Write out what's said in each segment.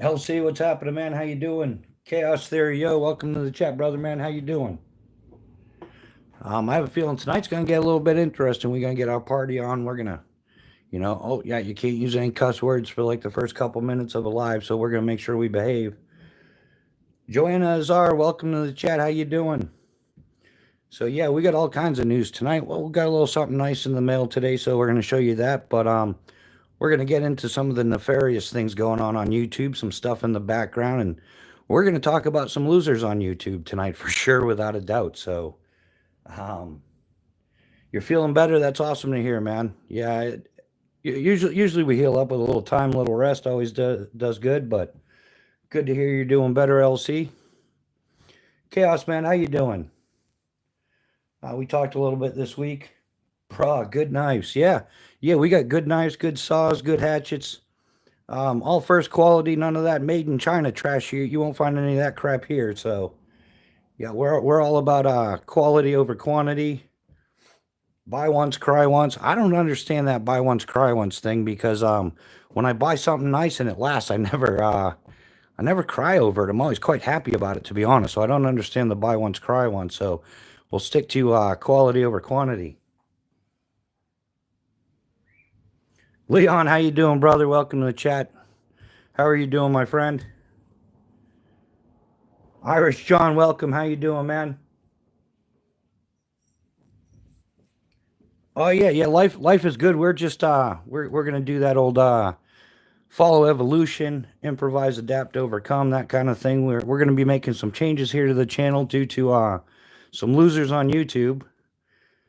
LC, what's happening, man? How you doing? Chaos Theory, yo, welcome to the chat, brother, man. How you doing? I have a feeling tonight's gonna get a little bit interesting. We're gonna get our party on. We're gonna, oh yeah, you can't use any cuss words for like the first couple minutes of a live, so we're gonna make sure we behave. Joanna Azar, welcome to the chat. How you doing? So yeah, we got all kinds of news tonight. Well, we got a little something nice in the mail today, so we're gonna show you that. But we're going to get into some of the nefarious things going on YouTube, some stuff in the background, and we're going to talk about some losers on YouTube tonight for sure, without a doubt. So, um, you're feeling better. That's awesome to hear, man. Yeah, usually we heal up with a little time, a little rest. Always does good, but good to hear you're doing better, LC. Chaos, man, how you doing? We talked a little bit this week. Good knives. Yeah, we got good knives, good saws, good hatchets. All first quality, none of that made in China trash. You won't find any of that crap here. So yeah, we're all about quality over quantity. Buy once, cry once. I don't understand that buy once, cry once thing because when I buy something nice and it lasts, I never cry over it. I'm always quite happy about it, to be honest. So I don't understand the buy once, cry once. So we'll stick to quality over quantity. Leon, how you doing, brother? Welcome to the chat. How are you doing, my friend? Irish John, welcome. How you doing, man? Oh yeah. Life is good. We're just we're gonna do that old follow evolution, improvise, adapt, overcome, that kind of thing. We're gonna be making some changes here to the channel due to some losers on YouTube.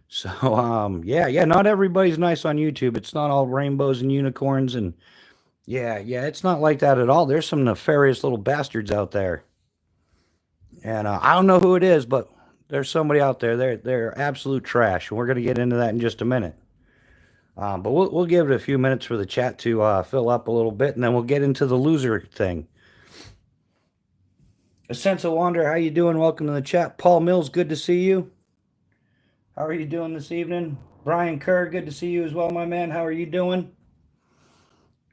So yeah, not everybody's nice on YouTube. It's not all rainbows and unicorns and yeah, it's not like that at all. There's some nefarious little bastards out there. And I don't know who it is, but there's somebody out there. They're absolute trash, and we're going to get into that in just a minute. But we'll give it a few minutes for the chat to fill up a little bit, and then we'll get into the loser thing. A sense of wonder, how you doing? Welcome to the chat. Paul Mills, good to see you. How are you doing this evening? Brian Kerr, good to see you as well, my man. How are you doing?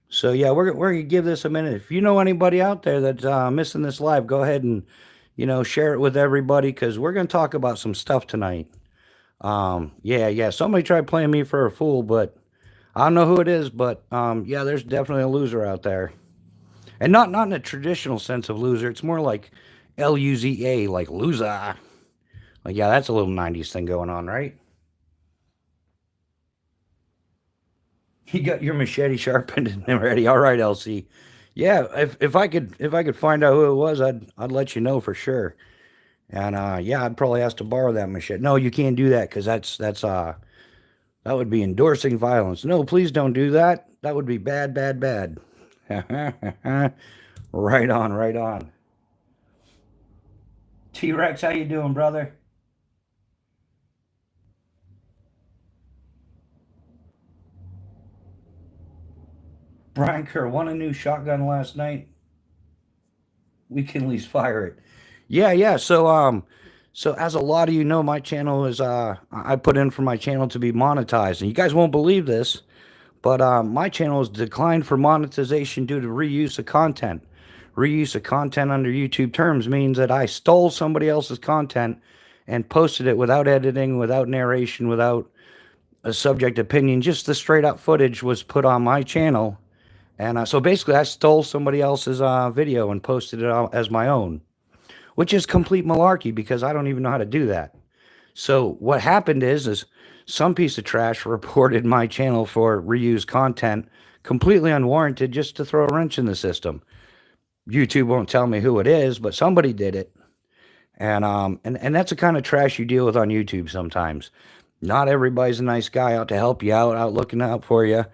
So yeah, we're gonna give this a minute. If you know anybody out there that's missing this live, go ahead and share it with everybody because we're gonna talk about some stuff tonight. Yeah. Somebody tried playing me for a fool, but I don't know who it is. But yeah, there's definitely a loser out there, and not in a traditional sense of loser. It's more like Luza, like loser. Like yeah, that's a little '90s thing going on, right? You got your machete sharpened and ready. All right, LC. Yeah, if I could find out who it was, I'd let you know for sure. And yeah, I'd probably ask to borrow that machete. No, you can't do that because that's that would be endorsing violence. No, please don't do that. That would be bad, bad, bad. Right on, right on. T-Rex, how you doing, brother? Brian Kerr won a new shotgun last night. We can at least fire it. Yeah. So as a lot of you know, my channel is I put in for my channel to be monetized, and you guys won't believe this, but my channel has declined for monetization due to reuse of content. Reuse of content under YouTube terms means that I stole somebody else's content and posted it without editing, without narration, without a subject opinion. Just the straight up footage was put on my channel. And so basically, I stole somebody else's video and posted it as my own, which is complete malarkey because I don't even know how to do that. So what happened is some piece of trash reported my channel for reused content, completely unwarranted, just to throw a wrench in the system. YouTube won't tell me who it is, but somebody did it. And that's the kind of trash you deal with on YouTube sometimes. Not everybody's a nice guy out to help you out looking out for you.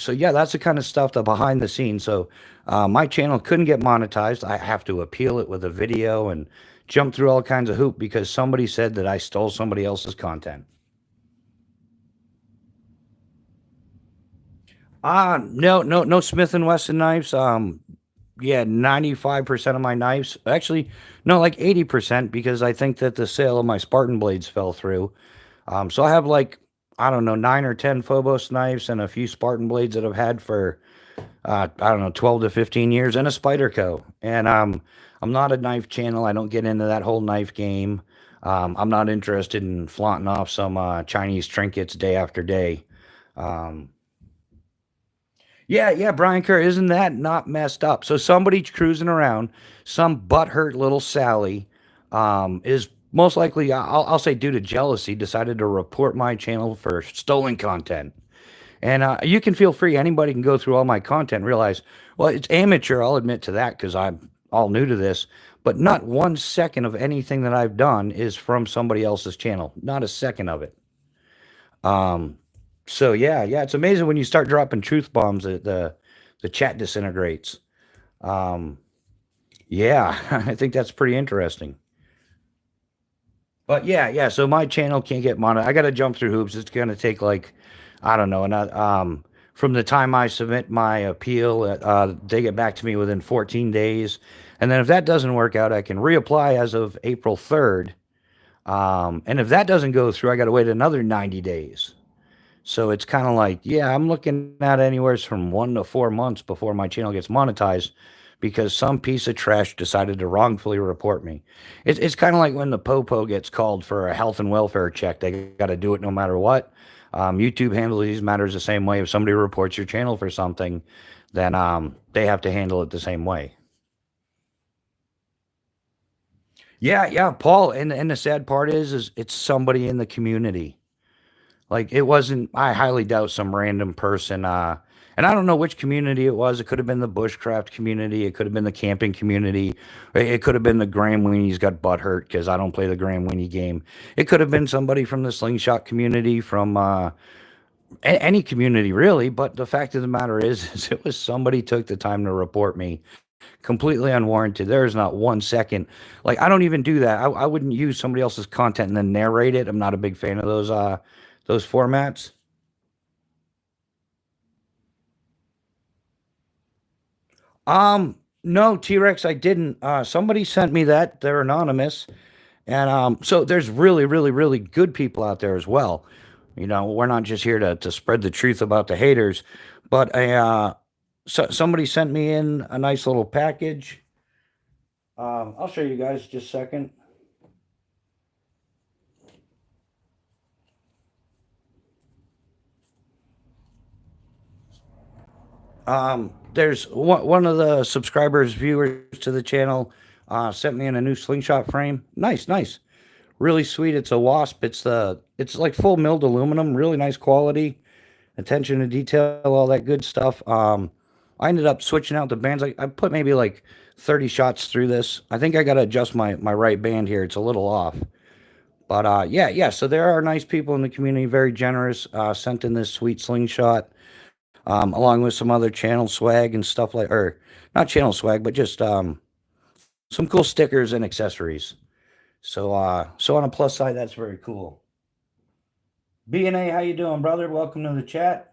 So yeah, that's the kind of stuff that behind the scenes. So my channel couldn't get monetized. I have to appeal it with a video and jump through all kinds of hoop because somebody said that I stole somebody else's content. No Smith and Wesson knives. Yeah, 95% of my knives. Actually, no, like 80% because I think that the sale of my Spartan blades fell through. So I have like, I don't know, 9 or 10 Phobos knives and a few Spartan blades that I've had for I don't know, 12 to 15 years in a Spyderco. And I'm not a knife channel. I don't get into that whole knife game. I'm not interested in flaunting off some Chinese trinkets day after day. Um, yeah, Brian Kerr, isn't that not messed up? So somebody cruising around, some butthurt little Sally, is most likely, I'll say due to jealousy, decided to report my channel for stolen content. And you can feel free. Anybody can go through all my content and realize, well, it's amateur. I'll admit to that because I'm all new to this. But not 1 second of anything that I've done is from somebody else's channel. Not a second of it. Um, so yeah, it's amazing when you start dropping truth bombs that the chat disintegrates. Um, yeah, I think that's pretty interesting. But yeah. So my channel can't get mono. I got to jump through hoops. It's gonna take like, I don't know, from the time I submit my appeal, they get back to me within 14 days, and then if that doesn't work out, I can reapply as of April 3rd. And if that doesn't go through, I got to wait another 90 days. So it's kind of like, yeah, I'm looking at anywhere from 1 to 4 months before my channel gets monetized because some piece of trash decided to wrongfully report me. It's kind of like when the popo gets called for a health and welfare check. They got to do it no matter what. YouTube handles these matters the same way. If somebody reports your channel for something, then they have to handle it the same way. Yeah, Paul. And the sad part is it's somebody in the community. Like it wasn't. I highly doubt some random person. And I don't know which community it was. It could have been the bushcraft community. It could have been the camping community. It could have been the Graham Weenies got butthurt because I don't play the Graham Weenie game. It could have been somebody from the slingshot community, from any community really. But the fact of the matter is it was somebody took the time to report me completely unwarranted. There is not 1 second. Like I don't even do that. I wouldn't use somebody else's content and then narrate it. I'm not a big fan of those formats. No, T-Rex, I didn't. Somebody sent me that. They're anonymous. And so there's really, really, really good people out there as well. We're not just here to spread the truth about the haters, but somebody sent me in a nice little package. I'll show you guys just a second. There's one of the subscribers, viewers to the channel, sent me in a new slingshot frame. Nice, really sweet. It's a wasp. It's like full milled aluminum, really nice quality, attention to detail, all that good stuff. I ended up switching out the bands. I put maybe like 30 shots through this. I think I got to adjust my right band here. It's a little off. But yeah. So there are nice people in the community, very generous. Sent in this sweet slingshot, along with some other channel swag and stuff or not channel swag, but just some cool stickers and accessories. So on a plus side, that's very cool. B&A, how you doing, brother? Welcome to the chat.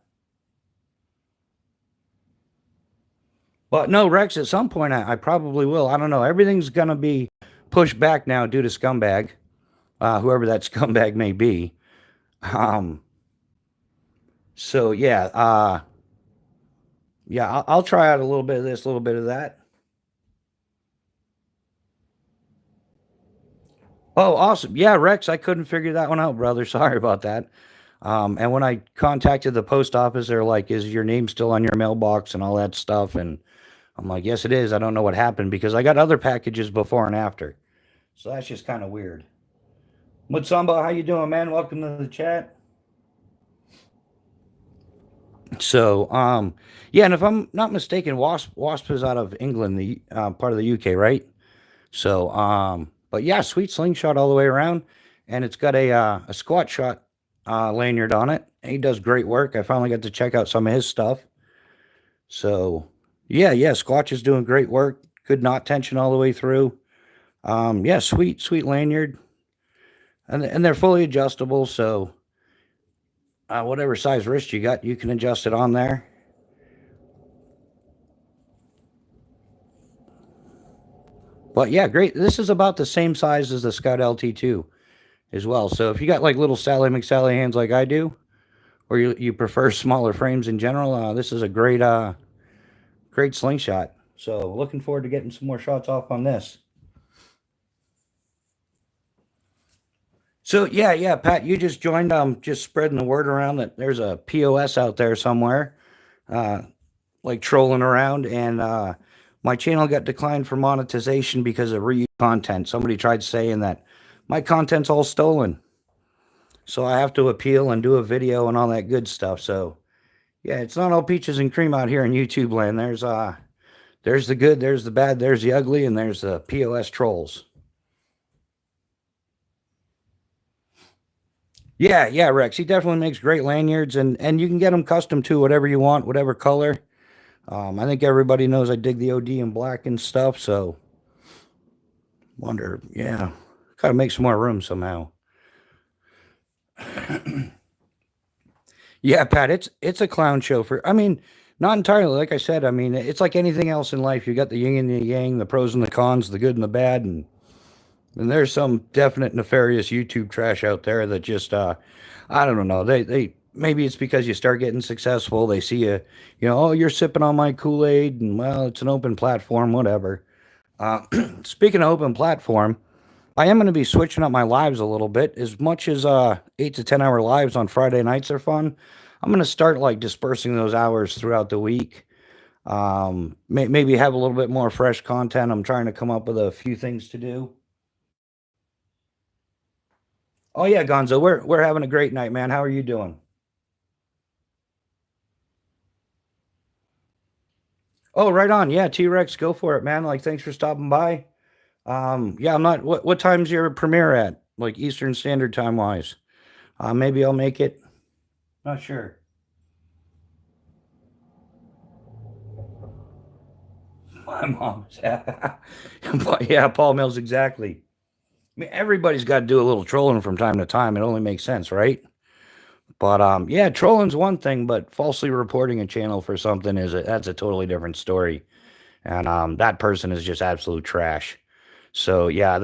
But no, Rex, at some point I probably will. I don't know. Everything's going to be pushed back now due to scumbag, whoever that scumbag may be. So yeah, I'll try out a little bit of this, a little bit of that. Oh, awesome. Yeah, Rex, I couldn't figure that one out, brother. Sorry about that. And when I contacted the post office, they're like, is your name still on your mailbox and all that stuff? And I'm like, yes, it is. I don't know what happened because I got other packages before and after. So that's just kind of weird. Mutsamba, how you doing, man? Welcome to the chat. So, yeah, and if I'm not mistaken, Wasp is out of England, the part of the UK, right? So, but yeah, sweet slingshot all the way around, and it's got a squat shot lanyard on it. He does great work. I finally got to check out some of his stuff. So, yeah, Squatch is doing great work. Good knot tension all the way through. Yeah, sweet lanyard, and they're fully adjustable. So, whatever size wrist you got, you can adjust it on there. But yeah, great. This is about the same size as the Scout LT2 as well. So if you got like little Sally McSally hands like I do, or you prefer smaller frames in general, this is a great great slingshot. So looking forward to getting some more shots off on this. So yeah, Pat, you just joined. Just spreading the word around that there's a POS out there somewhere, uh, like trolling around, and my channel got declined for monetization because of reuse content. Somebody tried saying that my content's all stolen, so I have to appeal and do a video and all that good stuff. So yeah, it's not all peaches and cream out here in YouTube land. There's the good, there's the bad, there's the ugly, and there's the POS trolls. Yeah, Rex. He definitely makes great lanyards, and you can get them custom to whatever you want, whatever color. I think everybody knows I dig the OD in black and stuff. So wonder, yeah, gotta make some more room somehow. Yeah, Pat, it's a clown show for. I mean, not entirely. Like I said, I mean, it's like anything else in life. You got the yin and the yang, the pros and the cons, the good and the bad, and there's some definite nefarious YouTube trash out there that just I don't know. They maybe it's because you start getting successful, they see you, oh, you're sipping on my Kool-Aid, and well, it's an open platform, whatever. Uh, Speaking of open platform, I am going to be switching up my lives a little bit. As much as 8 to 10 hour lives on Friday nights are fun, I'm going to start like dispersing those hours throughout the week. Maybe have a little bit more fresh content. I'm trying to come up with a few things to do. Oh yeah, Gonzo, we're having a great night, man. How are you doing? Oh, right on. Yeah, T-Rex, go for it, man. Like, thanks for stopping by. Yeah, I'm not. What time's your premiere at? Like Eastern Standard Time wise? Maybe I'll make it. Not sure. My mom's. But yeah, Paul Mills exactly. I mean, everybody's got to do a little trolling from time to time. It only makes sense, right? But yeah, trolling's one thing, but falsely reporting a channel for something that's a totally different story. And that person is just absolute trash. So yeah,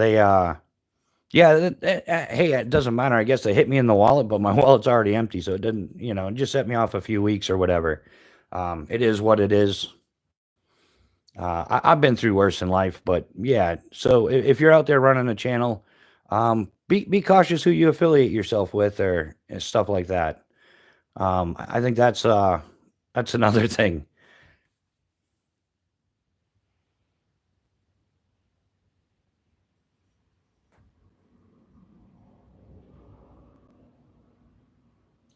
yeah, hey, it doesn't matter. I guess they hit me in the wallet, but my wallet's already empty, so it didn't, it just set me off a few weeks or whatever. It is what it is. I've been through worse in life, but yeah. So if you're out there running a channel, be cautious who you affiliate yourself with or stuff like that. I think that's another thing.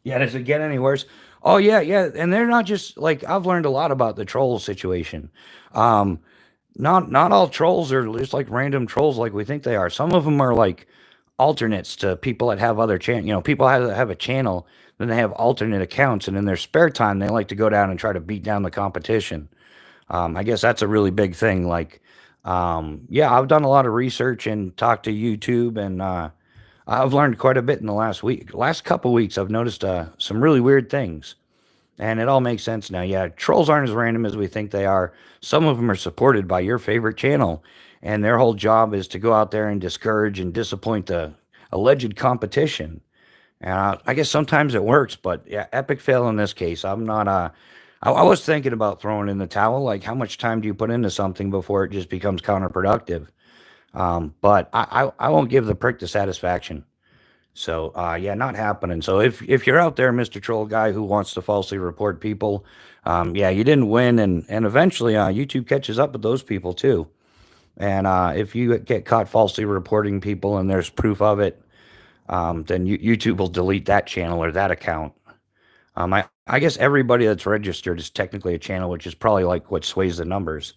Yeah, does it get any worse? Oh yeah, and they're not just like I've learned a lot about the troll situation. Um, not all trolls are just like random trolls like we think they are. Some of them are like alternates to people that have other channel. People have a channel, then they have alternate accounts, and in their spare time they like to go down and try to beat down the competition. I guess that's a really big thing. Like, yeah, I've done a lot of research and talked to YouTube, and I've learned quite a bit in the last week. Last couple weeks, I've noticed some really weird things, and it all makes sense now. Yeah, trolls aren't as random as we think they are. Some of them are supported by your favorite channel, and their whole job is to go out there and discourage and disappoint the alleged competition. And I guess sometimes it works, but yeah, epic fail in this case. I'm not. I was thinking about throwing in the towel. Like, how much time do you put into something before it just becomes counterproductive? But I won't give the prick the satisfaction. So yeah, not happening. So if you're out there, Mr. Troll guy who wants to falsely report people, yeah, you didn't win, and eventually YouTube catches up with those people too. And if you get caught falsely reporting people and there's proof of it, then YouTube will delete that channel or that account. I guess everybody that's registered is technically a channel, which is probably like what sways the numbers.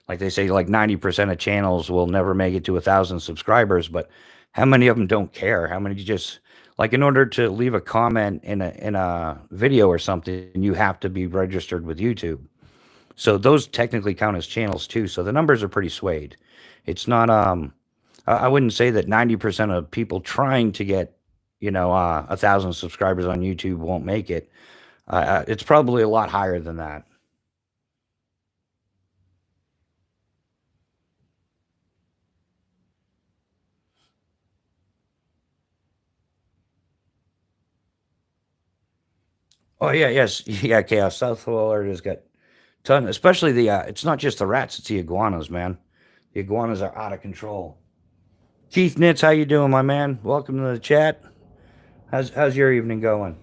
Like they say, like 90% of channels will never make it to 1,000 subscribers, but how many of them don't care? How many just like in order to leave a comment in a video or something, you have to be registered with YouTube. So those technically count as channels too. So the numbers are pretty swayed. It's not I wouldn't say that 90% of people trying to get 1,000 subscribers on YouTube won't make it. It's probably a lot higher than that. Oh yeah, yes, yeah, Chaos South Alert has got Ton, especially the it's not just the rats, it's the iguanas, man. The iguanas are out of control. Keith Nitz, how you doing, my man? Welcome to the chat. How's your evening going?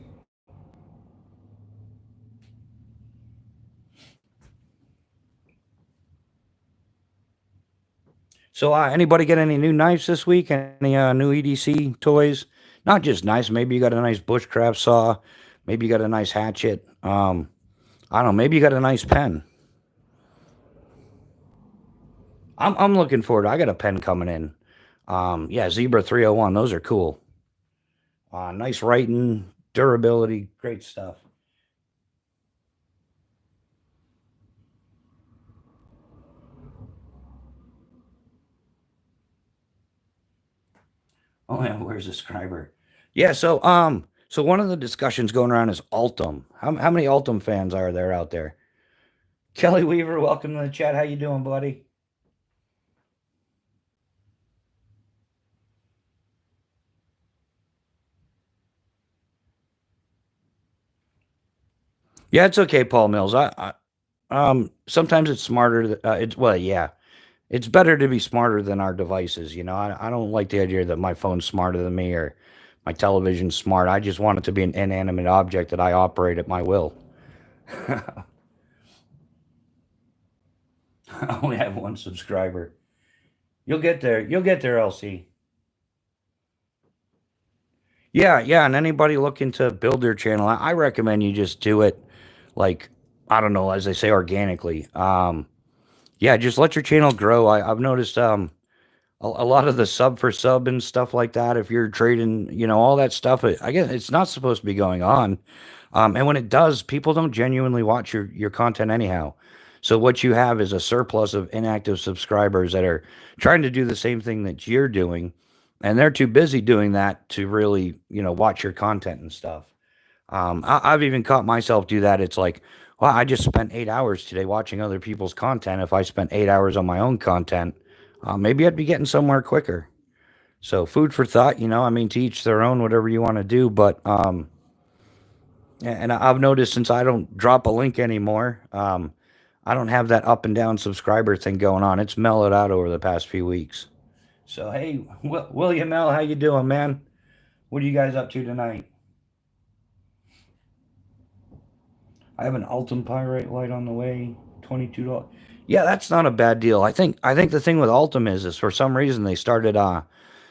So, anybody get any new knives this week? Any new EDC toys? Not just knives. Maybe you got a nice bushcraft saw. Maybe you got a nice hatchet. I don't know. Maybe you got a nice pen. I'm looking forward. I got a pen coming in. Yeah, Zebra 301. Those are cool. Nice writing, durability, great stuff. Oh yeah, where's the scriber? Yeah, so one of the discussions going around is Altum. How many Altum fans are there out there? Kelly Weaver, welcome to the chat. How you doing, buddy? Yeah, it's okay, Paul Mills. Sometimes it's smarter. It's well, yeah, it's better to be smarter than our devices. You know, I don't like the idea that my phone's smarter than me or my television's smart. I just want it to be an inanimate object that I operate at my will. I only have one subscriber. You'll get there. You'll get there, LC. Yeah, yeah. And anybody looking to build their channel, I recommend you just do it like, I don't know, as they say, organically. Yeah, just let your channel grow. I've noticed a lot of the sub for sub and stuff like that. If you're trading, you know, all that stuff, I guess it's not supposed to be going on. And when it does, people don't genuinely watch your content anyhow. So what you have is a surplus of inactive subscribers that are trying to do the same thing that you're doing, and they're too busy doing that to really, you know, watch your content and stuff. I've even caught myself do that. It's like, well, I just spent 8 hours today watching other people's content. If I spent 8 hours on my own content, maybe I'd be getting somewhere quicker. So food for thought, you know. I mean, to each their own, whatever you want to do. But and I've noticed since I don't drop a link anymore, I don't have that up and down subscriber thing going on. It's mellowed out over the past few weeks. So hey, William L, how you doing, man? What are you guys up to tonight? I have an Altum Pyrite light on the way. $22. Yeah, that's not a bad deal. I think the thing with Altum is for some reason they started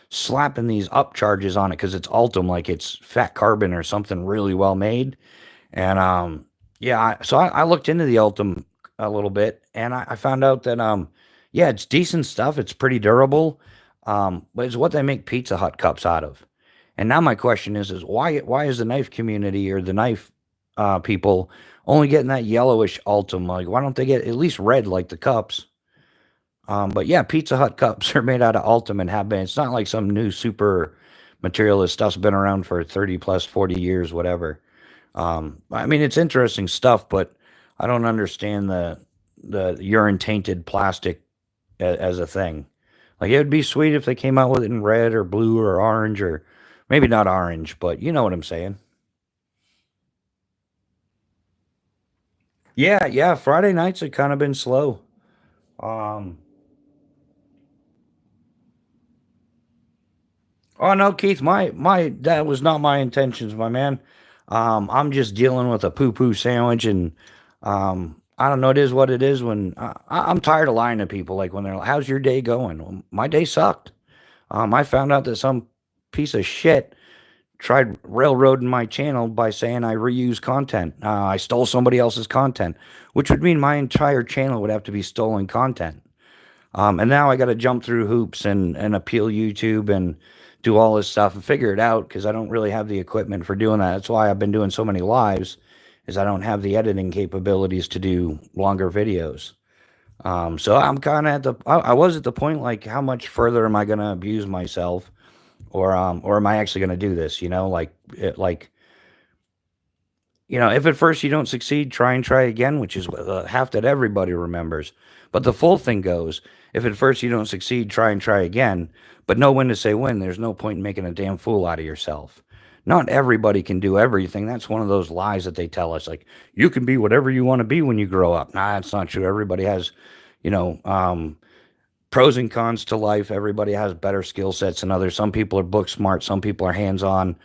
slapping these up charges on it because it's Altum, like it's fat carbon or something really well made. And yeah, so I looked into the Altum a little bit, and I found out that yeah, it's decent stuff. It's pretty durable, but it's what they make Pizza Hut cups out of. And now my question is why is the knife community or the knife people only getting that yellowish Altum? Like, why don't they get at least red like the cups? But yeah, Pizza Hut cups are made out of Altum and have been. It's not like some new super material. This stuff's been around for 30 plus 40 years, whatever. I mean, it's interesting stuff, but I don't understand the urine tainted plastic as a thing. Like, it would be sweet if they came out with it in red or blue or orange, or maybe not orange, but you know what I'm saying. Yeah, yeah. Friday nights have kind of been slow. Um, Oh no, Keith, my that was not my intentions, my man. I'm just dealing with a poo poo sandwich, and I don't know. It is what it is. When I'm tired of lying to people, like when they're like, "How's your day going?" Well, my day sucked. I found out that some piece of shit tried railroading my channel by saying I reuse content. I stole somebody else's content, which would mean my entire channel would have to be stolen content. And now I got to jump through hoops and appeal YouTube and do all this stuff and figure it out because I don't really have the equipment for doing that. That's why I've been doing so many lives, is I don't have the editing capabilities to do longer videos. So I'm kind of at I was at the point like, how much further am I going to abuse myself, or am I actually going to do this? You know, like you know, if at first you don't succeed, try and try again, which is half that everybody remembers. But the full thing goes, if at first you don't succeed, try and try again, but know when to say when. There's no point in making a damn fool out of yourself. not everybody can do everything. That's one of those lies that they tell us, like, you can be whatever you want to be when you grow up. Nah, that's not true. Everybody has, you know, pros and cons to life. Everybody has better skill sets than others. Some people are book smart, some people are hands on.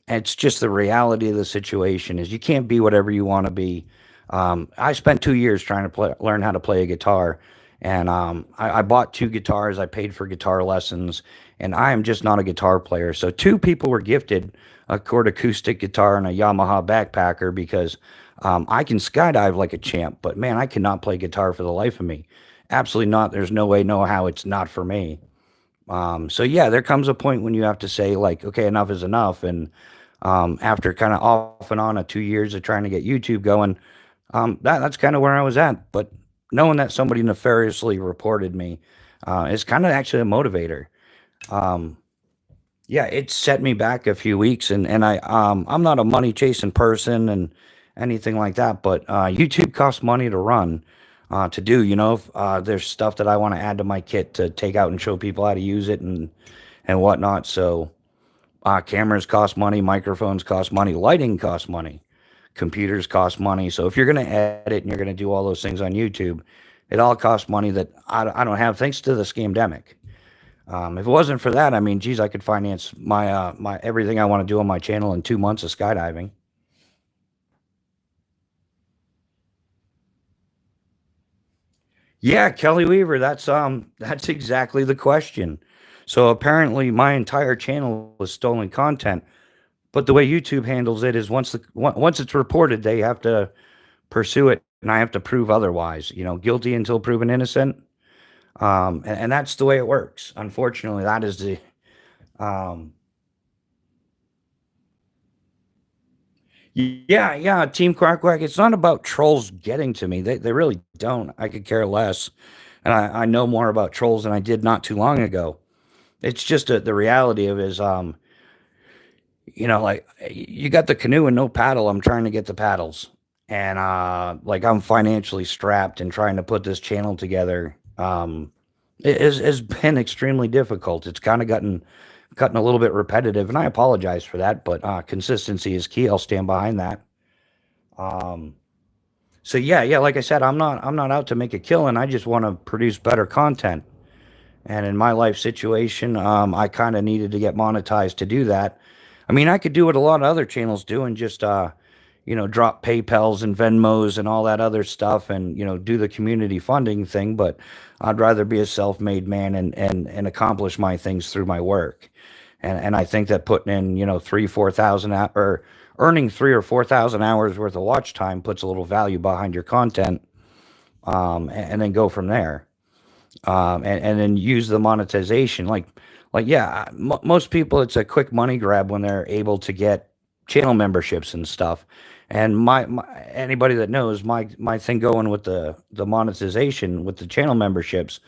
It's just the reality of the situation is you can't be whatever you want to be. I spent 2 years trying to learn how to play a guitar, and I bought two guitars. I paid for guitar lessons, and I am just not a guitar player. So two people were gifted a chord acoustic guitar and a Yamaha backpacker because I can skydive like a champ, but man, I cannot play guitar for the life of me. Absolutely not. There's no way, no how. It's not for me. So yeah, there comes a point when you have to say like, okay, enough is enough. And after kind of off and on 2 years of trying to get YouTube going, that's kind of where I was at. But knowing that somebody nefariously reported me is kind of actually a motivator. Um, yeah, it set me back a few weeks, and I'm not a money chasing person and anything like that, but YouTube costs money to run, to do. You know, if, there's stuff that I want to add to my kit to take out and show people how to use it and whatnot. So cameras cost money, microphones cost money, lighting costs money, computers cost money. So if you're going to edit and you're going to do all those things on YouTube, it all costs money that I don't have, thanks to the scamdemic. If it wasn't for that, I mean, geez, I could finance my everything I want to do on my channel in 2 months of skydiving. Yeah, Kelly Weaver, that's exactly the question. So apparently my entire channel was stolen content, but the way YouTube handles it is once it's reported, they have to pursue it and I have to prove otherwise, you know, guilty until proven innocent. And that's the way it works. Unfortunately, that is the um yeah, yeah, Team Quack Quack. It's not about trolls getting to me. They really don't. I could care less. And I know more about trolls than I did not too long ago. It's just the reality of it is, you know, like you got the canoe and no paddle. I'm trying to get the paddles. And like I'm financially strapped and trying to put this channel together. It has been extremely difficult. It's kind of gotten a little bit repetitive, and I apologize for that, but consistency is key. I'll stand behind that. Um, so yeah, yeah, like I said, I'm not out to make a killing. I just want to produce better content. And in my life situation, I kind of needed to get monetized to do that. I mean, I could do what a lot of other channels do and just, you know, drop PayPals and Venmos and all that other stuff and, you know, do the community funding thing. But I'd rather be a self-made man and accomplish my things through my work. And I think that putting in, you know, 4,000 or earning 3 or 4,000 hours worth of watch time puts a little value behind your content, and then go from there, and then use the monetization. Like yeah, most people it's a quick money grab when they're able to get channel memberships and stuff. And my anybody that knows my thing going with the monetization with the channel memberships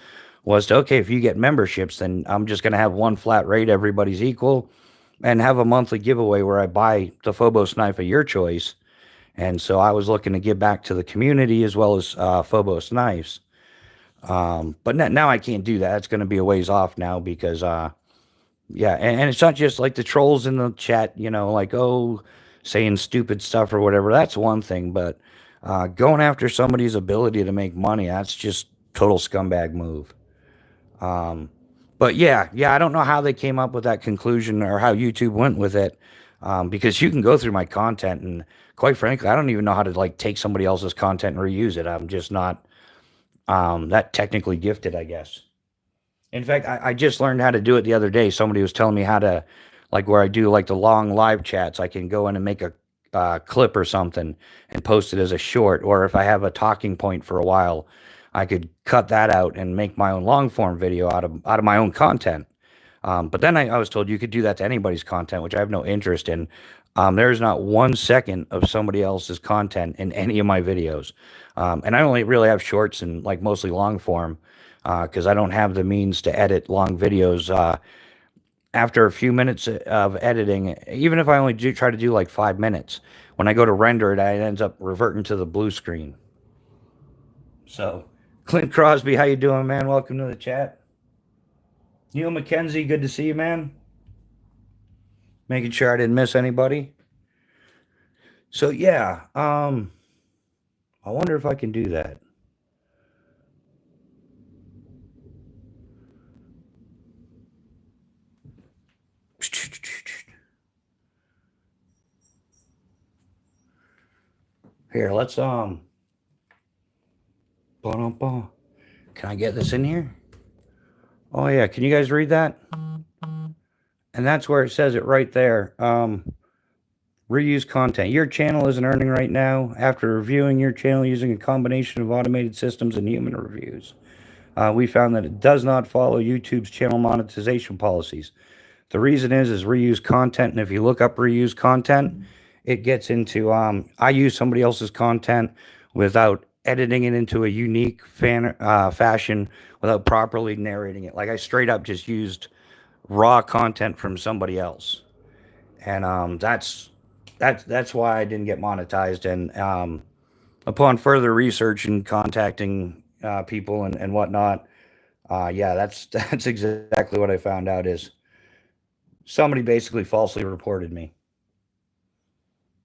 was to, okay, if you get memberships, then I'm just going to have one flat rate, everybody's equal, and have a monthly giveaway where I buy the Phobos knife of your choice. And so I was looking to give back to the community as well as Phobos knives. But now I can't do that. It's going to be a ways off now because, yeah, and it's not just like the trolls in the chat, you know, like, oh, saying stupid stuff or whatever. That's one thing, but going after somebody's ability to make money, that's just total scumbag move. Um, but yeah, yeah, I don't know how they came up with that conclusion or how YouTube went with it, because you can go through my content and quite frankly, I don't even know how to like take somebody else's content and reuse it. I'm just not that technically gifted, I guess. In fact, I just learned how to do it the other day. Somebody was telling me how to, like where I do like the long live chats, I can go in and make a clip or something and post it as a short. Or if I have a talking point for a while, I could cut that out and make my own long form video out of my own content. But then I was told you could do that to anybody's content, which I have no interest in. There is not 1 second of somebody else's content in any of my videos. And I only really have shorts and like mostly long form because I don't have the means to edit long videos. After a few minutes of editing, even if I only try to do like 5 minutes, when I go to render it, it ends up reverting to the blue screen. So, Clint Crosby, how you doing, man? Welcome to the chat. Neil McKenzie, good to see you, man. making sure I didn't miss anybody. So yeah, I wonder if I can do that. Here, let's can I get this in here? Oh yeah, can you guys read that? And that's where it says it right there. Reuse content. Your channel isn't earning right now. After reviewing your channel using a combination of automated systems and human reviews, we found that it does not follow YouTube's channel monetization policies. The reason is reuse content, and if you look up reuse content, it gets into I use somebody else's content without editing it into a unique fashion, without properly narrating it. Like I straight up just used raw content from somebody else, and that's why I didn't get monetized. And upon further research and contacting people and whatnot, yeah, that's exactly what I found out is somebody basically falsely reported me.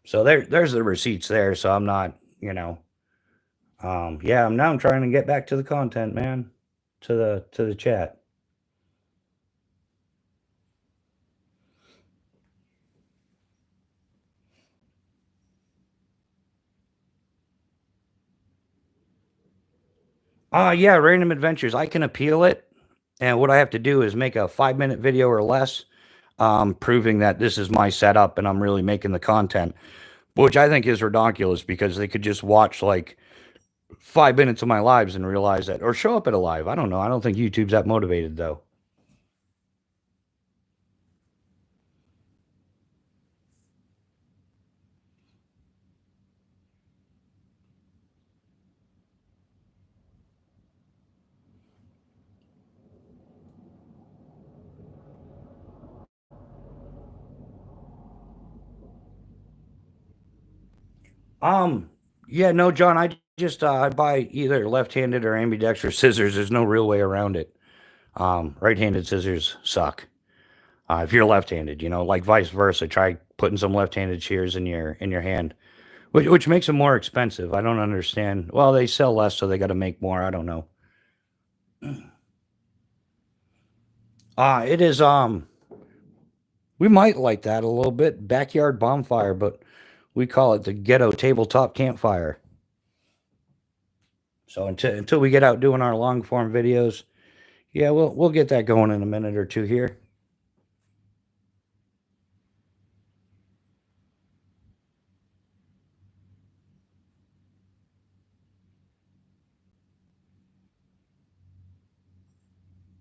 So there's the receipts there. So I'm not, yeah, I'm trying to get back to the content, man, to the chat. Yeah, random adventures. I can appeal it, and what I have to do is make a 5-minute video or less, proving that this is my setup and I'm really making the content, which I think is ridiculous because they could just watch like 5 minutes of my lives and realize that, or show up at a live. I don't know. I don't think YouTube's that motivated though. Um, yeah, no, John, I just I buy either left-handed or ambidextrous scissors. There's no real way around it. Right-handed scissors suck. If you're left-handed, like vice versa, try putting some left-handed shears in your hand, which makes them more expensive. I don't understand. Well, they sell less, so they got to make more. I don't know. It is we might like that a little bit, backyard bonfire, but we call it the ghetto tabletop campfire. So until we get out doing our long form videos, yeah, we'll get that going in a minute or two here.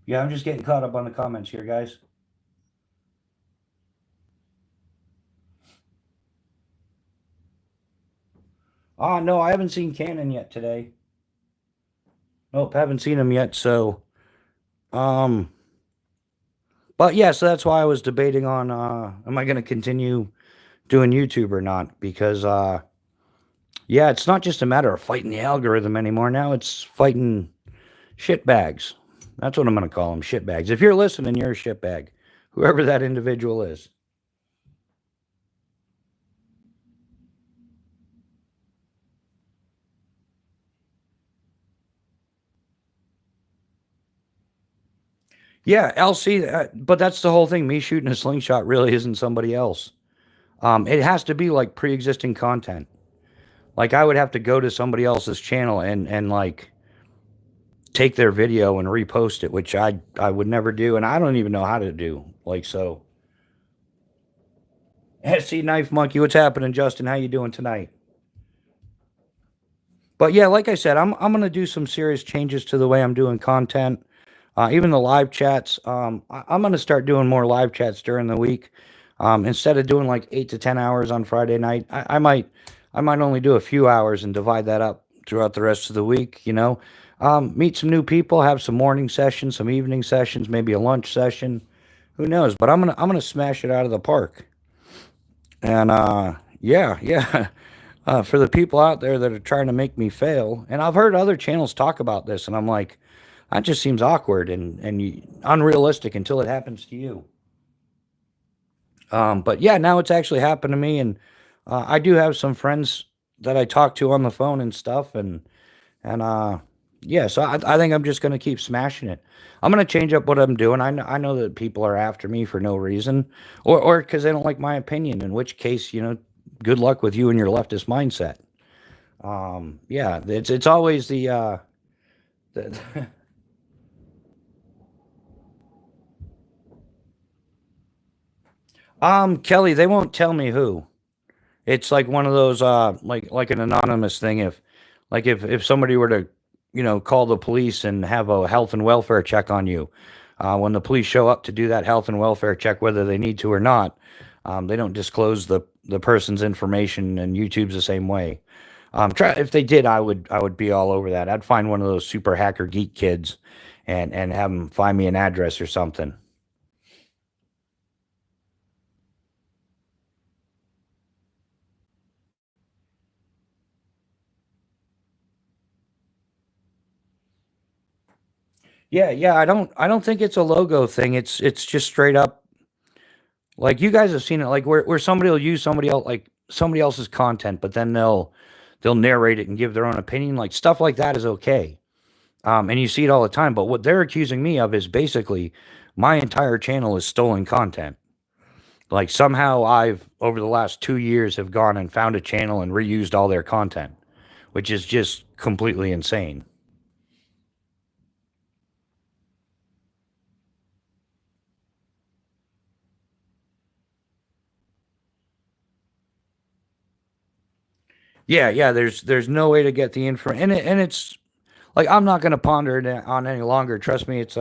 Yeah, I'm just getting caught up on the comments here, guys. No, I haven't seen Cannon yet today. Nope, haven't seen him yet. So, um, but yeah, so that's why I was debating on am I going to continue doing YouTube or not? Because yeah, it's not just a matter of fighting the algorithm anymore. Now it's fighting shitbags. That's what I'm going to call them, shitbags. If you're listening, you're a shitbag, whoever that individual is. Yeah, LC, but that's the whole thing. Me shooting a slingshot really isn't somebody else. It has to be like pre-existing content. Like I would have to go to somebody else's channel and like take their video and repost it, which I would never do, and I don't even know how to do. Like so. See, Knife Monkey, what's happening, Justin? How you doing tonight? But yeah, like I said, I'm gonna do some serious changes to the way I'm doing content. Even the live chats. I'm gonna start doing more live chats during the week. Instead of doing like 8 to 10 hours on Friday night, I might only do a few hours and divide that up throughout the rest of the week. Meet some new people, have some morning sessions, some evening sessions, maybe a lunch session. Who knows? But I'm gonna smash it out of the park. And yeah, yeah. For the people out there that are trying to make me fail, and I've heard other channels talk about this, and I'm like, that just seems awkward and unrealistic until it happens to you. But yeah, now it's actually happened to me, and I do have some friends that I talk to on the phone and stuff, and yeah, so I think I'm just gonna keep smashing it. I'm gonna change up what I'm doing. I know that people are after me for no reason, or because they don't like my opinion. In which case, good luck with you and your leftist mindset. Yeah, it's always the Kelly. They won't tell me who. It's like one of those like an anonymous thing. If somebody were to call the police and have a health and welfare check on you, when the police show up to do that health and welfare check, whether they need to or not, they don't disclose the person's information, and YouTube's the same way. If they did, I would be all over that. I'd find one of those super hacker geek kids, and have them find me an address or something. Yeah, yeah. I don't think it's a logo thing. It's just straight up. Like you guys have seen it, like where somebody will use somebody else's content, but then they'll narrate it and give their own opinion. Like stuff like that is okay. And you see it all the time. But what they're accusing me of is basically my entire channel is stolen content. Like somehow I've over the last 2 years have gone and found a channel and reused all their content, which is just completely insane. Yeah, yeah. There's no way to get the info, and it's like I'm not gonna ponder it on any longer. Trust me. It's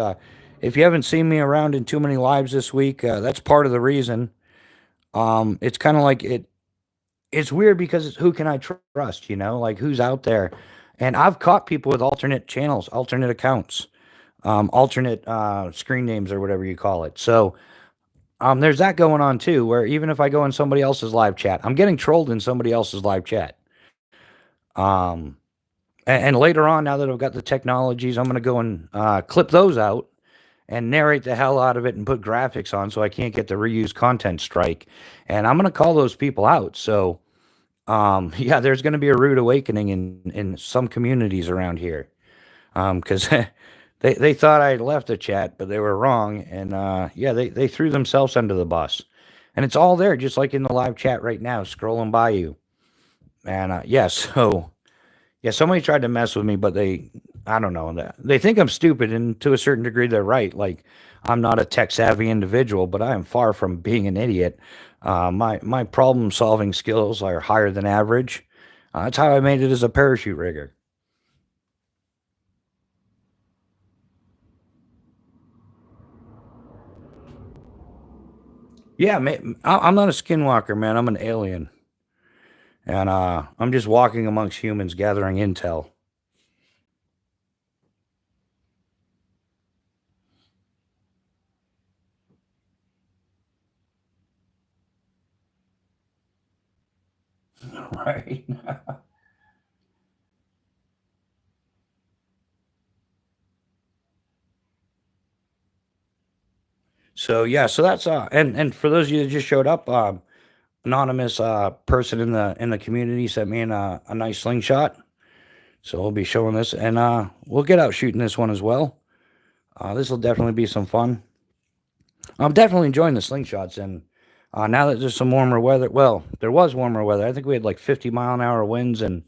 if you haven't seen me around in too many lives this week, that's part of the reason. It's kind of like it. It's weird because who can I trust? Like who's out there? And I've caught people with alternate channels, alternate accounts, alternate screen names or whatever you call it. So there's that going on too. Where even if I go in somebody else's live chat, I'm getting trolled in somebody else's live chat. Um, and later on, now that I've got the technologies, I'm going to go and clip those out and narrate the hell out of it and put graphics on so I can't get the reuse content strike. And I'm going to call those people out. So, yeah, there's going to be a rude awakening in some communities around here. Because they thought I had left the chat, but they were wrong. And yeah, they threw themselves under the bus. And it's all there, just like in the live chat right now, scrolling by you. And yeah, so yeah, somebody tried to mess with me, but I don't know, that they think I'm stupid, and to a certain degree, they're right. Like, I'm not a tech savvy individual, but I am far from being an idiot. My problem solving skills are higher than average. That's how I made it as a parachute rigger. Yeah, I'm not a skinwalker, man. I'm an alien, and I'm just walking amongst humans, gathering intel. Right. So yeah, so that's and for those of you that just showed up, anonymous person in the community sent me a nice slingshot. So we'll be showing this, and we'll get out shooting this one as well. This will definitely be some fun. I'm definitely enjoying the slingshots, and now that there's some warmer weather, well, there was warmer weather. I think we had like 50-mile-an-hour winds and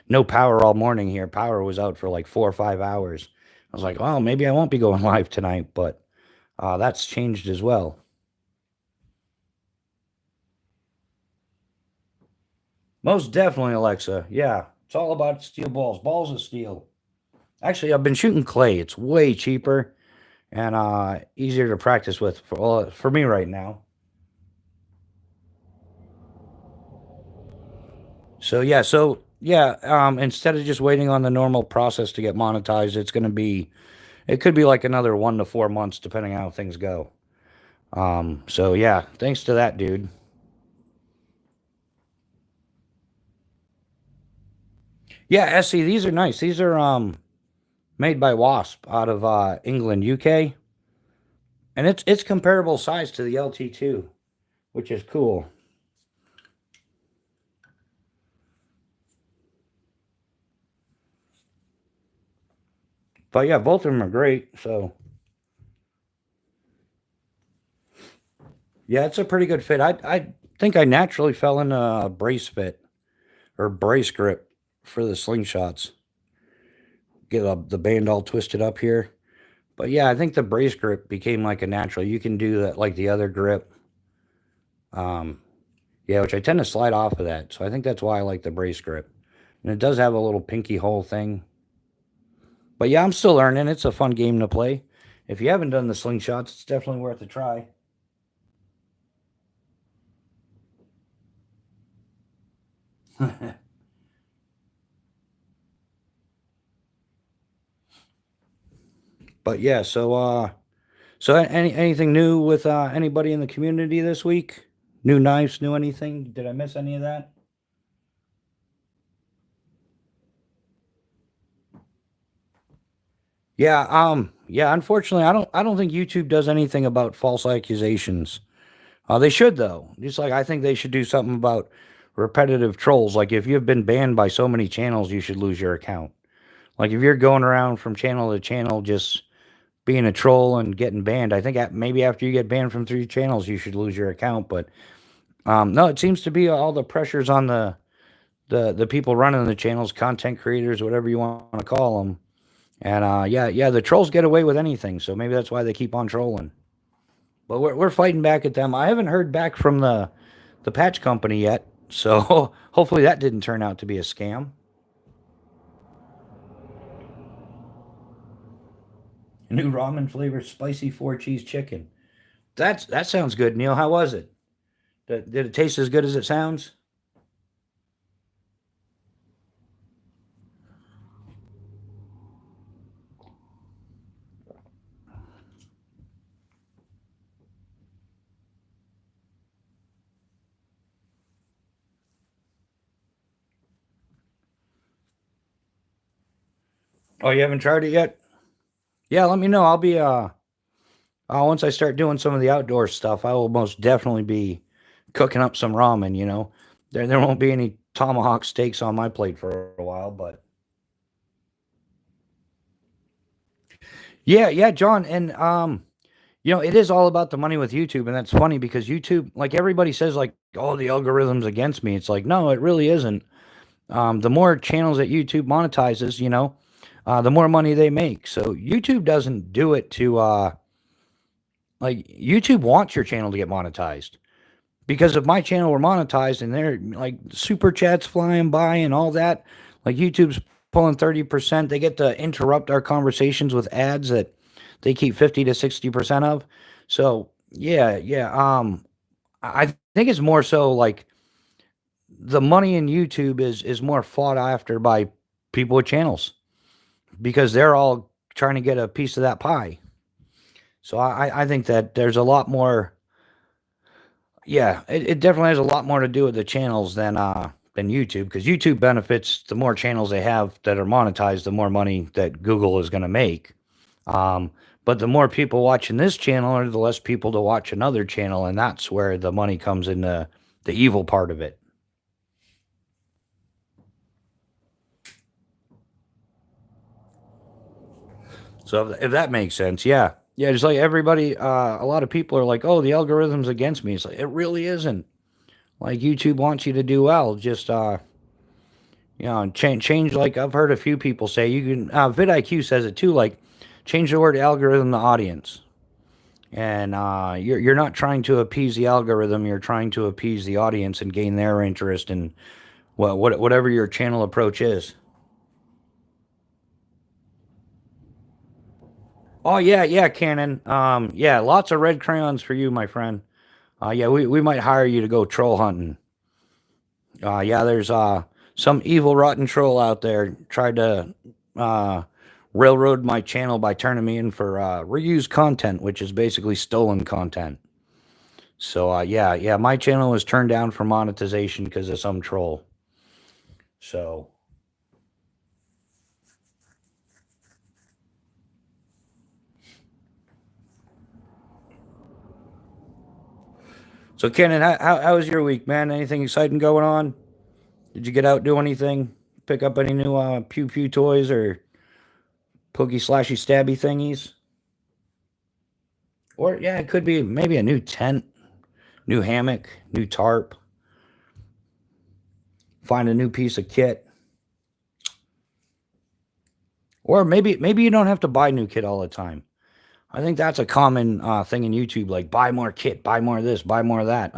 no power all morning here. Power was out for like 4 or 5 hours. I was like, well, maybe I won't be going live tonight, but that's changed as well. Most definitely, Alexa. Yeah, it's all about steel balls, balls of steel. Actually, I've been shooting clay. It's way cheaper and easier to practice with for me right now. So instead of just waiting on the normal process to get monetized, it could be like another 1 to 4 months depending on how things go. So yeah, thanks to that dude. Yeah, SE, these are nice. These are made by Wasp out of England, UK, and it's comparable size to the LT2. which is cool. But yeah, both of them are great. So yeah, it's a pretty good fit. I think I naturally fell into a brace fit or brace grip for the slingshots. Get the band all twisted up here. But yeah, I think the brace grip became like a natural. You can do that like the other grip. Um, yeah, which I tend to slide off of that. So I think that's why I like the brace grip. And it does have a little pinky hole thing. But yeah, I'm still learning. It's a fun game to play. If you haven't done the slingshots, it's definitely worth a try. But yeah, so anything new with anybody in the community this week? New knives, new anything? Did I miss any of that? Yeah, yeah, unfortunately, I don't think YouTube does anything about false accusations. They should though. Just like I think they should do something about repetitive trolls. Like if you've been banned by so many channels, you should lose your account. Like if you're going around from channel to channel just being a troll and getting banned, I think maybe after you get banned from 3 channels, you should lose your account. But no, it seems to be all the pressures on the people running the channels, content creators, whatever you want to call them. And yeah, the trolls get away with anything, so maybe that's why they keep on trolling. But we're fighting back at them. I haven't heard back from the patch company yet, so hopefully that didn't turn out to be a scam. New ramen flavored spicy 4 cheese chicken. That sounds good, Neil. How was it? Did it taste as good as it sounds? Oh, you haven't tried it yet? Yeah, let me know. I'll be once I start doing some of the outdoor stuff, I will most definitely be cooking up some ramen. There won't be any tomahawk steaks on my plate for a while, but yeah, John, and it is all about the money with YouTube, and that's funny because YouTube, like everybody says, like, oh, the algorithm's against me. It's like, no, it really isn't. The more channels that YouTube monetizes, the more money they make. So YouTube doesn't do it to like YouTube wants your channel to get monetized. Because if my channel were monetized and they're like super chats flying by and all that, like YouTube's pulling 30%, they get to interrupt our conversations with ads that they keep 50 to 60% of. So yeah. I think it's more so like the money in YouTube is more fought after by people with channels because they're all trying to get a piece of that pie. So I think that there's a lot more. Yeah, it definitely has a lot more to do with the channels than YouTube because YouTube benefits the more channels they have that are monetized, the more money that Google is going to make. Um, but the more people watching this channel, or the less people to watch another channel, and that's where the money comes in the evil part of it. So if that makes sense, yeah, yeah. Just like everybody, a lot of people are like, "Oh, the algorithm's against me." It's like it really isn't. Like YouTube wants you to do well. Just change. Like I've heard a few people say, you can. VidIQ says it too. Like, change the word algorithm to audience, and you're not trying to appease the algorithm. You're trying to appease the audience and gain their interest in whatever your channel approach is. Oh yeah, Cannon. Yeah, lots of red crayons for you, my friend. Yeah, we might hire you to go troll hunting. Yeah, there's some evil rotten troll out there tried to uh railroad my channel by turning me in for reused content, which is basically stolen content. So yeah, my channel was turned down for monetization because of some troll. So So, Kenan, how was your week, man? Anything exciting going on? Did you get out, do anything? Pick up any new pew pew toys or pokey slashy stabby thingies? Or yeah, it could be maybe a new tent, new hammock, new tarp. Find a new piece of kit, or maybe you don't have to buy new kit all the time. I think that's a common thing in YouTube, like buy more kit, buy more of this, buy more of that.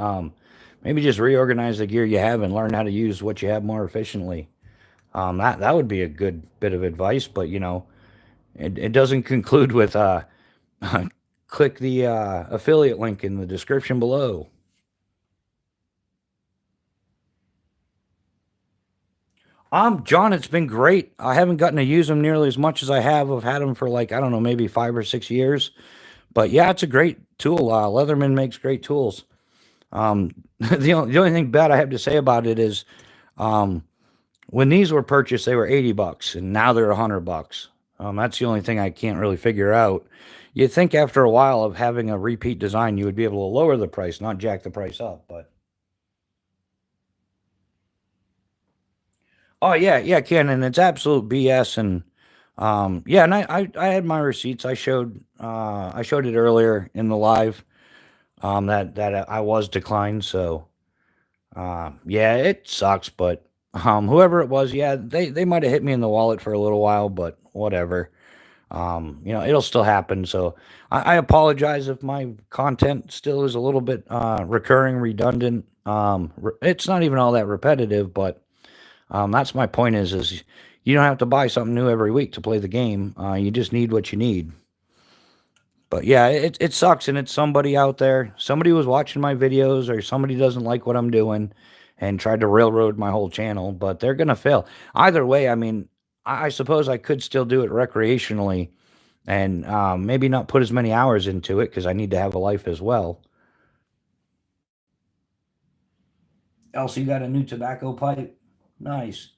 Maybe just reorganize the gear you have and learn how to use what you have more efficiently. That would be a good bit of advice, but it doesn't conclude with click the affiliate link in the description below. John, it's been great. I haven't gotten to use them nearly as much as I have. I've had them for like, I don't know, maybe 5 or 6 years. But yeah, it's a great tool. Leatherman makes great tools. The only thing bad I have to say about it is um, when these were purchased, they were $80, and now they're $100. That's the only thing I can't really figure out. You'd think after a while of having a repeat design, you would be able to lower the price, not jack the price up. But oh yeah, yeah, Ken, and it's absolute BS. And yeah, and I had my receipts. I showed it earlier in the live. That I was declined. So yeah, it sucks. But whoever it was, yeah, they might have hit me in the wallet for a little while, but whatever. It'll still happen. So I apologize if my content still is a little bit recurring, redundant. It's not even all that repetitive, but that's my point is you don't have to buy something new every week to play the game. You just need what you need. But yeah, it sucks, and it's somebody out there. Somebody was watching my videos, or somebody doesn't like what I'm doing, and tried to railroad my whole channel. But they're gonna fail either way. I mean, I suppose I could still do it recreationally, and maybe not put as many hours into it because I need to have a life as well. Elsie got a new tobacco pipe. Nice.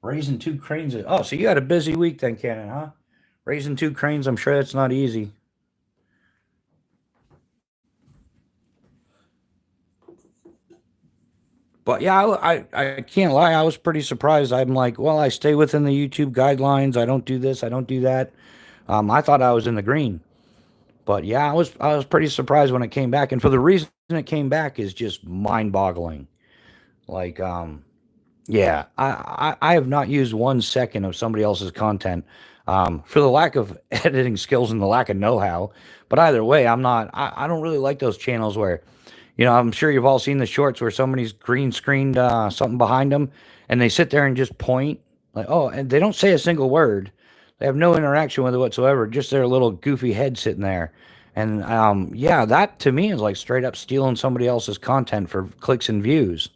Raising two cranes. Oh, so you had a busy week then, Cannon, huh? Raising two cranes. I'm sure that's not easy. But yeah, I can't lie. I was pretty surprised. I'm like, well, I stay within the YouTube guidelines. I don't do this. I don't do that. I thought I was in the green. But yeah, I was pretty surprised when it came back. And for the reason it came back is just mind boggling. Like, yeah, I have not used 1 second of somebody else's content for the lack of editing skills and the lack of know-how. But either way, I don't really like those channels where, I'm sure you've all seen the shorts where somebody's green screened something behind them and they sit there and just point like, oh, and they don't say a single word. They have no interaction with it whatsoever, just their little goofy head sitting there. And yeah, that to me is like straight up stealing somebody else's content for clicks and views.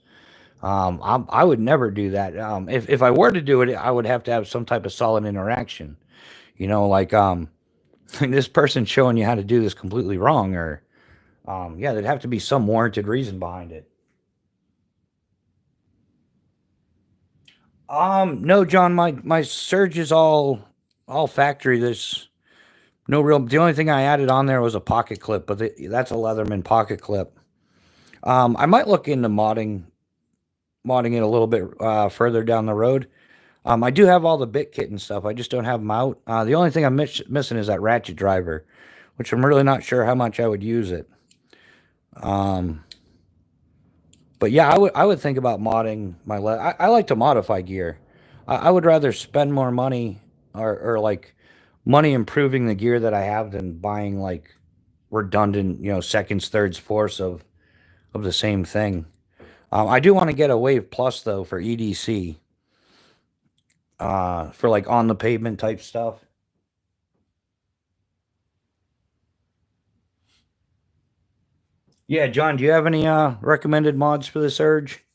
I would never do that. If I were to do it, I would have to have some type of solid interaction. Like this person showing you how to do this completely wrong, or yeah, there'd have to be some warranted reason behind it. No, John, my surge is all factory. There's no real. The only thing I added on there was a pocket clip, but that's a Leatherman pocket clip. I might look into modding it a little bit further down the road. I do have all the bit kit and stuff. I just don't have them out. The only thing I'm missing is that ratchet driver, which I'm really not sure how much I would use it. Um, but yeah, I would think about modding my. I like to modify gear. I would rather spend more money or like money improving the gear that I have than buying like redundant, seconds, thirds, fourths of the same thing. I do want to get a Wave Plus though for EDC, for like on the pavement type stuff. Yeah, John, do you have any recommended mods for the Surge?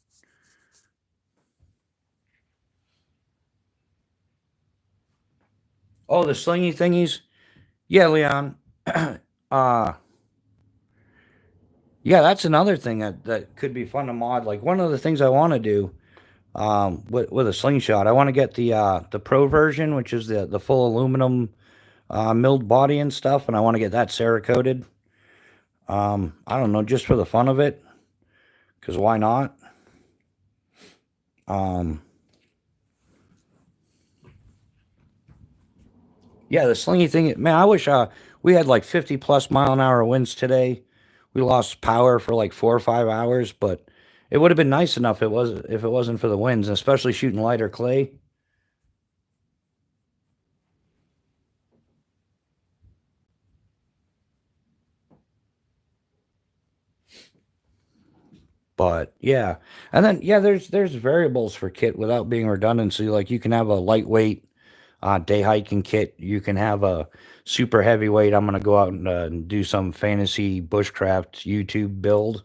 Oh, the slingy thingies. Yeah, Leon. uh yeah, that's another thing that could be fun to mod. Like one of the things I want to do with a slingshot, I want to get the pro version, which is the full aluminum milled body and stuff, and I want to get that Cerakoted. I don't know, just for the fun of it, because why not? Um, yeah, the slingy thing, man, I wish we had like 50 plus mile an hour winds today. We lost power for like 4 or 5 hours, but it would have been nice enough if it wasn't for the winds, especially shooting lighter clay. But yeah, and then yeah, there's variables for kit without being redundancy. Like you can have a lightweight day hiking kit. You can have a super heavyweight. I'm gonna go out and do some fantasy bushcraft YouTube build.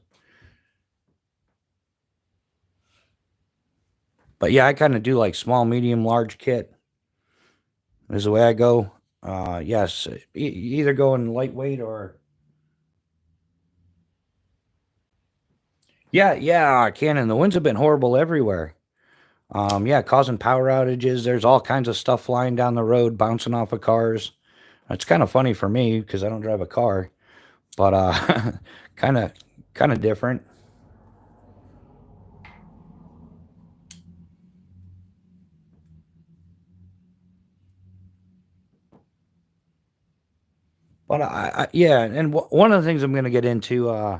But yeah, I kind of do like small, medium, large kit is the way I go. Yes, either going lightweight or yeah, I can. And the winds have been horrible everywhere. Yeah, causing power outages. There's all kinds of stuff flying down the road, bouncing off of cars. It's kind of funny for me because I don't drive a car, but kind of kind of different. But yeah, and one of the things I'm going to get into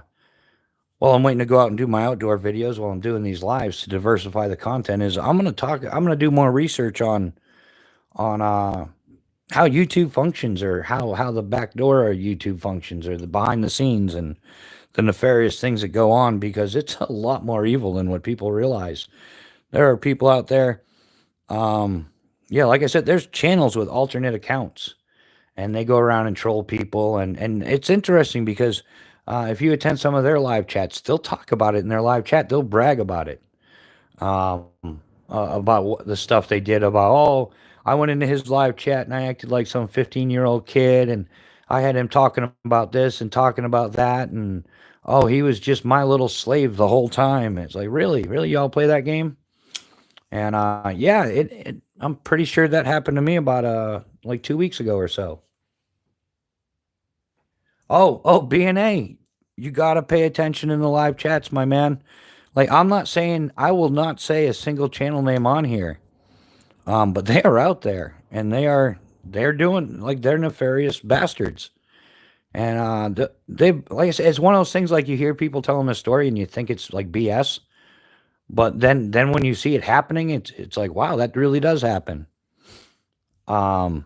while I'm waiting to go out and do my outdoor videos while I'm doing these lives to diversify the content is I'm going to do more research on how YouTube functions or how the back door of YouTube functions or the behind the scenes and the nefarious things that go on because it's a lot more evil than what people realize. There are people out there, um, yeah, like I said, there's channels with alternate accounts and they go around and troll people. And it's interesting because if you attend some of their live chats, they'll talk about it in their live chat. They'll brag about it, um, about the stuff they did. About I went into his live chat and I acted like some 15-year-old kid, and I had him talking about this and talking about that, and oh, he was just my little slave the whole time. It's like really, y'all play that game? And yeah, I'm pretty sure that happened to me about like 2 weeks ago or so. Oh, BNA. You gotta pay attention in the live chats, my man. Like I'm not saying I will not say a single channel name on here. But they are out there and they're doing like they're nefarious bastards. And they like I said, it's one of those things like you hear people telling a story and you think it's like BS, but then when you see it happening, it's like wow, that really does happen. Um,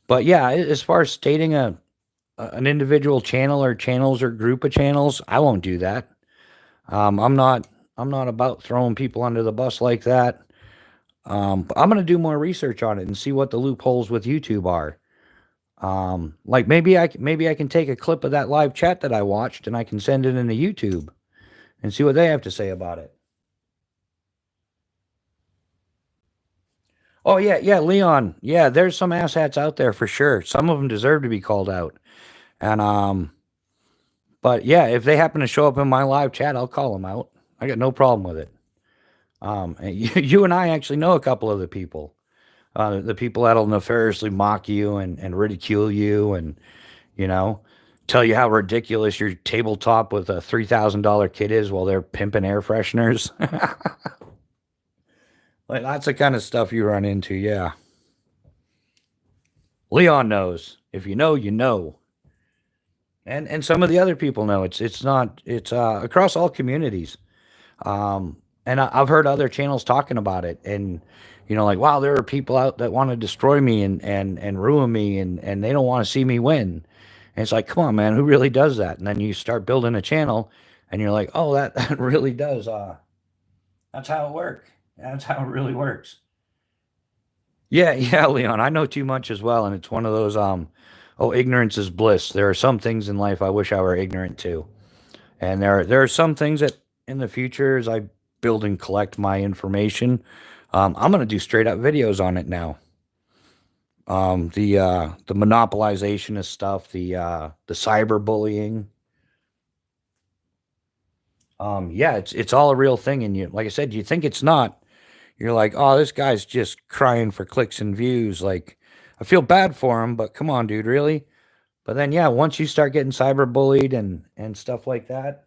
but yeah, as far as stating an individual channel or channels or group of channels, I won't do that. I'm not about throwing people under the bus like that. But I'm gonna do more research on it and see what the loopholes with YouTube are. Like maybe I can take a clip of that live chat that I watched and I can send it into YouTube and see what they have to say about it. Oh yeah, Leon. Yeah, there's some asshats out there for sure. Some of them deserve to be called out. And but yeah, if they happen to show up in my live chat, I'll call them out. I got no problem with it. And you and I actually know a couple of the people. The people that'll nefariously mock you and ridicule you and, you know, tell you how ridiculous your tabletop with a $3,000 kit is while they're pimping air fresheners. Like that's the kind of stuff you run into. Yeah. Leon knows. If you know, you know. And some of the other people know. It's not it's across all communities. And I've heard other channels talking about it, and like, wow, there are people out that want to destroy me and ruin me, and they don't want to see me win. And it's like, come on, man, who really does that? And then you start building a channel, and you're like, oh, that really does. That's how it works. That's how it really works. Yeah, yeah, Leon, I know too much as well, and it's one of those oh, ignorance is bliss. There are some things in life I wish I were ignorant to. And there are some things that in the future, as I build and collect my information, I'm gonna do straight up videos on it now. The monopolization of stuff, the cyberbullying. Yeah, it's all a real thing, and you like I said, you think it's not. You're like, oh, this guy's just crying for clicks and views. Like, I feel bad for him, but come on, dude, really? But then, yeah, once you start getting cyberbullied and stuff like that,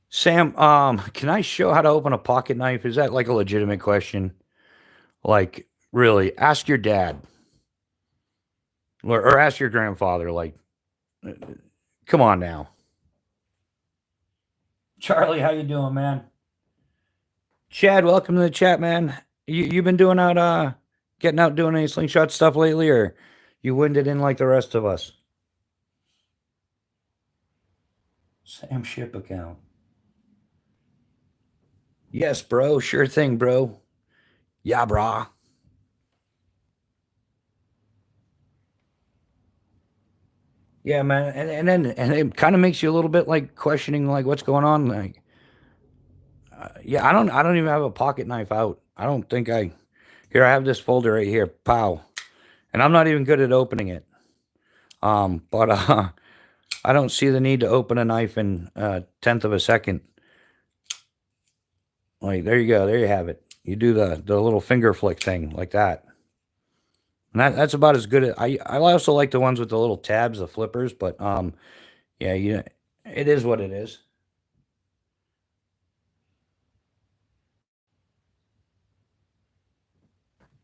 Sam, can I show how to open a pocket knife? Is that like a legitimate question? Like, really, ask your dad or ask your grandfather. Like, uh, come on now, Charlie. How you doing, man? Chad, welcome to the chat, man. You been doing out getting out doing any slingshot stuff lately, or you winded in like the rest of us? Sam ship account. Yes, bro. Sure thing, bro. Yeah, brah. Yeah, man. And it kind of makes you a little bit like questioning like what's going on. Like, yeah, I don't even have a pocket knife out. I don't think I. Here, I have this folder right here. Pow. And I'm not even good at opening it. But I don't see the need to open a knife in a tenth of a second. Like, there you go. There you have it. You do the little finger flick thing like that. And that's about as good as I also like the ones with the little tabs, the flippers, but yeah, it is what it is.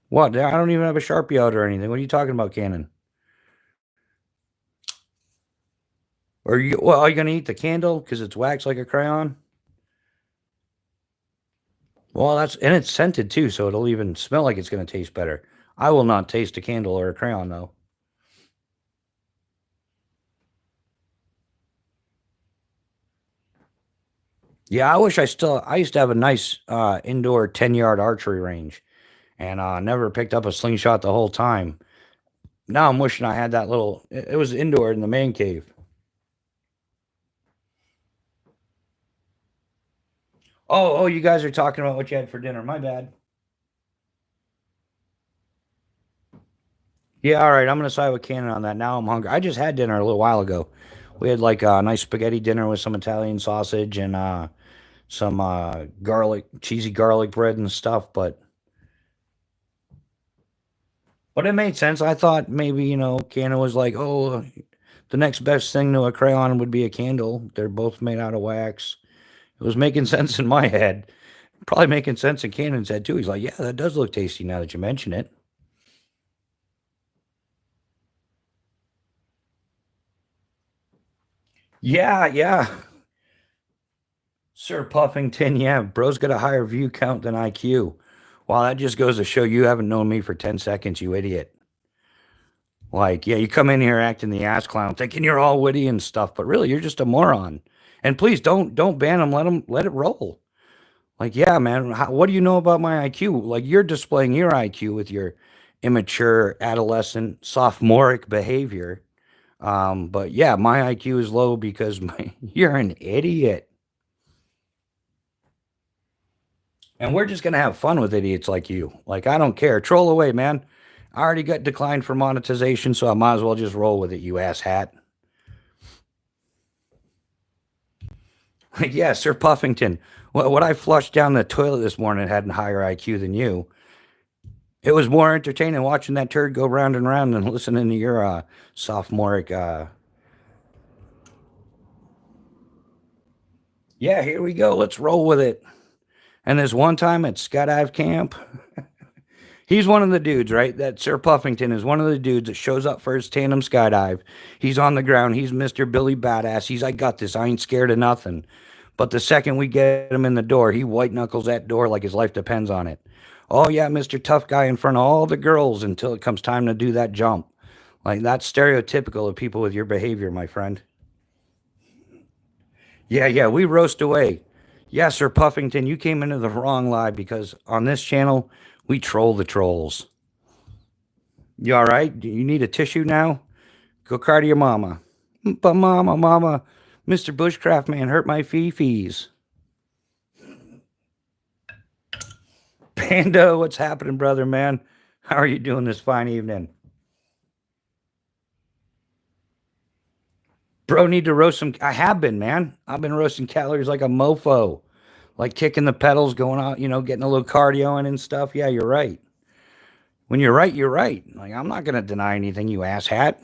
What? I don't even have a Sharpie out or anything. What are you talking about, Canon? Or are you gonna eat the candle because it's wax like a crayon? Well, and it's scented too, so it'll even smell like it's gonna taste better. I will not taste a candle or a crayon though. Yeah, I used to have a nice indoor 10-yard archery range and never picked up a slingshot the whole time. Now I'm wishing I had that little it was indoor in the man cave. Oh, you guys are talking about what you had for dinner. My bad. Yeah, all right. I'm gonna side with Cannon on that. Now I'm hungry. I just had dinner a little while ago. We had like a nice spaghetti dinner with some Italian sausage and some cheesy garlic bread and stuff. But it made sense. I thought maybe Cannon was like, oh, the next best thing to a crayon would be a candle. They're both made out of wax. It was making sense in my head. Probably making sense in Cannon's head too. He's like, yeah, that does look tasty now that you mention it. Yeah, yeah. Sir Puffington, yeah, bro's got a higher view count than IQ. Wow, that just goes to show you haven't known me for 10 seconds, you idiot. Like, yeah, you come in here acting the ass clown, thinking you're all witty and stuff, but really you're just a moron. And please don't ban him, let it roll. Like, yeah, man, what do you know about my IQ? Like, you're displaying your IQ with your immature, adolescent, sophomoric behavior. But yeah, my IQ is low because you're an idiot. And we're just gonna have fun with idiots like you. Like, I don't care. Troll away, man. I already got declined for monetization, so I might as well just roll with it, you ass hat. Like, yeah, Sir Puffington. What I flushed down the toilet this morning had a higher IQ than you. It was more entertaining watching that turd go round and round than listening to your sophomoric. Yeah, here we go. Let's roll with it. And this one time at Skydive Camp, he's one of the dudes, right? That Sir Puffington is one of the dudes that shows up for his tandem skydive. He's on the ground. He's Mr. Billy Badass. He's, I got this. I ain't scared of nothing. But the second we get him in the door, he white knuckles that door like his life depends on it. Oh, yeah, Mr. Tough Guy in front of all the girls until it comes time to do that jump. Like, that's stereotypical of people with your behavior, my friend. Yeah, yeah, we roast away. Yeah, Sir Puffington, you came into the wrong live because on this channel, we troll the trolls. You all right? Do you need a tissue now? Go cry to your mama. But mama, Mr. Bushcraft man hurt my fee-fees. Pando, what's happening, brother, man? How are you doing this fine evening? Bro, need to roast some. I have been, man. I've been roasting calories like a mofo, like kicking the pedals, going out, getting a little cardio in and stuff. Yeah, you're right. When you're right, you're right. Like I'm not gonna deny anything, you asshat.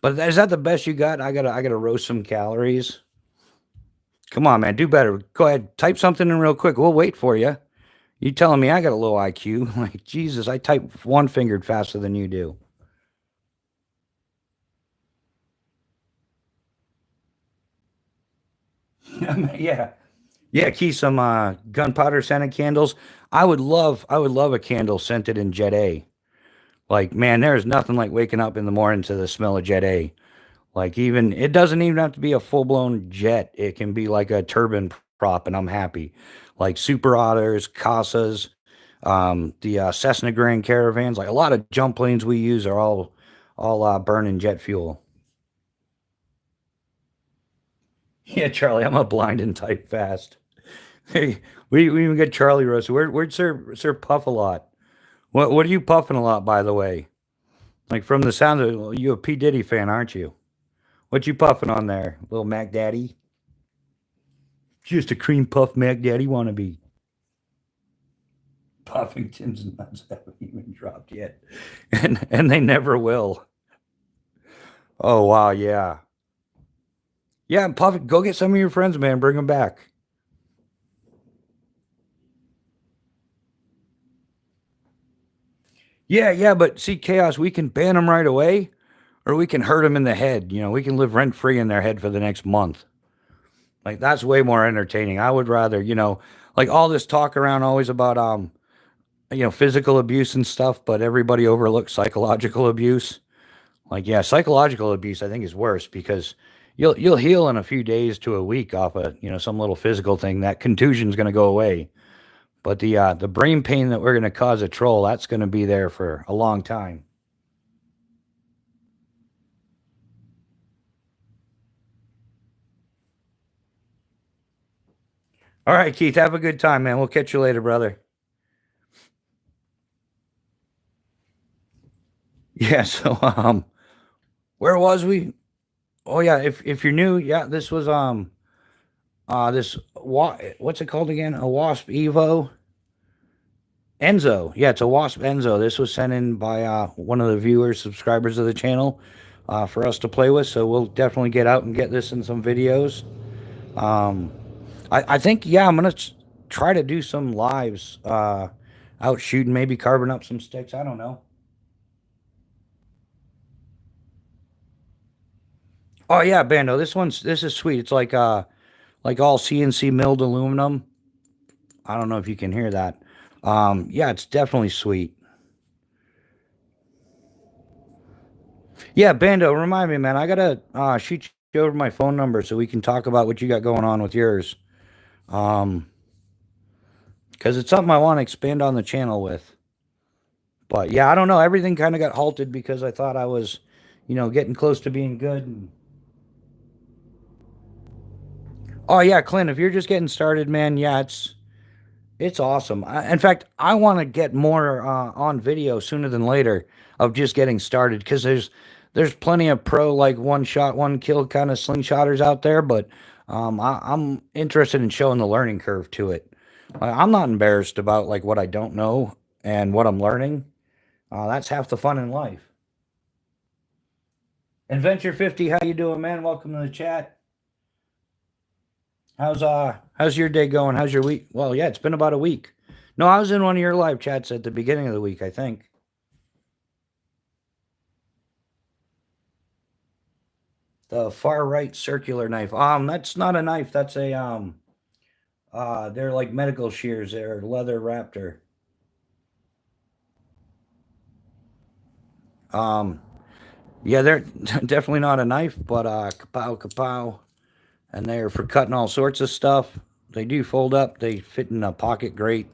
But is that the best you got? I gotta roast some calories. Come on, man, do better. Go ahead, type something in real quick. We'll wait for you. You telling me I got a low IQ? Like Jesus, I type one fingered faster than you do. Yeah, yeah. Key some gunpowder scented candles. I would love a candle scented in Jet A. Like man, there is nothing like waking up in the morning to the smell of Jet A. Like even it doesn't even have to be a full blown jet. It can be like a turbine prop, and I'm happy. Like Super Otters, Casas, the Cessna Grand Caravans. Like a lot of jump planes we use are all burning jet fuel. Yeah, Charlie, I'm a blind and type fast. Hey, we even get Charlie roasted. Where'd Sir puff a lot? What are you puffing a lot, by the way? Like from the sound of well, you a P Diddy fan, aren't you? What you puffing on there, little Mac Daddy? Just a cream puff Mac Daddy wannabe. Puffington's nuts haven't even dropped yet, and they never will. Oh wow, yeah, yeah. Puff, go get some of your friends, man. Bring them back. Yeah, yeah. But see, chaos. We can ban them right away, or we can hurt them in the head. We can live rent free in their head for the next month. Like that's way more entertaining. I would rather, like all this talk around always about physical abuse and stuff, but everybody overlooks psychological abuse. Like, yeah, psychological abuse I think is worse because you'll heal in a few days to a week off of, some little physical thing. That contusion's gonna go away. But the brain pain that we're gonna cause a troll, that's gonna be there for a long time. All right, Keith, have a good time, man. We'll catch you later, brother. Yeah, so where was we? Oh yeah, if you're new, yeah, this was this what's it called again? A Wasp Evo Enzo. Yeah, it's a Wasp Enzo. This was sent in by one of the viewers, subscribers of the channel, for us to play with. So we'll definitely get out and get this in some videos. Um, I think yeah, I'm gonna try to do some lives out shooting, maybe carving up some sticks. I don't know. Oh yeah, Bando. This is sweet. It's like all CNC milled aluminum. I don't know if you can hear that. Yeah, it's definitely sweet. Yeah, Bando, remind me, man. I gotta shoot you over my phone number so we can talk about what you got going on with yours. Um, because it's something I want to expand on the channel with. But yeah, I don't know. Everything kind of got halted because I thought I was, getting close to being good. Oh yeah, Clint, if you're just getting started, man, yeah, it's awesome. In fact, I want to get more on video sooner than later of just getting started because there's plenty of pro like one shot, one kill kind of slingshotters out there, but I'm interested in showing the learning curve to it. I'm not embarrassed about like what I don't know and what I'm learning. That's half the fun in life. Adventure 50, how you doing, man? Welcome to the chat. How's your day going? How's your week? Well, yeah, it's been about a week. No, I was in one of your live chats at the beginning of the week, I think. The far right circular knife. That's not a knife. That's a they're like medical shears. They're leather raptor. Um, yeah, they're definitely not a knife, but kapow kapow, and they're for cutting all sorts of stuff. They do fold up. They fit in a pocket great,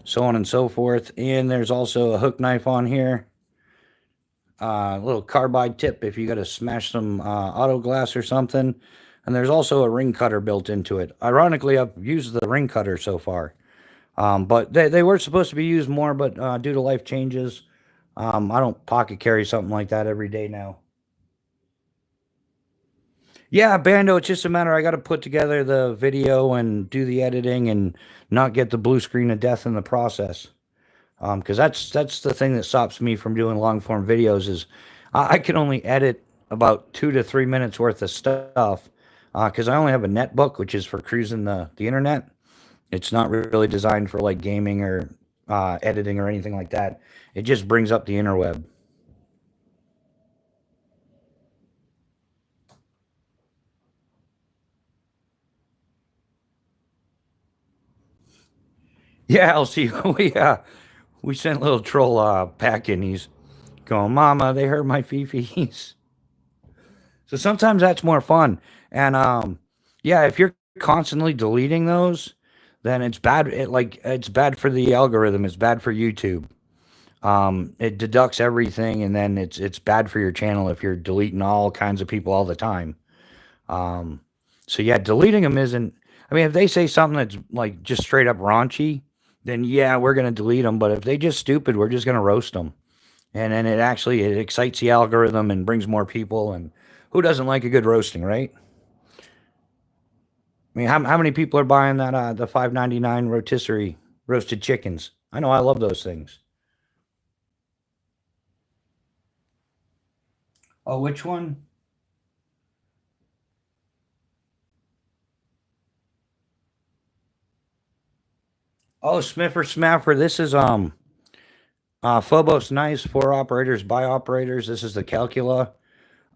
so on and so forth. And there's also a hook knife on here. Little carbide tip if you got to smash some auto glass or something. And there's also a ring cutter built into it. Ironically, I've used the ring cutter so far. But they were supposed to be used more, but due to life changes, I don't pocket carry something like that every day now. Yeah, Bando, it's just a matter I got to put together the video and do the editing and not get the blue screen of death in the process. Because that's the thing that stops me from doing long form videos is I can only edit about 2 to 3 minutes worth of stuff because I only have a netbook, which is for cruising the internet. It's not really designed for like gaming or editing or anything like that. It just brings up the interweb. Yeah, I'll see. We sent little troll pack in. He's going, Mama, they hurt my fifis. So sometimes that's more fun. And yeah, if you're constantly deleting those, then it's bad. It's bad for the algorithm. It's bad for YouTube. It deducts everything, and then it's bad for your channel if you're deleting all kinds of people all the time. Um, so yeah, deleting them isn't. I mean, if they say something that's like just straight up raunchy, then yeah, we're gonna delete them. But if they just stupid, we're just gonna roast them. And then it excites the algorithm and brings more people. And who doesn't like a good roasting, right? I mean, how many people are buying that the 5.99 rotisserie roasted chickens? I know I love those things. Oh, which one? Oh, Smiffer Smaffer. This is Phobos Nice for operators by operators. This is the Calcula.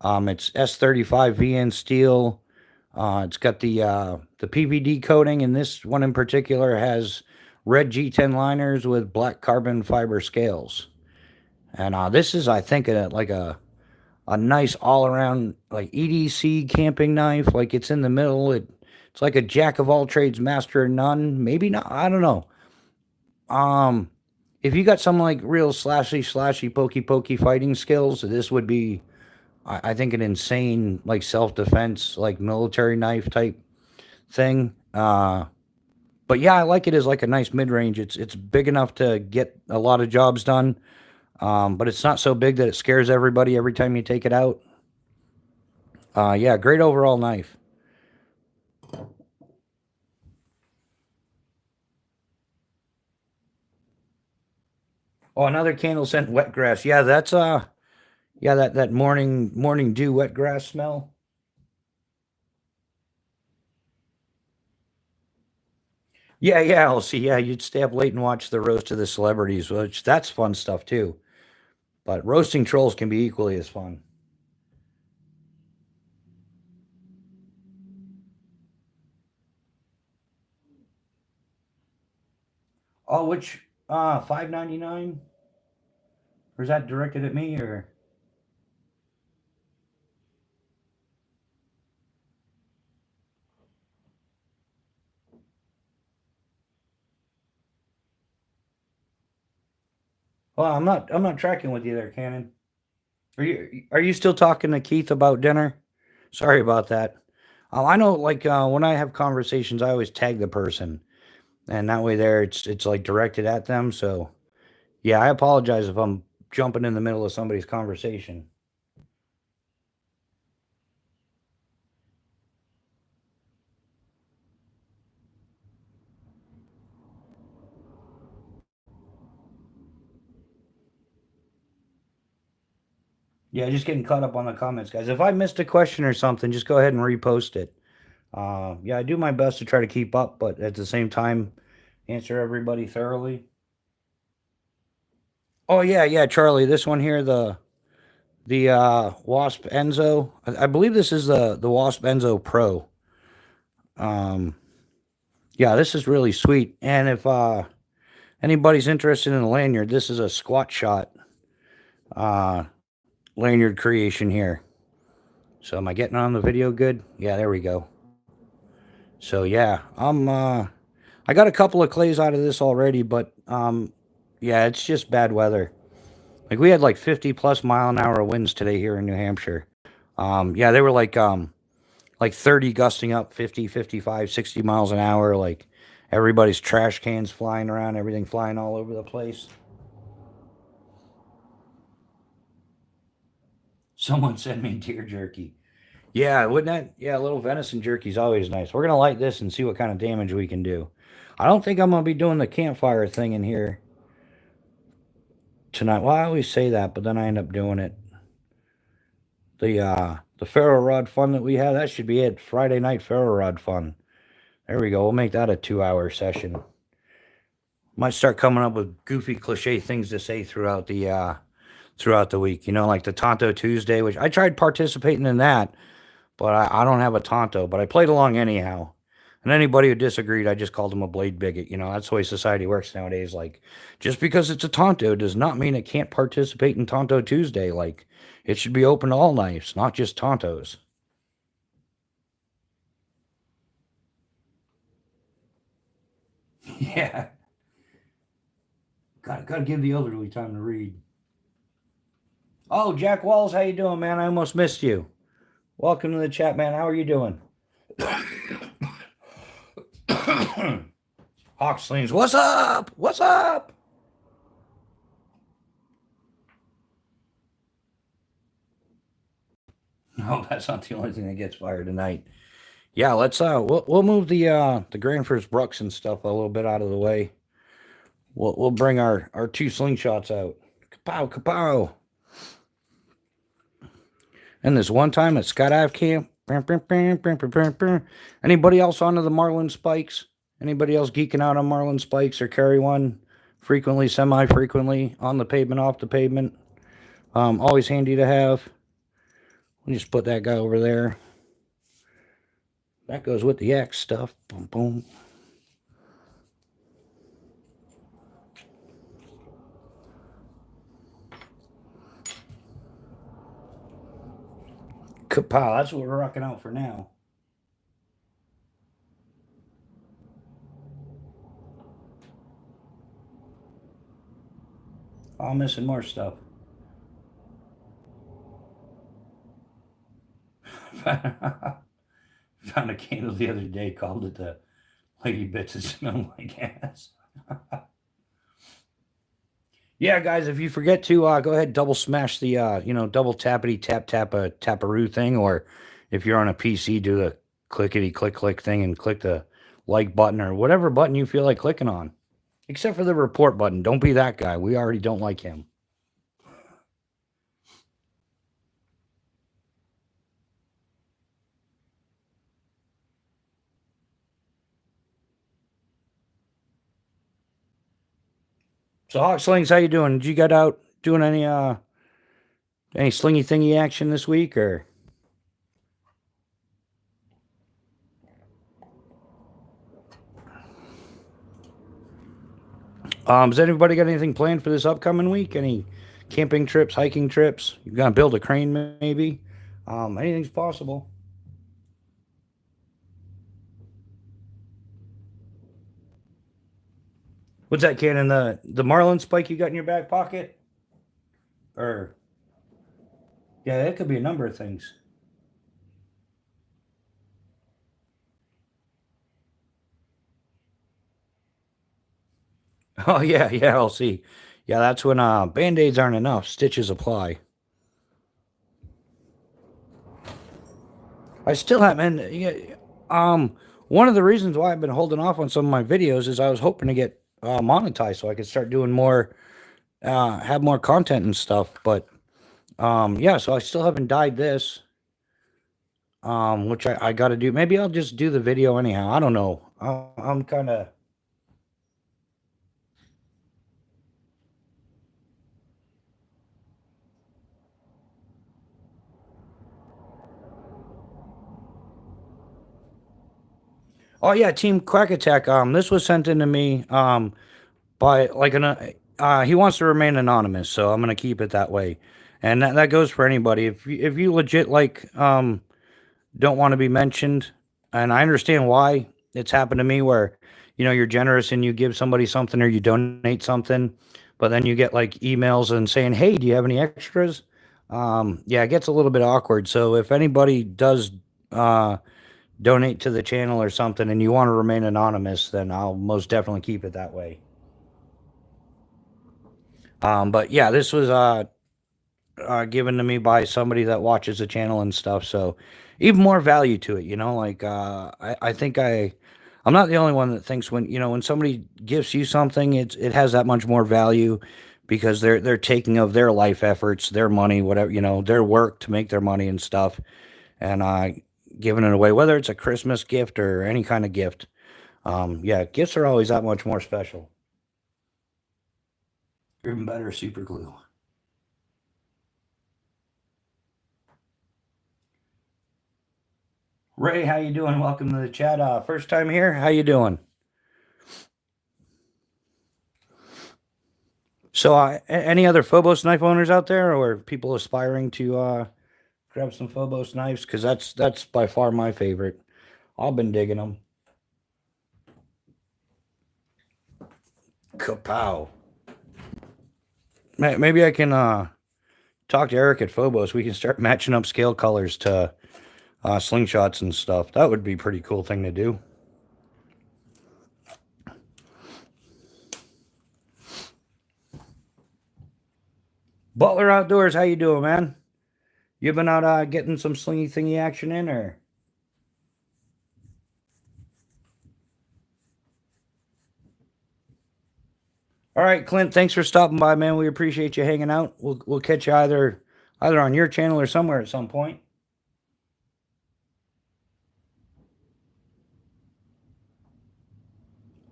It's S35VN steel. It's got the PVD coating, and this one in particular has red G10 liners with black carbon fiber scales. And this is, I think, a nice all around like EDC camping knife. Like it's in the middle. It's like a jack of all trades, master of none. Maybe not. I don't know. Um, if you got some like real slashy pokey fighting skills, this would be I think an insane like self defense like military knife type thing. But yeah, I like it as like a nice mid range. It's big enough to get a lot of jobs done. But it's not so big that it scares everybody every time you take it out. Yeah, great overall knife. Oh, another candle scent wet grass. Yeah, that's yeah, that morning dew wet grass smell. Yeah, I'll see. Yeah, you'd stay up late and watch the roast of the celebrities, which that's fun stuff too. But roasting trolls can be equally as fun. Oh, which 5.99? Or is that directed at me or well, I'm not tracking with you there, Cannon. Are you still talking to Keith about dinner? Sorry about that. I know like when I have conversations I always tag the person and that way there it's like directed at them. So yeah, I apologize if I'm jumping in the middle of somebody's conversation. Yeah, just getting caught up on the comments, guys. If I missed a question or something, just go ahead and repost it. Yeah, I do my best to try to keep up, but at the same time, answer everybody thoroughly. Oh yeah, Charlie. This one here, the Wasp Enzo. I believe this is the Wasp Enzo Pro. Um, yeah, this is really sweet. And if anybody's interested in a lanyard, this is a squat shot uh lanyard creation here. So am I getting on the video good? Yeah, there we go. So yeah, I got a couple of clays out of this already, but yeah, it's just bad weather. Like we had like 50 plus mile an hour winds today here in New Hampshire. Yeah, they were like 30 gusting up 50, 55, 60 miles an hour. Like everybody's trash cans flying around, everything flying all over the place. Someone sent me deer jerky. Yeah, wouldn't that? Yeah, a little venison jerky is always nice. We're gonna light this and see what kind of damage we can do. I don't think I'm gonna be doing the campfire thing in here tonight. Well, I always say that, but then I end up doing it. The ferro rod fun that we had, that should be it. Friday night ferro rod fun. There we go. We'll make that a 2-hour session. Might start coming up with goofy cliche things to say throughout the week. You know, like the Tonto Tuesday, which I tried participating in that, but I don't have a Tonto, but I played along anyhow. And anybody who disagreed, I just called them a blade bigot. You know, that's the way society works nowadays. Like, just because it's a Tonto does not mean it can't participate in Tonto Tuesday. Like, it should be open to all knives, not just Tontos. Yeah. Gotta give the elderly time to read. Oh, Jack Walls, how you doing, man? I almost missed you. Welcome to the chat, man. How are you doing? Hawkslings, what's up? What's up? No, that's not the only thing that gets fired tonight. Yeah, let's we'll move the Granfers Brooks and stuff a little bit out of the way. We'll bring our 2 slingshots out. Kapow, kapow. And this one time at Skydive Camp. Anybody else onto the Marlin spikes? Anybody else geeking out on Marlin spikes or carry one frequently, semi-frequently, on the pavement, off the pavement? Always handy to have. Let me just put that guy over there. That goes with the X stuff. Boom, boom. Kapow, that's what we're rocking out for now. Oh, I'm missing more stuff. Found a candle the other day, called it the Lady Bits that smell like ass. Yeah, guys, if you forget to go ahead, double smash the double tappity tap a taparoo thing, or if you're on a PC, do the clickety click thing and click the like button or whatever button you feel like clicking on. Except for the report button. Don't be that guy. We already don't like him. So Hawkslings, how you doing? Did you get out doing any slingy thingy action this week, or? Has anybody got anything planned for this upcoming week? Any camping trips, hiking trips? You're gonna build a crane, maybe? Anything's possible. What's that, Cannon? The Marlin spike you got in your back pocket? Or yeah, that could be a number of things. Oh yeah, I'll see. Yeah, that's when band-aids aren't enough. Stitches apply. I still haven't. Yeah, one of the reasons why I've been holding off on some of my videos is I was hoping to get monetized so I could start doing more, have more content and stuff. But yeah, so I still haven't dyed this, which I got to do. Maybe I'll just do the video anyhow. I don't know. I'm kind of. Oh yeah, Team Quack Attack. This was sent in to me by like an he wants to remain anonymous, so I'm gonna keep it that way, and that goes for anybody. If you legit like don't want to be mentioned, and I understand why it's happened to me, where you're generous and you give somebody something or you donate something, but then you get like emails and saying, "Hey, do you have any extras?" Yeah, it gets a little bit awkward. So if anybody does donate to the channel or something and you want to remain anonymous, then I'll most definitely keep it that way. But yeah, this was given to me by somebody that watches the channel and stuff. So even more value to it, like I think I'm not the only one that thinks when somebody gives you something, it has that much more value because they're taking of their life efforts, their money, whatever, their work to make their money and stuff, and giving it away, whether it's a Christmas gift or any kind of gift. Yeah, gifts are always that much more special. Even better, super glue. Ray, how you doing? Welcome to the chat. First time here. How you doing? So, any other Phobos knife owners out there, or people aspiring to grab some Phobos knives? Because that's by far my favorite. I've been digging them. Kapow! Maybe I can talk to Eric at Phobos. We can start matching up scale colors to slingshots and stuff. That would be a pretty cool thing to do. Butler Outdoors, how you doing, man? You been out getting some slingy thingy action in, or? All right, Clint. Thanks for stopping by, man. We appreciate you hanging out. We'll catch you either on your channel or somewhere at some point.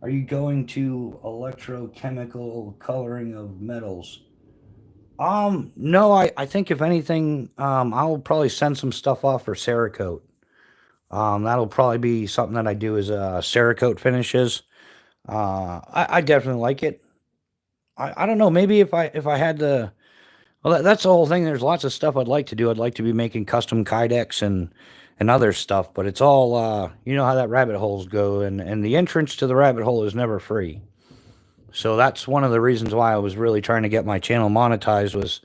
Are you going to electrochemical coloring of metals? No, I think if anything, I'll probably send some stuff off for Cerakote. That'll probably be something that I do as Cerakote finishes. I definitely like it. I don't know. Maybe if I had to, well, that's the whole thing. There's lots of stuff I'd like to do. I'd like to be making custom kydex and other stuff, but it's all you know how that rabbit holes go, and the entrance to the rabbit hole is never free. So that's one of the reasons why I was really trying to get my channel monetized, was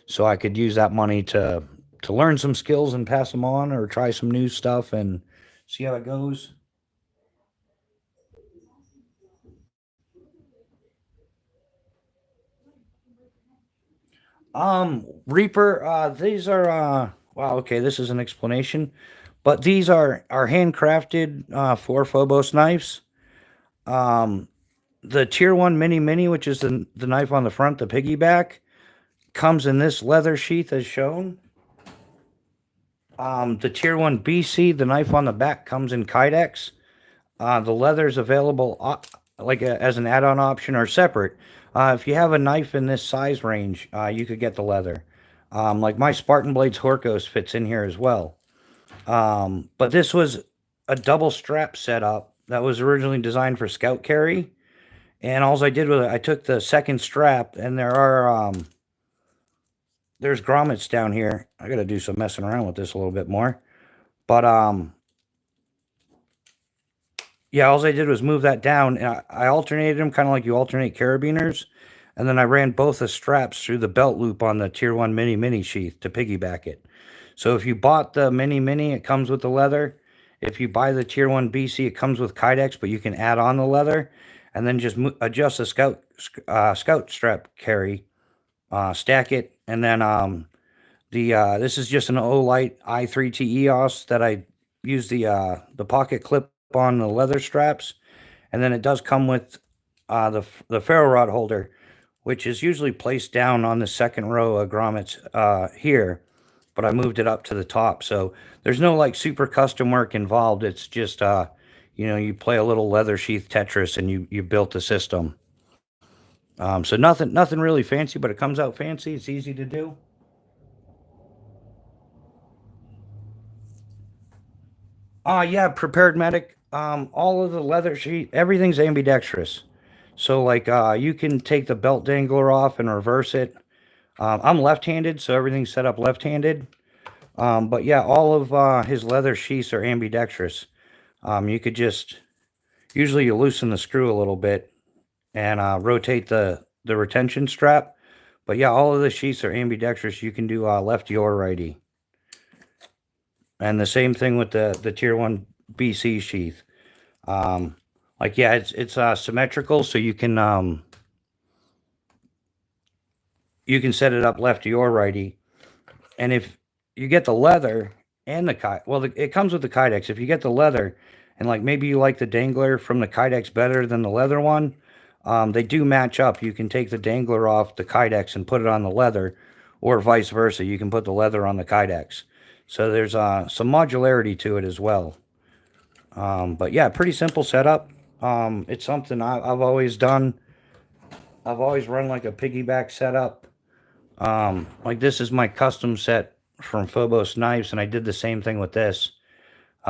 so I could use that money to learn some skills and pass them on, or try some new stuff and see how it goes. Reaper, these are wow, okay, this is an explanation. But these are handcrafted for Phobos knives. Um the tier 1 mini, which is the knife on the front, the piggyback, comes in this leather sheath as shown. The tier 1 BC, the knife on the back, comes in kydex. The leather is available as an add-on option or separate. If you have a knife in this size range, you could get the leather. Like my Spartan Blades Horkos fits in here as well. But this was a double strap setup that was originally designed for scout carry. And all I did was I took the second strap, and there's grommets down here. I got to do some messing around with this a little bit more. But yeah, all I did was move that down, and I alternated them kind of like you alternate carabiners. And then I ran both the straps through the belt loop on the tier 1 mini sheath to piggyback it. So if you bought the mini, it comes with the leather. If you buy the tier 1 BC, it comes with kydex, but you can add on the leather and then just adjust the scout strap carry, stack it, and then this is just an Olight i3T EOS that I use the pocket clip on the leather straps, and then it does come with the ferro rod holder, which is usually placed down on the second row of grommets here, but I moved it up to the top. So there's no like super custom work involved. It's just you play a little leather sheath Tetris and you built the system. So nothing really fancy, but it comes out fancy. It's easy to do. Yeah, prepared medic. All of the leather sheet, everything's ambidextrous. So like you can take the belt dangler off and reverse it. I'm left-handed, so everything's set up left-handed. But yeah, all of his leather sheaths are ambidextrous. You could usually you loosen the screw a little bit and rotate the retention strap. But yeah, all of the sheaths are ambidextrous. You can do lefty or righty. And the same thing with the tier 1 BC sheath. Like yeah, it's symmetrical, so you can set it up lefty or righty. And if you get the leather and the well, it comes with the Kydex. If you get the leather, and like maybe you like the dangler from the Kydex better than the leather one, they do match up. You can take the dangler off the Kydex and put it on the leather, or vice versa. You can put the leather on the Kydex. So there's some modularity to it as well. But yeah, pretty simple setup. It's something I've always done. I've always run like a piggyback setup. Like this is my custom set from FOBOS knives, and I did the same thing with this,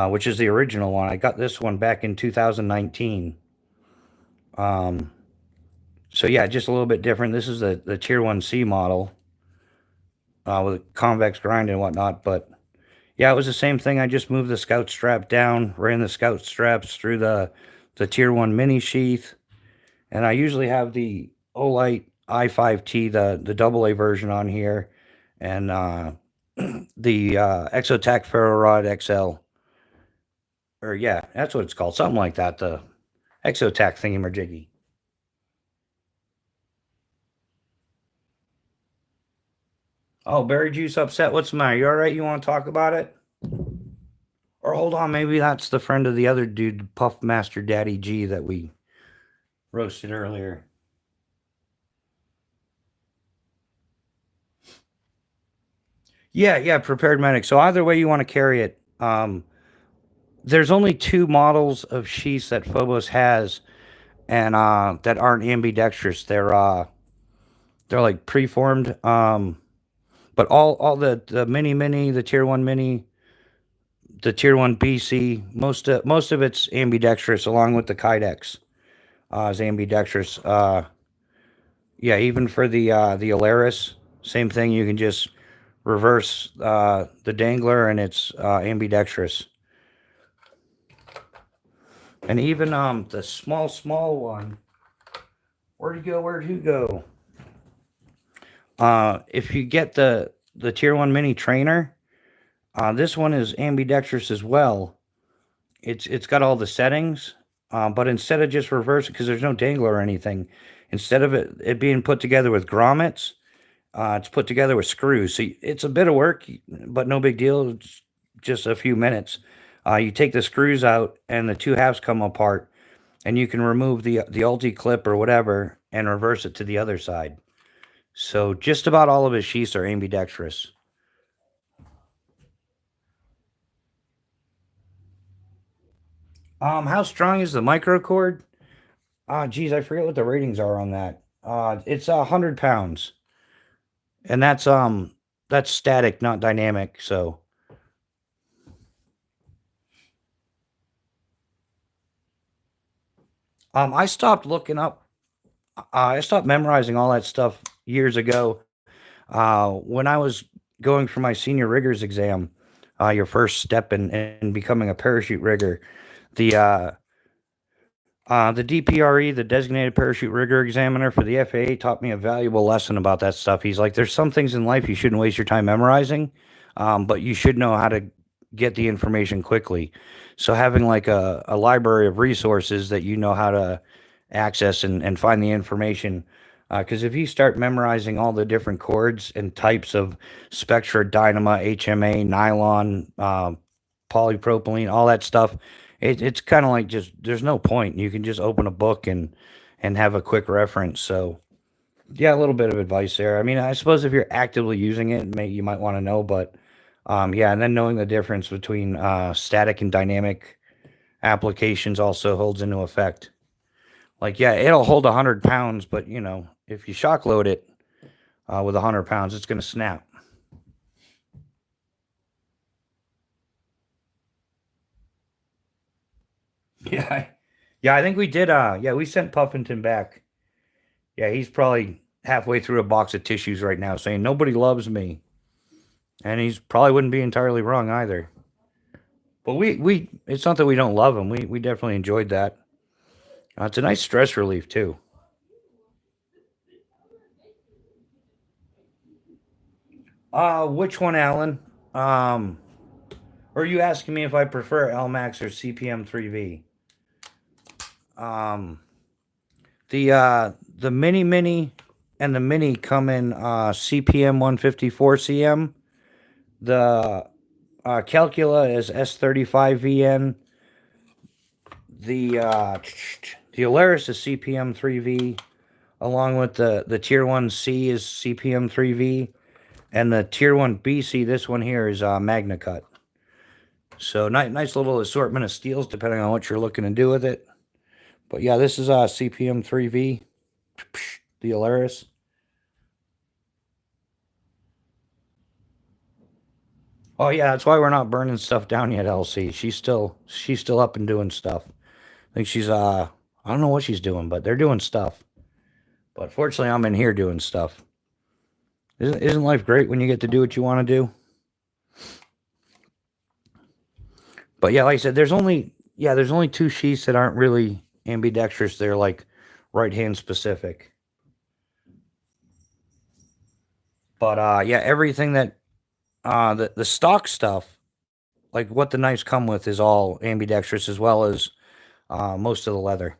which is the original one. I got this one back in 2019. So yeah, just a little bit different. This is the Tier 1C model with convex grind and whatnot. But yeah, it was the same thing. I just moved the scout strap down, ran the scout straps through the Tier 1 mini sheath, and I usually have the Olight I5T, the AA version on here, and the Exotac Ferro Rod XL. Or yeah, that's what it's called. Something like that, the Exotac thingy-majiggy. Oh, Berry Juice upset. What's the matter? You alright? You want to talk about it? Or hold on, maybe that's the friend of the other dude, Puff Master Daddy G, that we roasted earlier. Yeah, prepared medic. So either way you want to carry it. There's only 2 models of sheaths that FOBOS has, and that aren't ambidextrous. They're like preformed. But all the mini, the Tier 1 mini, the Tier 1 BC, most of it's ambidextrous, along with the Kydex is ambidextrous. Yeah, even for the Alaris, same thing. You can just reverse the dangler, and it's ambidextrous. And even the small one. Where'd he go? Where'd he go? If you get the Tier 1 mini trainer, this one is ambidextrous as well. It's got all the settings, but instead of just reversing, because there's no dangler or anything, instead of it being put together with grommets, it's put together with screws. So it's a bit of work, but no big deal. It's just a few minutes. You take the screws out, and the 2 halves come apart, and you can remove the ulti clip or whatever and reverse it to the other side. So just about all of his sheaths are ambidextrous. How strong is the micro cord? Geez, I forget what the ratings are on that. It's 100 pounds, and that's static, not dynamic. So, I stopped looking up. I stopped memorizing all that stuff years ago. When I was going for my senior riggers exam, your first step in becoming a parachute rigger, the the DPRE, the designated parachute rigger examiner for the FAA, taught me a valuable lesson about that stuff. He's like, there's some things in life you shouldn't waste your time memorizing, but you should know how to get the information quickly. So having like a library of resources that you know how to access and find the information. Because if you start memorizing all the different cords and types of spectra, dynama, HMA, nylon, polypropylene, all that stuff, it's kind of like just there's no point. You can just open a book and have a quick reference. So yeah, a little bit of advice there. I mean, I suppose if you're actively using it, you might want to know, but yeah, and then knowing the difference between static and dynamic applications also holds into effect. Like, yeah, it'll hold 100 pounds, but you know, if you shock load it with 100 pounds, it's going to snap. Yeah, yeah, I think we did. Yeah, we sent Puffington back. Yeah, he's probably halfway through a box of tissues right now, saying nobody loves me, and he's probably wouldn't be entirely wrong either. But it's not that we don't love him. We definitely enjoyed that. It's a nice stress relief too. Which one, Alan? Or are you asking me if I prefer LMAX or CPM 3V? Um, the mini and the mini come in CPM 154 CM, The Calcula is S35VN. The Alaris is CPM3V, along with the Tier 1C is CPM3V, and the Tier 1 BC, this one here, is Magna Cut. So nice little assortment of steels depending on what you're looking to do with it. But yeah, this is CPM3V, the Alaris. Oh yeah, that's why we're not burning stuff down yet, LC. She's still up and doing stuff. I think she's I don't know what she's doing, but they're doing stuff. But fortunately, I'm in here doing stuff. Isn't life great when you get to do what you want to do? But yeah, like I said, there's only two sheaths that aren't really ambidextrous. They're like right hand specific. But yeah, everything that the stock stuff, like what the knives come with, is all ambidextrous, as well as most of the leather.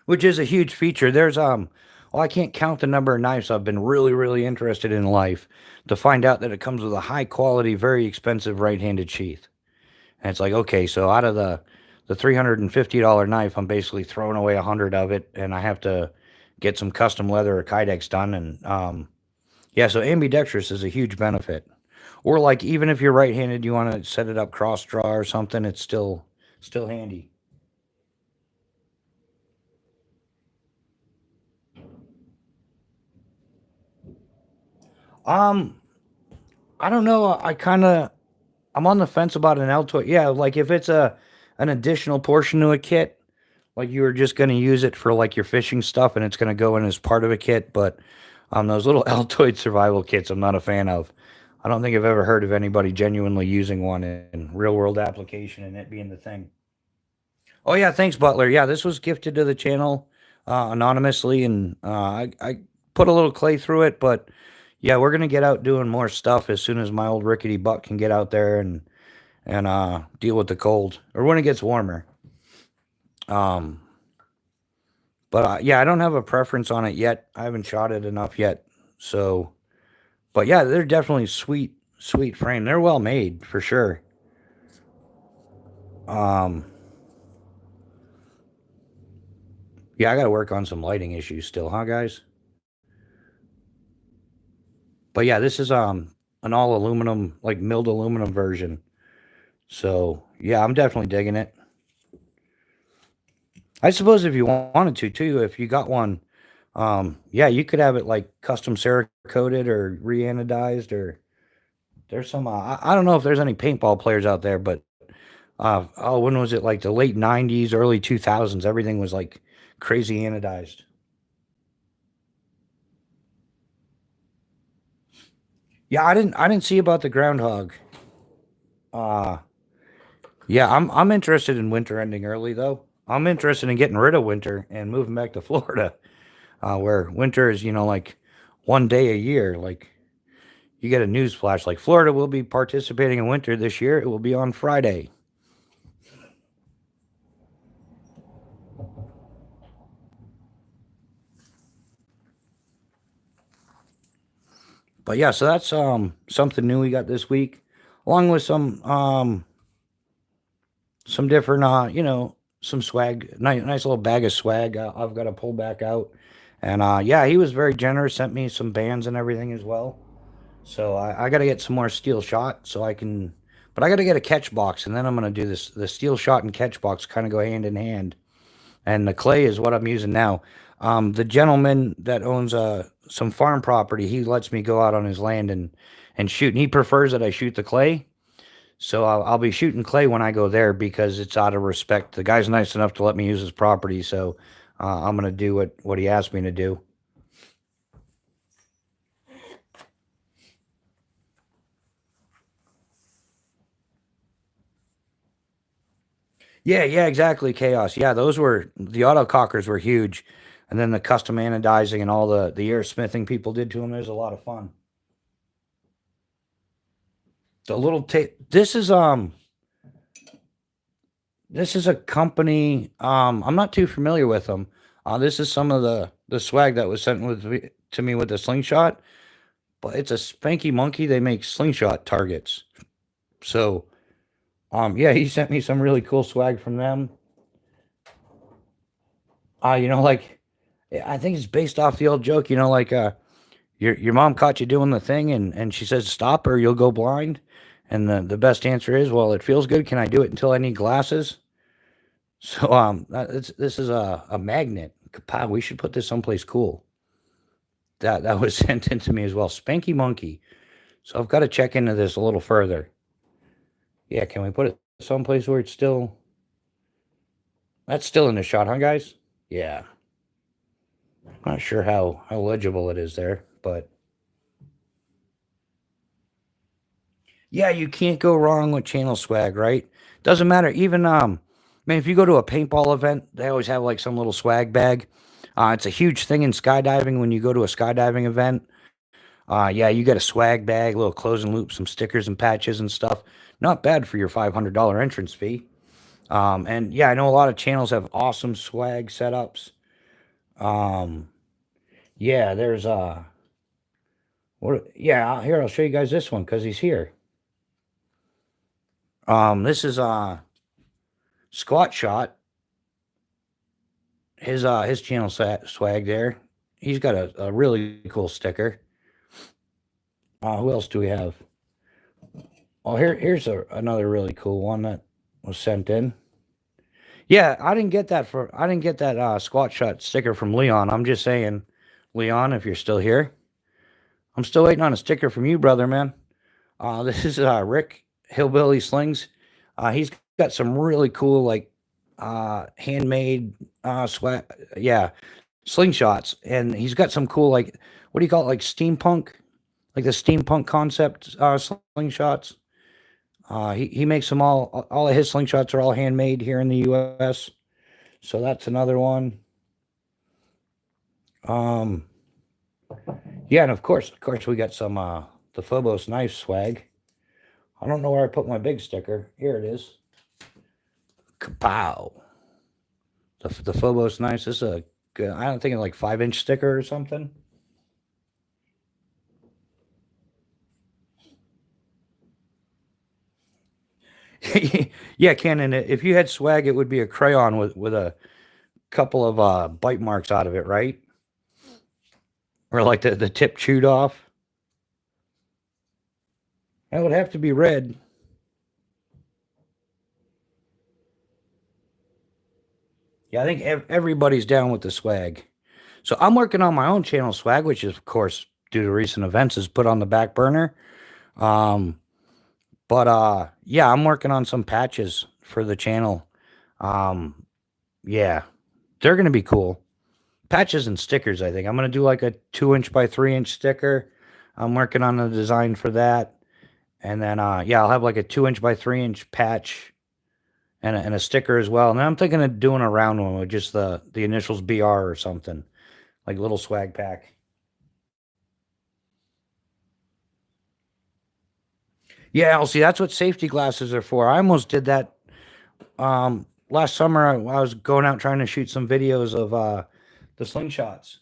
Which is a huge feature. There's well, I can't count the number of knives I've been really interested in life to find out that it comes with a high quality, very expensive right-handed sheath. And it's like, okay, so out of the $350 knife, I'm basically throwing away 100 of it, and I have to get some custom leather or Kydex done. And yeah, so ambidextrous is a huge benefit. Or like, even if you're right-handed, you want to set it up cross draw or something, it's still handy. Um, I don't know. I'm on the fence about an Altoid. Yeah, like if it's an additional portion to a kit, like you were just going to use it for like your fishing stuff, and it's going to go in as part of a kit. But those little Altoid survival kits, I'm not a fan of. I don't think I've ever heard of anybody genuinely using one in real world application and it being the thing. Oh yeah, thanks Butler. Yeah, this was gifted to the channel anonymously, and I put a little clay through it, but yeah, we're gonna get out doing more stuff as soon as my old rickety butt can get out there and deal with the cold, or when it gets warmer. Um, but yeah, I don't have a preference on it yet. I haven't shot it enough yet. So, but yeah, they're definitely sweet frame. They're well made for sure. Um, yeah, I got to work on some lighting issues still, huh, guys? But yeah, this is an all aluminum, like milled aluminum version. So yeah, I'm definitely digging it. I suppose if you wanted to too, if you got one, yeah, you could have it like custom Cerakoted or reanodized, or there's some. I don't know if there's any paintball players out there, but oh, when was it? Like the late '90s, early 2000s. Everything was like crazy anodized. Yeah, I didn't see about the groundhog. Uh yeah, I'm interested in winter ending early though. I'm interested in getting rid of winter and moving back to Florida, where winter is, like 1 day a year. Like, you get a news flash, like Florida will be participating in winter this year. It will be on Friday. But yeah, so that's something new we got this week, along with some different some swag, nice little bag of swag. I've got to pull back out, and yeah, he was very generous. Sent me some bands and everything as well. So I got to get some more steel shot so I can, but I got to get a catch box, and then I'm gonna do this. The steel shot and catch box kind of go hand in hand, and the clay is what I'm using now. The gentleman that owns some farm property, he lets me go out on his land and shoot, and he prefers that I shoot the clay. So I'll be shooting clay when I go there because it's out of respect. The guy's nice enough to let me use his property, so I'm gonna do what he asked me to do. Yeah, exactly. Chaos. Yeah, those were the autocockers were huge, and then the custom anodizing and all the air smithing people did to them. It was a lot of fun. The little tape. This is a company. I'm not too familiar with them. This is some of the swag that was sent to me with the slingshot. but it's a Spanky Monkey. They make slingshot targets. So, yeah, he sent me some really cool swag from them. Like I think it's based off the old joke, like your mom caught you doing the thing and she says stop or you'll go blind. And the best answer is, well, it feels good. Can I do it until I need glasses? So this is a magnet. Kapow, we should put this someplace cool. That was sent in to me as well. Spanky Monkey. So I've got to check into this a little further. Yeah, can we put it someplace where it's still that's still in the shot, huh guys? Yeah. Not sure how legible it is there, but yeah, you can't go wrong with channel swag, right? Doesn't matter. Even man, if you go to a paintball event, they always have like some little swag bag. It's a huge thing in skydiving when you go to a skydiving event. Yeah, you get a swag bag, little closing loop, some stickers and patches and stuff. Not bad for your $500 entrance fee. And yeah, I know a lot of channels have awesome swag setups. Um, yeah, there's what? Yeah, here I'll show you guys this one because he's here. This is Squat Shot. His channel swag there. He's got a really cool sticker. Who else do we have? Oh, here's another really cool one that was sent in. Yeah, I didn't get that Squat Shot sticker from Leon. I'm just saying, Leon, if you're still here, I'm still waiting on a sticker from you, brother, man. This is Rick Hillbilly Slings. He's got some really cool like handmade swag, yeah, slingshots, and he's got some cool like what do you call it, like steampunk, like the steampunk concept slingshots. He makes them all of his slingshots are all handmade here in the U.S. So that's another one. Um, yeah, and of course, we got some the Phobos knife swag. I don't know where I put my big sticker. Here it is. Kapow! The Phobos knives. This is a good. I don't think it's like 5-inch sticker or something. Yeah, Ken. And if you had swag, it would be a crayon with a couple of bite marks out of it, right? Or like the tip chewed off. That would have to be red. Yeah, I think everybody's down with the swag. So I'm working on my own channel swag, which is, of course, due to recent events, is put on the back burner. Um, but yeah, I'm working on some patches for the channel. Um, yeah, they're gonna be cool. Patches and stickers, I think. I'm gonna do like a 2-inch by 3-inch sticker. I'm working on the design for that. And then yeah, I'll have like a 2-inch by 3-inch patch and a sticker as well. And then I'm thinking of doing a round one with just the initials BR or something. Like a little swag pack. Yeah, Elsie, that's what safety glasses are for. I almost did that last summer. I was going out trying to shoot some videos of the slingshots.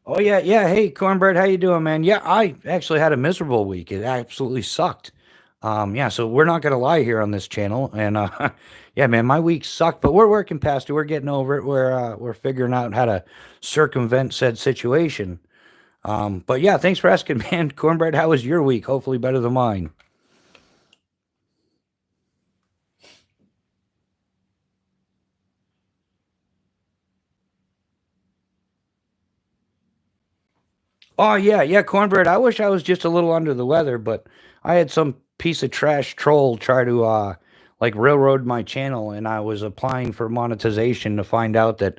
Oh yeah, yeah. Hey, Cornbread, how you doing, man? Yeah, I actually had a miserable week. It absolutely sucked. Yeah, so we're not gonna lie here on this channel, and yeah, man, my week sucked, but we're working past it. We're getting over it. We're figuring out how to circumvent said situation. But yeah, thanks for asking, man. Cornbread, how was your week? Hopefully better than mine. Oh yeah, yeah, Cornbread. I wish I was just a little under the weather, but I had some piece of trash troll try to like railroad my channel, and I was applying for monetization to find out that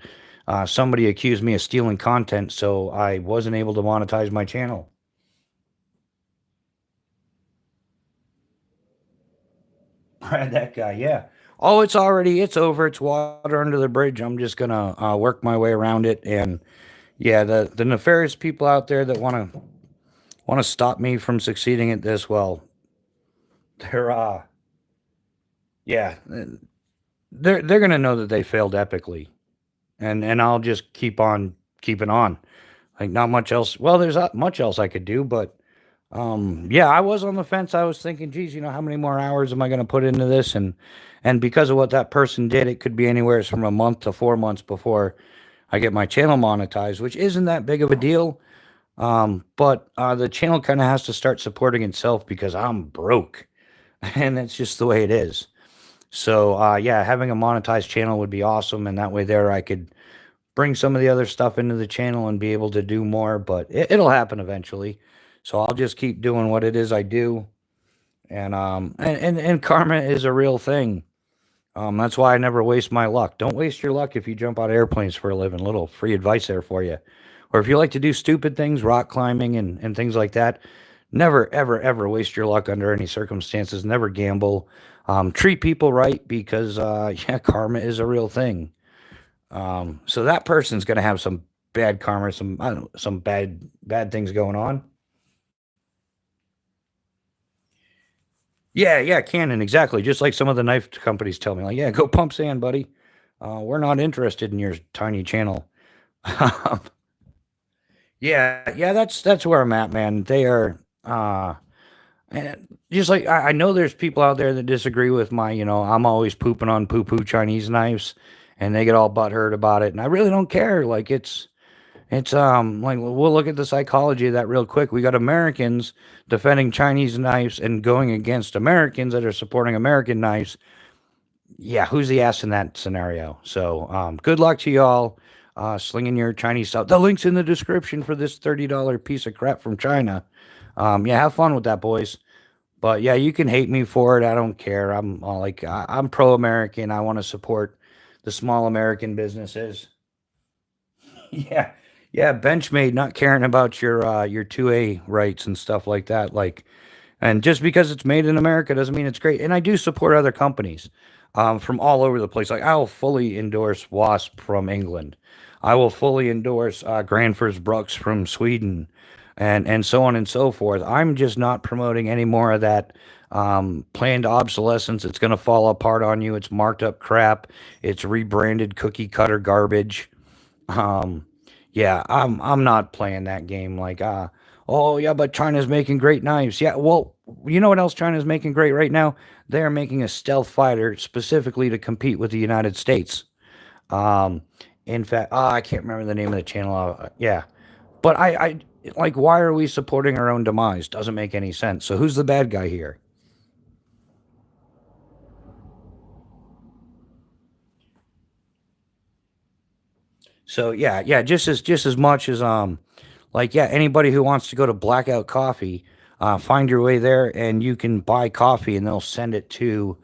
somebody accused me of stealing content, so I wasn't able to monetize my channel. That guy, yeah. Oh, it's over. It's water under the bridge. I'm just gonna work my way around it, and yeah, the nefarious people out there that want to stop me from succeeding at this, well, they're yeah, they're gonna know that they failed epically, and I'll just keep on keeping on. Like not much else. Well, there's not much else I could do, but yeah, I was on the fence. I was thinking, geez, how many more hours am I going to put into this? And because of what that person did, it could be anywhere from a month to 4 months before I get my channel monetized, which isn't that big of a deal. But the channel kind of has to start supporting itself because I'm broke, and that's just the way it is. So yeah, having a monetized channel would be awesome, and that way there I could bring some of the other stuff into the channel and be able to do more. But it'll happen eventually. So I'll just keep doing what it is I do, and karma is a real thing. That's why I never waste my luck. Don't waste your luck if you jump out of airplanes for a living. Little free advice there for you. Or if you like to do stupid things, rock climbing and things like that, never, ever, ever waste your luck under any circumstances. Never gamble. Treat people right because, yeah, karma is a real thing. So that person's going to have some bad karma, some, I don't know, some bad things going on. Yeah, yeah, Canon, exactly. Just like some of the knife companies tell me, like, yeah, go pump sand, buddy. We're not interested in your tiny channel. Yeah, yeah, that's where I'm at, man. They are, and just like I know there's people out there that disagree with my, I'm always pooping on poo poo Chinese knives, and they get all butthurt about it, and I really don't care. Like it's like we'll look at the psychology of that real quick. We got Americans defending Chinese knives and going against Americans that are supporting American knives. Yeah, who's the ass in that scenario? So, good luck to y'all slinging your Chinese stuff. The link's in the description for this $30 piece of crap from China. Yeah, have fun with that, boys. But yeah, you can hate me for it. I don't care. I'm pro-American. I want to support the small American businesses. Yeah, yeah, Benchmade not caring about your 2A rights and stuff like that. Like, and just because it's made in America doesn't mean it's great. And I do support other companies from all over the place. Like I will fully endorse Wasp from England. I will fully endorse Granfors Brooks from Sweden, and so on and so forth. I'm just not promoting any more of that planned obsolescence. It's going to fall apart on you. It's marked up crap. It's rebranded cookie cutter garbage. Um, yeah, I'm not playing that game like oh yeah, but China's making great knives. Yeah, well, you know what else China's making great right now? They're making a stealth fighter specifically to compete with the United States. Um, in fact, I can't remember the name of the channel. Yeah, but I like why are we supporting our own demise? Doesn't make any sense. So who's the bad guy here? So yeah, yeah, just as much as like yeah, anybody who wants to go to Blackout Coffee, find your way there and you can buy coffee and they'll send it to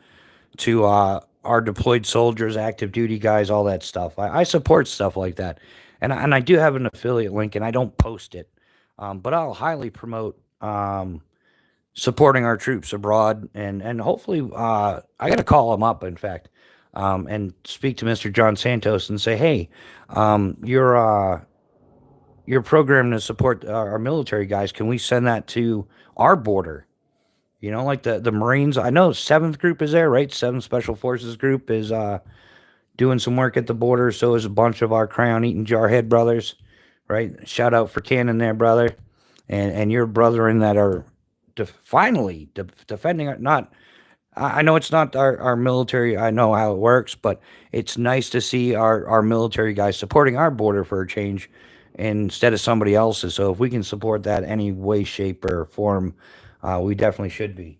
our deployed soldiers, active duty guys, all that stuff. I support stuff like that, and I do have an affiliate link and I don't post it, but I'll highly promote supporting our troops abroad and hopefully I got to call them up in fact. And speak to Mr. John Santos and say, hey, um, your uh, your program to support our military guys, can we send that to our border? Like the Marines. I know Seventh Group is there, right? Seventh Special Forces Group is doing some work at the border. So is a bunch of our crayon eating jarhead brothers, right? Shout out for Cannon there, brother, and your brethren that are finally defending not. I know it's not our military. I know how it works, but it's nice to see our military guys supporting our border for a change instead of somebody else's. So if we can support that any way, shape, or form, we definitely should be.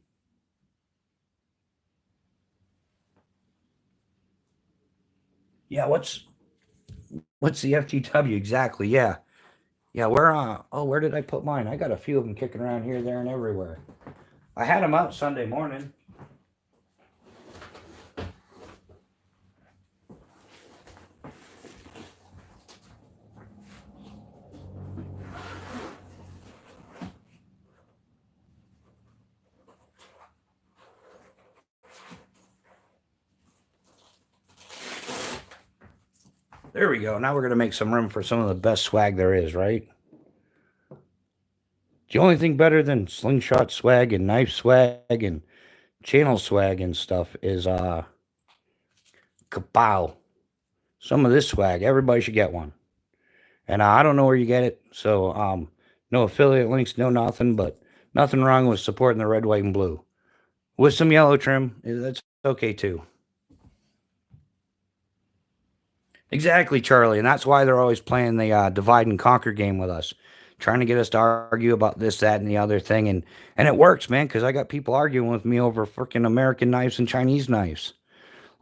Yeah, what's the FGW exactly? Yeah, yeah. Where did I put mine? I got a few of them kicking around here, there, and everywhere. I had them out Sunday morning. There we go. Now we're gonna make some room for some of the best swag there is, right? The only thing better than slingshot swag and knife swag and channel swag and stuff is kapow. Some of this swag. Everybody should get one. And I don't know where you get it. So no affiliate links, no nothing, but nothing wrong with supporting the red, white, and blue. With some yellow trim, that's okay too. Exactly, Charlie. And that's why they're always playing the divide and conquer game with us, trying to get us to argue about this, that, and the other thing. And it works, man, because I got people arguing with me over freaking American knives and Chinese knives.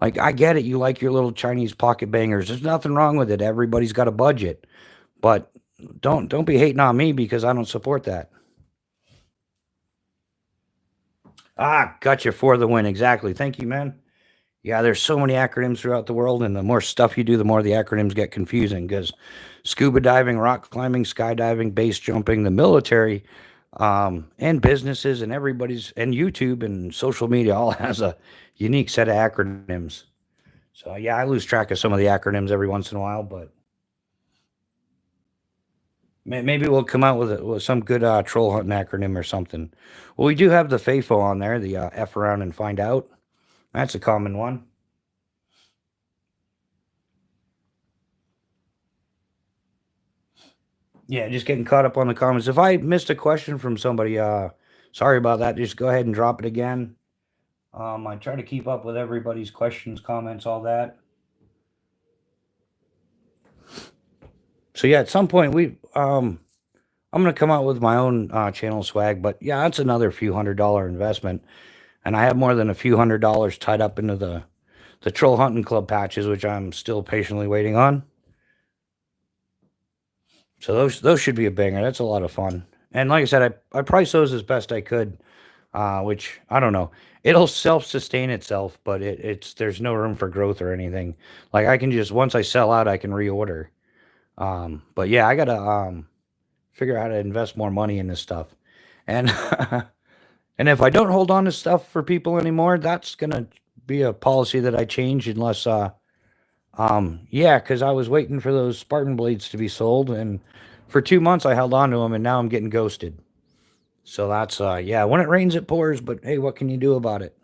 Like, I get it. You like your little Chinese pocket bangers. There's nothing wrong with it. Everybody's got a budget. But don't be hating on me because I don't support that. Ah, gotcha for the win. Exactly. Thank you, man. Yeah, there's so many acronyms throughout the world, and the more stuff you do, the more the acronyms get confusing because scuba diving, rock climbing, skydiving, base jumping, the military, and businesses and everybody's and YouTube and social media all has a unique set of acronyms. So yeah, I lose track of some of the acronyms every once in a while, but maybe we'll come out with some good troll hunting acronym or something. Well, we do have the FAFO on there, the F around and find out. That's a common one. Yeah, just getting caught up on the comments. If I missed a question from somebody, sorry about that. Just go ahead and drop it again. I try to keep up with everybody's questions, comments, all that. So yeah, at some point I'm gonna come out with my own channel swag, but yeah, that's another few $100 investment, and I have more than a few $100 tied up into the troll hunting club patches, which I'm still patiently waiting on. So those should be a banger. That's a lot of fun. And like I said, I priced those as best I could, which I don't know. It'll self sustain itself, but it's there's no room for growth or anything. Like I can just once I sell out, I can reorder. But yeah, I gotta figure out how to invest more money in this stuff. And and if I don't hold on to stuff for people anymore, that's gonna be a policy that I change unless yeah, because I was waiting for those Spartan blades to be sold, and for 2 months I held on to them, and now I'm getting ghosted. So that's yeah, when it rains it pours, but hey, what can you do about it?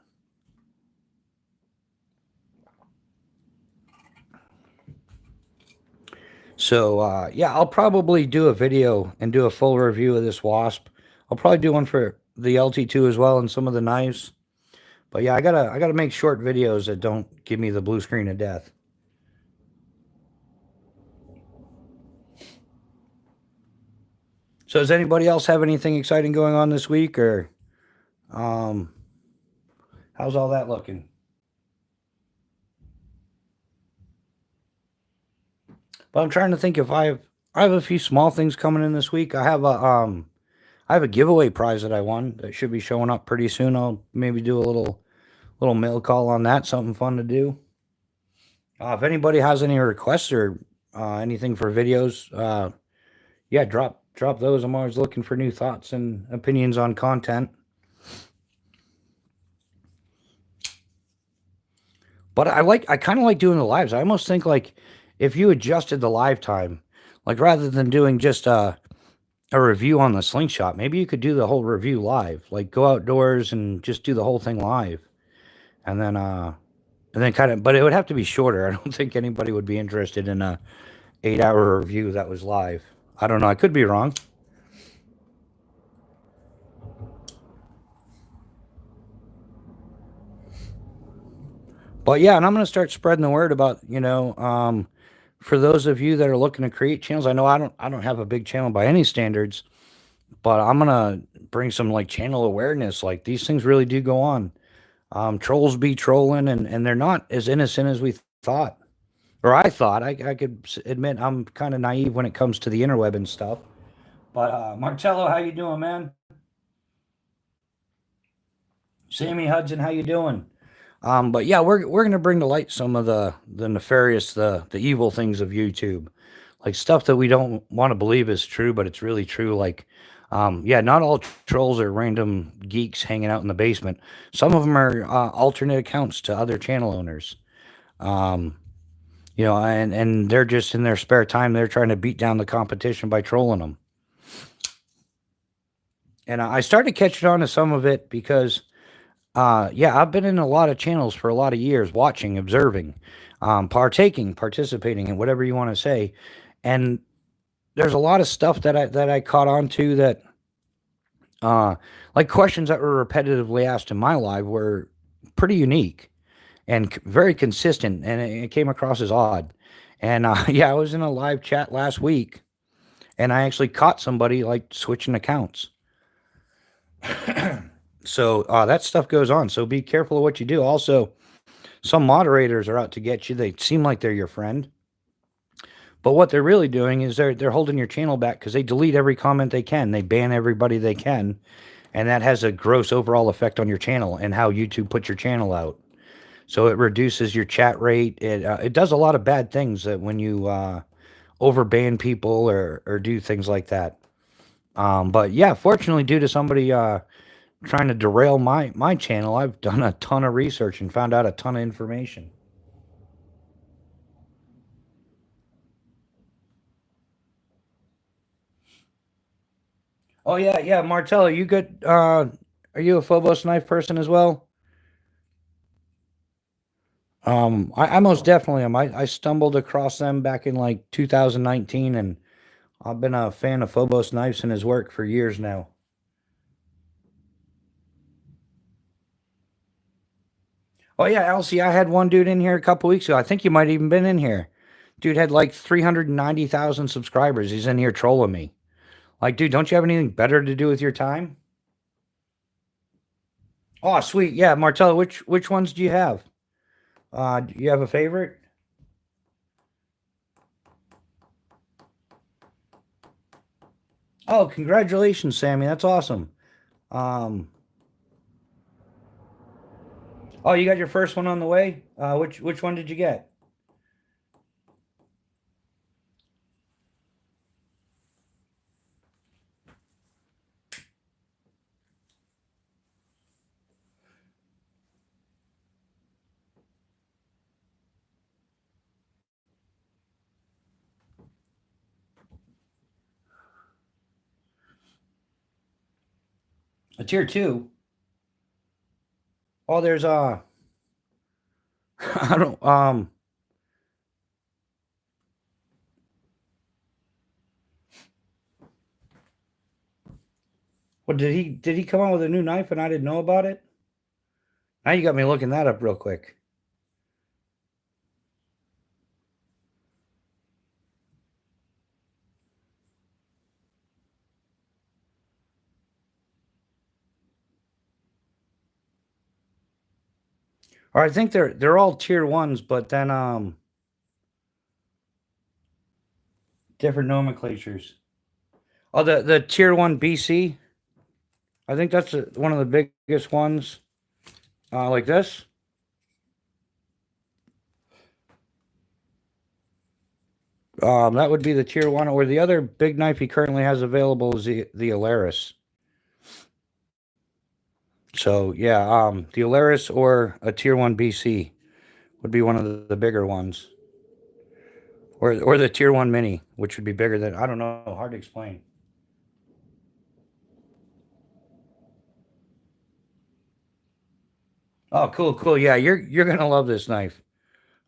So yeah, I'll probably do a video and do a full review of this wasp. I'll probably do one for the LT2 as well and some of the knives. But yeah, I gotta make short videos that don't give me the blue screen of death. So does anybody else have anything exciting going on this week, or um, how's all that looking? But I'm trying to think if I have a few small things coming in this week. I have a giveaway prize that I won that should be showing up pretty soon. I'll maybe do a little mail call on that. Something fun to do. If anybody has any requests or anything for videos, yeah, drop those. I'm always looking for new thoughts and opinions on content. But I kind of like doing the lives. I almost think like if you adjusted the live time, like rather than doing just a review on the slingshot, maybe you could do the whole review live. Like go outdoors and just do the whole thing live, and then kind of. But it would have to be shorter. I don't think anybody would be interested in a 8 hour review that was live. I don't know. I could be wrong. But yeah, and I'm gonna start spreading the word about for those of you that are looking to create channels. I know I don't have a big channel by any standards, but I'm gonna bring some like channel awareness. Like these things really do go on. Trolls be trolling, and they're not as innocent as we thought, or I thought. I could admit I'm kind of naive when it comes to the interweb and stuff. But Martello, how you doing, man? Sammy Hudson, how you doing? But yeah, we're gonna bring to light some of the nefarious, the evil things of YouTube, like stuff that we don't want to believe is true, but it's really true. Like, yeah, not all trolls are random geeks hanging out in the basement. Some of them are alternate accounts to other channel owners. Um, and they're just in their spare time, they're trying to beat down the competition by trolling them. And I started catching on to some of it because yeah, I've been in a lot of channels for a lot of years, watching, observing, participating, and whatever you want to say. And there's a lot of stuff that I caught on to that, like questions that were repetitively asked in my live were pretty unique and very consistent, and it came across as odd. And yeah, I was in a live chat last week, and I actually caught somebody like switching accounts. So that stuff goes on. So be careful of what you do. Also, some moderators are out to get you. They seem like they're your friend, but what they're really doing is they're holding your channel back because they delete every comment they can. They ban everybody they can, and that has a gross overall effect on your channel and how YouTube puts your channel out. So it reduces your chat rate. It does a lot of bad things that when you overban people or do things like that. But yeah, fortunately, due to somebody trying to derail my channel, I've done a ton of research and found out a ton of information. Oh yeah, yeah, Martello, you good? Are you a Phobos knife person as well? I most definitely am. I stumbled across them back in like 2019, and I've been a fan of Phobos knives and his work for years now. Oh yeah, Elsie, I had one dude in here a couple weeks ago. I think you might even been in here. Dude had like 390,000 subscribers. He's in here trolling me. Like, dude, don't you have anything better to do with your time? Oh, sweet. Yeah, Martello, which ones do you have? Do you have a favorite? Oh, congratulations, Sammy. That's awesome. Um, oh, you got your first one on the way? Which one did you get? A tier two. Oh, there's I don't what did he come out with a new knife and I didn't know about it? Now you got me looking that up real quick. Or I think they're all tier ones, but then different nomenclatures. Oh, the tier one BC. I think that's one of the biggest ones. Like this. That would be the tier one, or the other big knife he currently has available is the Alaris. So yeah, the Alaris or a tier one BC would be one of the bigger ones, or the tier one mini, which would be bigger than, I don't know, hard to explain. Oh, cool, cool. Yeah, you're gonna love this knife.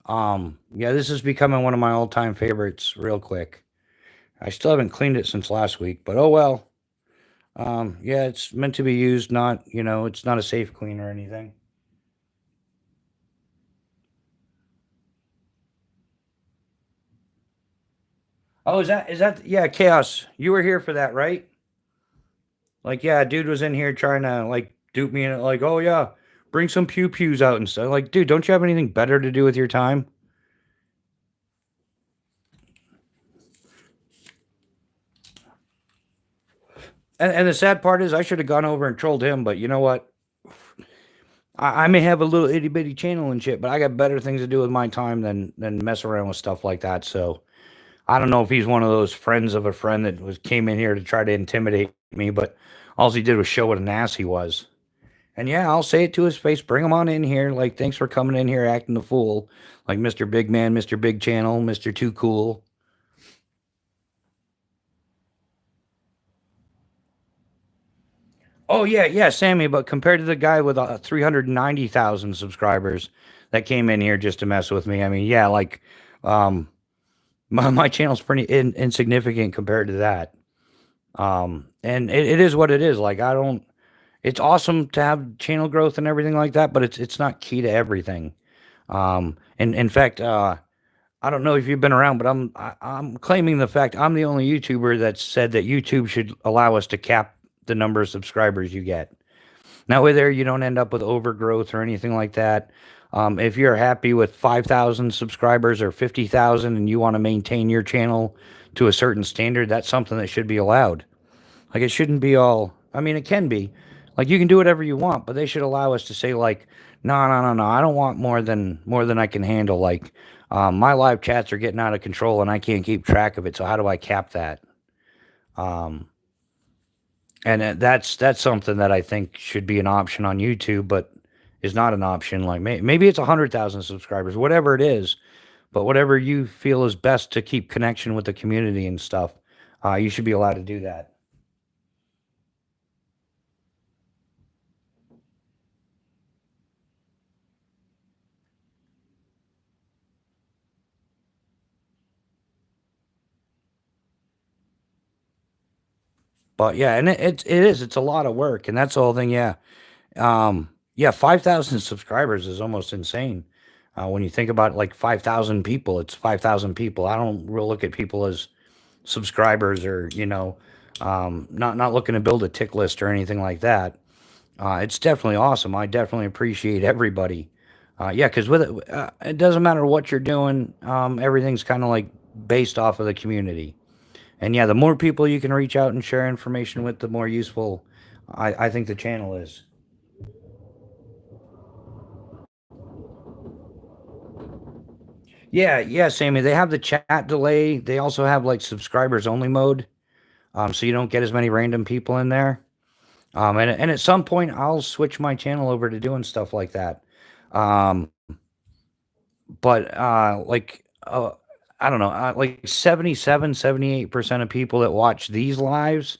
Yeah, this is becoming one of my all-time favorites. Real quick, I still haven't cleaned it since last week, but oh well. Yeah, it's meant to be used, not, it's not a safe clean or anything. Oh, is that yeah, Chaos? You were here for that, right? Like, yeah, dude was in here trying to like dupe me and like, oh yeah, bring some pew pews out and stuff. Like, dude, don't you have anything better to do with your time? And the sad part is, I should have gone over and trolled him, but you know what? I may have a little itty bitty channel and shit, but I got better things to do with my time than mess around with stuff like that. So I don't know if he's one of those friends of a friend that came in here to try to intimidate me, but all he did was show what an ass he was. And yeah, I'll say it to his face. Bring him on in here. Like, thanks for coming in here acting the fool, like Mr. Big Man, Mr. Big Channel, Mr. Too Cool. Oh yeah, yeah, Sammy. But compared to the guy with 390,000 subscribers that came in here just to mess with me, I mean, yeah, like, um, My channel's pretty insignificant compared to that. And it is what it is. Like I don't. It's awesome to have channel growth and everything like that, but it's not key to everything. And in fact, I don't know if you've been around, but I'm claiming the fact I'm the only YouTuber that said that YouTube should allow us to cap the number of subscribers you get. That way, there you don't end up with overgrowth or anything like that. If you're happy with 5,000 subscribers or 50,000 and you want to maintain your channel to a certain standard, that's something that should be allowed. Like it shouldn't be all. I mean, it can be. Like you can do whatever you want, but they should allow us to say like, no, no, no, no. I don't want more than I can handle. Like, my live chats are getting out of control and I can't keep track of it. So how do I cap that? Um, and that's something that I think should be an option on YouTube, but is not an option. Like maybe it's 100,000 subscribers, whatever it is, but whatever you feel is best to keep connection with the community and stuff, you should be allowed to do that. But yeah, and it's a lot of work, and that's the whole thing. Yeah, yeah, 5,000 subscribers is almost insane. When you think about like 5,000 people, it's 5,000 people. I don't really look at people as subscribers or not looking to build a tick list or anything like that. It's definitely awesome. I definitely appreciate everybody. Yeah, because with it, it doesn't matter what you're doing. Everything's kind of like based off of the community. And yeah, the more people you can reach out and share information with, the more useful I think the channel is. Yeah, yeah, Sammy. They have the chat delay. They also have like subscribers only mode, so you don't get as many random people in there. And at some point, I'll switch my channel over to doing stuff like that. Um, but I don't know, like 78% of people that watch these lives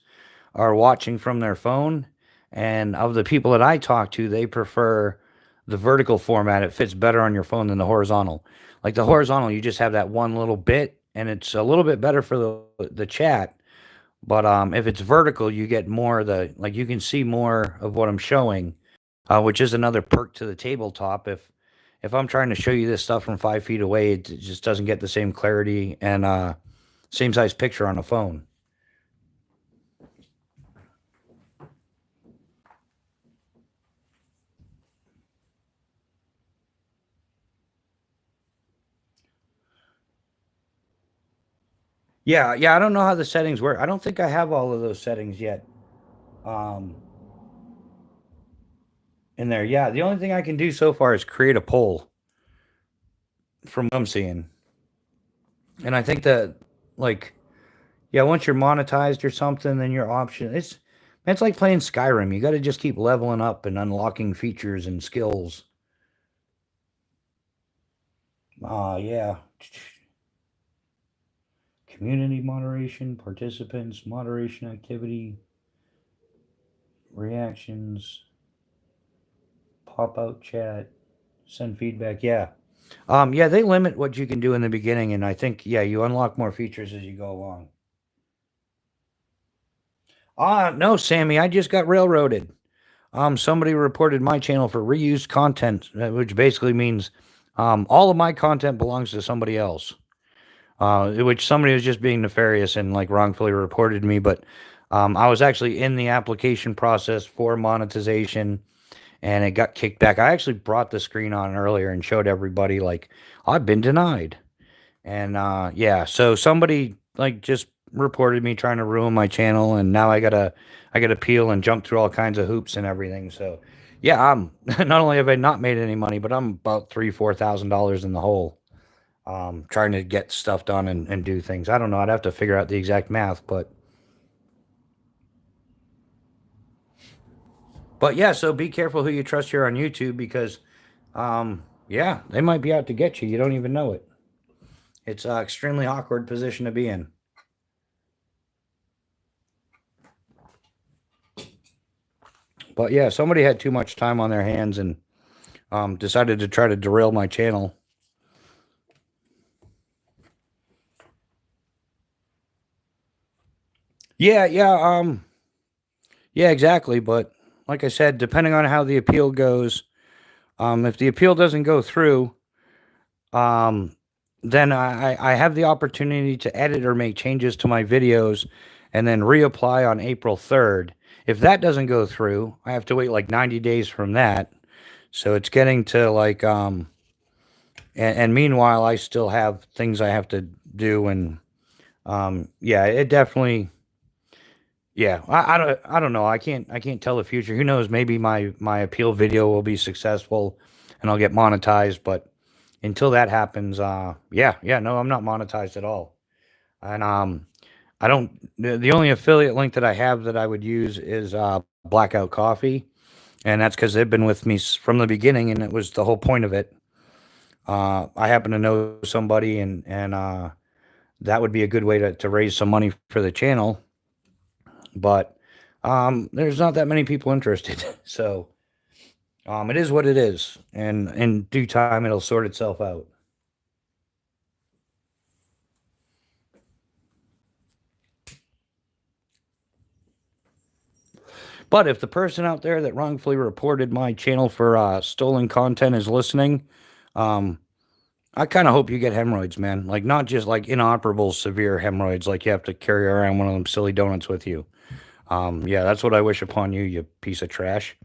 are watching from their phone. And of the people that I talk to, they prefer the vertical format. It fits better on your phone than the horizontal. Like the horizontal, you just have that one little bit, and it's a little bit better for the chat. But if it's vertical, you get more of the like you can see more of what I'm showing, which is another perk to the tabletop. If I'm trying to show you this stuff from 5 feet away, it just doesn't get the same clarity and same size picture on a phone. Yeah, yeah. I don't know how the settings work. I don't think I have all of those settings yet. Um, in there. Yeah, the only thing I can do so far is create a poll from what I'm seeing, and I think that like yeah, once you're monetized or something, then your option it's like playing Skyrim. You got to just keep leveling up and unlocking features and skills. Yeah. Community moderation, participants, moderation activity, reactions, pop out chat, send feedback. Yeah. Yeah, they limit what you can do in the beginning, and I think yeah, you unlock more features as you go along. No, Sammy, I just got railroaded. Somebody reported my channel for reused content, which basically means all of my content belongs to somebody else. Which somebody was just being nefarious and like wrongfully reported me, but I was actually in the application process for monetization and it got kicked back. I actually brought the screen on earlier and showed everybody like I've been denied. And yeah, so somebody like just reported me trying to ruin my channel and now I gotta peel and jump through all kinds of hoops and everything. So yeah, I'm not only have I not made any money, but I'm about $3,000-4,000 in the hole. Trying to get stuff done and do things. I don't know. I'd have to figure out the exact math, but yeah. So be careful who you trust here on YouTube because, yeah, they might be out to get you. You don't even know it. It's an extremely awkward position to be in. But yeah, somebody had too much time on their hands and decided to try to derail my channel. Yeah, yeah, yeah, exactly. But like I said, depending on how the appeal goes, if the appeal doesn't go through, um, then I have the opportunity to edit or make changes to my videos and then reapply on April 3rd. If that doesn't go through, I have to wait like 90 days from that. So it's getting to like, and meanwhile, I still have things I have to do. And yeah, it definitely, yeah, I don't know. I can't tell the future. Who knows? Maybe my appeal video will be successful and I'll get monetized. But until that happens, yeah, yeah, no, I'm not monetized at all. And I don't. The only affiliate link that I have that I would use is Blackout Coffee, and that's because they've been with me from the beginning, and it was the whole point of it. I happen to know somebody, and that would be a good way to raise some money for the channel. But there's not that many people interested, so it is what it is, and in due time, it'll sort itself out. But if the person out there that wrongfully reported my channel for stolen content is listening, um, I kind of hope you get hemorrhoids, man. Like, not just like inoperable, severe hemorrhoids, like you have to carry around one of them silly donuts with you. Yeah, that's what I wish upon you, you piece of trash.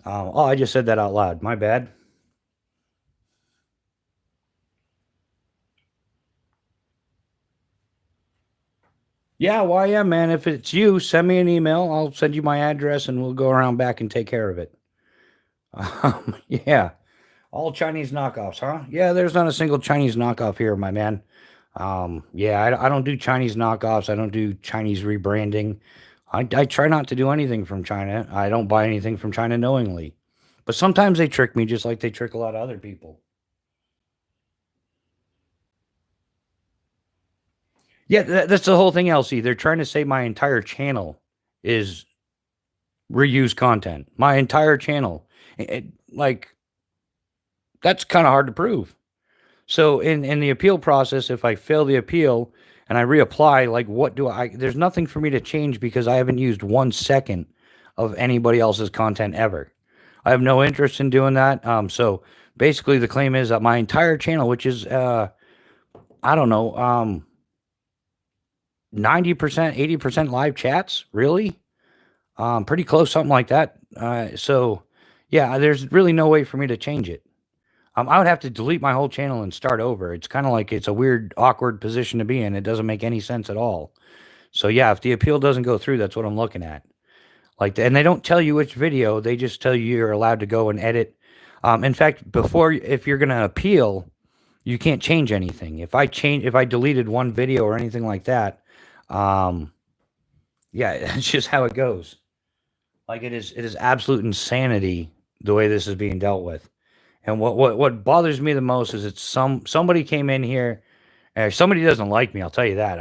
Oh, I just said that out loud. My bad. Yeah, well, yeah, man. If it's you, send me an email. I'll send you my address and we'll go around back and take care of it. Yeah. All Chinese knockoffs, huh? Yeah, there's not a single Chinese knockoff here, my man. Yeah, I don't do Chinese knockoffs. I don't do Chinese rebranding. I try not to do anything from China. I don't buy anything from China knowingly. But sometimes they trick me just like they trick a lot of other people. Yeah, that's the whole thing, Elsie. They're trying to say my entire channel is reused content. My entire channel. Like, that's kind of hard to prove. So in the appeal process, if I fail the appeal and I reapply, like what do I? There's nothing for me to change because I haven't used 1 second of anybody else's content ever. I have no interest in doing that. So basically, the claim is that my entire channel, which is I don't know, 90%, 80% live chats, really, pretty close, something like that. So yeah, there's really no way for me to change it. I would have to delete my whole channel and start over. It's kind of like it's a weird, awkward position to be in. It doesn't make any sense at all. So yeah, if the appeal doesn't go through, that's what I'm looking at. Like, and they don't tell you which video; they just tell you you're allowed to go and edit. In fact, before if you're gonna appeal, you can't change anything. If I deleted one video or anything like that, um, yeah, that's just how it goes. Like it is absolute insanity the way this is being dealt with. And what bothers me the most is it's somebody came in here, somebody doesn't like me. I'll tell you that,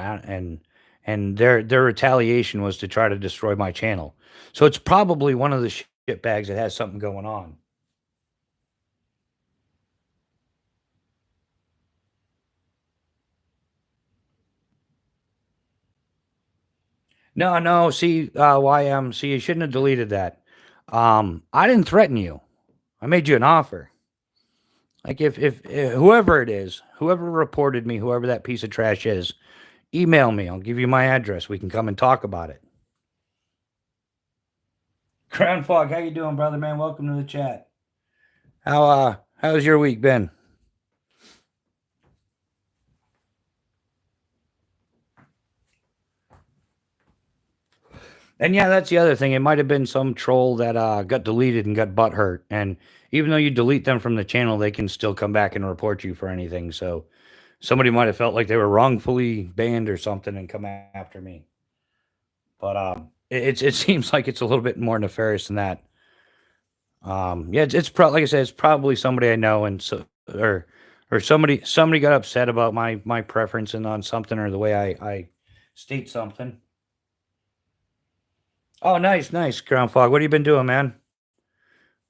and their retaliation was to try to destroy my channel. So it's probably one of the shit bags that has something going on. No, no. See, YM. See, you shouldn't have deleted that. I didn't threaten you. I made you an offer. Like if whoever it is, whoever reported me, whoever that piece of trash is, email me. I'll give you my address. We can come and talk about it. Crown Fog, how you doing, brother man? Welcome to the chat. How's your week been? And yeah, that's the other thing. It might have been some troll that got deleted and got butt hurt. And even though you delete them from the channel, they can still come back and report you for anything. So somebody might have felt like they were wrongfully banned or something and come after me. But it seems like it's a little bit more nefarious than that. Yeah, it's probably like I said, it's probably somebody I know, and so or somebody got upset about my preference and on something or the way I state something. Oh, nice, nice, Ground Fog. What have you been doing, man?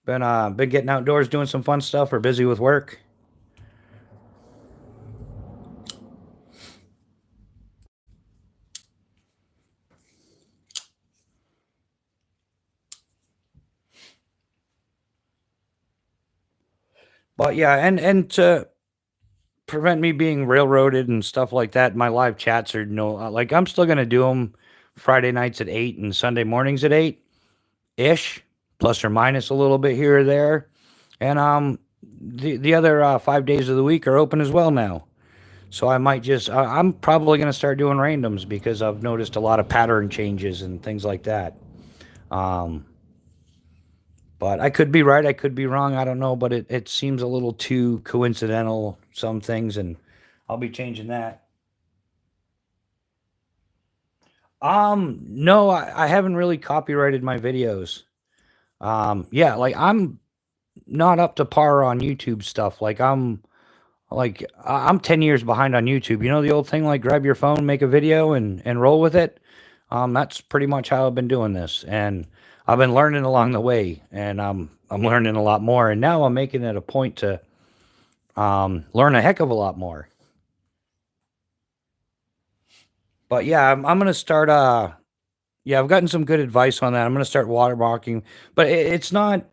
Been getting outdoors, doing some fun stuff, or busy with work? But yeah, and to prevent me being railroaded and stuff like that, my live chats are no like I'm still gonna do them Friday nights at 8 and Sunday mornings at 8 ish, plus or minus a little bit here or there. And the other 5 days of the week are open as well now. So I might just I'm probably gonna start doing randoms because I've noticed a lot of pattern changes and things like that. Um, but I could be right, I could be wrong, I don't know, but it seems a little too coincidental, some things, and I'll be changing that. No, I haven't really copyrighted my videos. Yeah, like I'm not up to par on YouTube stuff. I'm 10 years behind on YouTube. You know the old thing like grab your phone, make a video and roll with it. That's pretty much how I've been doing this, and I've been learning along the way, and I'm learning a lot more, and now I'm making it a point to learn a heck of a lot more. But yeah, I'm gonna start. Yeah, I've gotten some good advice on that. I'm gonna start watermarking, but it's not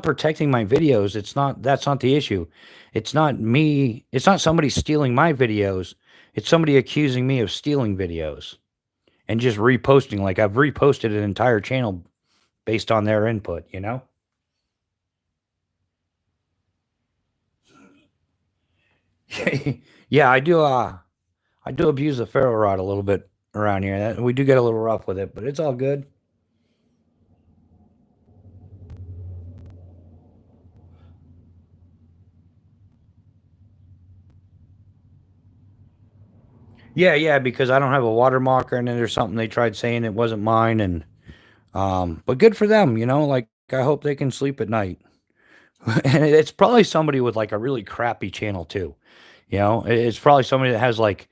protecting my videos. It's not that's not the issue. It's not me. It's not somebody stealing my videos. It's somebody accusing me of stealing videos and just reposting. Like I've reposted an entire channel based on their input. You know? Yeah, I do. I do abuse the ferro rod a little bit around here. We do get a little rough with it, but it's all good. Yeah, yeah, because I don't have a watermarker, and then there's something they tried saying it wasn't mine, and but good for them, you know. Like I hope they can sleep at night. And it's probably somebody with like a really crappy channel too. You know, it's probably somebody that has like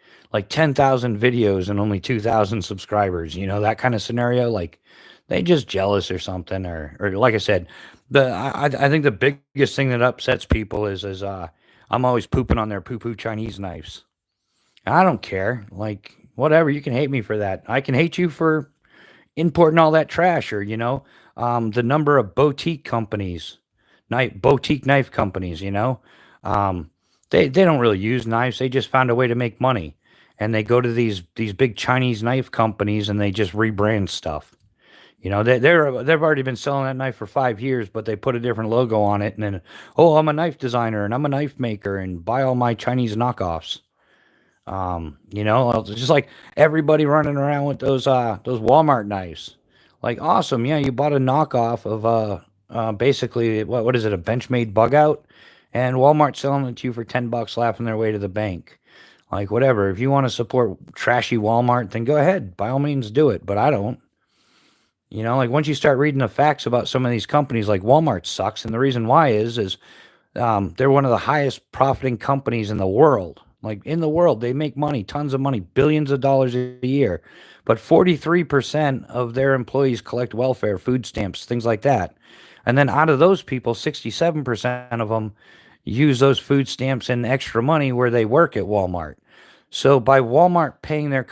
10,000 videos and only 2,000 subscribers. You know, that kind of scenario. Like they just jealous or something, or like I said, I think the biggest thing that upsets people is I'm always pooping on their poo poo Chinese knives. I don't care. Like whatever, you can hate me for that. I can hate you for importing all that trash, or the number of boutique knife companies, they don't really use knives. They just found a way to make money, and they go to these big Chinese knife companies and they just rebrand stuff. They've already been selling that knife for 5 years, but they put a different logo on it, and then, oh, I'm a knife designer and I'm a knife maker, and buy all my Chinese knockoffs. It's just like everybody running around with those Walmart knives. Like awesome, yeah, you bought a knockoff of basically what is it, a Benchmade bug out, and Walmart selling it to you for $10, laughing their way to the bank. Like whatever, if you want to support trashy Walmart, then go ahead, by all means do it. But I don't. Like once you start reading the facts about some of these companies, like Walmart sucks, and the reason why is they're one of the highest profiting companies in the world. Like in the world, they make money, tons of money, billions of dollars a year. But 43% of their employees collect welfare, food stamps, things like that. And then out of those people, 67% of them use those food stamps and extra money where they work at Walmart. So by Walmart paying their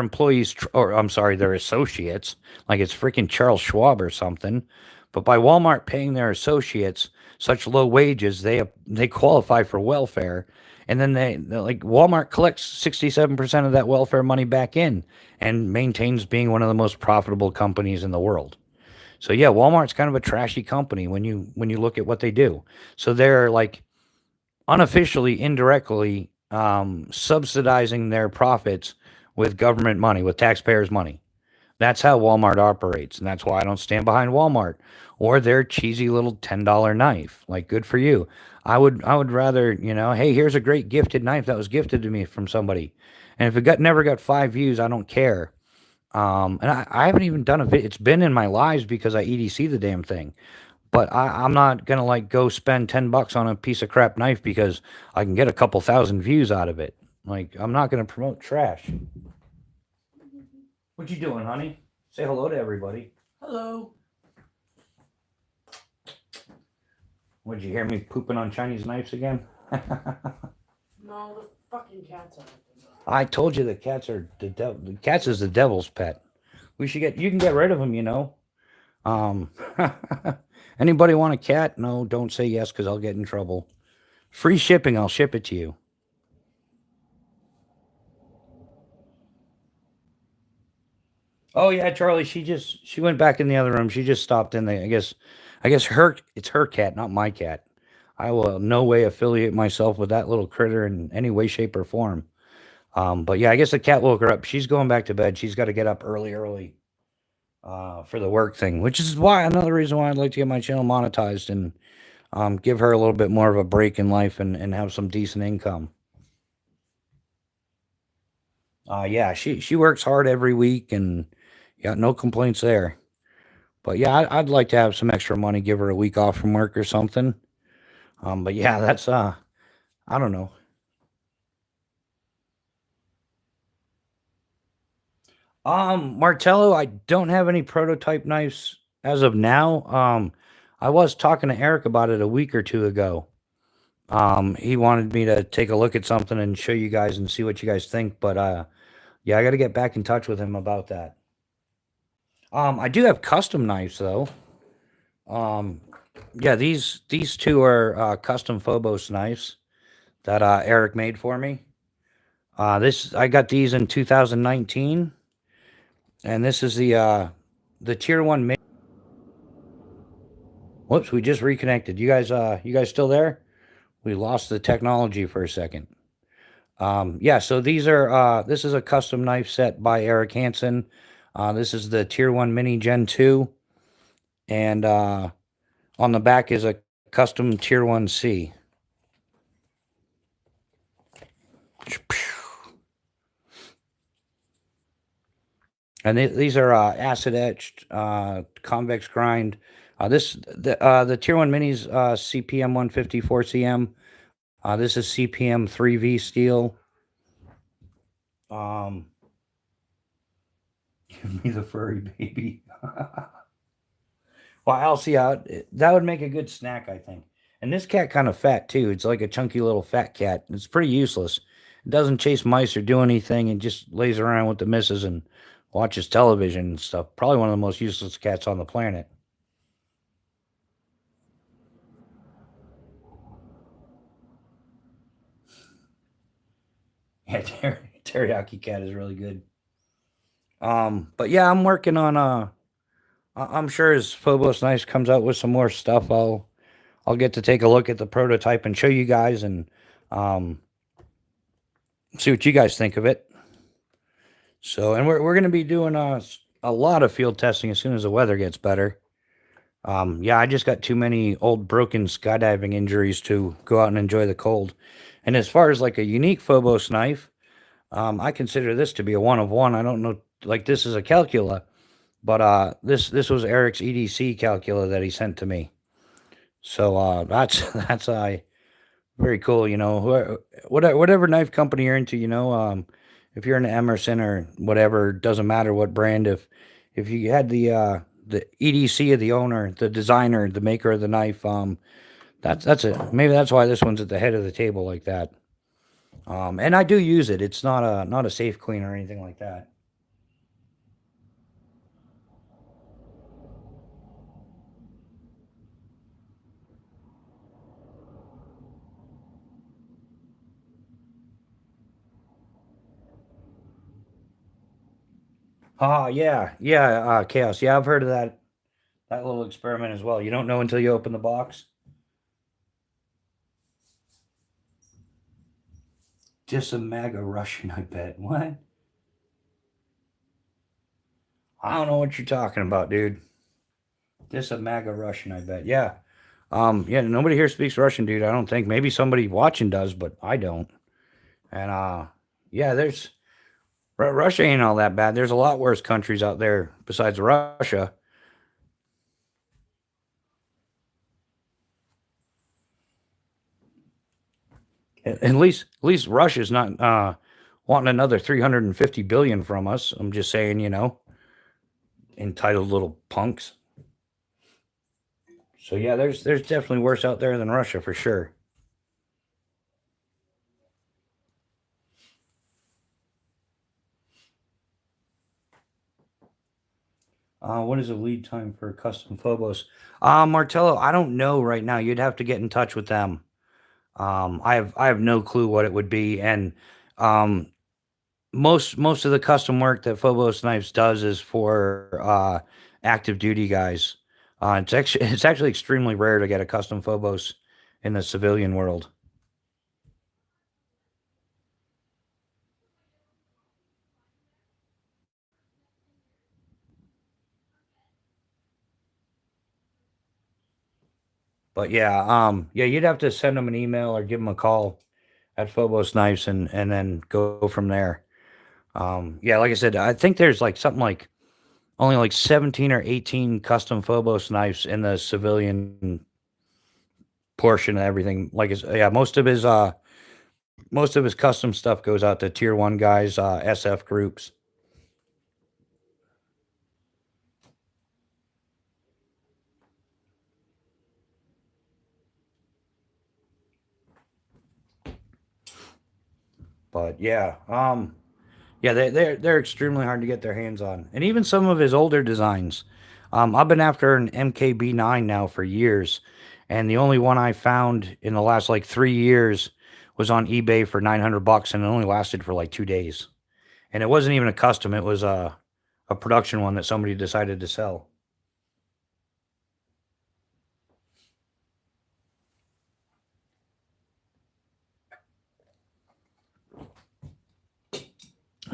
employees, or I'm sorry, their associates, like it's freaking Charles Schwab or something, but by Walmart paying their associates such low wages, they qualify for welfare, and then like Walmart collects 67% of that welfare money back in and maintains being one of the most profitable companies in the world. So yeah, Walmart's kind of a trashy company when you look at what they do. So they're like unofficially, indirectly subsidizing their profits with government money, with taxpayers' money. That's how Walmart operates, and that's why I don't stand behind Walmart or their cheesy little $10 knife. Like, good for you. I would rather, hey, here's a great gifted knife that was gifted to me from somebody, and if it never got 5 views, I don't care. And I haven't even done a video. It's been in my lives because I EDC the damn thing. But I'm not gonna like go spend $10 on a piece of crap knife because I can get a couple thousand views out of it. Like I'm not gonna promote trash. What you doing, honey? Say hello to everybody. Hello. Would you hear me pooping on Chinese knives again? No, the fucking cats are acting up. I told you the cats are the devil. The cats is the devil's pet. You can get rid of them. Um, anybody want a cat? No, don't say yes because I'll get in trouble. Free shipping, I'll ship it to you. Oh yeah, Charlie, she went back in the other room. She just stopped in there. I guess it's her cat, not my cat. I will in no way affiliate myself with that little critter in any way, shape, or form. But yeah, I guess the cat woke her up. She's going back to bed. She's got to get up early, for the work thing, which is why another reason why I'd like to get my channel monetized and give her a little bit more of a break in life and have some decent income. Yeah, she works hard every week and got no complaints there. But yeah, I'd like to have some extra money, give her a week off from work or something. But yeah, that's I don't know. Martello, I don't have any prototype knives as of now. I was talking to Eric about it a week or two ago. He wanted me to take a look at something and show you guys and see what you guys think. But yeah, I got to get back in touch with him about that. I do have custom knives though. Um, yeah, these two are custom Phobos knives that Eric made for me. This I got these in 2019, and this is the tier one. Whoops, we just reconnected. You guys still there? We lost the technology for a second. Yeah, so these are this is a custom knife set by Eric Hansen. This is the tier one mini Gen 2, and on the back is a custom tier 1C. And these are acid etched, convex grind. The tier one minis CPM 154 cm. This is CPM 3V steel. Um, Give me the furry baby. Well, I'll see how that would make a good snack, I think. And this cat kind of fat too. It's like a chunky little fat cat. It's pretty useless. It doesn't chase mice or do anything. It just lays around with the missus and watches television and stuff. Probably one of the most useless cats on the planet. Yeah, teriyaki cat is really good. But yeah, I'm working on I'm sure as Phobos Nice comes out with some more stuff, I'll get to take a look at the prototype and show you guys and um see what you guys think of it. So, and we're going to be doing a lot of field testing as soon as the weather gets better. Yeah, I just got too many old broken skydiving injuries to go out and enjoy the cold. And as far as like a unique Phobos knife, I consider this to be a one of one. I don't know, like this is a calcula, but this was Eric's EDC calcula that he sent to me. So that's very cool. You know, whatever knife company you're into, if you're an Emerson or whatever, doesn't matter what brand. If you had the EDC of the owner, the designer, the maker of the knife, that's it. Maybe that's why this one's at the head of the table like that. And I do use it. It's not a safe clean or anything like that. Yeah, yeah, chaos. Yeah, I've heard of that little experiment as well. You don't know until you open the box. Just a MAGA Russian, I bet. What? I don't know what you're talking about, dude. Just a MAGA Russian, I bet. Yeah. Yeah, nobody here speaks Russian, dude. I don't think. Maybe somebody watching does, but I don't. And yeah, Russia ain't all that bad. There's a lot worse countries out there besides Russia. At least Russia's not wanting another 350 billion from us. I'm just saying, entitled little punks. So yeah, there's definitely worse out there than Russia for sure. What is the lead time for custom Phobos? Martello, I don't know right now. You'd have to get in touch with them. I have no clue what it would be, and um, most of the custom work that Phobos Knives does is for active duty guys. It's actually extremely rare to get a custom Phobos in the civilian world. But yeah, you'd have to send them an email or give them a call at Phobos Knives and then go from there. Yeah, like I said, I think there's like something like only like 17 or 18 custom Phobos knives in the civilian portion of everything. Yeah, most of his custom stuff goes out to tier one guys, SF groups. But yeah, they're extremely hard to get their hands on, and even some of his older designs. I've been after an MKB9 now for years, and the only one I found in the last like 3 years was on eBay for $900, and it only lasted for like 2 days. And it wasn't even a custom; it was a production one that somebody decided to sell.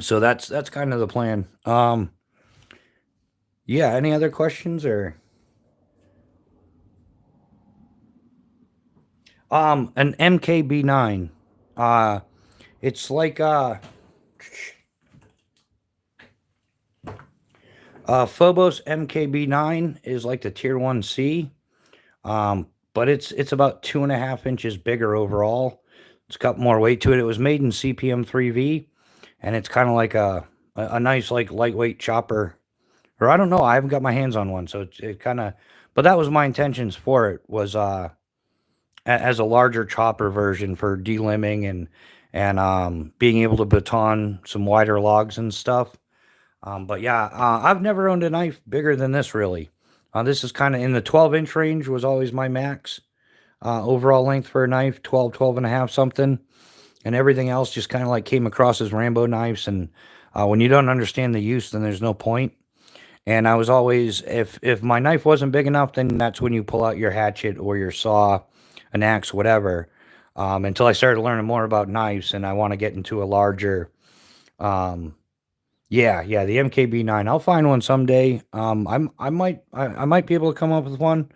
So that's kind of the plan. Yeah. Any other questions or an MKB9? Uh, it's like Phobos MKB9 is like the tier one C. But it's about 2.5 inches bigger overall. It's got more weight to it. It was made in CPM 3V, and it's kind of like a nice like lightweight chopper. Or I don't know. I haven't got my hands on one, so it kind of. But that was my intentions for it was as a larger chopper version for delimbing and being able to baton some wider logs and stuff. But yeah, I've never owned a knife bigger than this really. This is kind of in the 12-inch range was always my max overall length for a knife, 12, 12 and a half something. And everything else just kind of like came across as Rambo knives. And when you don't understand the use, then there's no point. And I was always, if my knife wasn't big enough, then that's when you pull out your hatchet or your saw, an axe, whatever. Until I started learning more about knives and I want to get into a larger, um, yeah, the MKB9. I'll find one someday. I might be able to come up with one.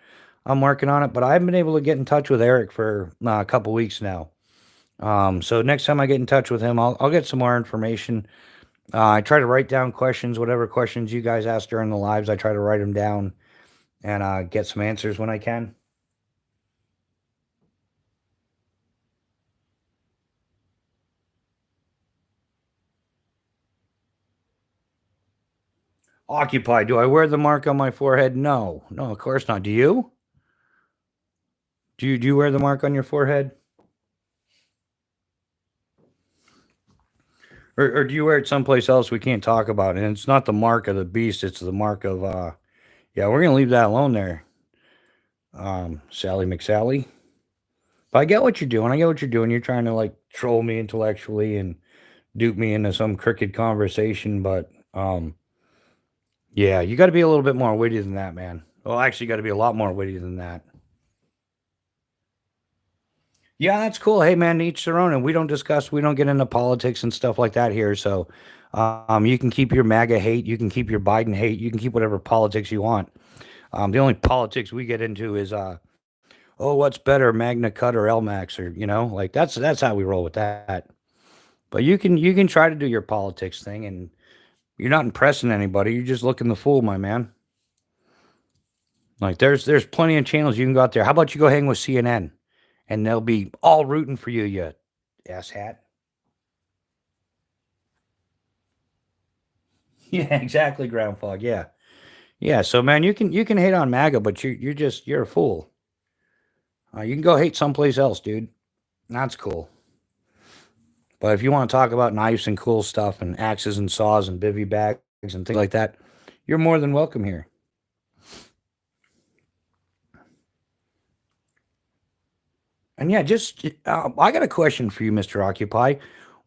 I'm working on it, but I haven't been able to get in touch with Eric for a couple weeks now. So next time I get in touch with him, I'll get some more information. I try to write down questions, whatever questions you guys ask during the lives. I try to write them down and get some answers when I can. Occupy. Do I wear the mark on my forehead? No, no, of course not. Do you? Do you wear the mark on your forehead? Or do you wear it someplace else we can't talk about? And it's not the mark of the beast, it's the mark of yeah, we're gonna leave that alone there. Sally McSally. But I get what you're doing. I get what you're doing. You're trying to like troll me intellectually and dupe me into some crooked conversation, but yeah, you gotta be a little bit more witty than that, man. Well, actually gotta be a lot more witty than that. Yeah, that's cool. Hey, man, each their own, and we don't get into politics and stuff like that here. So, you can keep your MAGA hate, you can keep your Biden hate, you can keep whatever politics you want. The only politics we get into is, oh, what's better, Magna Cut or LMAX, or like that's how we roll with that. But you can try to do your politics thing, and you're not impressing anybody. You're just looking the fool, my man. Like there's plenty of channels you can go out there. How about you go hang with CNN, and they'll be all rooting for you, you asshat. Yeah, exactly, ground fog. Yeah, yeah. So, man, you can hate on MAGA, but you're a fool. You can go hate someplace else, dude. That's cool. But if you want to talk about knives and cool stuff and axes and saws and bivy bags and things like that, You're more than welcome here. And yeah, just I got a question for you, Mr. Occupy.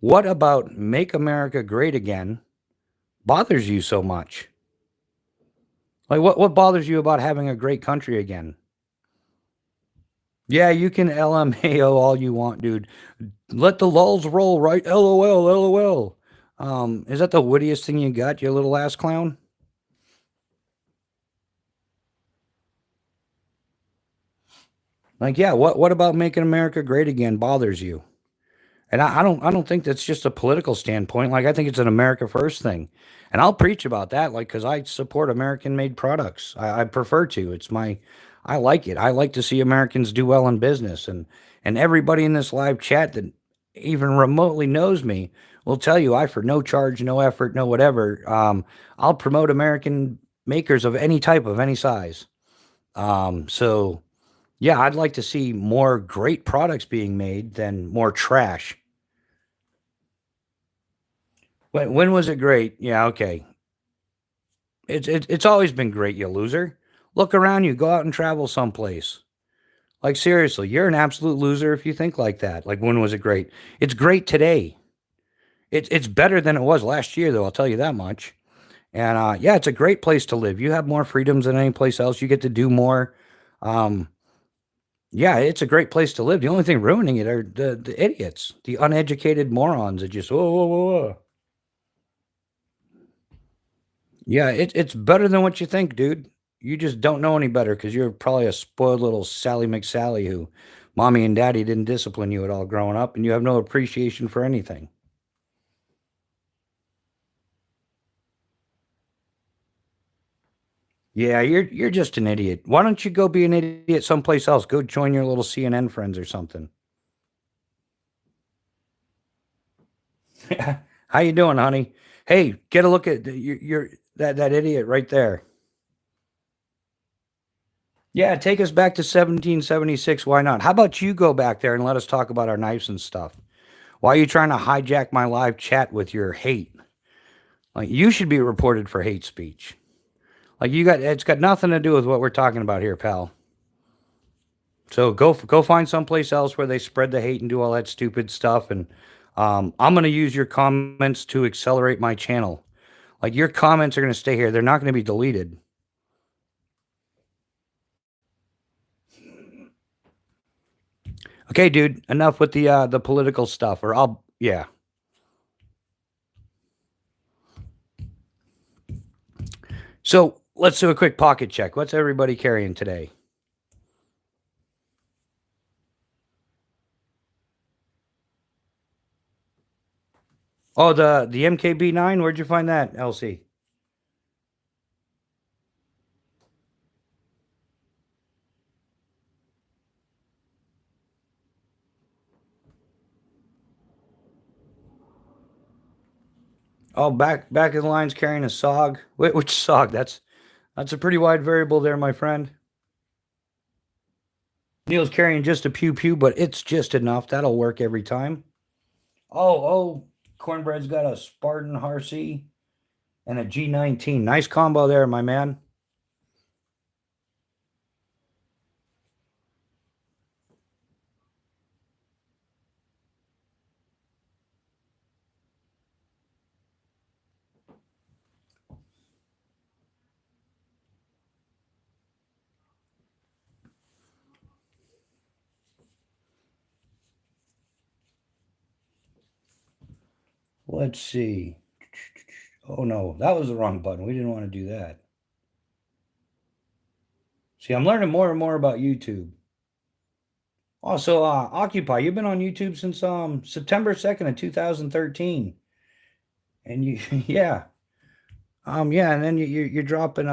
What about Make America Great Again bothers you so much? Like, what bothers you about having a great country again? Yeah, you can LMAO all you want, dude. Let the lulls roll, right? LOL, LOL. Is that the wittiest thing you got, you little ass clown? Like, yeah, what about making America great again bothers you? And I don't think that's just a political standpoint. Like I think it's an America first thing. And I'll preach about that, like because I support American made products. I prefer to. I like it. I like to see Americans do well in business. And everybody in this live chat that even remotely knows me will tell you I for no charge, no effort, no whatever. I'll promote American makers of any type of any size. So yeah, I'd like to see more great products being made than more trash. When was it great? Yeah, okay. It's always been great, you loser. Look around you, go out and travel someplace. Like seriously, you're an absolute loser if you think like that. Like when was it great? It's great today. It's better than it was last year, though. I'll tell you that much. And yeah, it's a great place to live. You have more freedoms than any place else. You get to do more. Um, yeah, it's a great place to live. The only thing ruining it are the idiots, the uneducated morons that just whoa whoa whoa whoa. Yeah, it's better than what you think, dude. You just don't know any better because you're probably a spoiled little Sally McSally who mommy and daddy didn't discipline you at all growing up, and you have no appreciation for anything. Yeah, you're just an idiot. Why don't you go be an idiot someplace else? Go join your little CNN friends or something. How you doing, honey? Hey, get a look at your that idiot right there. Yeah, take us back to 1776. Why not? How about you go back there and let us talk about our knives and stuff? Why are you trying to hijack my live chat with your hate? Like you should be reported for hate speech. Like you got it's got nothing to do with what we're talking about here, pal. So go find someplace else where they spread the hate and do all that stupid stuff. And I'm gonna use your comments to accelerate my channel. Like your comments are gonna stay here. They're not gonna be deleted. Okay, dude. Enough with the political stuff. Or I'll yeah. So let's do a quick pocket check. What's everybody carrying today? Oh, the MKB9. Where'd you find that, LC? Oh, back of the line's carrying a SOG. Which SOG? That's a pretty wide variable there, my friend. Neil's carrying just a pew pew, but it's just enough. That'll work every time. Oh, Cornbread's got a Spartan Harsey and a G19. Nice combo there, my man. Let's see. Oh no, that was the wrong button. We didn't want to do that. See, I'm learning more and more about YouTube. Also, Occupy, you've been on YouTube since September 2nd of 2013. And you yeah. Yeah, and then you're dropping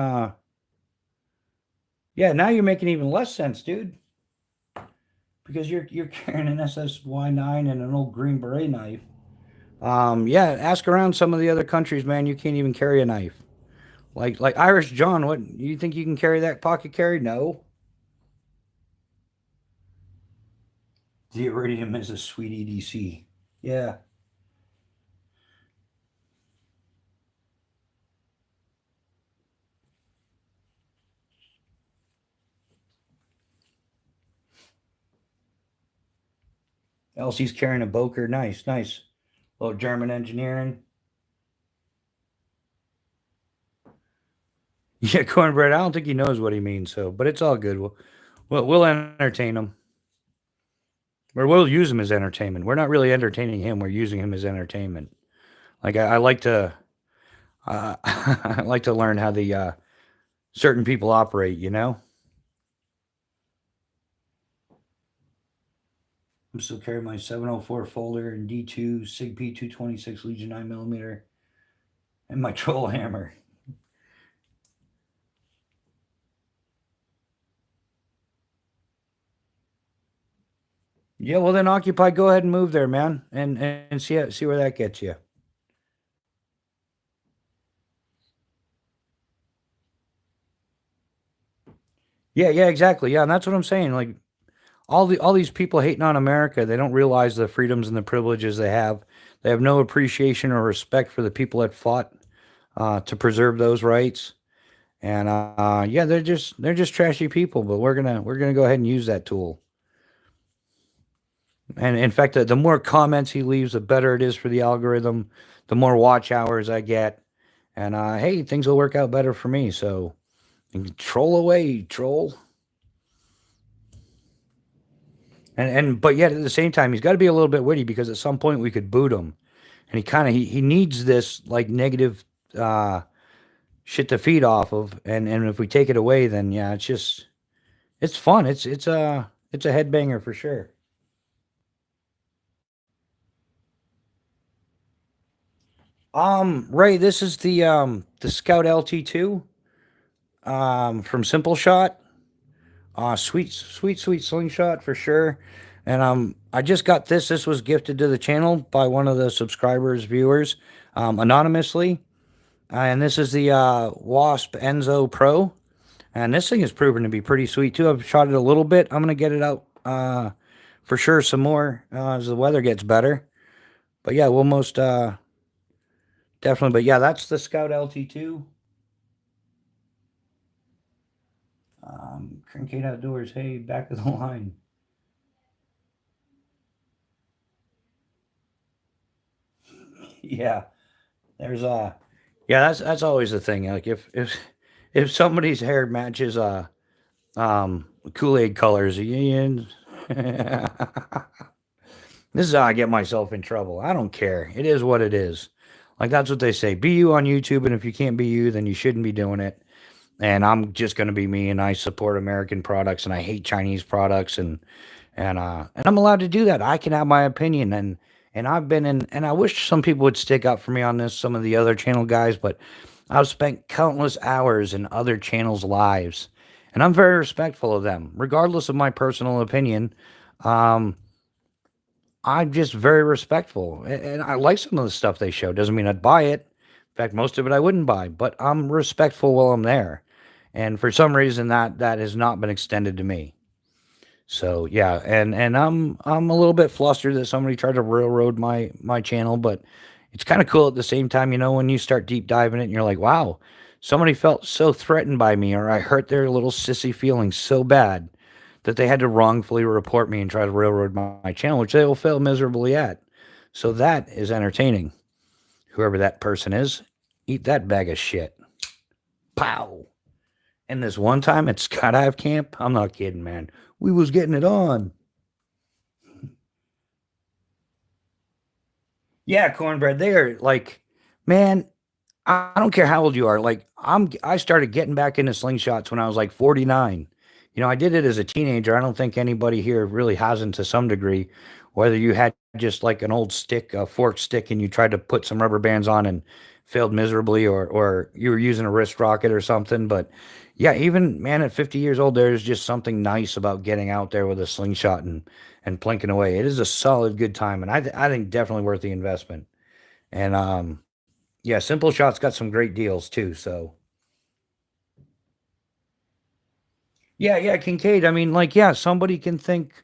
yeah, now you're making even less sense, dude. Because you're carrying an SSY9 and an old Green Beret knife. Yeah, ask around some of the other countries, man. You can't even carry a knife. Like Irish John, what you think you can carry that pocket carry? No. The iridium is a sweet EDC. Yeah. Elsie's carrying a Boker. Nice, nice. Little German engineering. Yeah, cornbread. I don't think he knows what he means. So, but it's all good. We'll entertain him, or we'll use him as entertainment. We're not really entertaining him. We're using him as entertainment. Like I like to, I like to learn how the certain people operate. You know. I'm still carrying my 704 folder and D2 Sig P226 Legion 9mm and my troll hammer. Yeah, well then occupy. Go ahead and move there, man, and see where that gets you. Yeah, yeah, exactly. Yeah, and that's what I'm saying. Like all these people hating on America, they don't realize the freedoms and the privileges they have. They have no appreciation or respect for the people that fought to preserve those rights. And yeah, they're just trashy people. But we're gonna go ahead and use that tool. And in fact, the more comments he leaves, the better it is for the algorithm. The more watch hours I get, and hey, things will work out better for me. So troll away, troll. And but yet at the same time, he's got to be a little bit witty because at some point we could boot him, and he needs this like negative uh, shit to feed off of, and if we take it away, then yeah, it's fun. It's a headbanger for sure. Ray, this is the Scout LT2 from Simple Shot. Sweet slingshot for sure. And I just got this. This was gifted to the channel by one of the subscribers, viewers, anonymously. And this is the Wasp Enzo Pro. And this thing is proven to be pretty sweet too. I've shot it a little bit. I'm gonna get it out for sure some more as the weather gets better. But yeah, we'll most definitely. But yeah, that's the Scout LT2. Crankcade Outdoors. Hey, back of the line. Yeah, there's yeah, that's always the thing. Like if somebody's hair matches Kool-Aid colors, this is how I get myself in trouble. I don't care. It is what it is. Like that's what they say. Be you on YouTube, and if you can't be you, then you shouldn't be doing it. And I'm just gonna be me, and I support American products, and I hate Chinese products, and I'm allowed to do that. I can have my opinion, and I've been in, and I wish some people would stick up for me on this. Some of the other channel guys, but I've spent countless hours in other channels' lives, and I'm very respectful of them, regardless of my personal opinion. Um, I'm just very respectful, and I like some of the stuff they show. Doesn't mean I'd buy it. In fact, most of it I wouldn't buy, but I'm respectful while I'm there. And for some reason, that has not been extended to me. So yeah, and I'm a little bit flustered that somebody tried to railroad my channel, but it's kind of cool at the same time, when you start deep diving it and you're like, wow, somebody felt so threatened by me, or I hurt their little sissy feelings so bad that they had to wrongfully report me and try to railroad my channel, which they will fail miserably at. So that is entertaining. Whoever that person is, eat that bag of shit. Pow. And this one time at Skydive Camp, I'm not kidding, man. We was getting it on. Yeah, cornbread. They are like, man, I don't care how old you are. Like, I started getting back into slingshots when I was like 49. I did it as a teenager. I don't think anybody here really hasn't to some degree. Whether you had just like an old stick, a fork stick, and you tried to put some rubber bands on and failed miserably, or you were using a wrist rocket or something. But yeah, even man at 50 years old, there's just something nice about getting out there with a slingshot and plinking away. It is a solid, good time, and I think definitely worth the investment. And yeah, Simple Shot's got some great deals too. So yeah, yeah, Kincaid. I mean, like, yeah, somebody can think,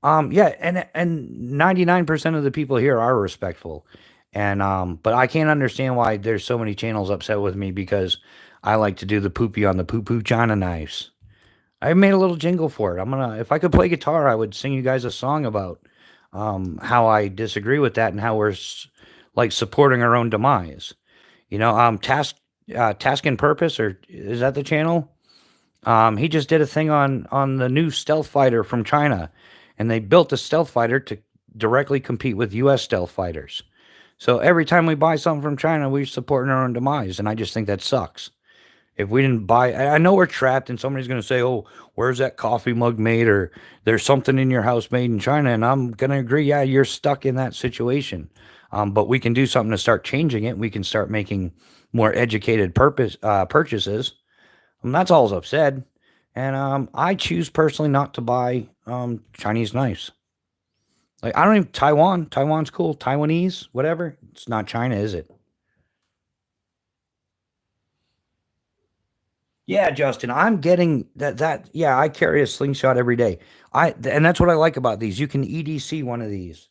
yeah, and 99% of the people here are respectful, and but I can't understand why there's so many channels upset with me because I like to do the poopy on the poo poo China knives. I made a little jingle for it. If I could play guitar, I would sing you guys a song about how I disagree with that and how we're like supporting our own demise. Task and Purpose, or is that the channel? He just did a thing on the new stealth fighter from China, and they built a stealth fighter to directly compete with U.S. stealth fighters. So every time we buy something from China, we're supporting our own demise, and I just think that sucks. If we didn't buy, I know we're trapped, and somebody's going to say, "Oh, where's that coffee mug made?" Or "There's something in your house made in China," and I'm going to agree. Yeah, you're stuck in that situation, but we can do something to start changing it. We can start making more educated purchases. That's all I've said. And I choose personally not to buy Chinese knives. Like, I don't even Taiwan. Taiwan's cool. Taiwanese, whatever. It's not China, is it? Yeah, Justin, I'm getting that. Yeah, I carry a slingshot every day. And that's what I like about these. You can EDC one of these.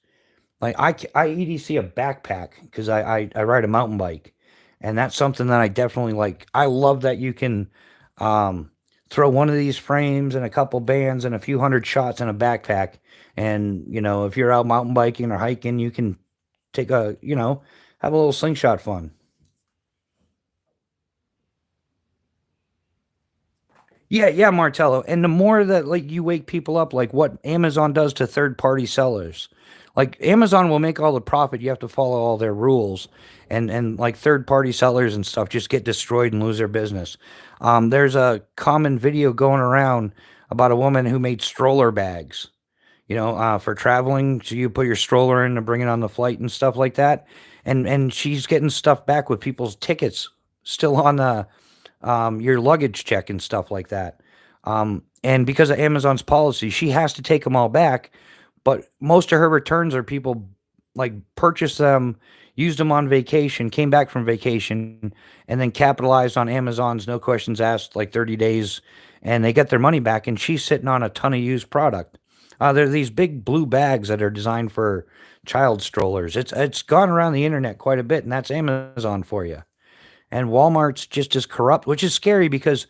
Like, I EDC a backpack because I ride a mountain bike, and that's something that I definitely like. I love that you can throw one of these frames and a couple bands and a few hundred shots in a backpack, and if you're out mountain biking or hiking, you can take have a little slingshot fun. Yeah, yeah, Martello. And the more that like you wake people up, like what Amazon does to third party sellers. Like Amazon will make all the profit. You have to follow all their rules. And like third party sellers and stuff just get destroyed and lose their business. There's a common video going around about a woman who made stroller bags, for traveling. So you put your stroller in and bring it on the flight and stuff like that. And she's getting stuff back with people's tickets still on the your luggage check and stuff like that. And because of Amazon's policy, she has to take them all back. But most of her returns are people like purchased them, used them on vacation, came back from vacation, and then capitalized on Amazon's no questions asked like 30 days, and they get their money back. And she's sitting on a ton of used product. There are these big blue bags that are designed for child strollers. It's gone around the internet quite a bit, and that's Amazon for you. And Walmart's just as corrupt, which is scary because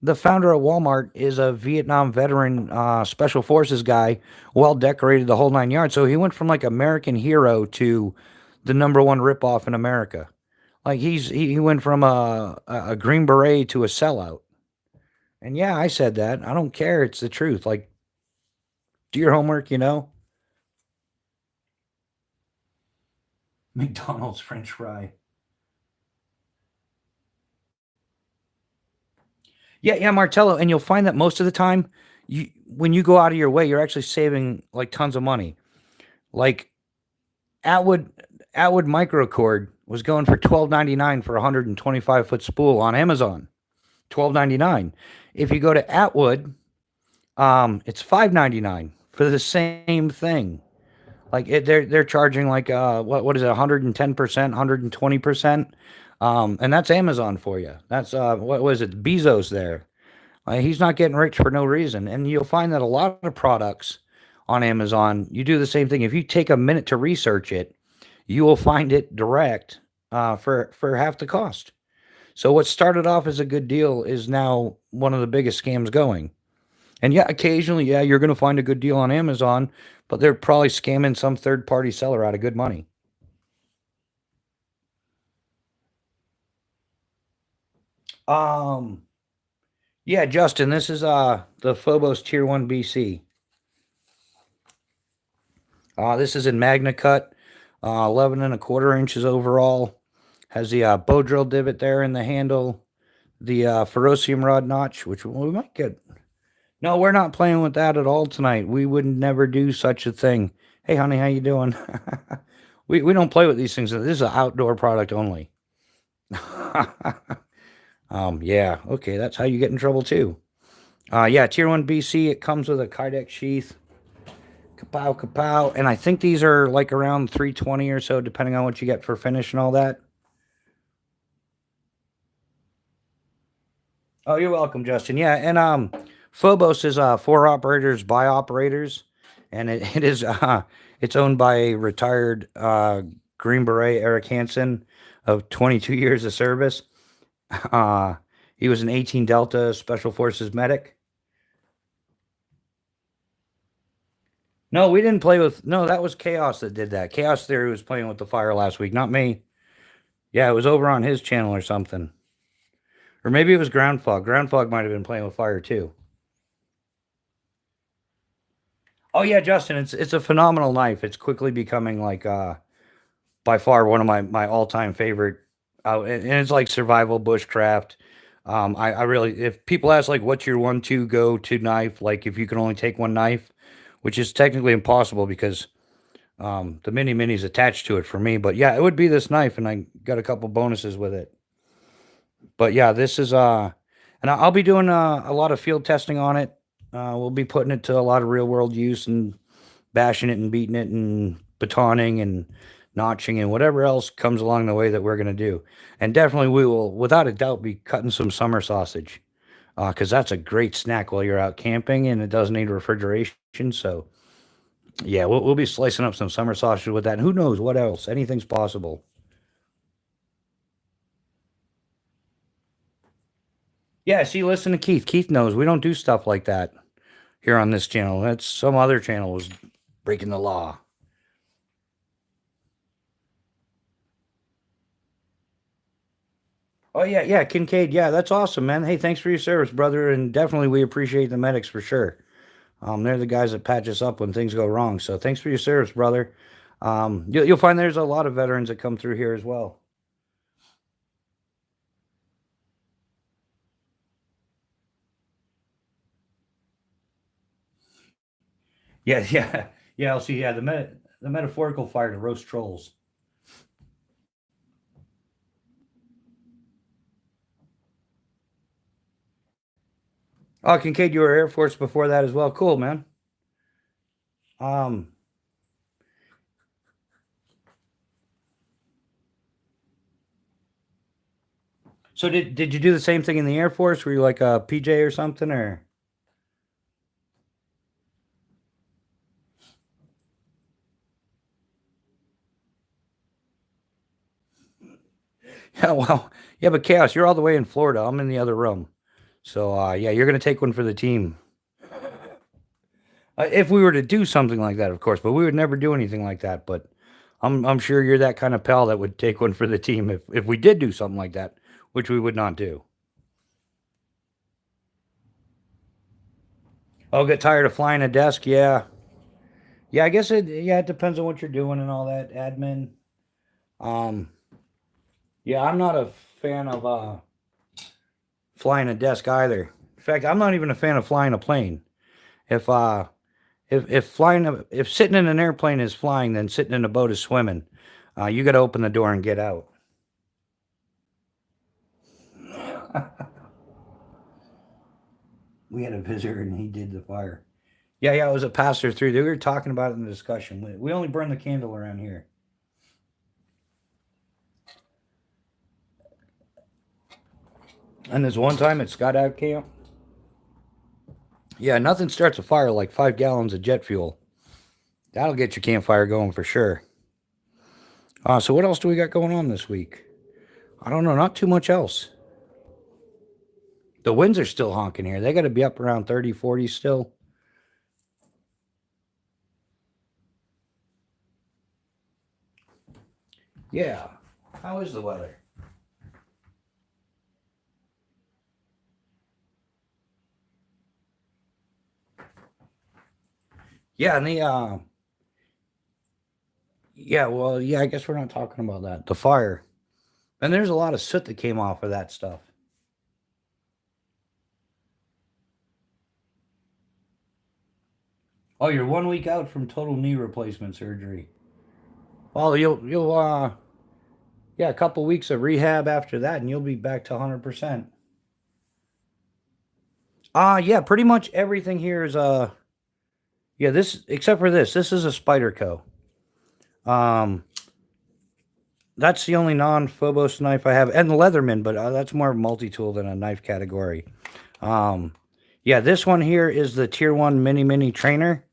the founder of Walmart is a Vietnam veteran, special forces guy, well decorated the whole nine yards. So he went from like American hero to the number one ripoff in America. Like he went from a green beret to a sellout. And yeah, I said that. I don't care. It's the truth. Like, do your homework. McDonald's French fry. Yeah, yeah, Martello, and you'll find that most of the time, when you go out of your way, you're actually saving like tons of money. Like Atwood Atwood microcord was going for 12.99 for a 125-foot spool on Amazon. 12.99. If you go to Atwood, it's 5.99 for the same thing. Like they're charging like what is it, 110%, 120%, and that's Amazon for you. That's what was it, Bezos there. He's not getting rich for no reason. And you'll find that a lot of products on Amazon, you do the same thing. If you take a minute to research it, you will find it direct for half the cost. So what started off as a good deal is now one of the biggest scams going. And yeah, occasionally, yeah, you're going to find a good deal on Amazon, but they're probably scamming some third party seller out of good money. Um, yeah, Justin, this is the Phobos Tier 1 BC. This is in Magna Cut, 11 and a quarter inches overall. Has the bow drill divot there in the handle, the ferrocium rod notch, which we might get. No, we're not playing with that at all tonight. We would never do such a thing. Hey, honey, how you doing? we don't play with these things. This is an outdoor product only. Yeah, okay, that's how you get in trouble too. Yeah, Tier 1 BC, it comes with a Kydex sheath. Kapow, kapow. And I think these are like around 320 or so, depending on what you get for finish and all that. Oh, you're welcome, Justin. Yeah, and Phobos is for operators by operators, and it is it's owned by a retired Green Beret Eric Hansen of 22 years of service. Uh, he was an 18 Delta Special Forces medic. No, we didn't play with. No, that was Chaos that did that. Chaos Theory was playing with the fire last week, not me. Yeah, it was over on his channel or something. Or maybe it was Ground Fog. Ground Fog might have been playing with fire too. Oh yeah, Justin, it's a phenomenal knife. It's quickly becoming like by far one of my all-time favorite, and it's like survival bushcraft. I really, if people ask like what's your 1-2 go to knife, like if you can only take one knife, which is technically impossible because the mini's attached to it for me. But yeah, it would be this knife, and I got a couple bonuses with it. But yeah, this is and I'll be doing a lot of field testing on it. We'll be putting it to a lot of real world use and bashing it and beating it and batoning and notching and whatever else comes along the way that we're going to do. And definitely we will, without a doubt, be cutting some summer sausage because that's a great snack while you're out camping and it doesn't need refrigeration. So yeah, we'll be slicing up some summer sausage with that. And who knows what else? Anything's possible. Yeah, see, listen to Keith. Keith knows we don't do stuff like that here on this channel. That's some other channel was breaking the law. Oh yeah, yeah, Kincaid. Yeah, that's awesome, man. Hey, thanks for your service, brother, and definitely we appreciate the medics for sure. They're the guys that patch us up when things go wrong. So thanks for your service, brother. You'll find there's a lot of veterans that come through here as well. Yeah, yeah, yeah. I'll see. Yeah, the metaphorical fire to roast trolls. Oh, Kincaid, you were Air Force before that as well. Cool, man. Um, so did you do the same thing in the Air Force? Were you like a PJ or something, or? Yeah, well, yeah, but Chaos, you're all the way in Florida. I'm in the other room. So, yeah, you're going to take one for the team. If we were to do something like that, of course, but we would never do anything like that. But I'm sure you're that kind of pal that would take one for the team if we did do something like that, which we would not do. Oh, get tired of flying a desk? Yeah. Yeah, I guess it depends on what you're doing and all that admin. Um, yeah, I'm not a fan of flying a desk either. In fact, I'm not even a fan of flying a plane. If uh if sitting in an airplane is flying, then sitting in a boat is swimming. You got to open the door and get out. We had a visitor and he did the fire. Yeah, yeah, it was a passer through. We were talking about it in the discussion. We only burn the candle around here. And there's one time at Scott Out Camp. Yeah, nothing starts a fire like 5 gallons of jet fuel. That'll get your campfire going for sure. So what else do we got going on this week? I don't know, not too much else. The winds are still honking here. They got to be up around 30, 40 still. Yeah. How is the weather? Yeah, and yeah, well, yeah, I guess we're not talking about that. The fire. And there's a lot of soot that came off of that stuff. Oh, you're 1 week out from total knee replacement surgery. Well, you'll yeah, a couple weeks of rehab after that and you'll be back to 100%. Yeah, pretty much everything here is yeah, this except for this. This is a Spyderco. That's the only non-Phobos knife I have, and the Leatherman, but that's more multi-tool than a knife category. Yeah, this one here is the Tier 1 mini trainer.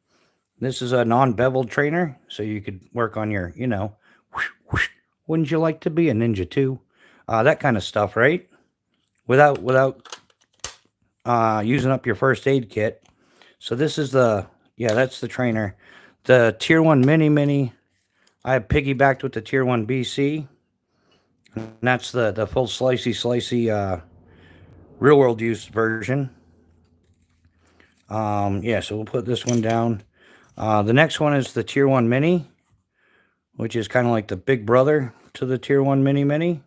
This is a non-beveled trainer, so you could work on your, whoosh, whoosh, wouldn't you like to be a ninja too? That kind of stuff, right? Without using up your first aid kit. So this is yeah, that's the trainer. The Tier 1 Mini, I have piggybacked with the Tier 1 BC. And that's the full slicey real world use version. Yeah, so we'll put this one down. The next one is the Tier 1 Mini, which is kind of like the big brother to the Tier 1 Mini.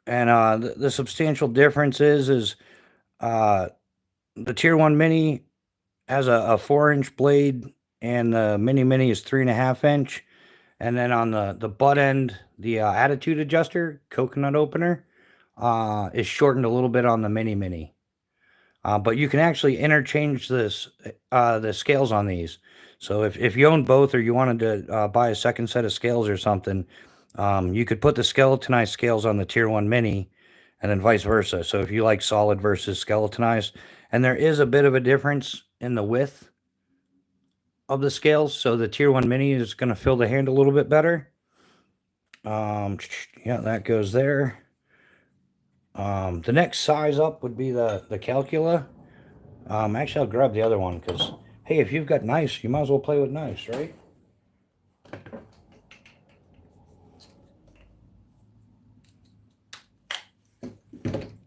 And the substantial difference is the Tier 1 Mini has a 4-inch blade, and the Mini is 3.5-inch. And then on the butt end, the attitude adjuster, coconut opener, is shortened a little bit on the Mini. But you can actually interchange the scales on these. So if you own both, or you wanted to buy a second set of scales or something, you could put the skeletonized scales on the Tier 1 Mini, and then vice versa. So if you like solid versus skeletonized, and there is a bit of a difference in the width of the scales, so the Tier 1 Mini is going to fill the hand a little bit better. Yeah, that goes there. The next size up would be the Calcula. Actually, I'll grab the other one, because, hey, if you've got knives, you might as well play with knives, right?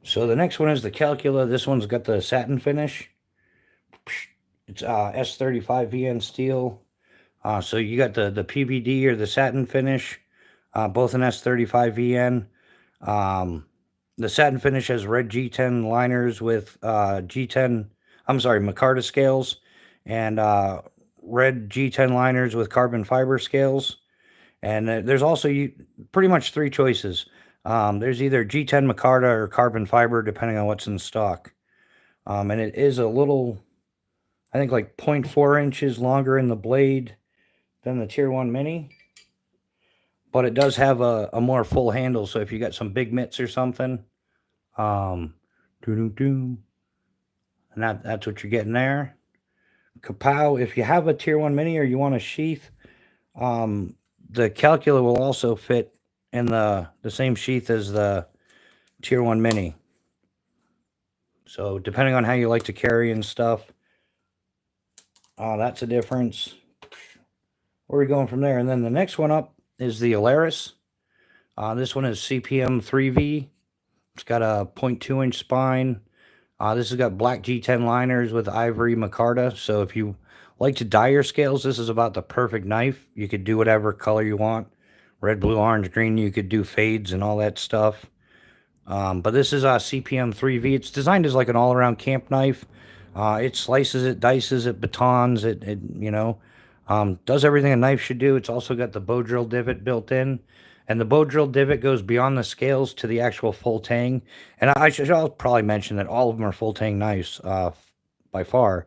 So the next one is the Calcula. This one's got the satin finish. It's S35 VN steel. So you got the PVD or the satin finish, both in S35 VN. The satin finish has red G10 liners with micarta scales, and red G10 liners with carbon fiber scales. And there's also pretty much 3 choices. There's either G10 micarta or carbon fiber, depending on what's in stock. And it is a little, I think, like 0.4 inches longer in the blade than the Tier 1 Mini. But it does have a more full handle, so if you got some big mitts or something, and that's what you're getting there. Kapow! If you have a Tier 1 Mini or you want a sheath, the Calcula will also fit in the same sheath as the Tier 1 Mini. So depending on how you like to carry and stuff, that's a difference. Where are we going from there? And then the next one up is the Alaris. This one is CPM 3V. It's got a 0.2-inch spine. This has got black G10 liners with ivory micarta. So if you like to dye your scales, this is about the perfect knife. You could do whatever color you want. Red, blue, orange, green. You could do fades and all that stuff. But this is a CPM 3V. It's designed as like an all-around camp knife. It slices it, dices it, batons it, does everything a knife should do. It's also got the bow drill divot built in. And the bow drill divot goes beyond the scales to the actual full tang. And I'll probably mention that all of them are full tang knives by far.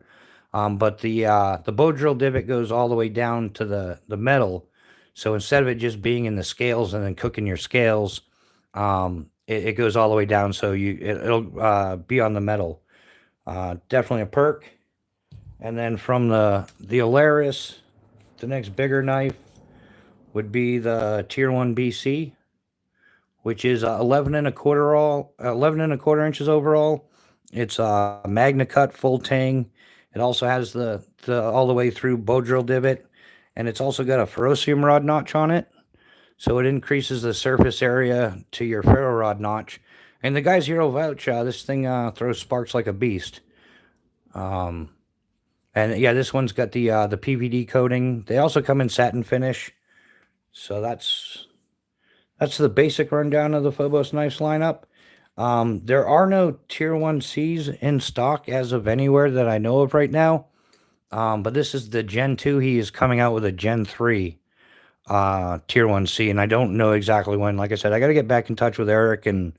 But the bow drill divot goes all the way down to the metal. So instead of it just being in the scales and then cooking your scales, it goes all the way down, so it'll be on the metal. Definitely a perk. And then from the Alaris, the next bigger knife would be the Tier 1 BC, which is 11 1/4 inches overall. It's a Magna Cut full tang. It also has the all the way through bow drill divot, and it's also got a ferrocium rod notch on it, so it increases the surface area to your ferro rod notch. And the guys here will vouch, this thing throws sparks like a beast. And yeah, this one's got the PVD coating. They also come in satin finish. So that's the basic rundown of the Phobos knives lineup. There are no Tier 1 Cs in stock as of anywhere that I know of right now. But this is the Gen 2. He is coming out with a Gen 3 Tier 1 C, and I don't know exactly when. Like I said, I got to get back in touch with Eric and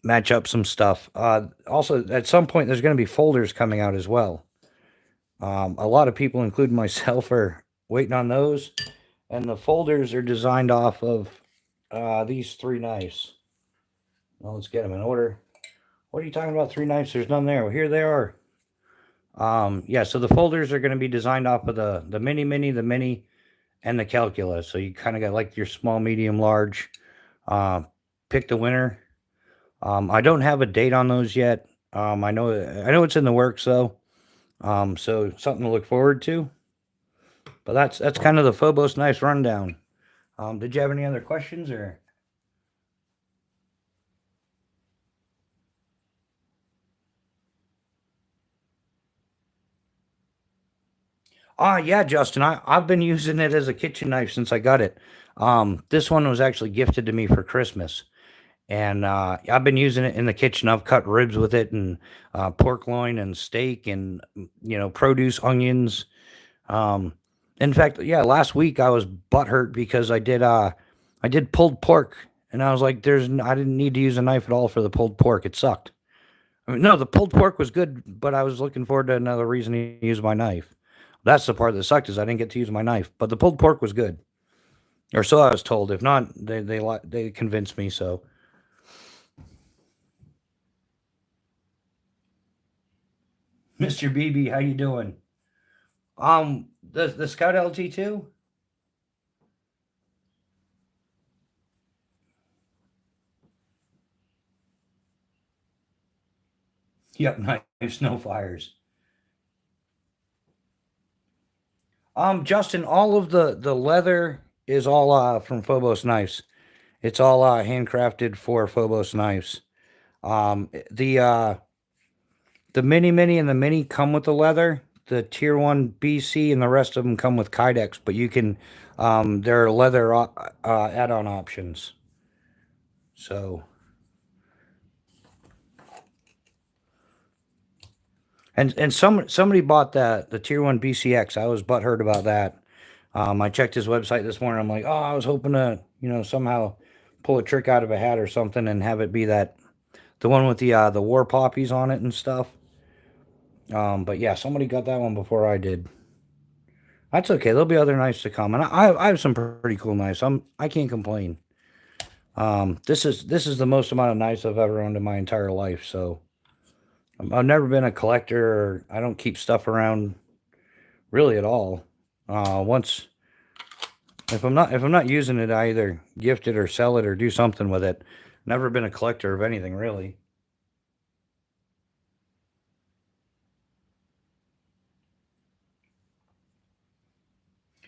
match up some stuff. Also, at some point, there's going to be folders coming out as well. A lot of people, including myself, are waiting on those. And the folders are designed off of these 3 knives. Well, let's get them in order. What are you talking about, 3 knives? There's none there. Well, here they are. Yeah, so the folders are going to be designed off of the Mini, the Mini, and the Calcula. So you kind of got like your small, medium, large. Pick the winner. I don't have a date on those yet. I know it's in the works though. So something to look forward to. But that's kind of the Phobos nice rundown. Did you have any other questions or? Yeah, Justin. I've been using it as a kitchen knife since I got it. This one was actually gifted to me for Christmas, and I've been using it in the kitchen. I've cut ribs with it, and pork loin, and steak, and produce, onions. Um, in fact, yeah, last week I was butthurt because I did pulled pork, and I was like, I didn't need to use a knife at all for the pulled pork. It sucked. I mean, no, the pulled pork was good, but I was looking forward to another reason to use my knife. That's the part that sucked is I didn't get to use my knife, but the pulled pork was good, or so I was told. If not, they convinced me. So, Mr. BB, how you doing? The Scout LT2. Yep, knives, no fires. Justin, all of the leather is all from Phobos knives. It's all handcrafted for Phobos knives. The mini and the mini come with the leather. The tier 1 BC and the rest of them come with Kydex, but you can there are leather add-on options. So and somebody bought the tier 1 BCX. I was butthurt about that. I checked his website this morning. I'm like, oh, I was hoping to, somehow pull a trick out of a hat or something and have it be the one with the war poppies on it and stuff. But yeah, somebody got that one before I did. That's okay. There'll be other knives to come, and I have some pretty cool knives. I can't complain. This is the most amount of knives I've ever owned in my entire life. So I've never been a collector. Or I don't keep stuff around really at all. Once if I'm not using it, I either gift it or sell it or do something with it. Never been a collector of anything really.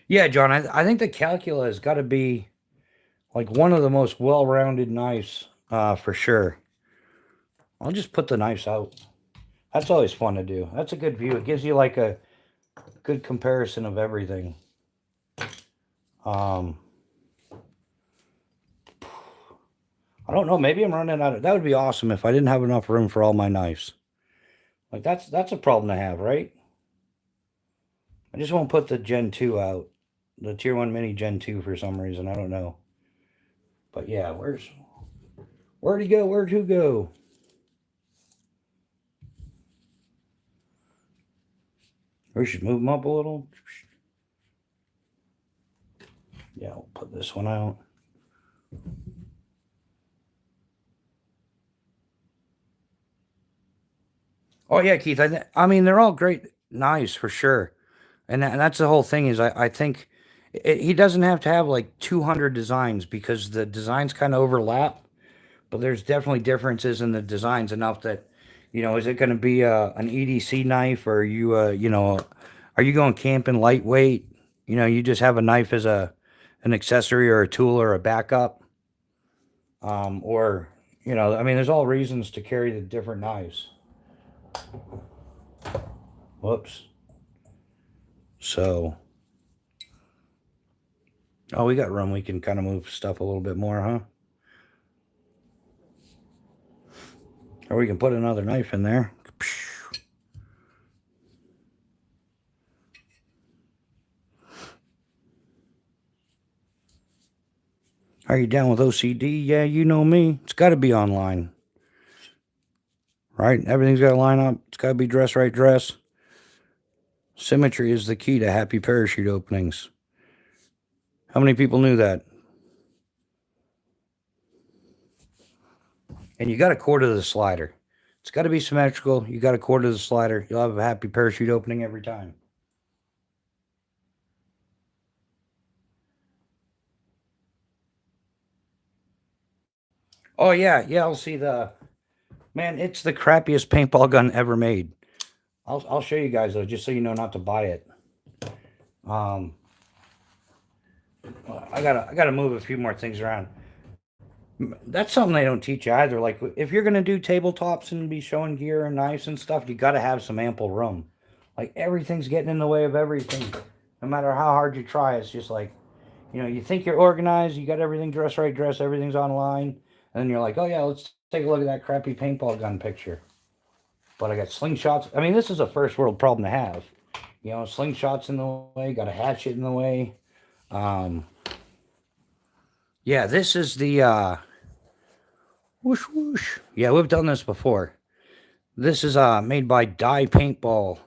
Yeah, John, I think the Calcula has got to be like one of the most well-rounded knives, for sure. I'll just put the knives out. That's always fun to do. That's a good view. It gives you like a good comparison of everything. Um, I don't know. Maybe I'm running out of. That would be awesome if I didn't have enough room for all my knives. Like that's a problem to have, right? I just won't put the Gen 2 out. The Tier 1 Mini Gen 2 for some reason. I don't know. But yeah, where'd he go? Where'd who go? We should move him up a little. Yeah, I'll put this one out. Oh yeah, Keith. I mean, they're all great knives for sure, and that's the whole thing. Is I think he doesn't have to have like 200 designs because the designs kind of overlap, but there's definitely differences in the designs enough that, is it going to be an EDC knife or are you going camping lightweight? You just have a knife as an accessory or a tool or a backup, or I mean, there's all reasons to carry the different knives. Whoops. So, oh, we got room. We can kind of move stuff a little bit more, huh? Or we can put another knife in there. Are you down with OCD? Yeah, you know me. It's got to be online. Right? Everything's got to line up. It's got to be dress right dress. Symmetry is the key to happy parachute openings. How many people knew that? And you got a quarter the slider. It's got to be symmetrical. You got a quarter the slider. You'll have a happy parachute opening every time. Oh yeah, yeah. I'll see the man. It's the crappiest paintball gun ever made. I'll show you guys though, just so you know not to buy it. Um, I gotta move a few more things around. That's something they don't teach you either. Like if you're gonna do tabletops and be showing gear and knives and stuff, you gotta have some ample room. Like everything's getting in the way of everything. No matter how hard you try, it's just like, you think you're organized, you got everything dressed right, everything's online, and then you're like, oh yeah, let's take a look at that crappy paintball gun picture. But I got slingshots. I mean, this is a first world problem to have. Slingshots in the way, got a hatchet in the way. Um, yeah, this is the whoosh whoosh. Yeah, we've done this before. This is made by Dye Paintball.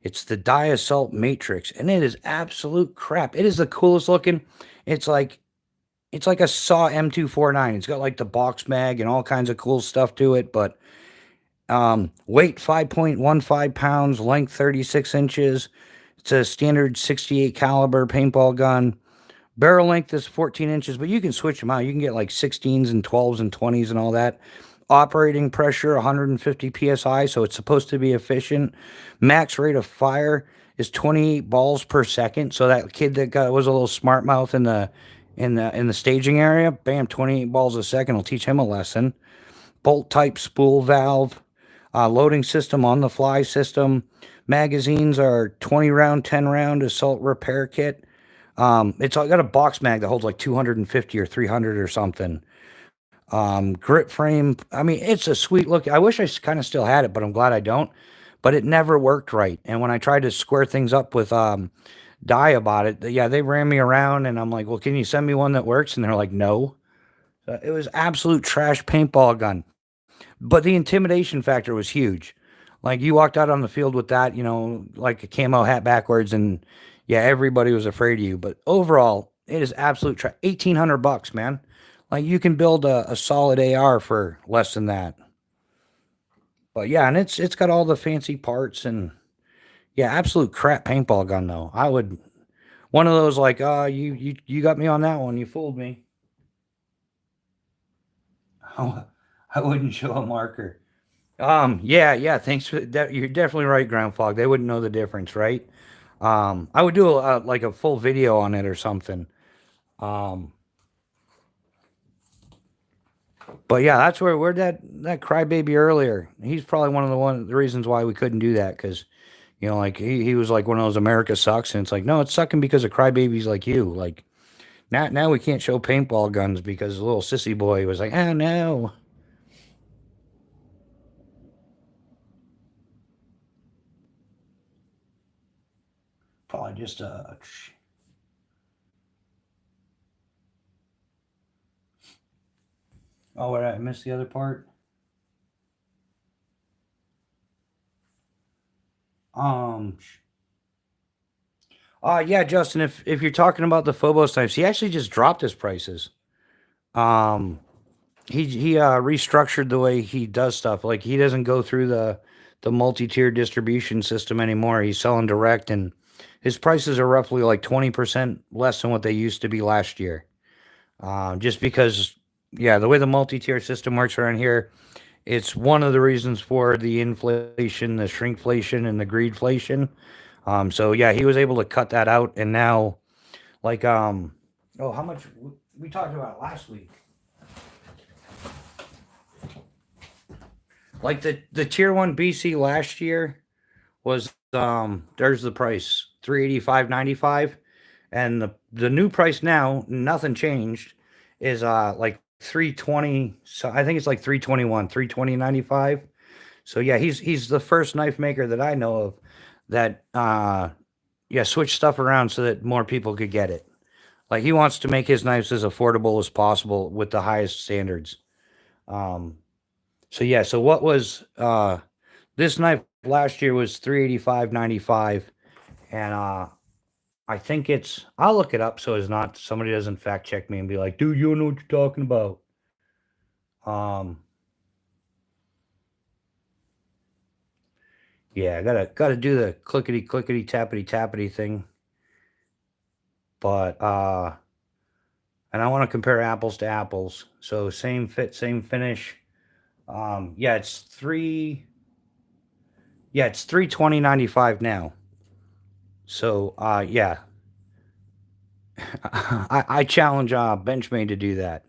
It's the Dye Assault Matrix, and it is absolute crap. It is the coolest looking. It's like it's like a Saw M249. It's got like the box mag and all kinds of cool stuff to it, but weight 5.15 pounds, length 36 inches. It's a standard 68 caliber paintball gun. Barrel length is 14 inches, but you can switch them out. You can get like 16s and 12s and 20s and all that. Operating pressure 150 psi, so it's supposed to be efficient. Max rate of fire is 28 balls per second. So that kid that was a little smart mouth in the staging area, bam, 28 balls a second will teach him a lesson. Bolt type spool valve, loading system on the fly system. Magazines are 20 round, 10 round assault repair kit. It's got a box mag that holds like 250 or 300 or something. Grip frame. I mean, it's a sweet look. I wish I kind of still had it, but I'm glad I don't. But it never worked right. And when I tried to square things up with Dye about it, yeah, they ran me around, and I'm like, well, can you send me one that works? And they're like, no. So it was absolute trash paintball gun. But the intimidation factor was huge. Like you walked out on the field with that, like a camo hat backwards, and yeah, everybody was afraid of you. But overall, it is absolute 1,800 bucks, man. Like you can build a solid AR for less than that. But yeah, and it's got all the fancy parts and yeah, absolute crap paintball gun though. I would one of those like, you got me on that one. You fooled me. I wouldn't show a marker. Yeah. Thanks for that. You're definitely right, Ground Fog. They wouldn't know the difference, right? I would do like a full video on it or something. Um, but yeah, that's where that crybaby earlier. He's probably one of the reasons why we couldn't do that because like he was like one of those America sucks, and it's like no, it's sucking because of crybabies like you. Like now we can't show paintball guns because the little sissy boy was like, oh no. Probably just oh, wait, I missed the other part. Um, yeah, Justin, if you're talking about the Phobos knives, he actually just dropped his prices. Um, he restructured the way he does stuff. Like he doesn't go through the multi-tier distribution system anymore. He's selling direct, and his prices are roughly like 20% less than what they used to be last year. Just because, yeah, the way the multi-tier system works around here, it's one of the reasons for the inflation, the shrinkflation, and the greedflation. So yeah, he was able to cut that out, and now, like, oh, how much we talked about last week? Like the tier one BC last year was there's the price 385.95, and the new price now, nothing changed, is like 320. So I think it's like 321, 320.95. So yeah, he's the first knife maker that I know of that yeah, switch stuff around so that more people could get it. Like he wants to make his knives as affordable as possible with the highest standards. Um, so yeah, so what was this knife last year was 385.95, and I think I'll look it up so it's not somebody doesn't fact check me and be like, dude, you don't know what you're talking about. Um, yeah, gotta do the clickety clickety tappity tappity thing, but and I want to compare apples to apples. So same fit, same finish. Yeah, it's Yeah, it's $320.95 now. So, yeah, I challenge Benchmade to do that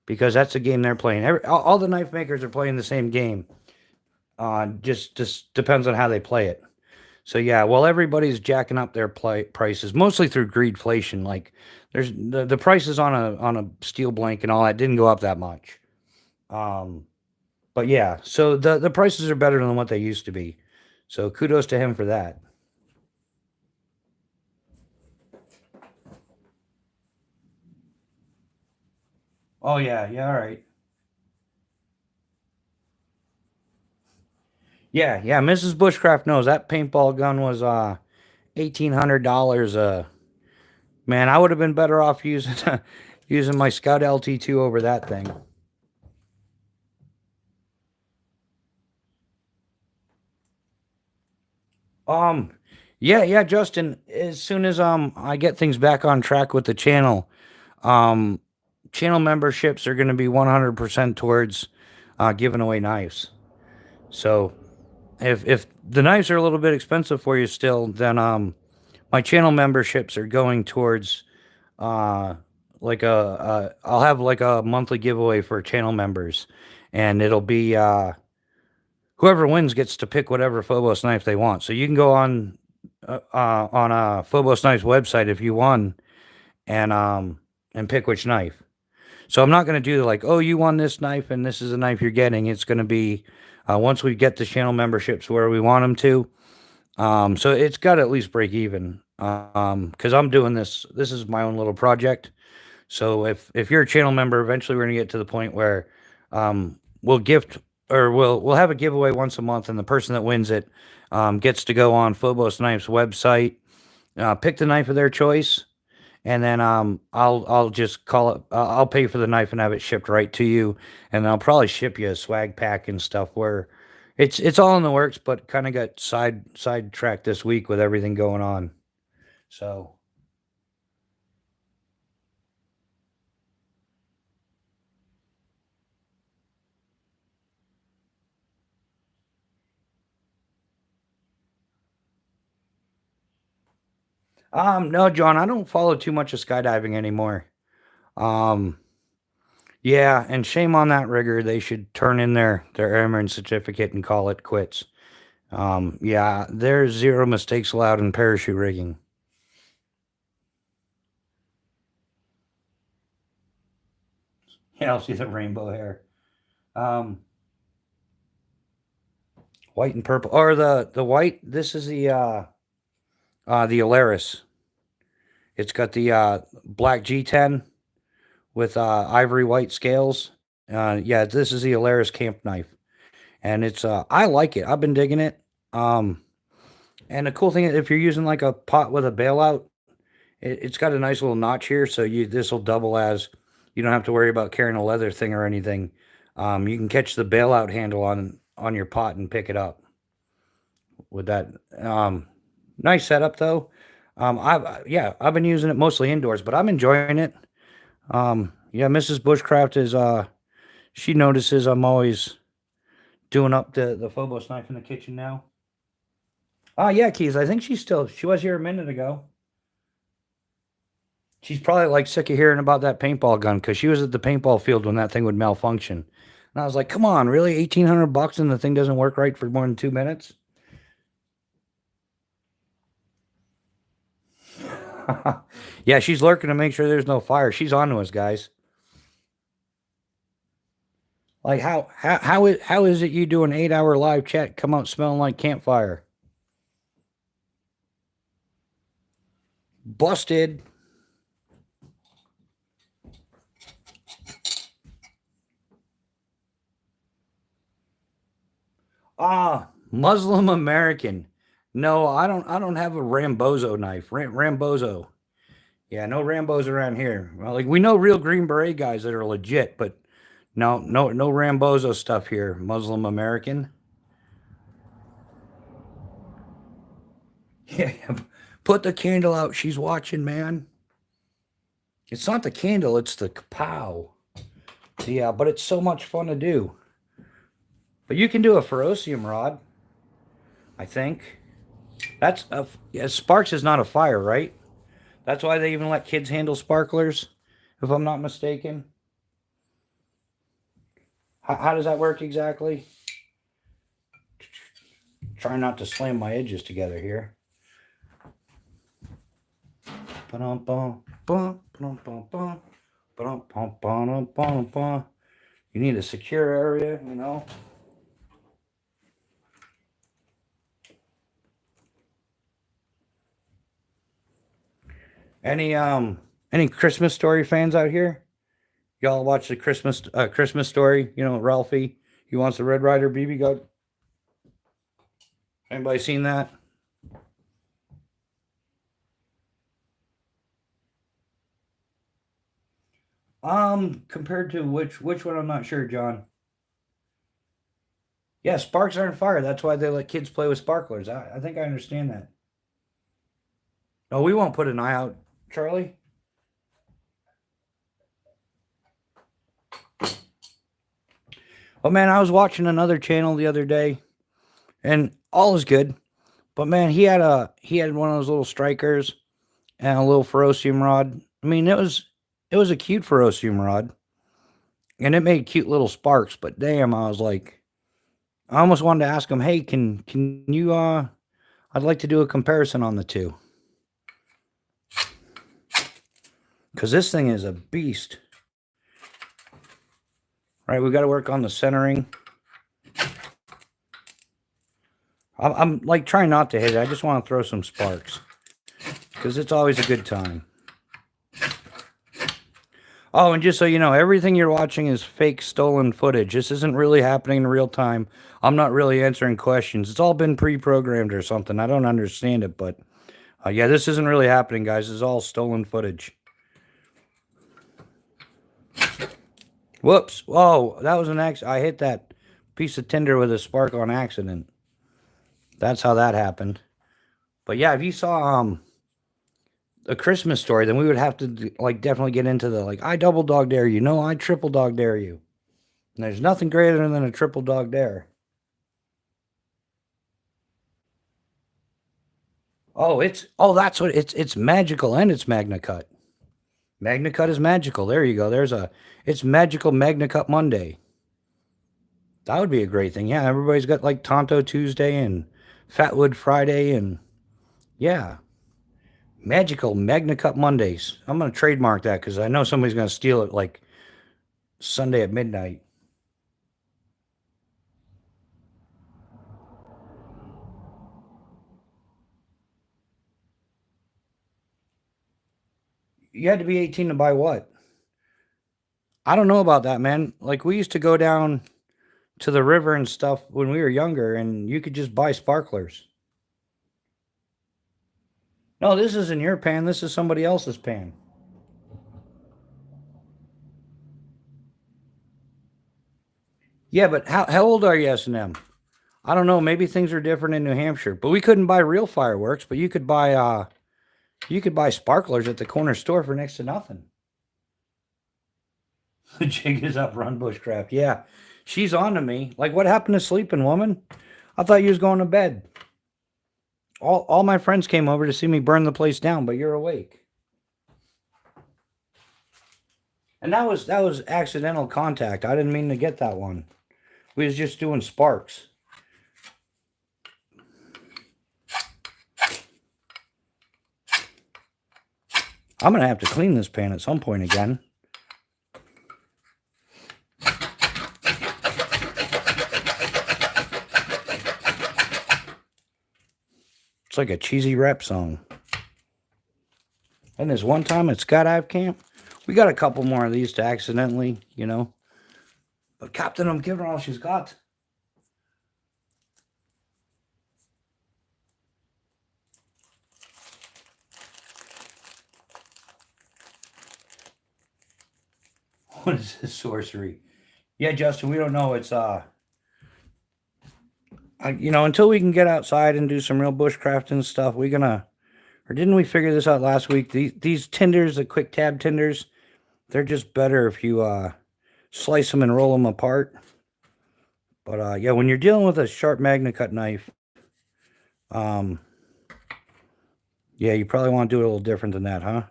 because that's the game they're playing. All the knife makers are playing the same game. Just depends on how they play it. So yeah, well, everybody's jacking up their prices mostly through greedflation. Like, there's the prices on a steel blank and all that didn't go up that much. Um, but yeah, so the prices are better than what they used to be. So kudos to him for that. Oh yeah, yeah, all right. Yeah, yeah. Mrs. Bushcraft knows that paintball gun was $1,800. Man, I would have been better off using using my Scout LT2 over that thing. Um, yeah, yeah, Justin. As soon as I get things back on track with the channel, um, channel memberships are going to be 100% towards giving away knives. So if the knives are a little bit expensive for you still, then my channel memberships are going towards uh like I'll have like a monthly giveaway for channel members, and it'll be whoever wins gets to pick whatever Phobos knife they want. So you can go on Phobos Knife's website if you won, and pick which knife. So I'm not going to do like, oh, you won this knife and this is the knife you're getting. It's going to be once we get the channel memberships where we want them to. So it's got to at least break even. Because I'm doing this. This is my own little project. So if you're a channel member, eventually we're gonna get to the point where we'll gift or we'll have a giveaway once a month, and the person that wins it gets to go on Phobos Knife's website, pick the knife of their choice, and then I'll just call it. I'll pay for the knife and have it shipped right to you, and I'll probably ship you a swag pack and stuff. Where it's all in the works, but kind of got sidetracked this week with everything going on. So no, John, I don't follow too much of skydiving anymore. Um, yeah, and shame on that rigger. They should turn in their airman certificate and call it quits. Yeah, there's zero mistakes allowed in parachute rigging. Yeah, I'll see the rainbow hair. Um, White and purple, or the white. This is the Alaris. It's got the black G10 with ivory white scales. Yeah, this is the Alaris camp knife, and it's I like it. I've been digging it. Um, And the cool thing is, if you're using like a pot with a bailout, it's got a nice little notch here, so you this will double as you don't have to worry about carrying a leather thing or anything. You can catch the bailout handle on your pot and pick it up with that. Nice setup though. I've been using it mostly indoors, but I'm enjoying it. Yeah, Mrs. Bushcraft is she notices I'm always doing up the Phobos knife in the kitchen now. Yeah, Keys. I think she was here a minute ago. She's probably like sick of hearing about that paintball gun because she was at the paintball field when that thing would malfunction. And I was like, come on, really? $1,800 and the thing doesn't work right for more than 2 minutes? Yeah, she's lurking to make sure there's no fire. She's on to us, guys. Like how is it you do an 8 hour live chat come out smelling like campfire? Busted. Muslim American. No, I don't have a Rambozo knife. Rambozo. Yeah, no Rambos around here. Well, like we know real Green Beret guys that are legit, but no Rambozo stuff here. Muslim American. Yeah, put the candle out. She's watching, man. It's not the candle, it's the kapow. Yeah, but it's so much fun to do. But you can do a ferocium rod. I think. That's a, yeah, sparks is not a fire, right? That's why they even let kids handle sparklers, if I'm not mistaken. How does that work exactly? Try not to slam my edges together here. You need a secure area, you know. Any Christmas Story fans out here? Y'all watch the Christmas Story? You know, Ralphie. He wants the Red Ryder BB gun. Anybody seen that? Compared to which one? I'm not sure, John. Yeah, sparks aren't fire. That's why they let kids play with sparklers. I think I understand that. No, we won't put an eye out, Charlie. Oh man, I was watching another channel the other day, and all is good. But man, he had one of those little strikers and a little ferrocium rod. I mean, it was a cute ferrocium rod, and it made cute little sparks. But damn, I was like, I almost wanted to ask him, hey, can you I'd like to do a comparison on the two. Because this thing is a beast. All right, we got to work on the centering. I'm like trying not to hit it. I just want to throw some sparks. Because it's always a good time. Oh, and just so you know, everything you're watching is fake stolen footage. This isn't really happening in real time. I'm not really answering questions. It's all been pre-programmed or something. I don't understand it, but yeah, this isn't really happening, guys. This is all stolen footage. Whoops. Whoa, that was an accident. I hit that piece of tinder with a spark on accident. That's how that happened. But yeah, if you saw A Christmas Story, then we would have to like definitely get into the like I double dog dare you, no, I triple dog dare you. And there's nothing greater than a triple dog dare. That's what it's magical and it's Magna Cut. Magna Cut is magical. There you go. It's magical Magna Cut Monday. That would be a great thing. Yeah, everybody's got like Tonto Tuesday and Fatwood Friday and yeah. Magical Magna Cut Mondays. I'm going to trademark that because I know somebody's going to steal it like Sunday at midnight. You had to be 18 to buy what? I don't know about that, man. Like we used to go down to the river and stuff when we were younger and you could just buy sparklers. No, this isn't your pan. This is somebody else's pan. Yeah, but how old are you, S&M? I don't know. Maybe things are different in New Hampshire, but we couldn't buy real fireworks. But you could buy sparklers at the corner store for next to nothing. The jig is up, run Bushcraft. Yeah, she's on to me. Like, what happened to sleeping, woman? I thought you was going to bed. All my friends came over to see me burn the place down, but you're awake. And that was accidental contact. I didn't mean to get that one. We was just doing sparks. I'm going to have to clean this pan at some point again. It's like a cheesy rap song. And there's one time at Skydive Camp, we got a couple more of these to accidentally, you know. But Captain, I'm giving her all she's got. What is this sorcery? Yeah, Justin, we don't know. It's until we can get outside and do some real bushcraft and stuff, we're gonna, or didn't we figure this out last week? These tinders, the quick tab tinders, they're just better if you slice them and roll them apart. But yeah, when you're dealing with a sharp Magna Cut knife, Yeah, you probably want to do it a little different than that, huh?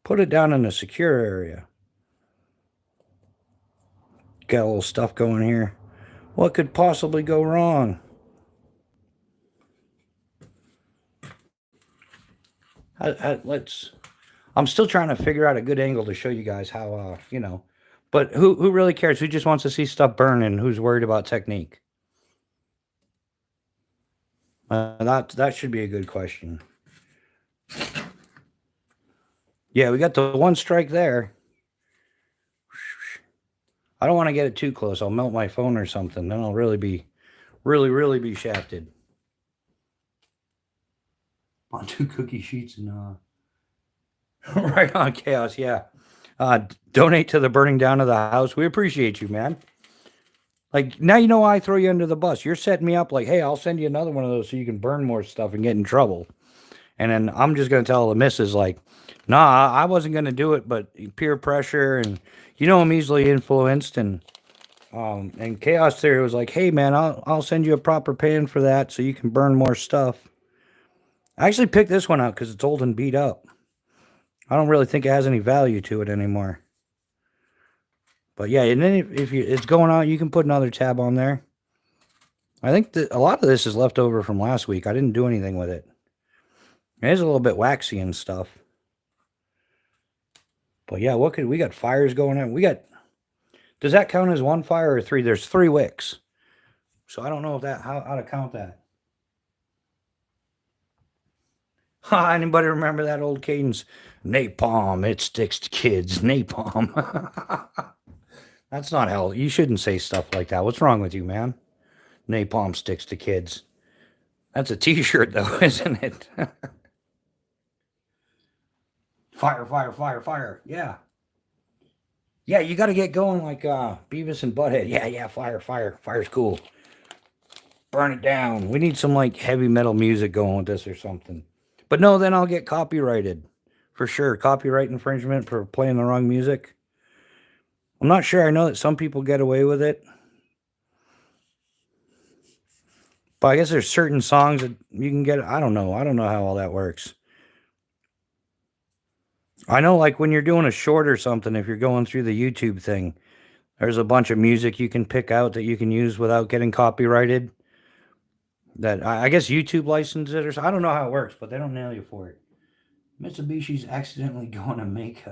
Put it down in a secure area. Got a little stuff going here. What could possibly go wrong? I'm still trying to figure out a good angle to show you guys how, But who really cares? Who just wants to see stuff burn and who's worried about technique? That should be a good question. Yeah, we got the one strike there. I don't want to get it too close. I'll melt my phone or something. Then I'll really be shafted. On 2 cookie sheets and right on, Chaos. Yeah. Donate to the burning down of the house. We appreciate you, man. Like, now you know why I throw you under the bus. You're setting me up like, hey, I'll send you another one of those so you can burn more stuff and get in trouble. And then I'm just going to tell the missus, like, nah, I wasn't going to do it, but peer pressure and, I'm easily influenced. And Chaos Theory was like, hey, man, I'll send you a proper pan for that so you can burn more stuff. I actually picked this one out because it's old and beat up. I don't really think it has any value to it anymore. But yeah, and then if it's going out, you can put another tab on there. I think that a lot of this is left over from last week. I didn't do anything with it. It is a little bit waxy and stuff. But yeah, we got fires going on. Does that count as 1 fire or 3? There's 3 wicks. So I don't know if how to count that. Anybody remember that old cadence? Napalm, it sticks to kids. Napalm. That's not hell. You shouldn't say stuff like that. What's wrong with you, man? Napalm sticks to kids. That's a t-shirt, though, isn't it? Fire, fire, fire, fire. Yeah. Yeah, you got to get going like Beavis and Butthead. Yeah, fire, fire. Fire's cool. Burn it down. We need some like heavy metal music going with this or something. But no, then I'll get copyrighted. For sure. Copyright infringement for playing the wrong music. I'm not sure. I know that some people get away with it. But I guess there's certain songs that you can get. I don't know. I don't know how all that works. I know like when you're doing a short or something, if you're going through the YouTube thing, there's a bunch of music you can pick out that you can use without getting copyrighted. That I guess YouTube licenses it or so. I don't know how it works, but they don't nail you for it. Mitsubishi's accidentally going to make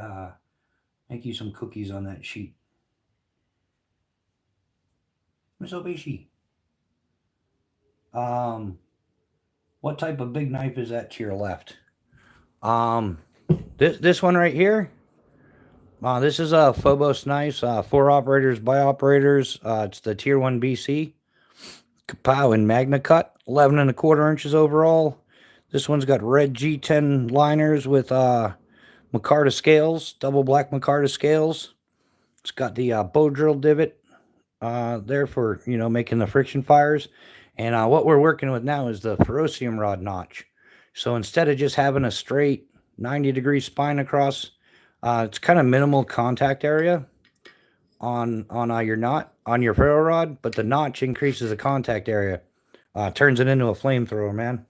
you some cookies on that sheet. Mitsubishi. What type of big knife is that to your left? This one right here. This is a FOBOS knife. 4 operators by operators. It's the Tier 1 BC. Kapow in Magna Cut. 11 1/4 inches overall. This one's got red G10 liners with micarta scales, double black micarta scales. It's got the bow drill divot there for making the friction fires. And what we're working with now is the ferrocium rod notch. So instead of just having a straight 90-degree spine across, it's kind of minimal contact area on your ferro rod, but the notch increases the contact area. Turns it into a flamethrower, man.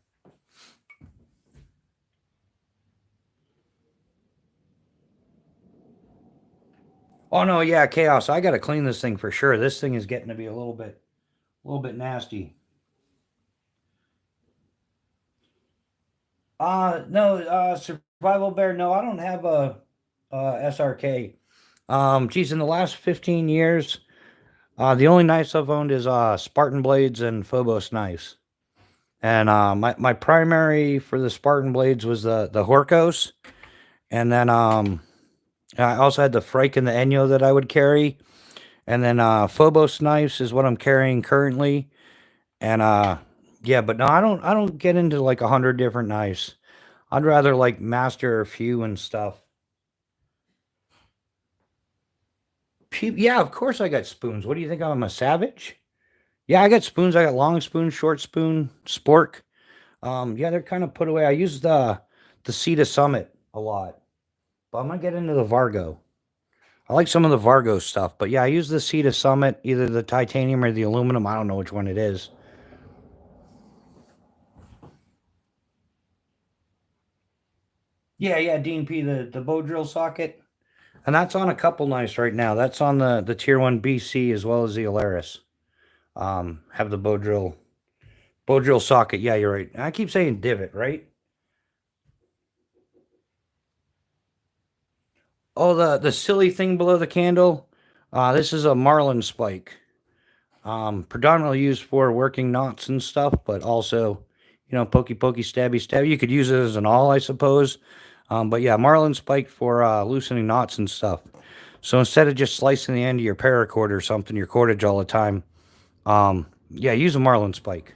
Oh no, yeah, Chaos. I gotta clean this thing for sure. This thing is getting to be a little bit nasty. No, Survival Bear. No, I don't have a SRK. Geez, in the last 15 years, the only knives I've owned is Spartan blades and FOBOS knives. And my primary for the Spartan blades was the Horkos, and then I also had the Frike and the Enyo that I would carry, and then FOBOS knives is what I'm carrying currently. And yeah, but no, I don't get into like 100 different knives. I'd rather like master a few and stuff. Yeah, of course I got spoons. What do you think? I'm a savage? Yeah, I got spoons. I got long spoon, short spoon, spork. Yeah, they're kind of put away. I use the Cedar Summit a lot, but I'm gonna get into the Vargo. I like some of the Vargo stuff, but yeah, I use the Cedar Summit, either the titanium or the aluminum. I don't know which one it is. Yeah, Dean P, the bow drill socket. And that's on a couple knives right now. That's on the Tier 1 BC as well as the Alaris. Have the bow drill socket. Yeah, you're right. I keep saying divot, right? Oh, the silly thing below the candle. This is a marlin spike. Predominantly used for working knots and stuff, but also, pokey, stabby, stabby. You could use it as an awl, I suppose. But yeah, marlin spike for loosening knots and stuff. So instead of just slicing the end of your paracord or something, your cordage all the time, yeah, use a marlin spike.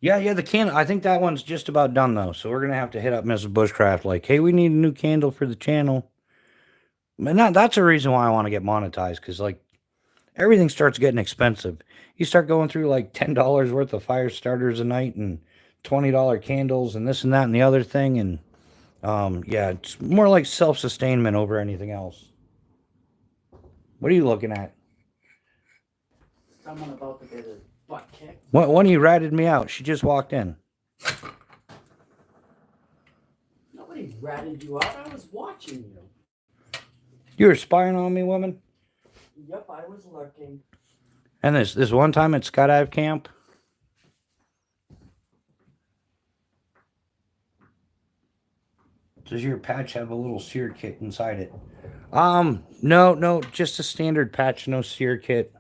Yeah, the candle. I think that one's just about done though. So we're gonna have to hit up Mrs. Bushcraft like, hey, we need a new candle for the channel. And that's a reason why I want to get monetized, because like everything starts getting expensive. You start going through like $10 worth of fire starters a night and $20 candles and this and that and the other thing, and yeah, it's more like self-sustainment over anything else. What are you looking at? Someone about to get his butt kicked. One of you ratted me out. She just walked in. Nobody ratted you out. I was watching you. You were spying on me, woman? Yep, I was lurking. And this one time at Skydive Camp, does your patch have a little sear kit inside it? No, just a standard patch, no sear kit.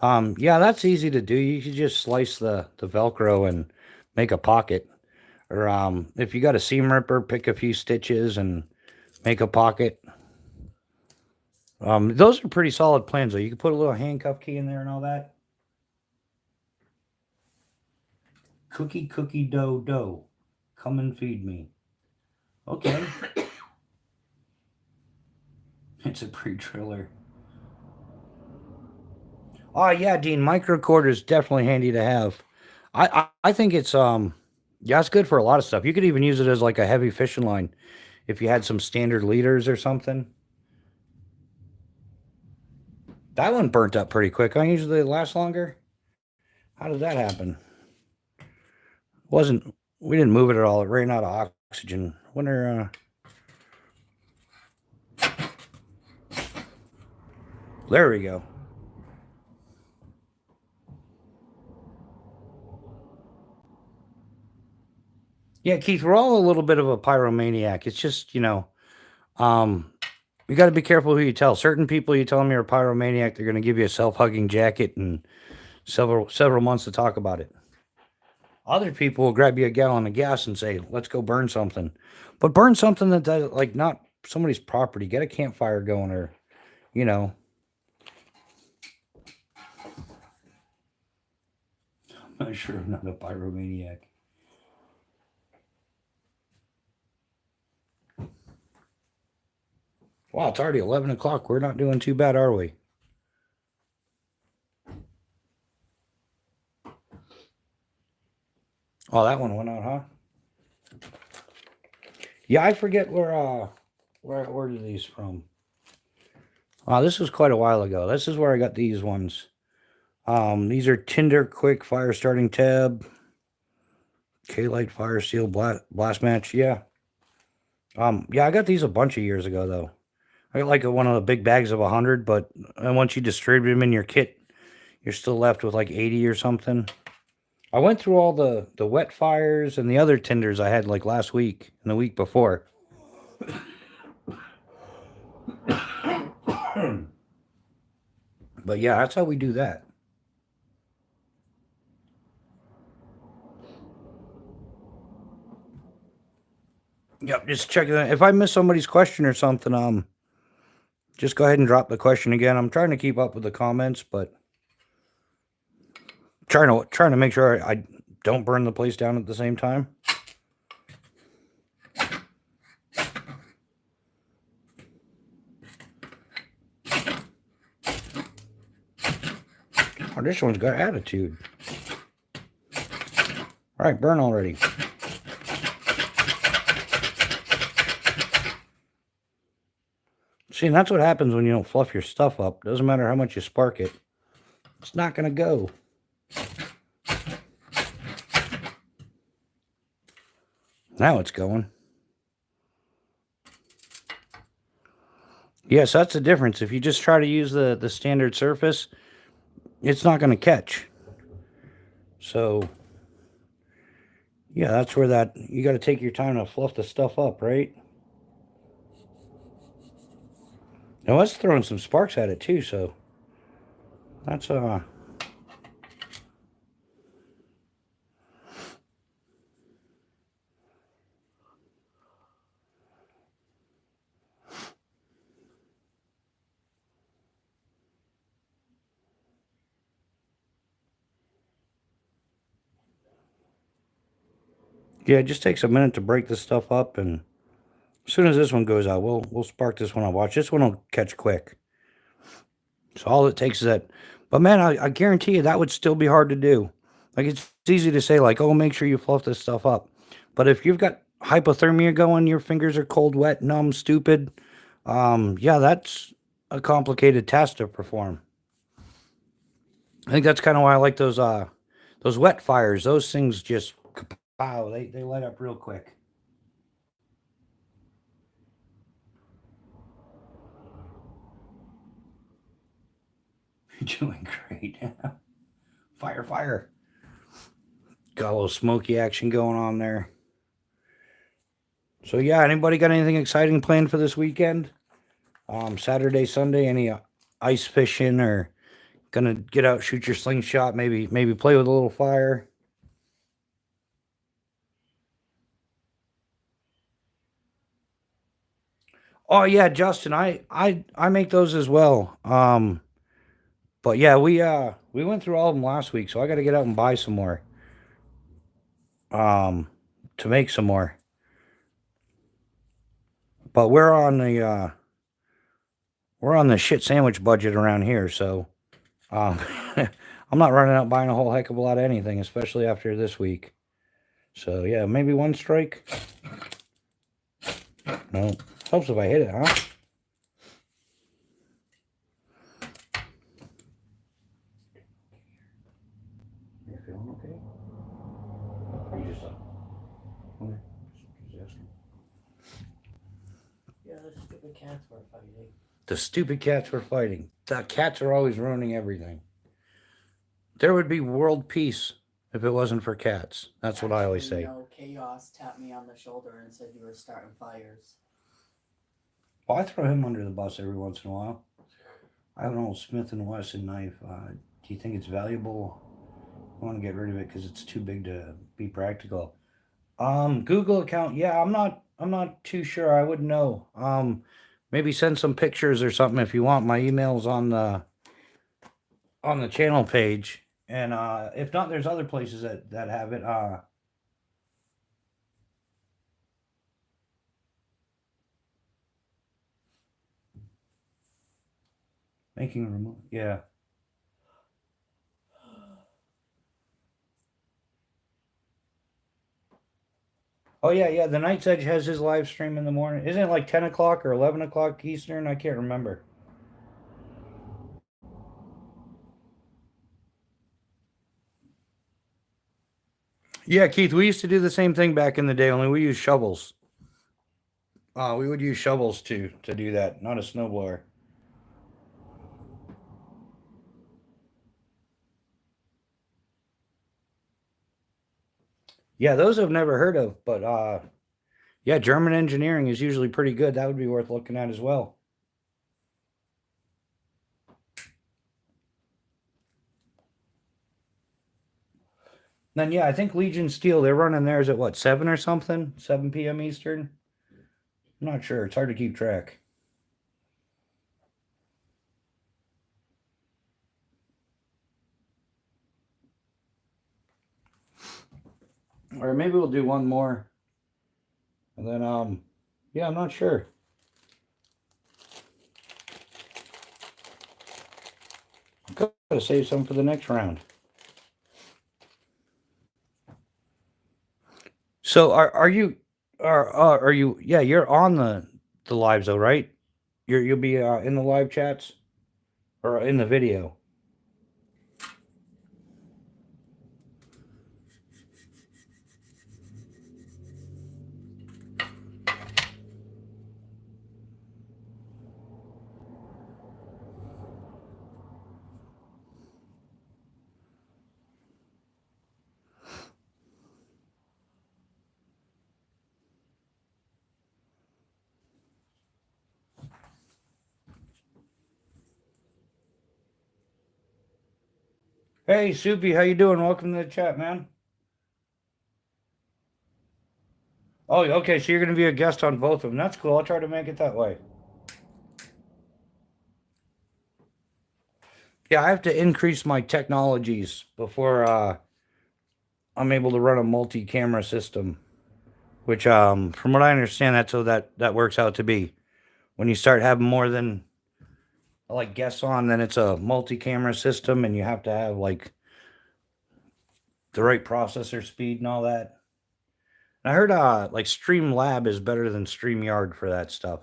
Yeah, that's easy to do. You could just slice the Velcro and make a pocket. Or if you got a seam ripper, pick a few stitches and make a pocket. Those are pretty solid plans, though. You can put a little handcuff key in there and all that. Cookie dough. Come and feed me. Okay. It's a pre-triller. Oh yeah, Dean, microcord is definitely handy to have. I think it's yeah, it's good for a lot of stuff. You could even use it as like a heavy fishing line if you had some standard leaders or something. That one burnt up pretty quick. I usually it lasts longer. How did that happen? We didn't move it at all. It ran out of oxygen. Wonder there we go. Yeah, Keith, we're all a little bit of a pyromaniac. It's just, you got to be careful who you tell. Certain people, you tell them you're a pyromaniac, they're going to give you a self-hugging jacket and several months to talk about it. Other people will grab you a gallon of gas and say, let's go burn something. But burn something that does, like, not somebody's property. Get a campfire going, or, I'm not sure I'm not a pyromaniac. Wow, it's already 11 o'clock. We're not doing too bad, are we? Oh, that one went out, huh? Yeah, I forget where I ordered these from. This was quite a while ago. This is where I got these ones. These are Tinder Quick Fire Starting Tab. K-Light Fire Seal Blast Match. Yeah. Yeah, I got these a bunch of years ago, though. I got like one of the big bags of 100, but once you distribute them in your kit, you're still left with like 80 or something. I went through all the wet fires and the other tinders I had like last week and the week before. But yeah, that's how we do that. Yep, just check it out. If I miss somebody's question or something, just go ahead and drop the question again. I'm trying to keep up with the comments, but trying to make sure I don't burn the place down at the same time. Oh, this one's got attitude. All right, burn already. See, and that's what happens when you don't fluff your stuff up. Doesn't matter how much you spark it. It's not going to go. Now it's going. Yes, that's the difference. If you just try to use the standard surface, it's not going to catch. So, yeah, that's where that, you got to take your time to fluff the stuff up, right? Now, that's throwing some sparks at it too, so that's, yeah, it just takes a minute to break this stuff up, and as soon as this one goes out, we'll spark this one up. Watch, this one will catch quick. So all it takes is that. But man, I guarantee you that would still be hard to do. Like, it's easy to say, like, oh, make sure you fluff this stuff up. But if you've got hypothermia going, your fingers are cold, wet, numb, stupid, yeah, that's a complicated task to perform. I think that's kind of why I like those wet fires. Those things just, wow, they light up real quick. You're doing great. Fire, fire. Got a little smoky action going on there. So yeah, anybody got anything exciting planned for this weekend? Saturday, Sunday, any ice fishing, or gonna get out, shoot your slingshot, maybe play with a little fire? Oh yeah, Justin, I make those as well. But yeah, we went through all of them last week, so I got to get out and buy some more. To make some more. But we're on the shit sandwich budget around here, so I'm not running out buying a whole heck of a lot of anything, especially after this week. So yeah, maybe one strike. No, helps if I hit it, huh? You feeling okay? Or you just okay? Just asking. Yeah, the stupid cats were fighting. The stupid cats were fighting. The cats are always ruining everything. There would be world peace if it wasn't for cats. That's what I always say. No, Chaos tapped me on the shoulder and said you were starting fires. Well, I throw him under the bus every once in a while. I have an old Smith & Wesson knife. Do you think it's valuable? I want to get rid of it because it's too big to be practical. Google account. Yeah, I'm not too sure. I wouldn't know. Maybe send some pictures or something if you want. My email's on the channel page. And if not, there's other places that have it. Making a remote. Yeah. Oh yeah. The Night's Edge has his live stream in the morning. Isn't it like 10 o'clock or 11 o'clock Eastern? I can't remember. Yeah, Keith, we used to do the same thing back in the day, only we used shovels. We would use shovels to do that, not a snowblower. Yeah, those I've never heard of, but yeah, German engineering is usually pretty good. That would be worth looking at as well. Then yeah, I think Legion Steel, they're running theirs at what, 7 or something? 7 p.m. Eastern? I'm not sure. It's hard to keep track. Or maybe we'll do one more. And then yeah, I'm not sure. Gotta save some for the next round. So are you yeah, you're on the lives though, right? You'll be in the live chats or in the video. Hey, Soupy, how you doing? Welcome to the chat, man. Oh, okay, so you're going to be a guest on both of them. That's cool. I'll try to make it that way. Yeah, I have to increase my technologies before I'm able to run a multi-camera system, which from what I understand, that's how that works out to be. When you start having more than like guests on, then it's a multi-camera system, and you have to have like the right processor speed and all that. And I heard like Streamlab is better than StreamYard for that stuff.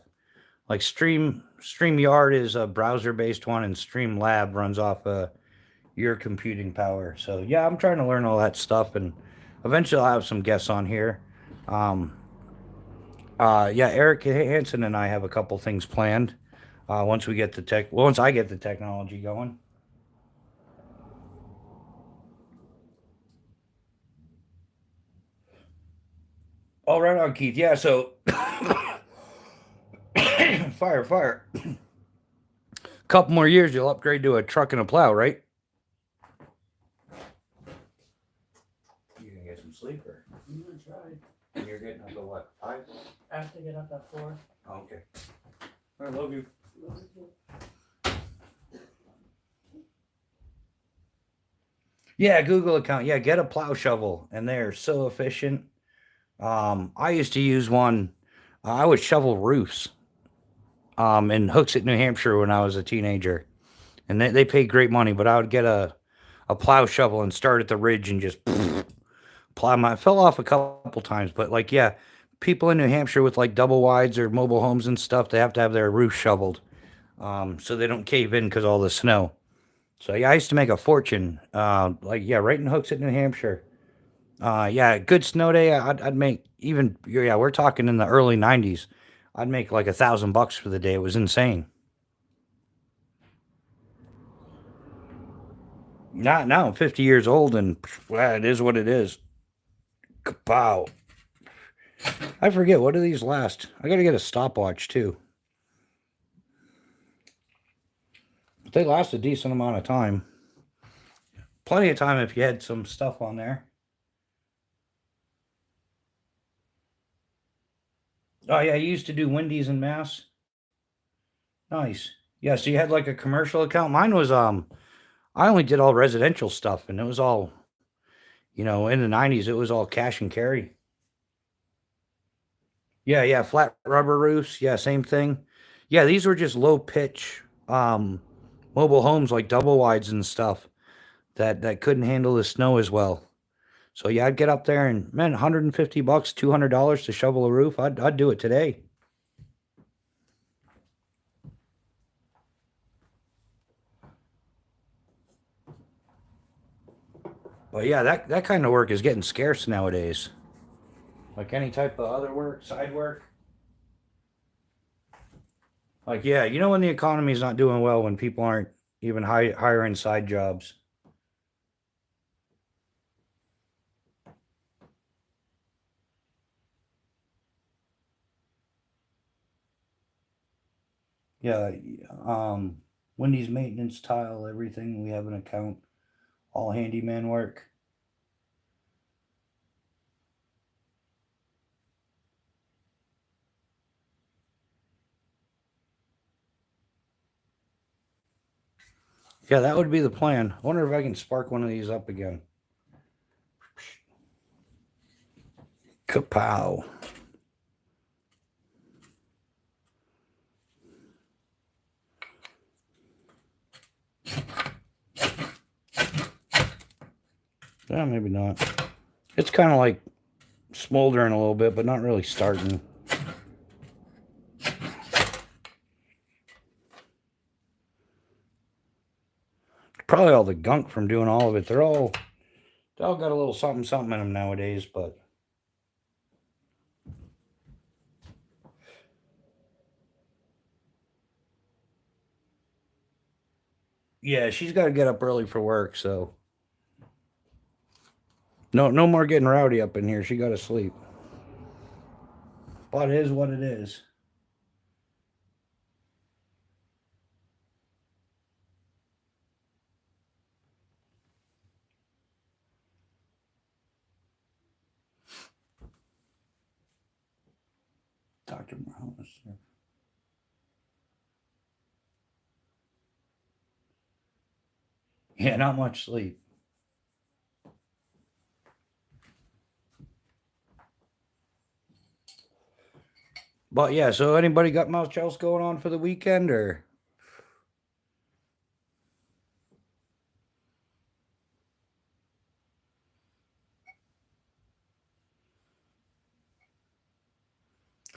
Like StreamYard is a browser-based one, and Streamlab runs off your computing power. So yeah, I'm trying to learn all that stuff, and eventually I'll have some guests on here. Yeah, Eric Hansen and I have a couple things planned. Once we get the once I get the technology going. Oh, right on, Keith. Yeah, so fire. Couple more years, you'll upgrade to a truck and a plow, right? You gonna get some sleep, or I'm gonna try. and you're getting up at what, 5? I have to get up at 4. Oh, okay. I love you. Yeah, Google account. Yeah, get a plow shovel, and they're so efficient. I used to use one. I would shovel roofs in Hooksett, New Hampshire when I was a teenager, and they paid great money. But I would get a plow shovel and start at the ridge and just plow my. I fell off a couple times, but like yeah, people in New Hampshire with like double wides or mobile homes and stuff, they have to have their roof shoveled, so they don't cave in because all the snow. So yeah, I used to make a fortune. Like yeah, right in Hooksett, New Hampshire. Yeah, good snow day. I'd make even yeah. We're talking in the early '90s. I'd make like $1,000 for the day. It was insane. Not now. I'm 50 years old, and well, it is what it is. Kapow! I forget what do these last. I got to get a stopwatch too. But they last a decent amount of time. Plenty of time if you had some stuff on there. Oh yeah, I used to do Wendy's in Mass. Nice. Yeah, so you had like a commercial account. Mine was I only did all residential stuff, and it was all in the '90s. It was all cash and carry. Yeah, flat rubber roofs. Yeah, same thing. Yeah, these were just low pitch mobile homes like double wides and stuff that couldn't handle the snow as well. So yeah, I'd get up there and man, $150, $200 to shovel a roof. I'd do it today. But yeah, that kind of work is getting scarce nowadays. Like any type of other work, side work. Like yeah, when the economy's not doing well, when people aren't even hiring side jobs. Yeah, Wendy's maintenance tile, everything. We have an account, all handyman work. Yeah, that would be the plan. I wonder if I can spark one of these up again. Kapow. Yeah, maybe not. It's kind of like smoldering a little bit, but not really starting. probably all the gunk from doing all of it. They all got a little something something in them nowadays, but yeah, she's got to get up early for work, so no more getting rowdy up in here. She got to sleep. But it is what it is. Dr. Morales. Yeah, not much sleep. But yeah, so anybody got much else going on for the weekend, or?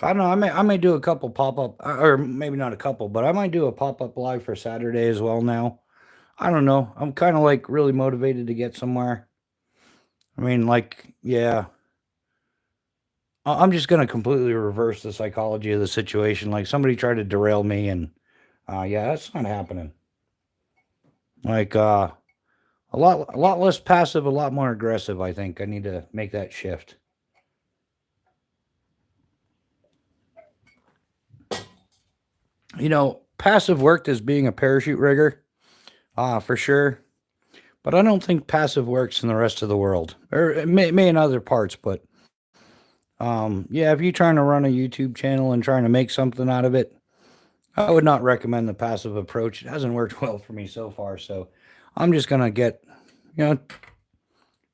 I don't know. I may do a couple pop up, or maybe not a couple, but I might do a pop up live for Saturday as well. Now, I don't know. I'm kind of like really motivated to get somewhere. I mean, like, yeah, I'm just gonna completely reverse the psychology of the situation. Like somebody tried to derail me, and yeah, that's not happening. Like a lot less passive, a lot more aggressive. I think I need to make that shift. Passive worked as being a parachute rigger, for sure. But I don't think passive works in the rest of the world, or it may in other parts. But yeah, if you're trying to run a YouTube channel and trying to make something out of it, I would not recommend the passive approach. It hasn't worked well for me so far. So I'm just gonna you know,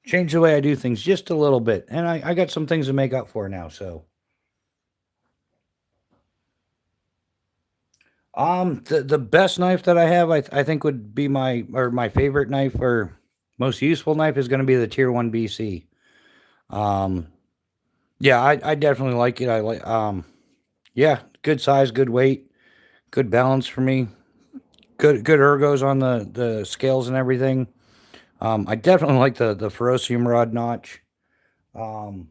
change the way I do things just a little bit, and I got some things to make up for now. So the best knife that I have, I think would be my favorite knife or most useful knife is going to be the Tier 1 BC. Um, yeah, I definitely like it. I like yeah, good size, good weight, good balance for me. Good ergos on the scales and everything. I definitely like the ferrocium rod notch. Um,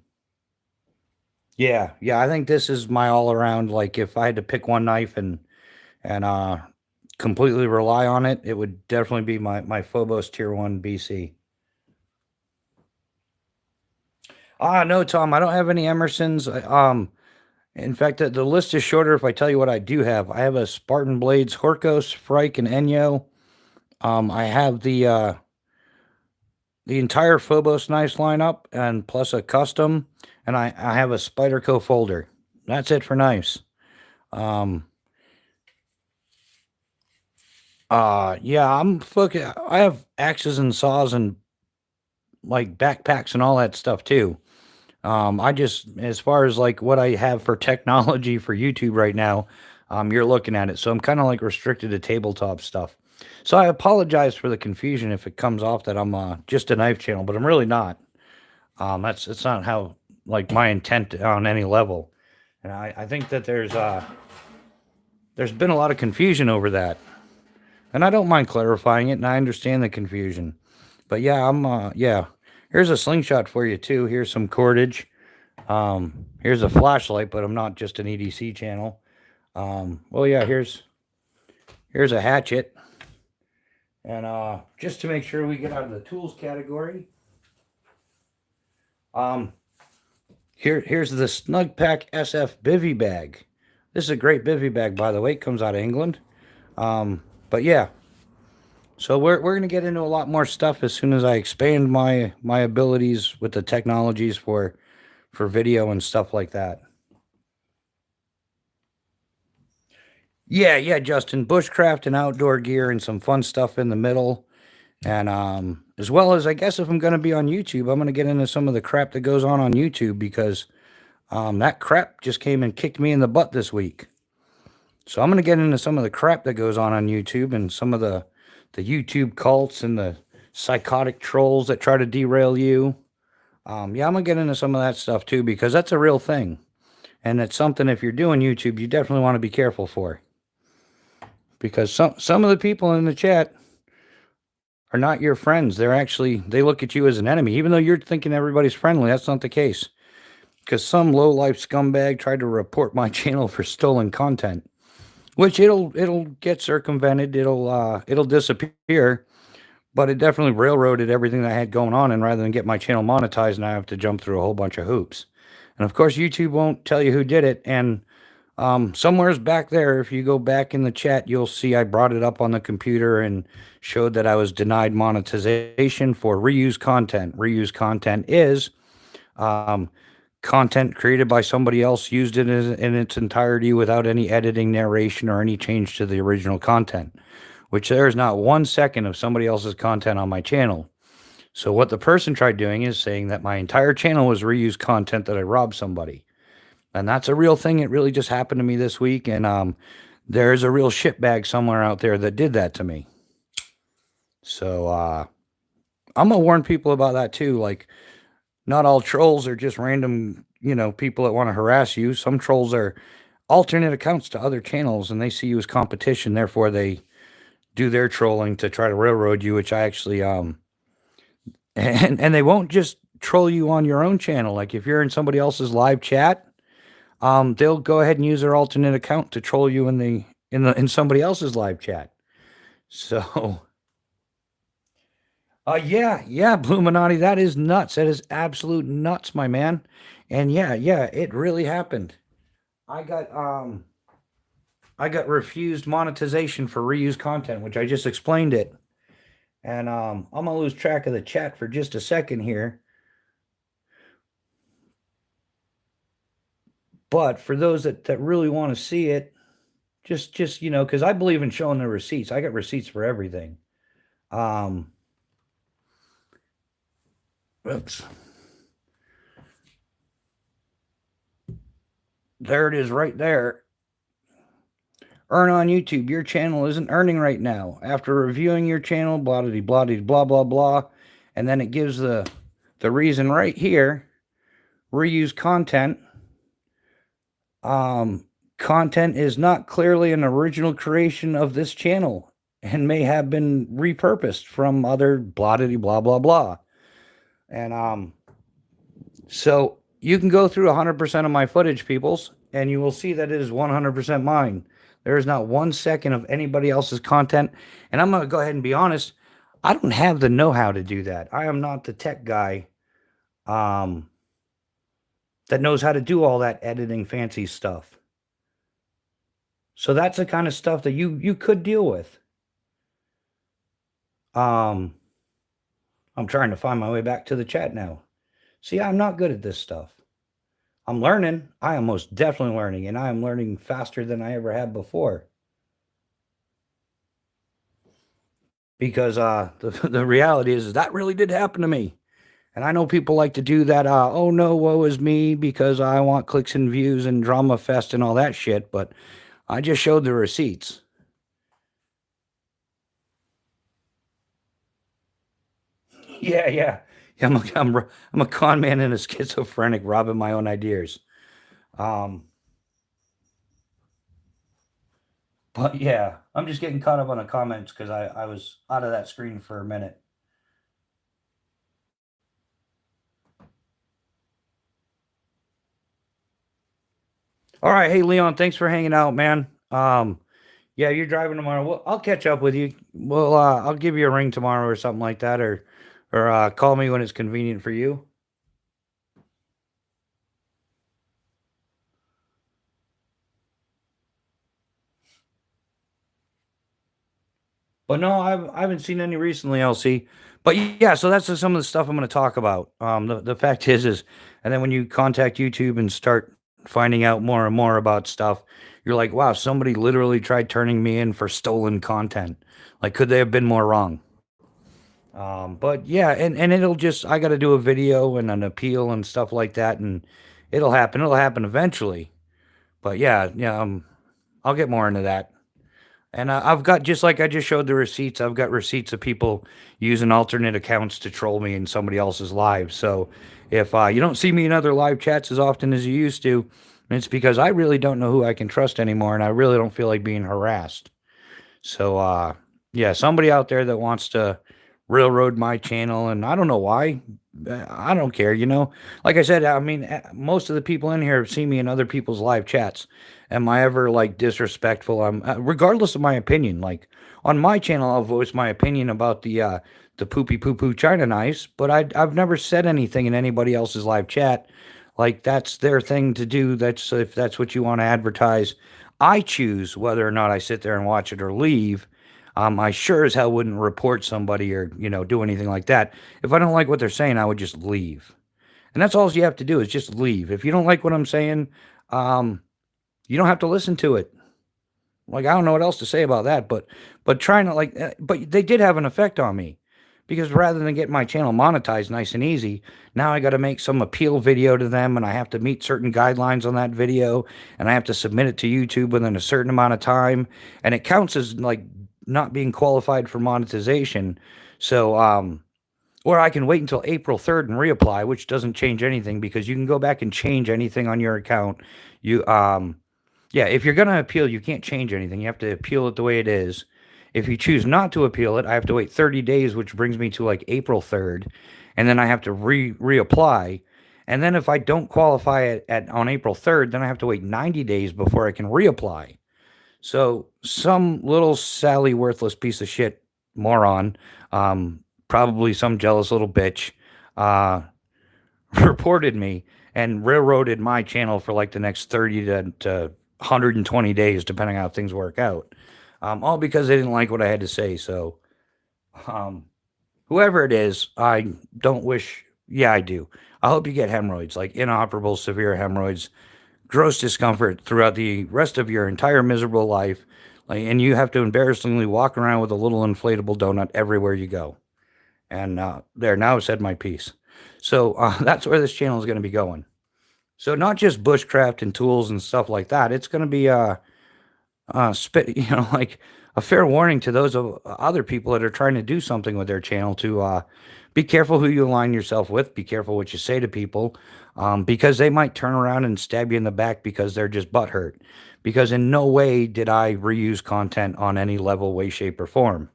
yeah, I think this is my all around. Like if I had to pick one knife and completely rely on it, it would definitely be my FOBOS Tier 1 BC. No, Tom, I don't have any Emersons. In fact, the list is shorter if I tell you what I do have. I have a Spartan Blades Horkos, Frike, and Enyo. I have the entire Phobos knives lineup and plus a custom, and I have a Spyderco folder. That's it for knives. Um, yeah, I have axes and saws and like backpacks and all that stuff too. I just, as far as like what I have for technology for YouTube right now, you're looking at it. So I'm kind of like restricted to tabletop stuff. So I apologize for the confusion if it comes off that I'm just a knife channel, but I'm really not. It's not how like my intent on any level. And I think that there's been a lot of confusion over that. And I don't mind clarifying it, and I understand the confusion. But yeah, yeah. Here's a slingshot for you too. Here's some cordage. Here's a flashlight, but I'm not just an EDC channel. Well, yeah, here's a hatchet. And just to make sure we get out of the tools category, here's the Snug Pack SF bivy bag. This is a great bivy bag, by the way. It comes out of England. But yeah, so we're gonna get into a lot more stuff as soon as I expand my abilities with the technologies for video and stuff like that. Yeah, Justin. Bushcraft and outdoor gear and some fun stuff in the middle. And as well as I guess if I'm gonna be on YouTube, I'm gonna get into some of the crap that goes on YouTube because that crap just came and kicked me in the butt this week. So I'm gonna get into some of the crap that goes on YouTube and some of the YouTube cults and the psychotic trolls that try to derail you. Yeah, I'm gonna get into some of that stuff too because that's a real thing, and it's something if you're doing YouTube, you definitely want to be careful for, because some of the people in the chat are not your friends. They look at you as an enemy, even though you're thinking everybody's friendly. That's not the case. Because some low life scumbag tried to report my channel for stolen content, which it'll get circumvented. It'll disappear. But it definitely railroaded everything that I had going on, and rather than get my channel monetized, now I have to jump through a whole bunch of hoops. And of course, YouTube won't tell you who did it. And somewhere's back there, if you go back in the chat, you'll see I brought it up on the computer and showed that I was denied monetization for reused content. Reused content is um, content created by somebody else, used it in its entirety without any editing, narration, or any change to the original content, which there is not 1 second of somebody else's content on my channel. So what the person tried doing is saying that my entire channel was reused content that I robbed somebody. And that's a real thing. It really just happened to me this week. And there's a real shitbag somewhere out there that did that to me. So I'm going to warn people about that too. Like, not all trolls are just random, people that want to harass you. Some trolls are alternate accounts to other channels, and they see you as competition. Therefore, they do their trolling to try to railroad you, which I actually and they won't just troll you on your own channel. Like if you're in somebody else's live chat, they'll go ahead and use their alternate account to troll you in somebody else's live chat. So yeah, Bluminati, that is nuts. That is absolute nuts, my man. And yeah, it really happened. I got refused monetization for reused content, which I just explained it. And I'm gonna lose track of the chat for just a second here. But for those that really want to see it, just because I believe in showing the receipts. I got receipts for everything. Oops. There it is right there. Earn on YouTube. Your channel isn't earning right now. After reviewing your channel, blah, blah, blah, blah, blah, blah. And then it gives the reason right here. Reuse content. Content is not clearly an original creation of this channel and may have been repurposed from other blah, blah, blah, blah. And so you can go through 100% of my footage, peoples, and you will see that it is 100% mine. There is not 1 second of anybody else's content. And I'm going to go ahead and be honest. I don't have the know-how to do that. I am not the tech guy that knows how to do all that editing fancy stuff. So that's the kind of stuff that you could deal with. I'm trying to find my way back to the chat now. See, I'm not good at this stuff. I'm learning. I am most definitely learning, and I am learning faster than I ever have before. Because the reality is that really did happen to me. And I know people like to do that, oh no, woe is me, because I want clicks and views and drama fest and all that shit, but I just showed the receipts. Yeah. I'm a con man and a schizophrenic robbing my own ideas. But yeah, I'm just getting caught up on the comments because I was out of that screen for a minute. All right, hey Leon, thanks for hanging out, man. Yeah, you're driving tomorrow. Well, I'll catch up with you. Well, I'll give you a ring tomorrow or something like that, or call me when it's convenient for you. But no, I haven't seen any recently, LC. But yeah, so that's some of the stuff I'm going to talk about. The fact is, and then when you contact YouTube and start finding out more and more about stuff, you're like, wow, somebody literally tried turning me in for stolen content. Like, could they have been more wrong? But yeah, and I got to do a video and an appeal and stuff like that, and it'll happen. It'll happen eventually. But yeah, I'll get more into that. And I've got, just like I just showed the receipts, I've got receipts of people using alternate accounts to troll me in somebody else's live. So if you don't see me in other live chats as often as you used to, it's because I really don't know who I can trust anymore, and I really don't feel like being harassed. So yeah, somebody out there that wants to railroad my channel, and I don't know why. I don't care, you know. Like I said, I mean, most of the people in here have seen me in other people's live chats. Am I ever like disrespectful? I'm regardless of my opinion. Like on my channel, I'll voice my opinion about the poopy poo poo China knives, but I've never said anything in anybody else's live chat. Like that's their thing to do. That's if that's what you want to advertise. I choose whether or not I sit there and watch it or leave. I sure as hell wouldn't report somebody or, you know, do anything like that. If I don't like what they're saying, I would just leave. And that's all you have to do is just leave. If you don't like what I'm saying, um, you don't have to listen to it. Like I don't know what else to say about that, but trying to like, but they did have an effect on me because rather than get my channel monetized nice and easy, now I got to make some appeal video to them, and I have to meet certain guidelines on that video, and I have to submit it to YouTube within a certain amount of time, and it counts as like not being qualified for monetization. So, or I can wait until April 3rd and reapply, which doesn't change anything because you can go back and change anything on your account. You, yeah, if you're going to appeal, you can't change anything. You have to appeal it the way it is. If you choose not to appeal it, I have to wait 30 days, which brings me to like April 3rd, and then I have to reapply. And then if I don't qualify at on April 3rd, then I have to wait 90 days before I can reapply. So some little Sally worthless piece of shit moron, probably some jealous little bitch, uh, reported me and railroaded my channel for like the next 30 to 120 days, depending on how things work out. All because they didn't like what I had to say. So, um, whoever it is, I don't wish. Yeah, I do. I hope you get hemorrhoids, like inoperable severe hemorrhoids, gross discomfort throughout the rest of your entire miserable life. Like, and you have to embarrassingly walk around with a little inflatable donut everywhere you go. And there, now I've said my piece. So that's where this channel is going to be going. So not just bushcraft and tools and stuff like that. It's going to be you know, like a fair warning to those of other people that are trying to do something with their channel to be careful who you align yourself with. Be careful what you say to people, because they might turn around and stab you in the back because they're just butthurt. Because in no way did I reuse content on any level, way, shape, or form.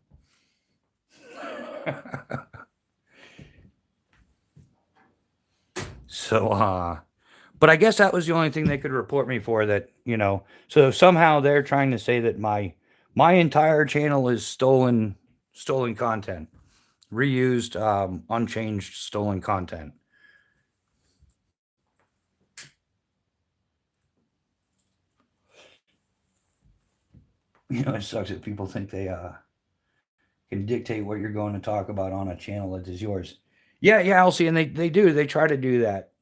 So, but I guess that was the only thing they could report me for. That, you know, so somehow they're trying to say that my entire channel is stolen content, reused, unchanged stolen content. You know, it sucks that people think they can dictate what you're going to talk about on a channel that is yours. Yeah, yeah, Elsie, and they do. They try to do that,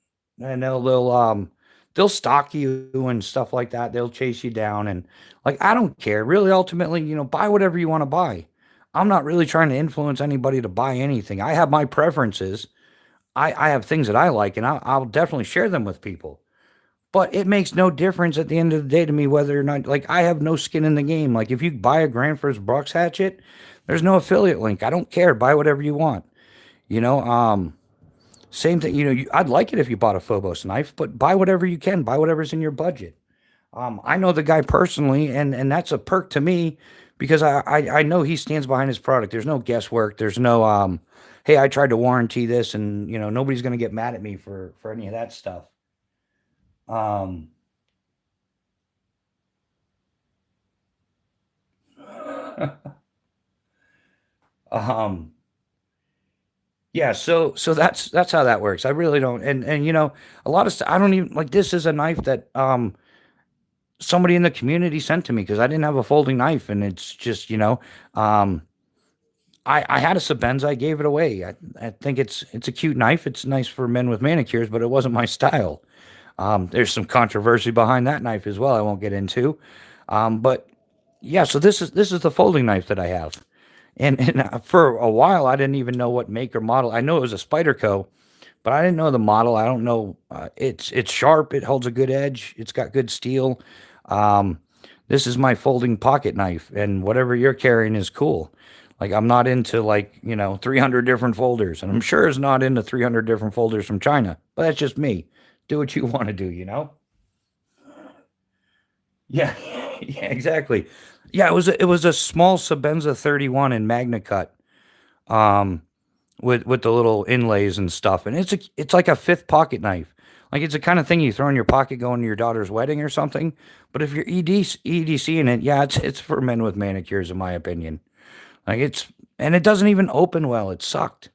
and they'll stalk you and stuff like that. They'll chase you down, and like I don't care. Really, ultimately, you know, buy whatever you want to buy. I'm not really trying to influence anybody to buy anything. I have my preferences. I have things that I like, and I'll definitely share them with people. But it makes no difference at the end of the day to me whether or not, like, I have no skin in the game. Like, if you buy a Grand First Brooks hatchet, there's no affiliate link. I don't care. Buy whatever you want. You know, same thing. You know, I'd like it if you bought a Phobos knife, but buy whatever you can. Buy whatever's in your budget. I know the guy personally, and that's a perk to me because I know he stands behind his product. There's no guesswork. There's no hey, I tried to warranty this, and you know nobody's gonna get mad at me for any of that stuff. Um, um, yeah, so that's how that works. I really don't, and you know a lot of stuff. I don't even like this is a knife that somebody in the community sent to me because I didn't have a folding knife, and it's just, you know, um, I had a Sabenza, I gave it away. I think it's a cute knife. It's nice for men with manicures, but it wasn't my style. There's some controversy behind that knife as well. I won't get into. But yeah, so this is the folding knife that I have, and for a while I didn't even know what make or model. I know it was a Spyderco, but I didn't know the model. I don't know. It's sharp. It holds a good edge. It's got good steel. Um, this is my folding pocket knife, and whatever you're carrying is cool. Like I'm not into like 300 different folders, and I'm sure it's not into 300 different folders from China. But that's just me. Do what you want to do, you know? Yeah, yeah, exactly. Yeah, it was a small Sabenza 31 in Magna Cut. um, with the little inlays and stuff, and it's like a fifth pocket knife. Like it's the kind of thing you throw in your pocket going to your daughter's wedding or something. But if you're EDC in it, yeah, it's for men with manicures, in my opinion. Like and it doesn't even open well. It sucked.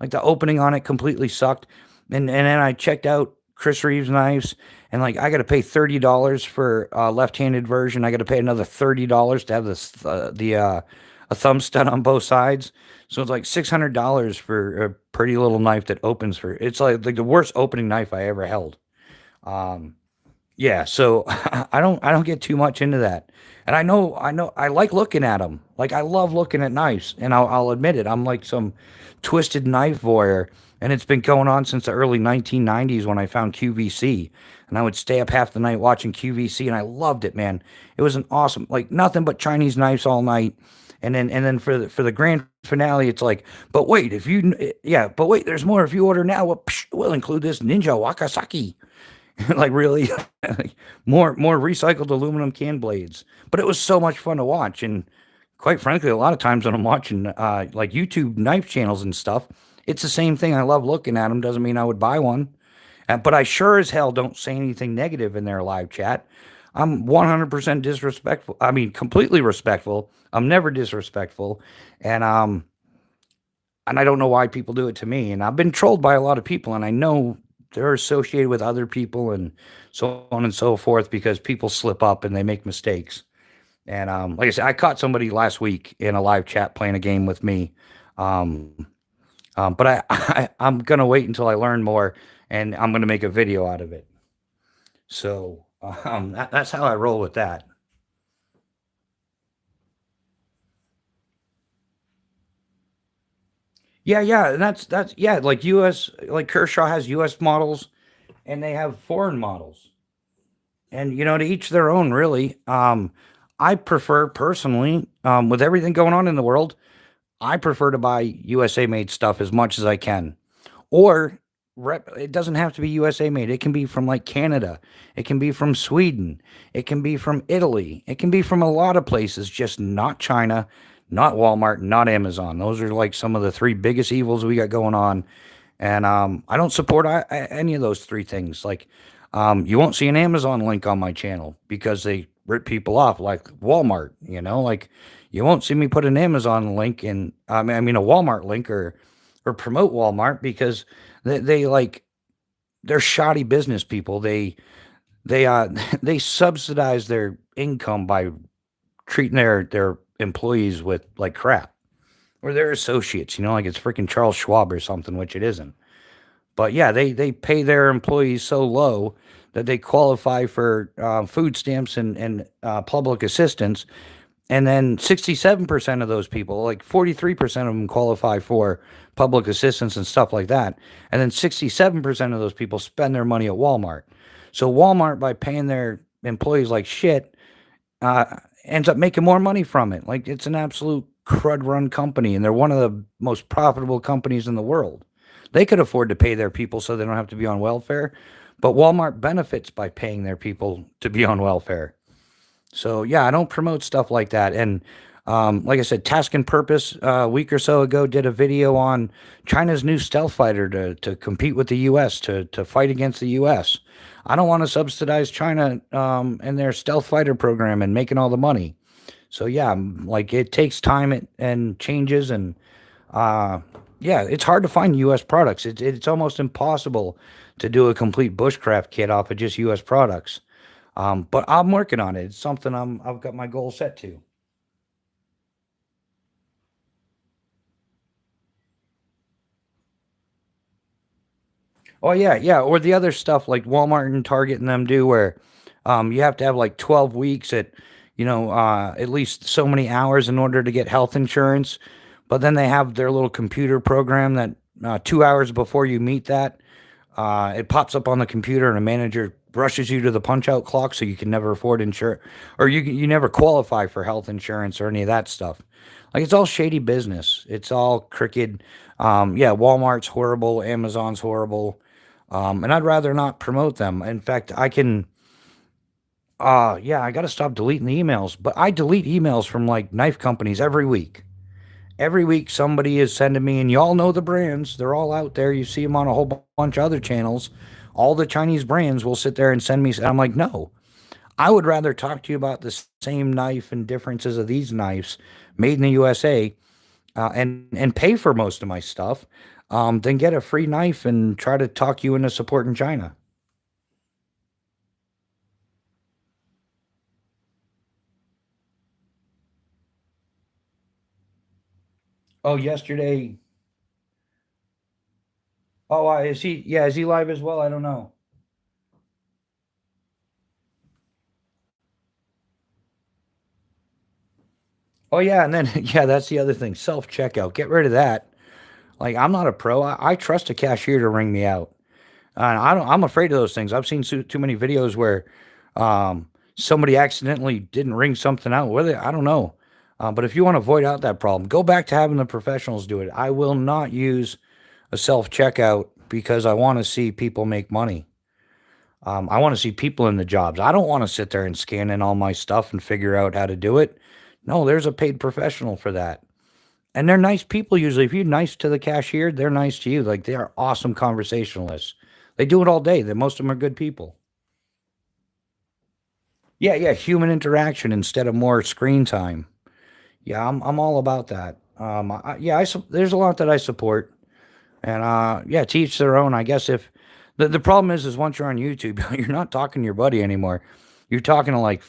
Like the opening on it completely sucked. And then I checked out Chris Reeves knives, and like I got to pay $30 for a left-handed version. I got to pay another $30 to have this a thumb stud on both sides. So it's like $600 for a pretty little knife that opens for. It's like the worst opening knife I ever held. Um, yeah, so I don't get too much into that. And I know I like looking at them. Like I love looking at knives, and I'll admit it. I'm like some twisted knife voyeur, and it's been going on since the early 1990s when I found QVC, and I would stay up half the night watching QVC, and I loved it, man. It was an awesome, like nothing but Chinese knives all night. And then for the grand finale, it's like, but wait, yeah, but wait, there's more. If you order now, we'll include this Ninja Wakasaki. Like really, like more recycled aluminum can blades. But it was so much fun to watch, and quite frankly, a lot of times when I'm watching like YouTube knife channels and stuff, it's the same thing. I love looking at them. Doesn't mean I would buy one, but I sure as hell don't say anything negative in their live chat. I'm 100% disrespectful. I mean, completely respectful. I'm never disrespectful, and I don't know why people do it to me. And I've been trolled by a lot of people, and I know they're associated with other people and so on and so forth because people slip up and they make mistakes. And like I said, I caught somebody last week in a live chat playing a game with me. Um, but I'm gonna wait until I learn more, and I'm gonna make a video out of it. So that's how I roll with that. Yeah, yeah, and that's yeah. Like U.S. like Kershaw has U.S. models, and they have foreign models. And to each their own, really. I prefer personally, with everything going on in the world, I prefer to buy USA made stuff as much as I can. Or it doesn't have to be USA made. It can be from like Canada. It can be from Sweden. It can be from Italy. It can be from a lot of places, just not China, not Walmart, not Amazon. Those are like some of the three biggest evils we got going on. And I don't support any of those three things. Like, you won't see an Amazon link on my channel because they rip people off, like Walmart. Like you won't see me put an Amazon link in. I mean a Walmart link or promote Walmart because they like they're shoddy business people. They they subsidize their income by treating their employees with like crap or their associates. Like it's freaking Charles Schwab or something, which it isn't. But yeah, they pay their employees so low that they qualify for food stamps and public assistance. And then 67% of those people, like 43% of them, qualify for public assistance and stuff like that. And then 67% of those people spend their money at Walmart. So Walmart, by paying their employees like shit, ends up making more money from it. Like it's an absolute crud run company, and they're one of the most profitable companies in the world. They could afford to pay their people so they don't have to be on welfare, but Walmart benefits by paying their people to be on welfare. So yeah, I don't promote stuff like that. And like I said, Task and Purpose a week or so ago did a video on China's new stealth fighter to compete with the U.S. to fight against the U.S. I don't want to subsidize China and their stealth fighter program and making all the money. So yeah, like it takes time and changes, and yeah, it's hard to find U.S. products. It's almost impossible to do a complete bushcraft kit off of just U.S. products. But I'm working on it. It's something I've got my goal set to. Oh yeah, yeah. Or the other stuff like Walmart and Target and them do, where you have to have like 12 weeks at least so many hours in order to get health insurance. But then they have their little computer program that 2 hours before you meet that, it pops up on the computer, and a manager rushes you to the punch out clock, so you can never afford insurance, or you never qualify for health insurance or any of that stuff. Like it's all shady business. It's all crooked. Yeah, Walmart's horrible. Amazon's horrible. And I'd rather not promote them. In fact, I can. Yeah, I got to stop deleting the emails, but I delete emails from like knife companies every week. every week somebody is sending me, and y'all know the brands. They're all out there. You see them on a whole bunch of other channels. All the Chinese brands will sit there and send me. And I'm like, no, I would rather talk to you about the same knife and differences of these knives made in the USA, and pay for most of my stuff, than get a free knife and try to talk you into supporting China. Oh, yesterday. Oh, is he? Yeah, is he live as well? I don't know. Oh yeah, and then yeah, that's the other thing. Self checkout. Get rid of that. Like I'm not a pro. I trust a cashier to ring me out. And I don't. I'm afraid of those things. I've seen too many videos where somebody accidentally didn't ring something out. Whether I don't know. But if you want to avoid out that problem, go back to having the professionals do it. I will not use a self checkout because I want to see people make money. I want to see people in the jobs. I don't want to sit there and scan in all my stuff and figure out how to do it. No, there's a paid professional for that. And they're nice people usually. If you're nice to the cashier, they're nice to you. Like they are awesome conversationalists. They do it all day. Most of them are good people. Yeah, yeah, human interaction instead of more screen time. Yeah, I'm all about that. Yeah, there's a lot that I support, and yeah, to each their own. I guess if the problem is once you're on YouTube, you're not talking to your buddy anymore. You're talking to like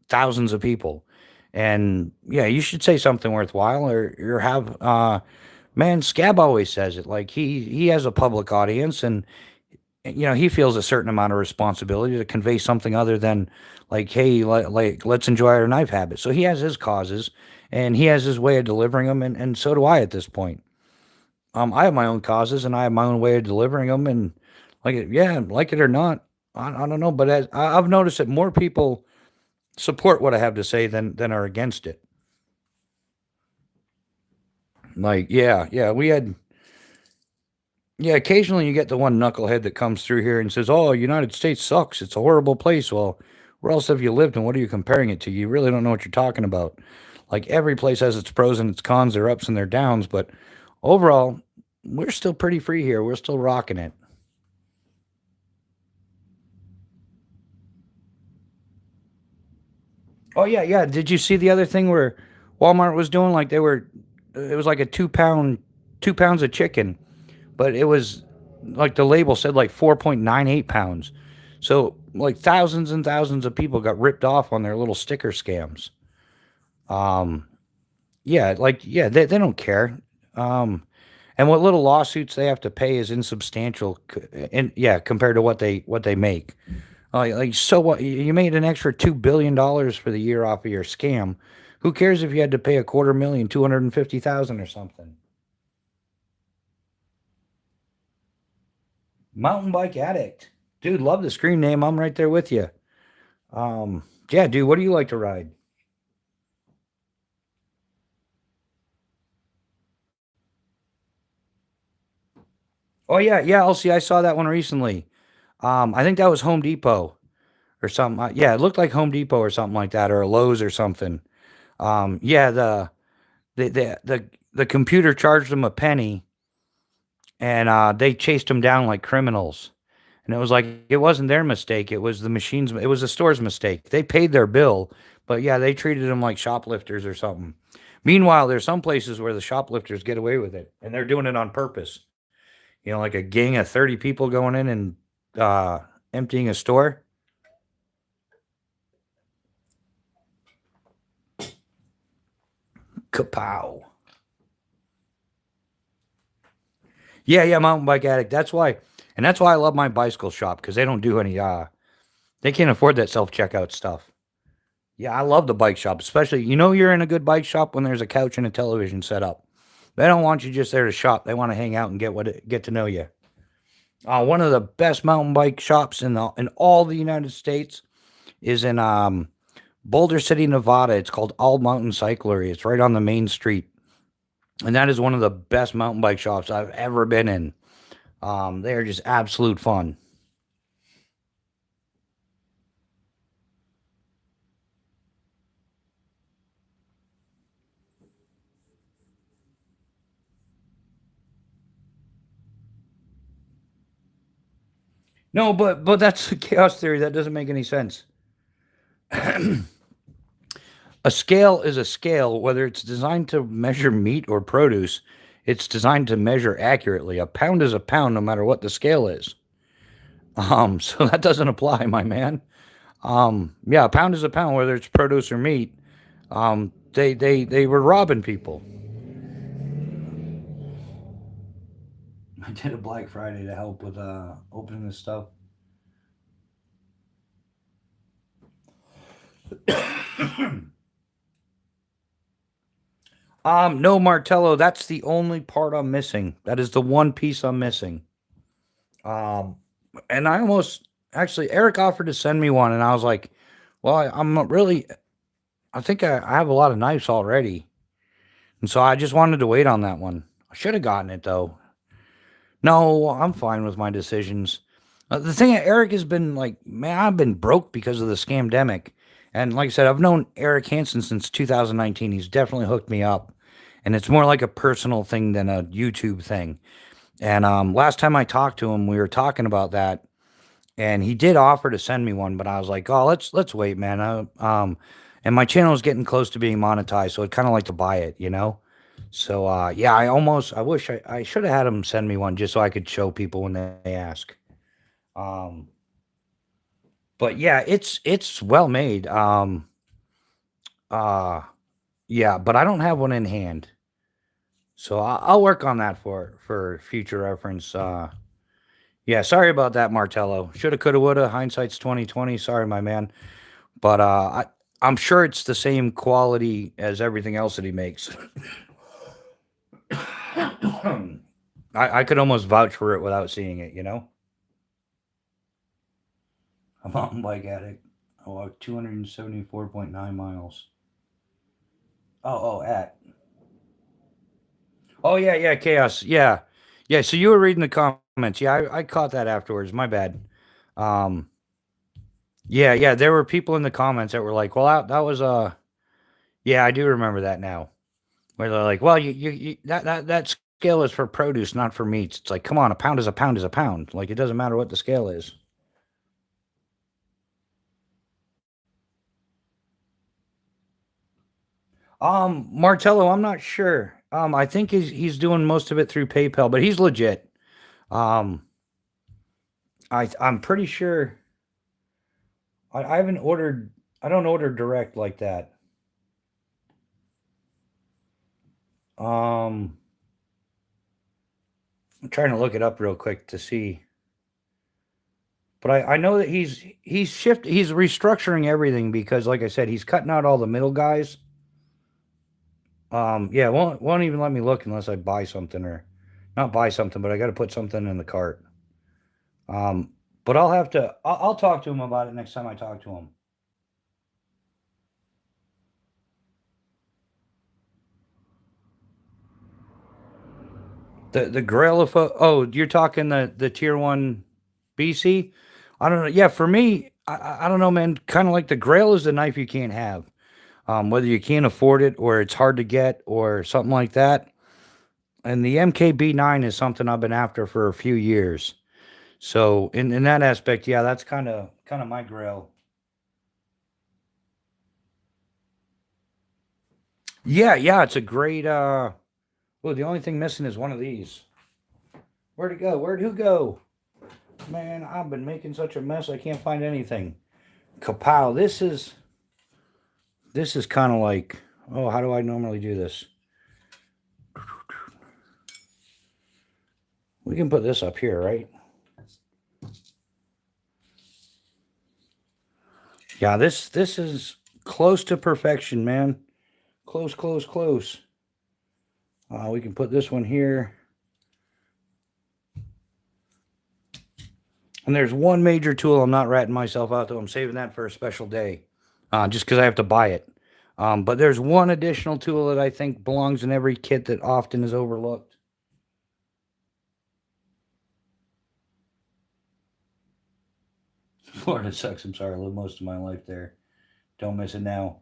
thousands of people, and yeah, you should say something worthwhile or have man. Scab always says it. Like he has a public audience, and he feels a certain amount of responsibility to convey something other than like, hey, like let's enjoy our knife habit. So he has his causes, and he has his way of delivering them, and so do I at this point. I have my own causes, and I have my own way of delivering them, and yeah, like it or not, I don't know, but I've noticed that more people support what I have to say than are against it. Like, yeah, yeah, we had. Yeah, occasionally you get the one knucklehead that comes through here and says, "Oh, United States sucks. It's a horrible place." Well, where else have you lived and what are you comparing it to? You really don't know what you're talking about. Like every place has its pros and its cons, their ups and their downs, but overall, we're still pretty free here. We're still rocking it. Oh yeah, yeah. Did you see the other thing where Walmart was doing like it was like a 2 pound 2 pounds of chicken, but it was like the label said like 4.98 pounds. So like thousands and thousands of people got ripped off on their little sticker scams. Um, yeah, like yeah, they don't care. Um, and what little lawsuits they have to pay is insubstantial, and yeah, compared to what they make. Like so what you made an extra $2 billion for the year off of your scam. Who cares if you had to pay a quarter million, 250,000 or something? Mountain bike addict. Dude, love the screen name. I'm right there with you. Yeah, dude, what do you like to ride? Oh yeah, yeah, Elsie, I saw that one recently. I think that was Home Depot or something. Yeah, it looked like Home Depot or something like that, or a Lowe's or something. Yeah, the computer charged them a penny, and they chased them down like criminals. And it was like it wasn't their mistake; it was the machines. It was the store's mistake. They paid their bill, but yeah, they treated them like shoplifters or something. Meanwhile, there's some places where the shoplifters get away with it, and they're doing it on purpose. Like a gang of 30 people going in and uh, emptying a store. Kapow. Yeah, yeah, mountain bike addict. That's why I love my bicycle shop because they don't do any. They can't afford that self checkout stuff. Yeah, I love the bike shop, especially you're in a good bike shop when there's a couch and a television set up. They don't want you just there to shop. They want to hang out and get to know you. One of the best mountain bike shops in all the United States is in Boulder City, Nevada. It's called All Mountain Cyclery. It's right on the main street, and that is one of the best mountain bike shops I've ever been in. They are just absolute fun. No, but that's a chaos theory. That doesn't make any sense. A scale is a scale, whether it's designed to measure meat or produce, it's designed to measure accurately. A pound is a pound no matter what the scale is. So that doesn't apply, my man. Yeah, a pound is a pound, whether it's produce or meat. They were robbing people. I did a Black Friday to help with opening this stuff. No, Martello, that's the only part I'm missing. That is the one piece I'm missing. Um, and I almost actually Eric offered to send me one, and I was like, well, I'm not really. I think I have a lot of knives already, and so I just wanted to wait on that one. I should have gotten it though. No, I'm fine with my decisions. The thing, Eric has been like, man, I've been broke because of the scamdemic, and like I said, I've known Eric Hansen since 2019. He's definitely hooked me up, and it's more like a personal thing than a YouTube thing. And last time I talked to him, we were talking about that, and he did offer to send me one, but I was like, oh, let's wait, man. And my channel is getting close to being monetized, so I'd kind of like to buy it, you know. So yeah, I wish I should have had him send me one just so I could show people when they ask. Um, but yeah, it's well made. Uh, yeah, but I don't have one in hand, so I'll work on that for future reference. Yeah, sorry about that, Martello. Shoulda, coulda, woulda. Hindsight's 2020. Sorry, my man. But I'm sure it's the same quality as everything else that he makes. I could almost vouch for it without seeing it, you know? A mountain bike addict. I walked 274.9 miles. At. Oh, yeah, yeah, chaos. Yeah. Yeah, so you were reading the comments. Yeah, I caught that afterwards. My bad. Um, yeah, yeah, there were people in the comments that were like, well, that was, yeah, I do remember that now. Where they're like, well, that scale is for produce, not for meats. It's like, come on, a pound is a pound is a pound. Like, it doesn't matter what the scale is. Martello, I'm not sure. I think he's doing most of it through PayPal, but he's legit. Um, I'm pretty sure. I haven't ordered. I don't order direct like that. Um, I'm trying to look it up real quick to see. But I know that he's restructuring everything because, like I said, he's cutting out all the middle guys. Yeah, won't even let me look unless I buy something or not buy something, but I got to put something in the cart. Um, but I'll talk to him about it next time I talk to him. The Grail of oh, you're talking the tier one BC. I don't know. Yeah, for me, I don't know, man. Kind of like the Grail is the knife you can't have. Whether you can't afford it or it's hard to get or something like that. And the MKB9 is something I've been after for a few years. So in that aspect, yeah, that's kind of my Grail. Yeah, yeah, it's a great. Well, the only thing missing is one of these. Where'd it go? Where'd who go? Man, I've been making such a mess. I can't find anything. Kapow. This is kind of like. Oh, how do I normally do this? We can put this up here, right? Yeah, this is close to perfection, man. Close, close, close. We can put this one here. And there's one major tool I'm not ratting myself out to. I'm saving that for a special day, just because I have to buy it. But there's one additional tool that I think belongs in every kit that often is overlooked. Florida sucks. I'm sorry. I lived most of my life there. Don't miss it now.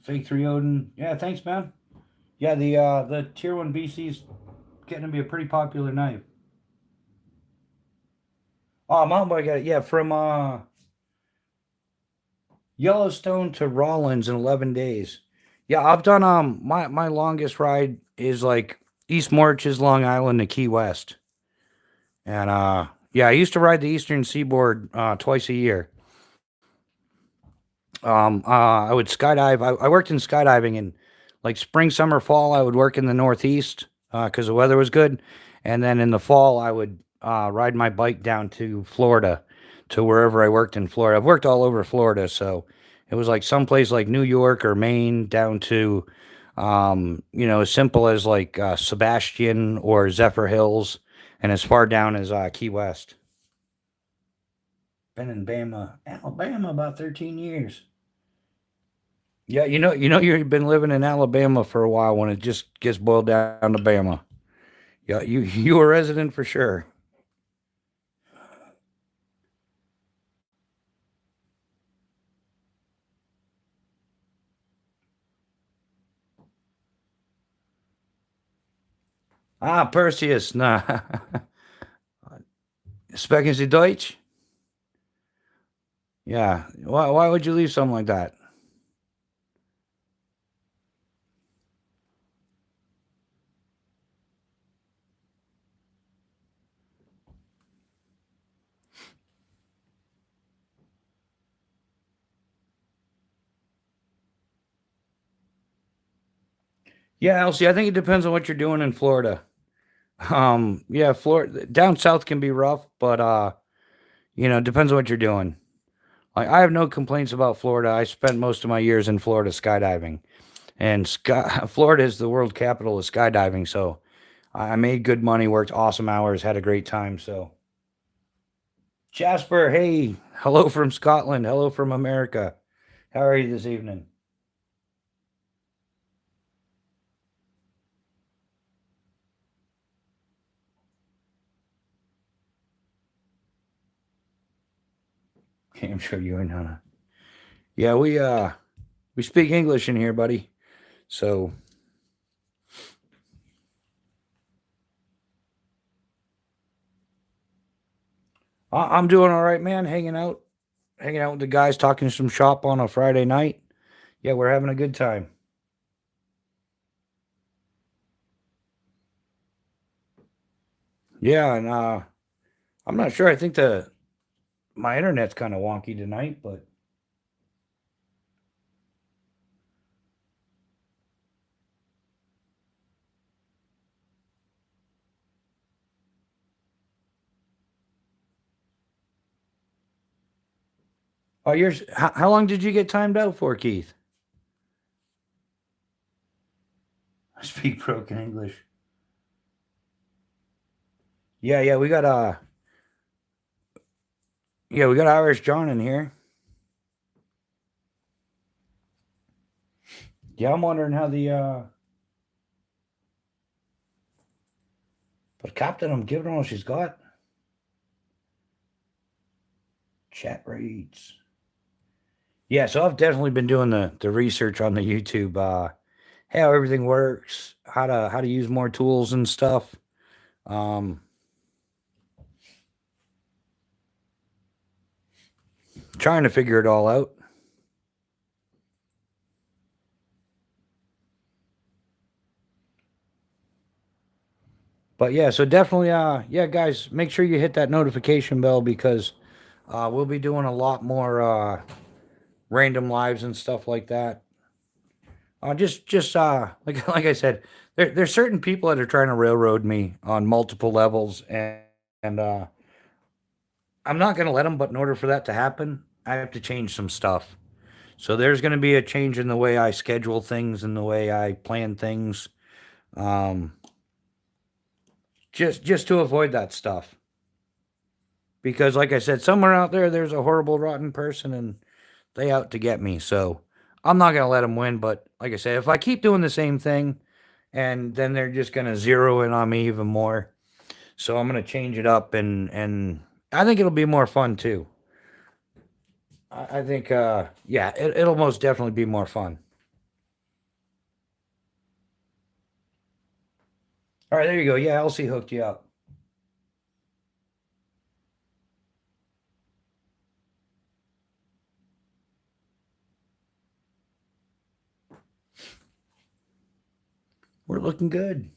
Fake 3 Odin. Yeah, thanks, man. Yeah, the tier 1 BC's getting to be a pretty popular knife. Oh, mountain bike, yeah, from Yellowstone to Rawlins in 11 days. Yeah, I've done my longest ride is like East Marches, Long Island to Key West. And yeah, I used to ride the Eastern Seaboard twice a year. I would skydive. I worked in skydiving in like spring, summer, fall. I would work in the Northeast because the weather was good, and then in the fall I would ride my bike down to Florida, to wherever I worked in Florida. I've worked all over Florida, so it was like someplace like New York or Maine down to, as simple as like Sebastian or Zephyr Hills, and as far down as Key West. Been in Bama, Alabama, about 13 years. Yeah, you've been living in Alabama for a while when it just gets boiled down to Bama. Yeah, you a resident for sure. Ah, Perseus, na. Sprechen Sie Deutsch? Yeah. Why would you leave something like that? Yeah, Elsie, I think it depends on what you're doing in Florida. Yeah, Florida down south can be rough, but it depends on what you're doing. Like I have no complaints about Florida. I spent most of my years in Florida skydiving. And Florida is the world capital of skydiving, so I made good money, worked awesome hours, had a great time. So, Jasper, hey, hello from Scotland, hello from America. How are you this evening? Okay, I'm sure you and Hannah. Yeah, we speak English in here, buddy. So I'm doing all right, man. Hanging out with the guys, talking some shop on a Friday night. Yeah, we're having a good time. Yeah, and I'm not sure. I think the my internet's kind of wonky tonight, but oh, yours. How long did you get timed out for, Keith? I speak broken English. Yeah, we got Irish John in here. Yeah, I'm wondering how the but Captain, I'm giving her all she's got. Chat reads. Yeah, so I've definitely been doing the research on the YouTube, how everything works, how to use more tools and stuff. Um, Trying to figure it all out. But yeah, so definitely, yeah, guys, make sure you hit that notification bell because we'll be doing a lot more random lives and stuff like that. Just like I said, there's certain people that are trying to railroad me on multiple levels, and I'm not gonna let them. But in order for that to happen, I have to change some stuff. So there's gonna be a change in the way I schedule things and the way I plan things, um, just to avoid that stuff. Because, like I said, somewhere out there, there's a horrible, rotten person, and they out to get me. So I'm not gonna let them win. But like I said, if I keep doing the same thing, and then they're just gonna zero in on me even more. So I'm gonna change it up, and I think it'll be more fun too. I think, yeah, it'll most definitely be more fun. All right, there you go. Yeah, Elsie hooked you up. We're looking good.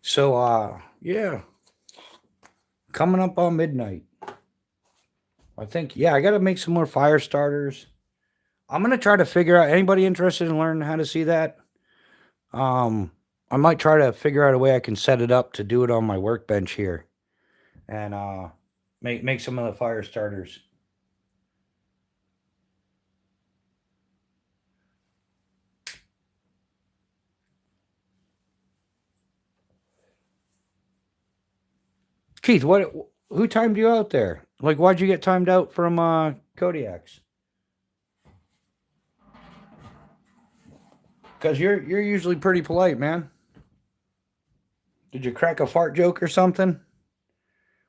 So, yeah, coming up on midnight. I think, yeah, I got to make some more fire starters. I'm going to try to figure out anybody interested in learning how to see that. I might try to figure out a way I can set it up to do it on my workbench here and make some of the fire starters. Keith, who timed you out there? Like, why'd you get timed out from Kodiak's? Because you're usually pretty polite, man. Did you crack a fart joke or something?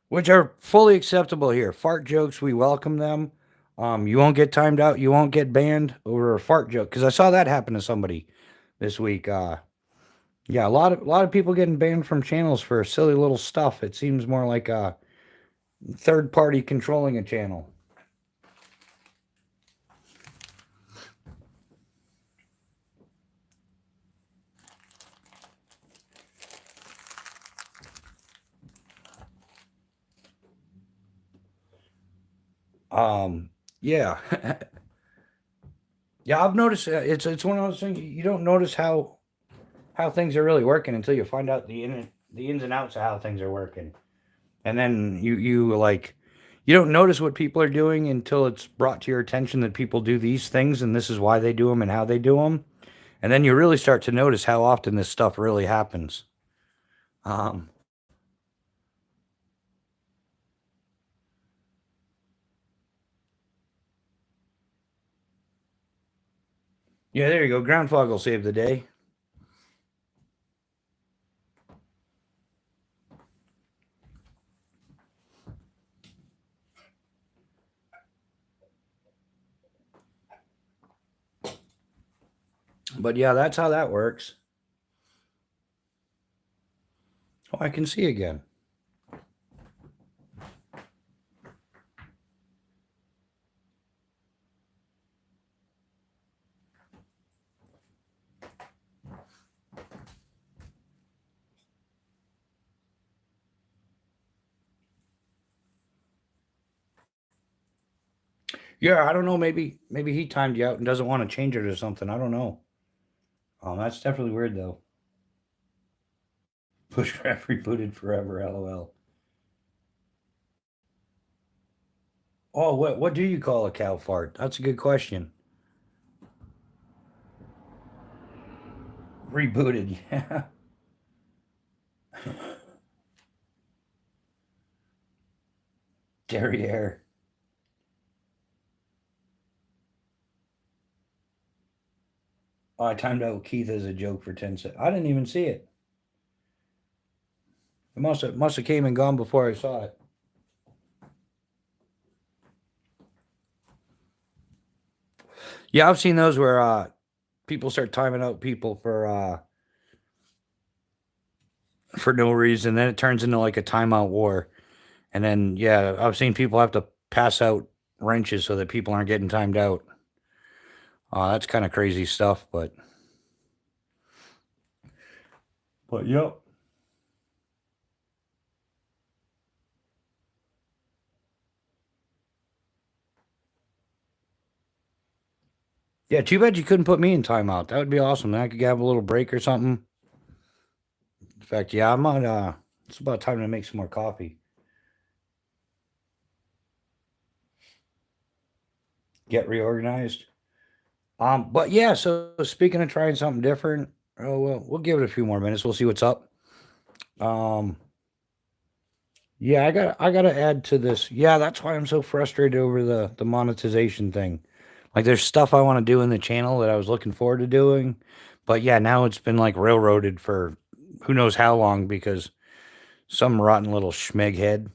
Which are fully acceptable here. Fart jokes, we welcome them. You won't get timed out. You won't get banned over a fart joke because I saw that happen to somebody this week. Yeah, a lot of people getting banned from channels for silly little stuff. It seems more like a third party controlling a channel. Yeah. Yeah, I've noticed it's one of those things you don't notice how things are really working until you find out the ins and outs of how things are working. And then you like you don't notice what people are doing until it's brought to your attention that people do these things and this is why they do them and how they do them. And then you really start to notice how often this stuff really happens. Um yeah, there you go. Ground fog will save the day. But yeah, that's how that works. Oh, I can see again. Yeah, I don't know. Maybe he timed you out and doesn't want to change it or something. I don't know. That's definitely weird though. Bushcraft rebooted forever. LOL. Oh, what do you call a cow fart? That's a good question. Rebooted. Yeah. Derriere. Oh, I timed out Keith as a joke for 10 seconds. I didn't even see it. It must have came and gone before I saw it. Yeah, I've seen those where people start timing out people for no reason. Then it turns into like a timeout war. And then yeah, I've seen people have to pass out wrenches so that people aren't getting timed out. That's kind of crazy stuff, but yep. Yeah, too bad you couldn't put me in timeout. That would be awesome. Then I could have a little break or something. In fact, yeah, I'm on. It's about time to make some more coffee. Get reorganized. But yeah. So speaking of trying something different, oh well, we'll give it a few more minutes. We'll see what's up. Um, yeah, I gotta add to this. Yeah, that's why I'm so frustrated over the monetization thing. Like, there's stuff I want to do in the channel that I was looking forward to doing, but yeah, now it's been like railroaded for who knows how long because some rotten little schmeghead.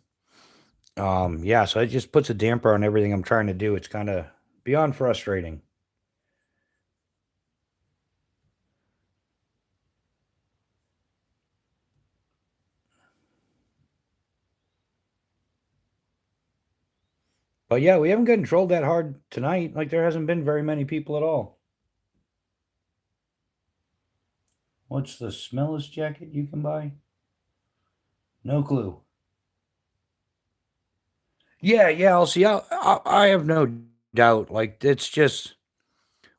Yeah, so it just puts a damper on everything I'm trying to do. It's kind of beyond frustrating. But yeah, we haven't gotten trolled that hard tonight. Like there hasn't been very many people at all. What's the smellest jacket you can buy? No clue. Yeah, yeah. I'll see. I have no doubt. Like it's just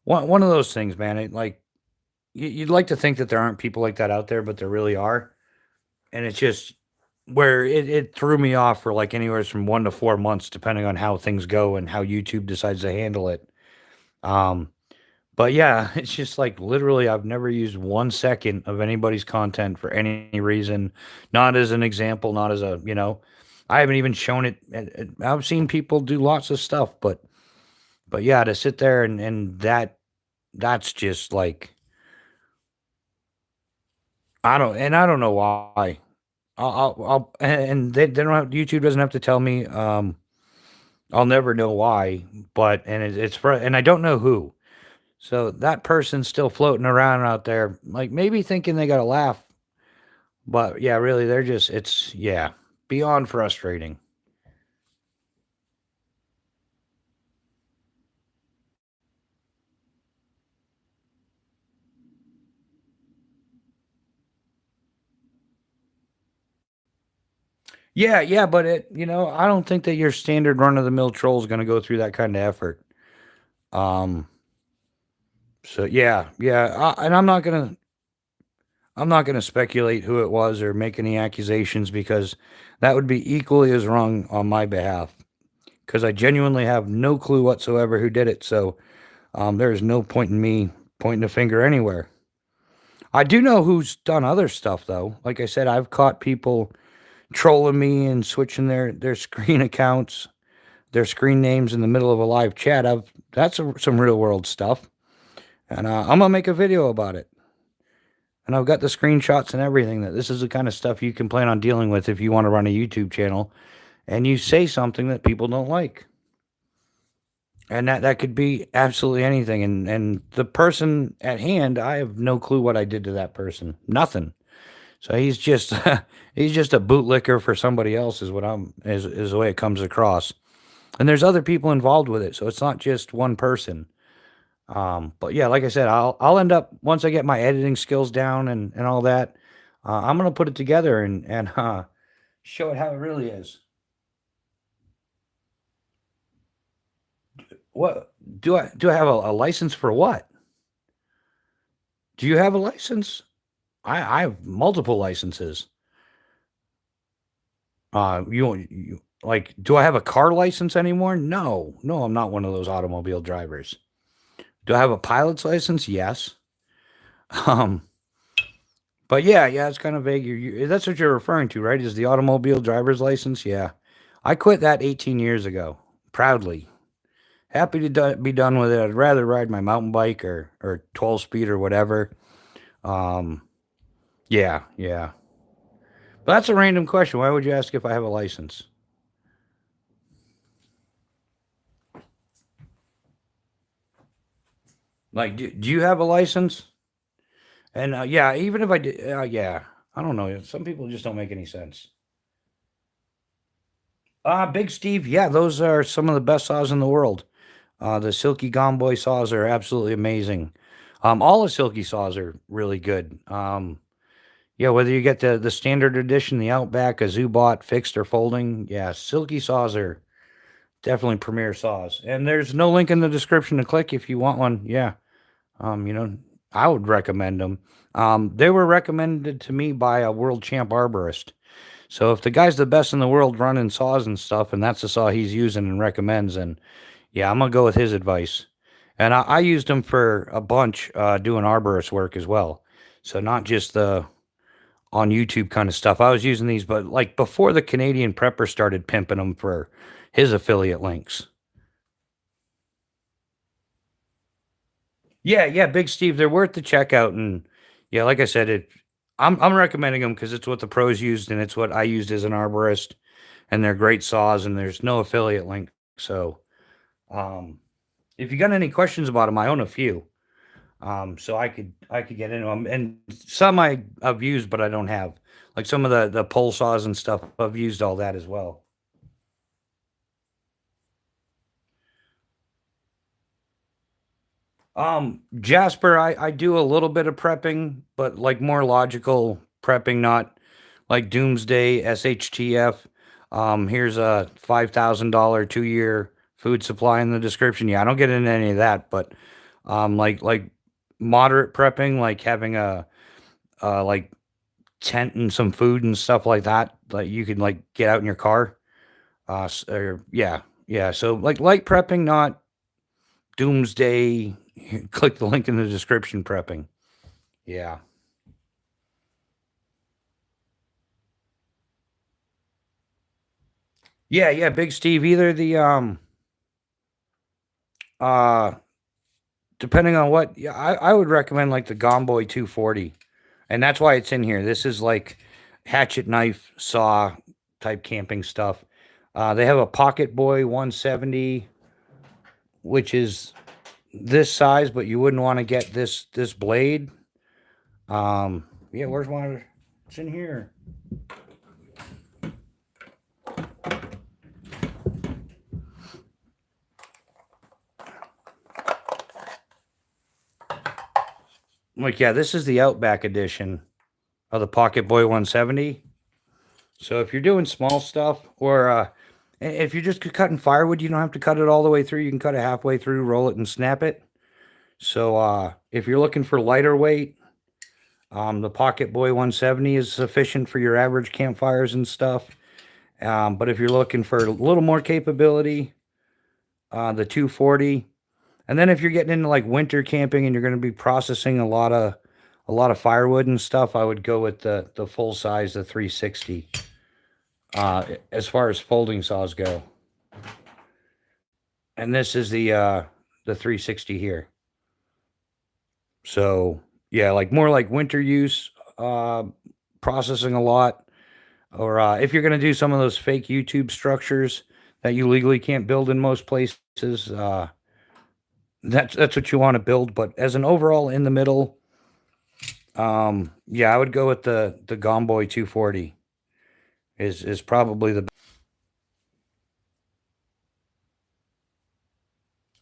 one of those things, man. It like you'd like to think that there aren't people like that out there, but there really are. And it's just where it threw me off for like anywhere from 1 to 4 months, depending on how things go and how YouTube decides to handle it. Um, but yeah, it's just like literally, I've never used 1 second of anybody's content for any reason, not as an example, not as a, I haven't even shown it. I've seen people do lots of stuff, but yeah, to sit there and that's just like, I don't know why. And they don't have, YouTube doesn't have to tell me. I'll never know why, but, and it's for, and I don't know who. So that person's still floating around out there, like maybe thinking they got to laugh. But yeah, really, they're just, it's, yeah, beyond frustrating. Yeah, yeah, but I don't think that your standard run of the mill troll is going to go through that kind of effort. Um, so yeah, yeah, and I'm not gonna speculate who it was or make any accusations because that would be equally as wrong on my behalf. Because I genuinely have no clue whatsoever who did it. So there is no point in me pointing a finger anywhere. I do know who's done other stuff though. Like I said, I've caught people trolling me and switching their screen accounts, their screen names in the middle of a live chat. Some real world stuff, and I'm gonna make a video about it. And I've got the screenshots and everything that this is the kind of stuff you can plan on dealing with if you want to run a YouTube channel and you say something that people don't like. And that could be absolutely anything. And the person at hand, I have no clue what I did to that person. Nothing. So he's just he's just a bootlicker for somebody else is what is the way it comes across. And there's other people involved with it, so it's not just one person. But yeah, like I said, I'll end up once I get my editing skills down and all that. I'm gonna put it together and show it how it really is. What do I have a license for what? Do you have a license? I have multiple licenses. You like? Do I have a car license anymore? No, no, I'm not one of those automobile drivers. Do I have a pilot's license? Yes. Um, but yeah, yeah, it's kind of vague. That's what you're referring to, right? Is the automobile driver's license? Yeah, I quit that 18 years ago, proudly. Happy to be done with it. I'd rather ride my mountain bike or 12 speed or whatever. Um, yeah, yeah. But that's a random question. Why would you ask if I have a license? Like, do you have a license? And yeah, even if I did, yeah, I don't know. Some people just don't make any sense. Big Steve, yeah, those are some of the best saws in the world. The Silky Gomboy saws are absolutely amazing. All the Silky saws are really good. Yeah, whether you get the standard edition, the Outback, a Zubot, fixed or folding, yeah, Silky saws are definitely premier saws. And there's no link in the description to click if you want one. Yeah, you know, I would recommend them. They were recommended to me by a world champ arborist. So if the guy's the best in the world running saws and stuff, and that's the saw he's using and recommends, and yeah, I'm gonna go with his advice. And I used them for a bunch doing arborist work as well. So not just the on YouTube kind of stuff. I was using these, but like before the Canadian prepper started pimping them for his affiliate links. Yeah, yeah, Big Steve, they're worth the checkout, and yeah, like I said, I'm recommending them because it's what the pros used and it's what I used as an arborist, and they're great saws, and there's no affiliate link. So, um, If you got any questions about them, I own a few. So I could get into them, and some I've used, but I don't have like some of the pole saws and stuff. I've used all that as well. Jasper, I do a little bit of prepping, but like more logical prepping, not like Doomsday SHTF. Here's a $5,000 2-year food supply in the description. Yeah, I don't get into any of that, but like moderate prepping, like having a like tent and some food and stuff like that, like you can like get out in your car. Or yeah, yeah. So like light prepping, not doomsday. Click the link in the description prepping. Yeah. Yeah, yeah, Big Steve. Either the uh depending on what, yeah, I would recommend like the Gomboy 240. And that's why it's in here. This is like hatchet knife saw type camping stuff. They have a Pocket Boy 170, which is this size, but you wouldn't want to get this blade. Yeah, where's my? It's in here. Like, yeah, this is the Outback edition of the Pocket Boy 170. So if you're doing small stuff, or if you're just cutting firewood, you don't have to cut it all the way through. You can cut it halfway through, roll it, and snap it. So if you're looking for lighter weight, the Pocket Boy 170 is sufficient for your average campfires and stuff. But if you're looking for a little more capability, the 240. And then if you're getting into like winter camping and you're going to be processing a lot of firewood and stuff, I would go with the full size, the 360. As far as folding saws go. And this is the 360 here. So yeah, like more like winter use, processing a lot. Or if you're going to do some of those fake YouTube structures that you legally can't build in most places, that's what you want to build. But as an overall in the middle, yeah, I would go with the Gomboy 240. Is probably the.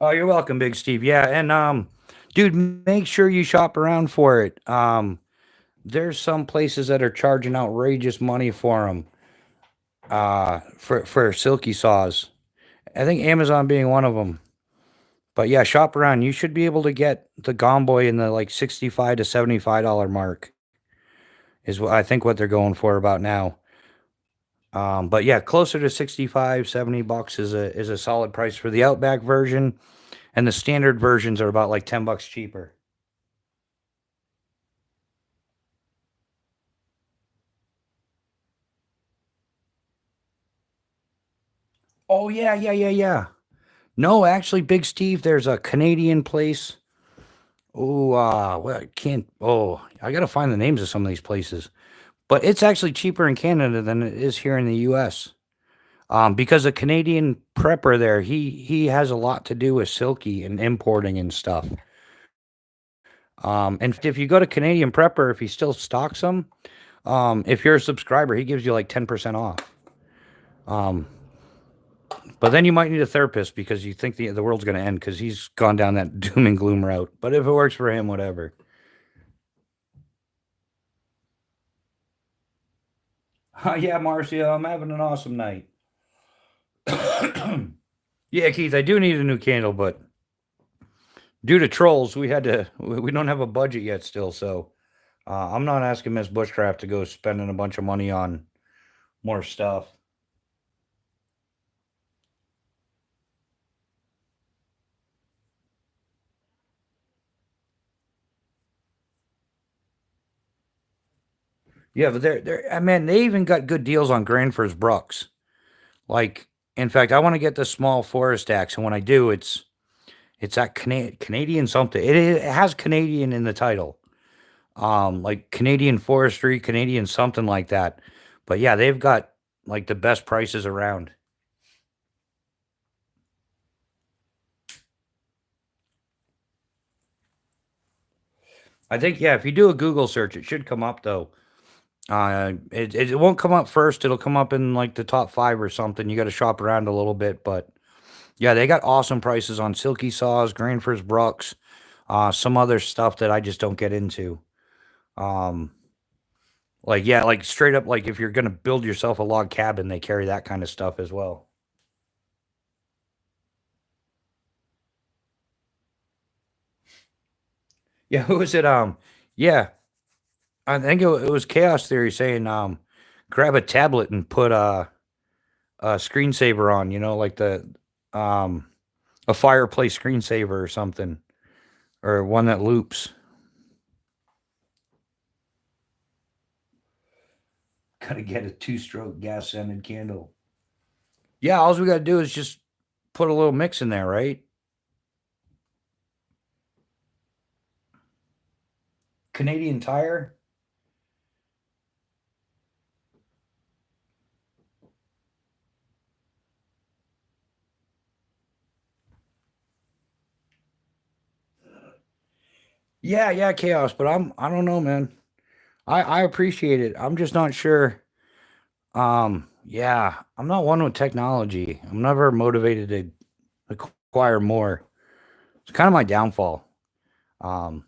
Oh, you're welcome, Big Steve. Yeah, and dude, make sure you shop around for it. There's some places that are charging outrageous money for them. For silky saws. I think Amazon being one of them. But yeah, shop around. You should be able to get the Gomboy in the like 65 to $75 mark. Is what I think what they're going for about now. But yeah, closer to 65, 70 bucks is a solid price for the Outback version, and the standard versions are about like 10 bucks cheaper. Oh yeah, yeah, yeah, yeah. No, actually, Big Steve, there's a Canadian place. Oh, well, I can't. Oh, I gotta find the names of some of these places. But it's actually cheaper in Canada than it is here in the U.S. Because a Canadian prepper there, he has a lot to do with silky and importing and stuff. And if you go to Canadian Prepper, if he still stocks them, if you're a subscriber, he gives you like 10% off. Um, but then you might need a therapist because you think the world's going to end because he's gone down that doom and gloom route. But if it works for him, whatever. Yeah, Marcia, I'm having an awesome night. Yeah, Keith, I do need a new candle, but due to trolls, we don't have a budget yet still, so I'm not asking Miss Bushcraft to go spending a bunch of money on more stuff. Yeah, but I mean, they even got good deals on Granfors Brooks. Like, in fact, I want to get the small forest axe, and when I do, it's that Canadian something. It has Canadian in the title. Like Canadian forestry, Canadian something like that. But yeah, they've got like the best prices around. I think yeah, if you do a Google search, it should come up though. It won't come up first. It'll come up in like the top 5 or something. You got to shop around a little bit, but yeah, they got awesome prices on silky saws, Granfors Brooks, some other stuff that I just don't get into. Um, like yeah, like straight up, like if you're gonna build yourself a log cabin, they carry that kind of stuff as well. Yeah, who was it? Yeah, I think it was Chaos Theory saying, grab a tablet and put a screensaver on, like um, a fireplace screensaver or something, or one that loops. Gotta get a 2-stroke gas scented candle. Yeah, all we gotta do is just put a little mix in there, right? Canadian Tire. Yeah, yeah, Chaos, but I don't know, man. I appreciate it. I'm just not sure. Yeah, I'm not one with technology. I'm never motivated to acquire more. It's kind of my downfall. Um,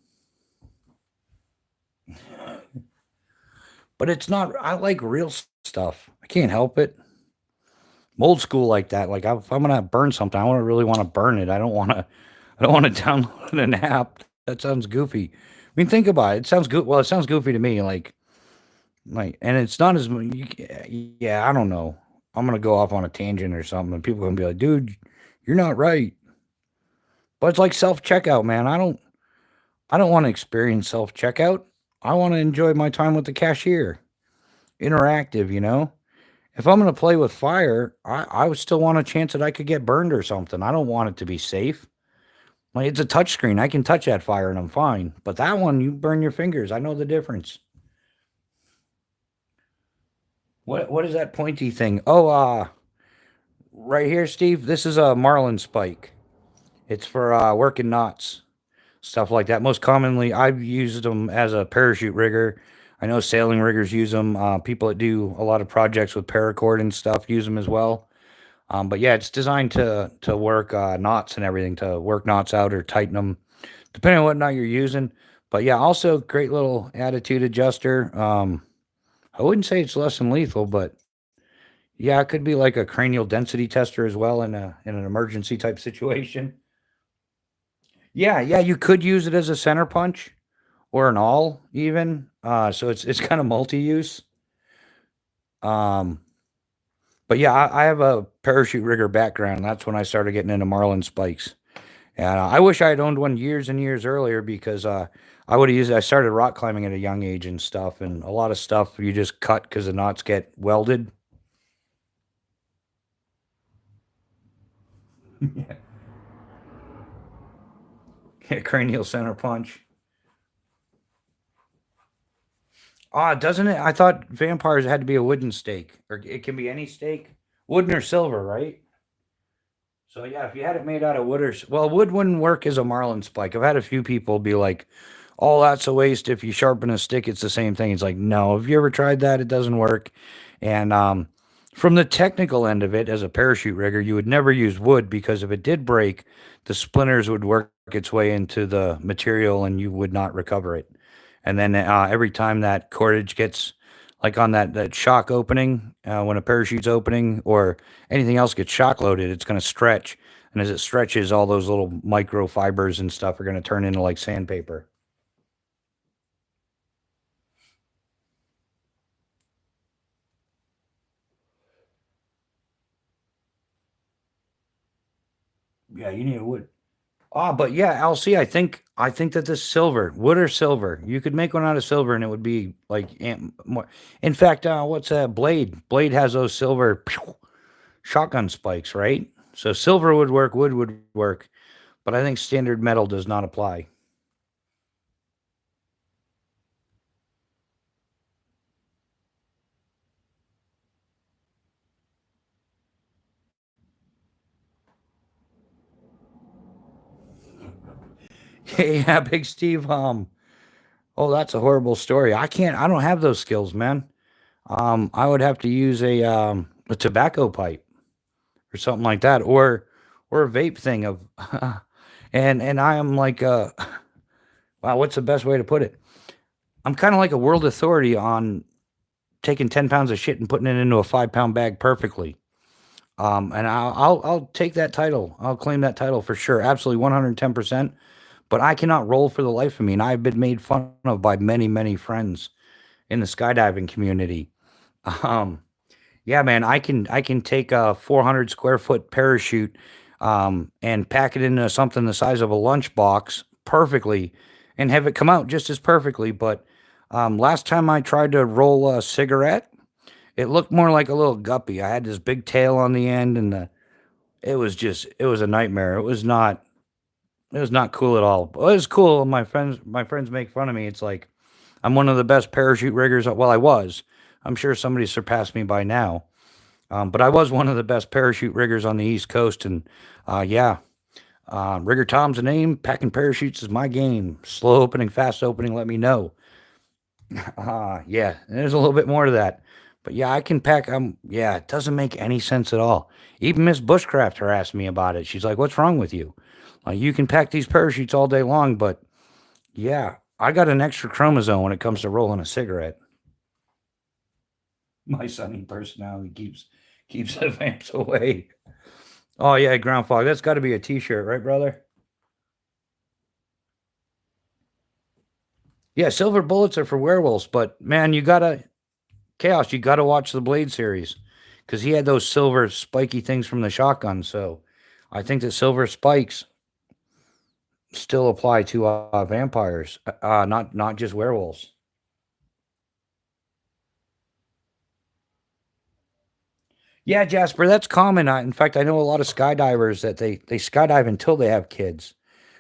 but it's not. I like real stuff. I can't help it. I'm old school like that. Like if I'm gonna burn something, I want to really want to burn it. I don't want to. I don't want to download an app. That sounds goofy. I mean, think about it. It sounds good. Well, it sounds goofy to me. And it's not as yeah. I don't know. I'm gonna go off on a tangent or something, and people are gonna be like, "Dude, you're not right." But it's like self checkout, man. I don't want to experience self checkout. I want to enjoy my time with the cashier, interactive. If I'm gonna play with fire, I would still want a chance that I could get burned or something. I don't want it to be safe. Like it's a touch screen. I can touch that fire and I'm fine. But that one, you burn your fingers. I know the difference. What is that pointy thing? Oh, right here, Steve. This is a marlin spike. It's for working knots, stuff like that. Most commonly, I've used them as a parachute rigger. I know sailing riggers use them. People that do a lot of projects with paracord and stuff use them as well. But yeah, it's designed to work knots and everything, to work knots out or tighten them, depending on what knot you're using. But yeah, also great little attitude adjuster. I wouldn't say it's less than lethal, but yeah, it could be like a cranial density tester as well in an emergency type situation. Yeah, yeah, you could use it as a center punch or an awl even. So it's kind of multi-use. Um, but yeah, I have a parachute rigger background. That's when I started getting into marlin spikes. And I wish I had owned one years and years earlier because I would have used it. I started rock climbing at a young age and stuff, and a lot of stuff you just cut because the knots get welded. Yeah, cranial center punch. Ah, doesn't it? I thought vampires had to be a wooden stake, or it can be any stake, wooden or silver, right? So yeah, if you had it made out of wood well, wood wouldn't work as a marlin spike. I've had a few people be like, "Oh, that's a waste. If you sharpen a stick, it's the same thing." It's like, no. Have you ever tried that? It doesn't work. And from the technical end of it, as a parachute rigger, you would never use wood because if it did break, the splinters would work its way into the material and you would not recover it. And then every time that cordage gets like on that shock opening, when a parachute's opening or anything else gets shock loaded, it's going to stretch. And as it stretches, all those little microfibers and stuff are going to turn into like sandpaper. Yeah, you need a wood. Ah, but yeah, LC, I think that this silver, wood or silver, you could make one out of silver and it would be like more. In fact, what's a blade? Blade has those silver shotgun spikes, right? So silver would work, wood would work, but I think standard metal does not apply. Yeah, Big Steve. Oh, that's a horrible story. I don't have those skills, man. I would have to use a tobacco pipe or something like that, or a vape thing of, and I am like, wow, what's the best way to put it? I'm kind of like a world authority on taking 10 pounds of shit and putting it into a 5 pound bag perfectly. And I'll take that title. I'll claim that title for sure. Absolutely 110%. But I cannot roll for the life of me. And I've been made fun of by many, many friends in the skydiving community. Um, yeah, man, I can take a 400 square foot parachute and pack it into something the size of a lunchbox perfectly and have it come out just as perfectly. But last time I tried to roll a cigarette, it looked more like a little guppy. I had this big tail on the end, and it was a nightmare. It was not cool at all. It was cool. My friends make fun of me. It's like I'm one of the best parachute riggers. Well, I was. I'm sure somebody surpassed me by now. But I was one of the best parachute riggers on the East Coast, and yeah, Rigger Tom's the name. Packing parachutes is my game. Slow opening, fast opening. Let me know. Yeah, there's a little bit more to that. But yeah, I can pack. Yeah, it doesn't make any sense at all. Even Miss Bushcraft harassed me about it. She's like, "What's wrong with you? You can pack these parachutes all day long, but yeah, I got an extra chromosome when it comes to rolling a cigarette." My sunny personality keeps the vamps away. Oh yeah, ground fog. That's got to be a T-shirt, right, brother? Yeah, silver bullets are for werewolves, but man, you gotta chaos. You gotta watch the Blade series because he had those silver spiky things from the shotgun. So I think that silver spikes still apply to vampires, not just werewolves. Yeah, Jasper, that's common. In fact, I know a lot of skydivers that they skydive until they have kids.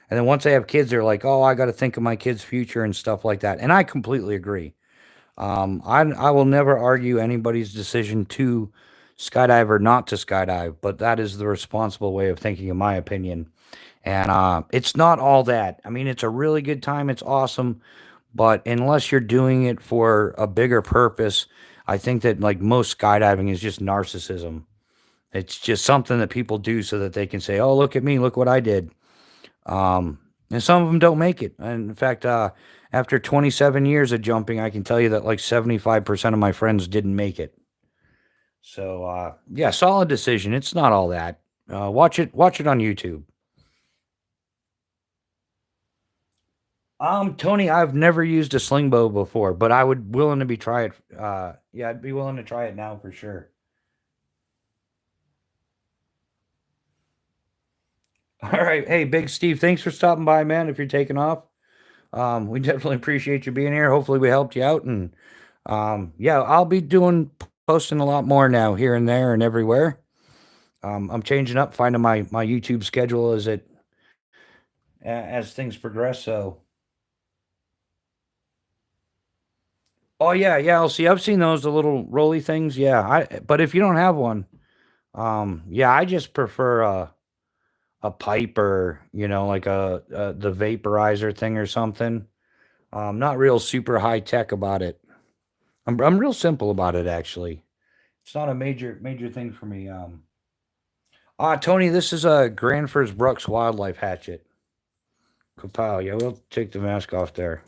And then once they have kids, they're like, "Oh, I got to think of my kids' future and stuff like that." And I completely agree. I will never argue anybody's decision to skydive or not to skydive, but that is the responsible way of thinking, in my opinion. And it's not all that. I mean, it's a really good time. It's awesome, but unless you're doing it for a bigger purpose, I think that like most skydiving is just narcissism. It's just something that people do so that they can say, "Oh, look at me, look what I did." Um, and some of them don't make it. And in fact, after 27 years of jumping, I can tell you that like 75% of my friends didn't make it. So, yeah, solid decision. It's not all that. Watch it on YouTube. Tony, I've never used a sling bow before, but I would willing to be try it. Yeah, I'd be willing to try it now for sure. All right. Hey, Big Steve, thanks for stopping by, man. If you're taking off, we definitely appreciate you being here. Hopefully, we helped you out, and yeah, I'll be doing posting a lot more now, here and there and everywhere. I'm changing up, finding my YouTube schedule as things progress. So, oh yeah, yeah, I'll see. I've seen those the little roly things. Yeah, I. But if you don't have one, yeah, I just prefer a pipe or like the vaporizer thing or something. Not real super high tech about it. I'm real simple about it actually. It's not a major thing for me. Tony, this is a Granfors Brooks wildlife hatchet. Kapow. Yeah, we'll take the mask off there.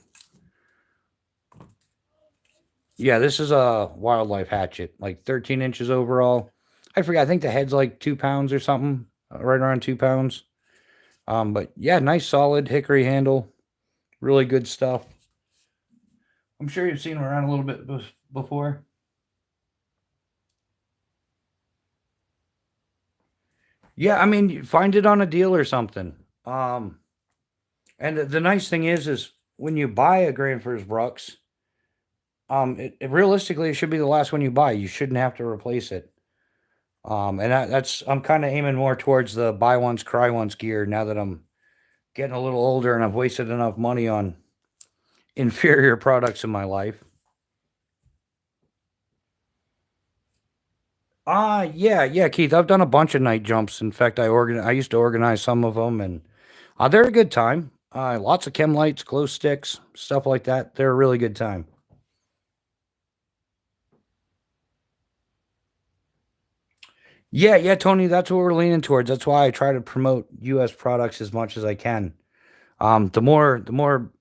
Yeah, this is a wildlife hatchet, like 13 inches overall. I forget. I think the head's like 2 pounds or something, right around 2 pounds. But yeah, nice solid hickory handle, really good stuff. I'm sure you've seen them around a little bit before. Yeah, I mean, you find it on a deal or something. And the nice thing is when you buy a Granfors Brooks, it realistically it should be the last one you buy. You shouldn't have to replace it. And that's I'm kind of aiming more towards the buy once, cry once gear now that I'm getting a little older and I've wasted enough money on inferior products in my life. Yeah, yeah, Keith. I've done a bunch of night jumps. In fact, I used to organize some of them, and they're a good time. Lots of chem lights, glow sticks, stuff like that. They're a really good time. Yeah, Tony, that's what we're leaning towards. That's why I try to promote U.S. products as much as I can. The more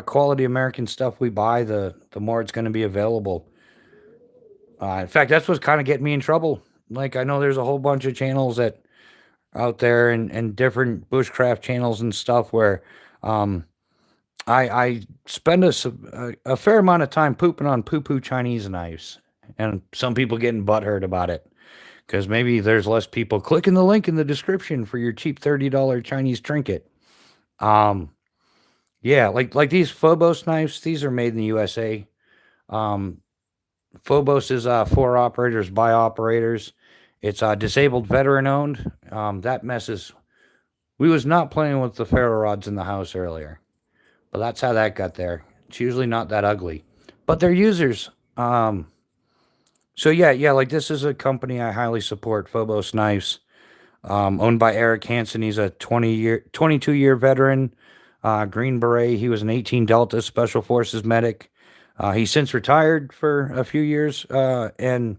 quality American stuff we buy, the more it's going to be available. In fact, that's what's kind of getting me in trouble. Like I know there's a whole bunch of channels that out there and different bushcraft channels and stuff where um, I spend a fair amount of time pooping on poo poo Chinese knives, and some people getting butthurt about it because maybe there's less people clicking the link in the description for your cheap $30 Chinese trinket. Um, yeah, like these Phobos knives, these are made in the USA. Um, Phobos is for operators by operators. It's disabled veteran owned. That messes. We was not playing with the ferro rods in the house earlier, but that's how that got there. It's usually not that ugly, but they're users. So yeah, like this is a company I highly support. Phobos Knives, owned by Eric Hansen. He's a 22-year veteran, Green Beret. He was an 18 Delta Special Forces medic. He's since retired for a few years, and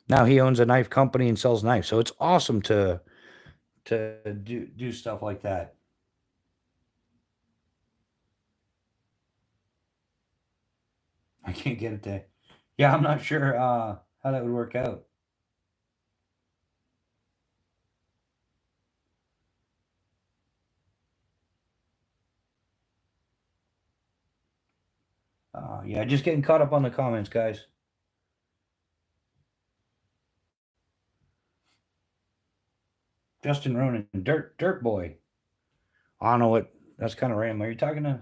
now he owns a knife company and sells knives. So it's awesome to do stuff like that. I can't get it to. Yeah, I'm not sure how that would work out. Yeah, just getting caught up on the comments, guys. Justin Ronan, Dirt Boy. I don't know what. That's kind of random. Are you talking to?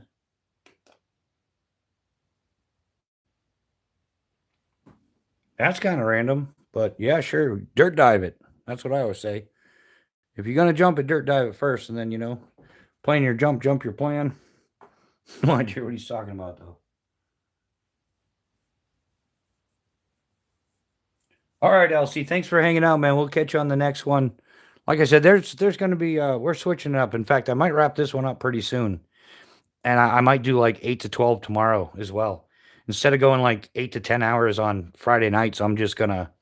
That's kind of random, but yeah, sure. Dirt dive it. That's what I always say. If you're gonna jump it, dirt dive it first, and then plan your jump your plan. No idea what he's talking about though. All right, LC. Thanks for hanging out, man. We'll catch you on the next one. Like I said, there's gonna be we're switching it up. In fact, I might wrap this one up pretty soon, and I might do like 8 to 12 tomorrow as well. Instead of going like 8 to 10 hours on Friday nights, I'm just gonna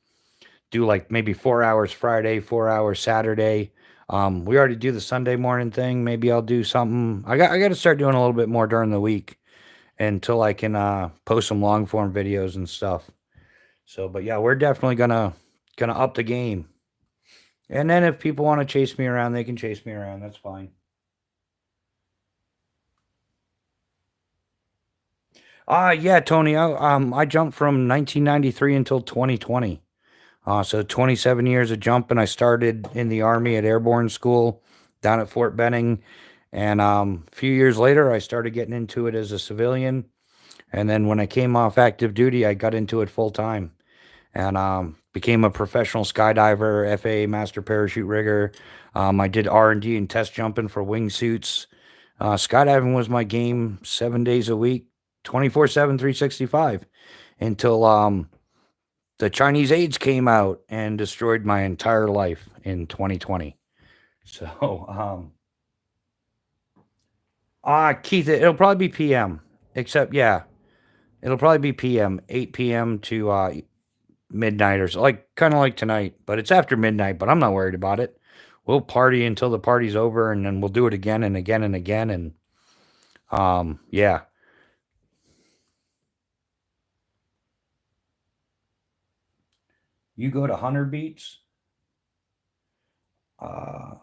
do like maybe 4 hours Friday, 4 hours Saturday. We already do the Sunday morning thing. Maybe I'll do something. I got to start doing a little bit more during the week until I can post some long form videos and stuff. So, but yeah, we're definitely gonna up the game. And then if people want to chase me around, they can chase me around. That's fine. Yeah, Tony. I jumped from 1993 until 2020. So 27 years of jumping. I started in the Army at Airborne School down at Fort Benning. And a few years later, I started getting into it as a civilian. And then when I came off active duty, I got into it full time and became a professional skydiver, FAA master parachute rigger. I did R&D and test jumping for wingsuits. Skydiving was my game 7 days a week, 24/7, 365 until the Chinese AIDS came out and destroyed my entire life in 2020. So, Keith, it'll probably be PM, except, yeah, it'll probably be PM, 8 p.m. to midnight or so, like kind of like tonight, but it's after midnight, but I'm not worried about it. We'll party until the party's over and then we'll do it again and again and again. And, yeah, you go to Hunter Beats. Uh,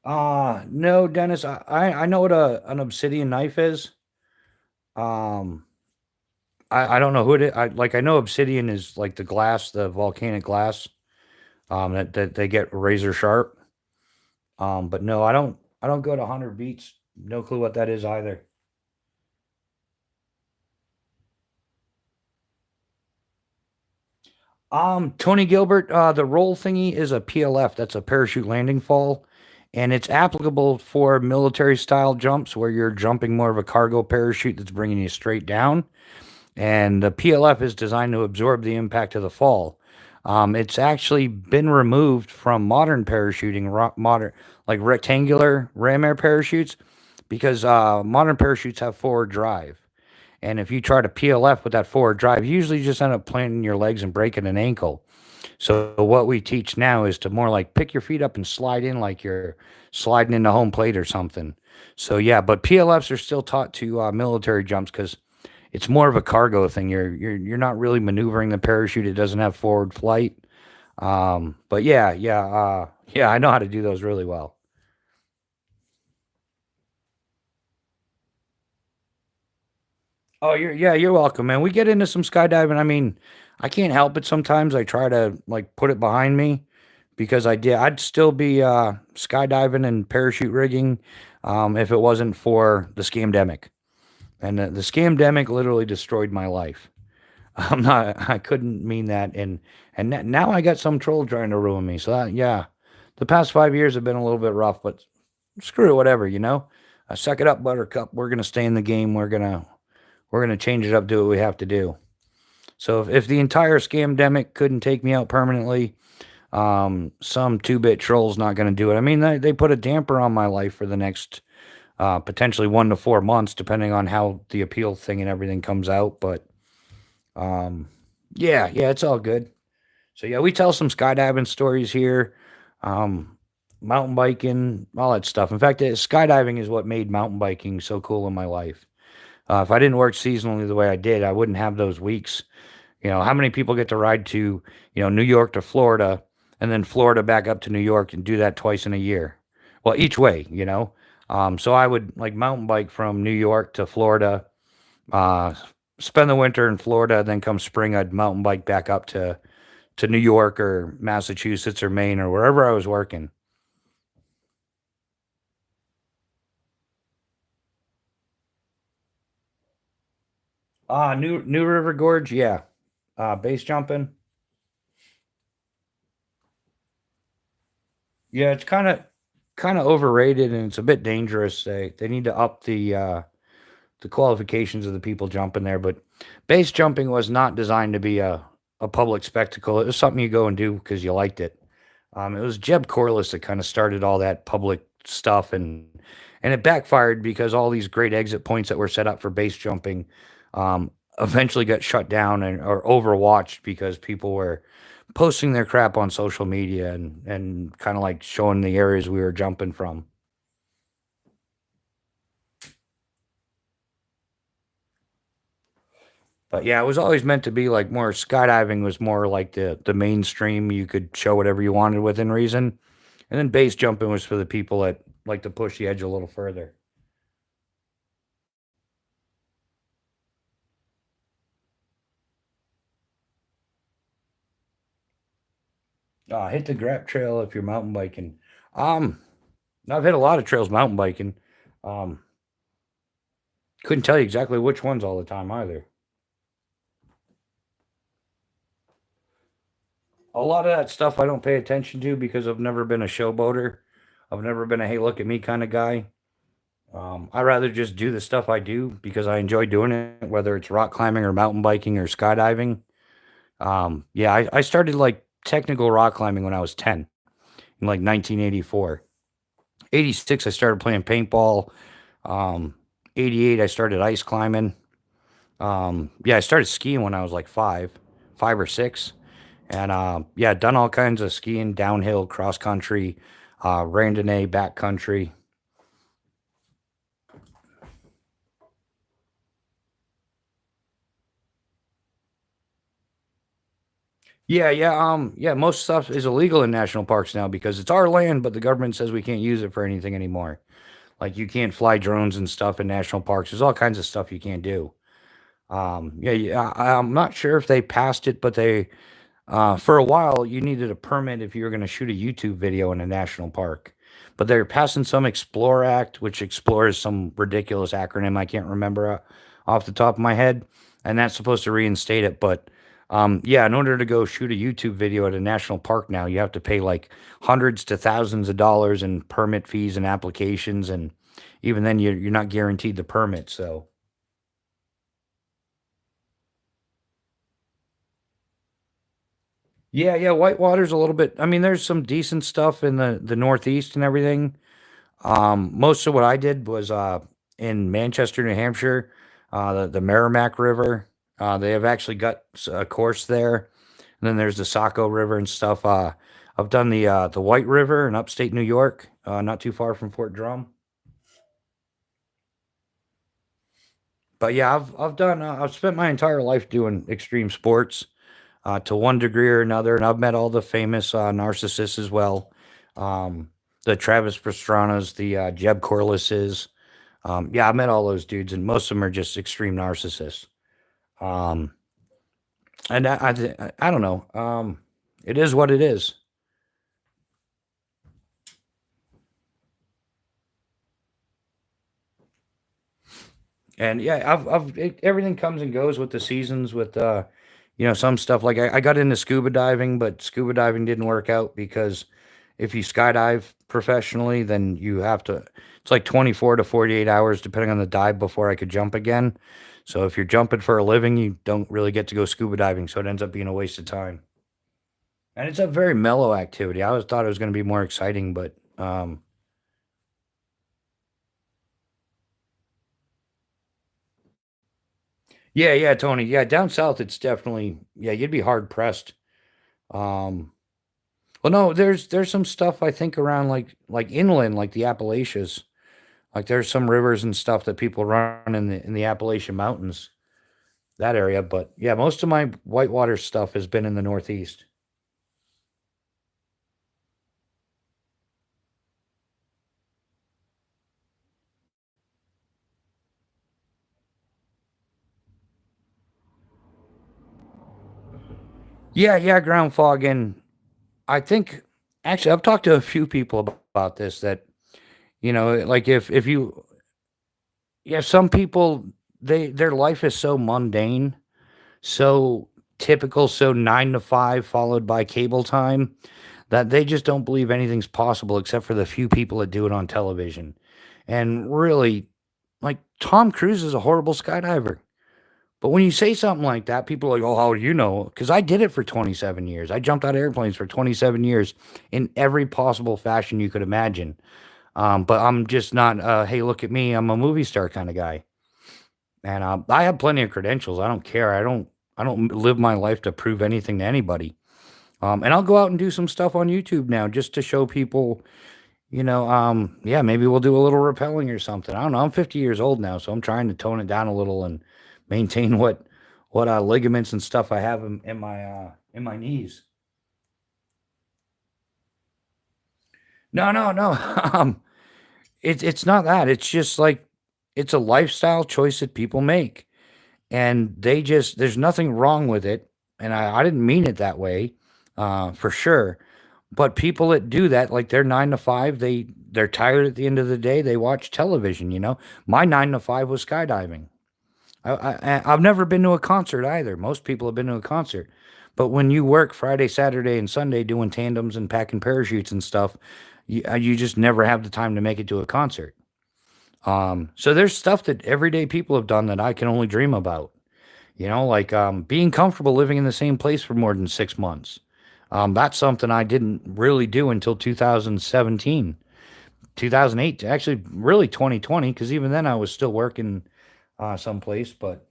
no, Dennis, I know what an obsidian knife is. Um, I don't know who it is. I know obsidian is like the glass, the volcanic glass, that they get razor sharp. But no, I don't go to Hunter Beats. No clue what that is either. Tony Gilbert, the roll thingy is a PLF. That's a parachute landing fall, and it's applicable for military style jumps where you're jumping more of a cargo parachute that's bringing you straight down. And the PLF is designed to absorb the impact of the fall. It's actually been removed from modern parachuting, modern like rectangular ram air parachutes, because modern parachutes have forward drive. And if you try to PLF with that forward drive, you usually just end up planting your legs and breaking an ankle. So what we teach now is to more like pick your feet up and slide in like you're sliding into home plate or something. So yeah, but PLFs are still taught to military jumps because it's more of a cargo thing. You're not really maneuvering the parachute. It doesn't have forward flight. But yeah, I know how to do those really well. Oh, you're welcome, man. We get into some skydiving. I mean, I can't help it sometimes. I try to like put it behind me because I'd still be skydiving and parachute rigging if it wasn't for the scamdemic. And the scamdemic literally destroyed my life. I couldn't mean that. And now I got some troll trying to ruin me. So yeah, the past 5 years have been a little bit rough, but screw it, whatever, you know. Suck it up, Buttercup. We're gonna stay in the game. We're gonna change it up, do what we have to do. So if the entire scamdemic couldn't take me out permanently, some two-bit troll's not gonna do it. I mean, they put a damper on my life for the next potentially 1 to 4 months, depending on how the appeal thing and everything comes out. But um, yeah, it's all good. So yeah, we tell some skydiving stories here, um, mountain biking, all that stuff. In fact, skydiving is what made mountain biking so cool in my life. If I didn't work seasonally the way I did, I wouldn't have those weeks. You know, how many people get to ride to, New York to Florida and then Florida back up to New York and do that twice in a year? Well, each way. So I would like mountain bike from New York to Florida, uh, spend the winter in Florida, then come spring, I'd mountain bike back up to New York or Massachusetts or Maine or wherever I was working. New River Gorge, yeah. Base jumping. Yeah, it's kind of overrated and it's a bit dangerous. They need to up the qualifications of the people jumping there, but base jumping was not designed to be a public spectacle. It was something you go and do because you liked it. It was Jeb Corliss that kind of started all that public stuff, and it backfired because all these great exit points that were set up for base jumping eventually got shut down or overwatched because people were posting their crap on social media and kind of like showing the areas we were jumping from. But yeah, it was always meant to be like more skydiving was more like the mainstream. You could show whatever you wanted within reason. And then base jumping was for the people that like to push the edge a little further. Hit the grap trail if you're mountain biking. Um, I've hit a lot of trails mountain biking. Um, couldn't tell you exactly which ones all the time either. A lot of that stuff I don't pay attention to because I've never been a showboater. I've never been a hey look at me kind of guy. I rather just do the stuff I do because I enjoy doing it, whether it's rock climbing or mountain biking or skydiving. Yeah, I started like technical rock climbing when I was 10 in like 1984. 86, I started playing paintball. Um, 88, I started ice climbing. Yeah, I started skiing when I was like five or six. And yeah, done all kinds of skiing, downhill, cross country, randonnée, backcountry. Yeah. Most stuff is illegal in national parks now because it's our land, but the government says we can't use it for anything anymore. Like you can't fly drones and stuff in national parks. There's all kinds of stuff you can't do. Yeah. I'm not sure if they passed it, but for a while you needed a permit if you were going to shoot a YouTube video in a national park. But they're passing some Explore Act, which explores some ridiculous acronym I can't remember off the top of my head, and that's supposed to reinstate it. But yeah, in order to go shoot a YouTube video at a national park now, you have to pay like hundreds to thousands of dollars in permit fees and applications, and even then, you're not guaranteed the permit. So Yeah, yeah, Whitewater's a little bit. I mean, there's some decent stuff in the Northeast and everything. Most of what I did was in Manchester, New Hampshire, the Merrimack River. They have actually got a course there. And then there's the Saco River and stuff. I've done the White River in upstate New York, not too far from Fort Drum. But yeah, I've done. I've spent my entire life doing extreme sports to one degree or another, and I've met all the famous narcissists as well. The Travis Pastranas, the Jeb Corlises. Yeah, I met all those dudes, and most of them are just extreme narcissists. Um, and I don't know. It is what it is. And yeah, everything comes and goes with the seasons. With some stuff like I got into scuba diving, but scuba diving didn't work out because if you skydive professionally, then you have to. It's like 24 to 48 hours depending on the dive before I could jump again. So if you're jumping for a living, you don't really get to go scuba diving, so it ends up being a waste of time. And it's a very mellow activity. I always thought it was going to be more exciting, but yeah, yeah, Tony, yeah, down south it's definitely yeah, you'd be hard pressed. Um, well, no, there's some stuff I think around like inland, like the Appalachians. Like there's some rivers and stuff that people run in the Appalachian Mountains, that area. But yeah, most of my whitewater stuff has been in the Northeast. Yeah, yeah, ground fog, and I think actually I've talked to a few people about this that like if you yeah, some people their life is so mundane, so typical, so 9 to 5 followed by cable time that they just don't believe anything's possible except for the few people that do it on television. And really, like Tom Cruise is a horrible skydiver. But when you say something like that, people are like, "Oh, how do you know?" Because I did it for 27 years. I jumped out of airplanes for 27 years in every possible fashion you could imagine. But I'm just not, hey, look at me, I'm a movie star kind of guy. And I have plenty of credentials. I don't care. I don't live my life to prove anything to anybody. And I'll go out and do some stuff on YouTube now just to show people, yeah, maybe we'll do a little rappelling or something. I don't know. I'm 50 years old now, so I'm trying to tone it down a little and maintain what ligaments and stuff I have in my knees. No, no, no. It's not that. It's just like it's a lifestyle choice that people make. And there's nothing wrong with it. And I didn't mean it that way, for sure. But people that do that, like they're 9 to 5, they're tired at the end of the day. They watch television. My 9 to 5 was skydiving. I've never been to a concert either. Most people have been to a concert. But when you work Friday, Saturday, and Sunday doing tandems and packing parachutes and stuff, you just never have the time to make it to a concert. So there's stuff that everyday people have done that I can only dream about. Like being comfortable living in the same place for more than 6 months. That's something I didn't really do until 2017, 2008, actually, really 2020, because even then I was still working someplace. But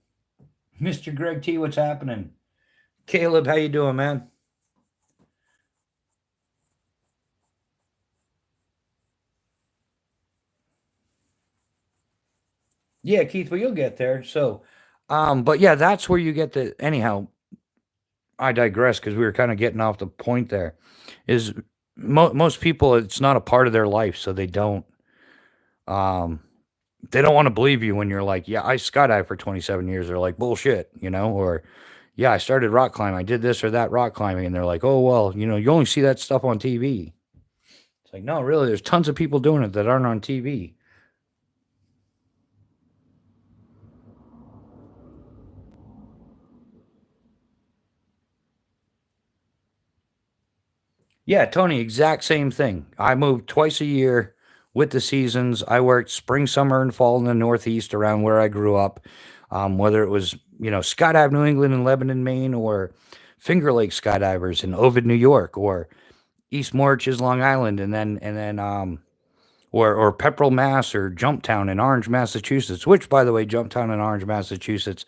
Mr. Greg T, what's happening? Caleb, how you doing, man? Yeah, Keith, well, you'll get there. So, but yeah, that's where you get the. Anyhow, I digress because we were kind of getting off the point there. Is most people, it's not a part of their life, so um, they don't want to believe you when you're like, yeah, I skydived for 27 years. They're like, bullshit. Or yeah, I started rock climbing. I did this or that rock climbing. And they're like, oh, well, you only see that stuff on TV. It's like, no, really, there's tons of people doing it that aren't on TV. Yeah, Tony, exact same thing. I moved twice a year with the seasons. I worked spring, summer, and fall in the Northeast around where I grew up. Whether it was, Scott Ave, New England, and Lebanon, Maine, or Finger Lake skydivers in Ovid, New York, or East Moriches, Long Island, and then or Pepperell, Mass, or Jumptown in Orange, Massachusetts. Which, by the way, Jumptown in Orange, Massachusetts,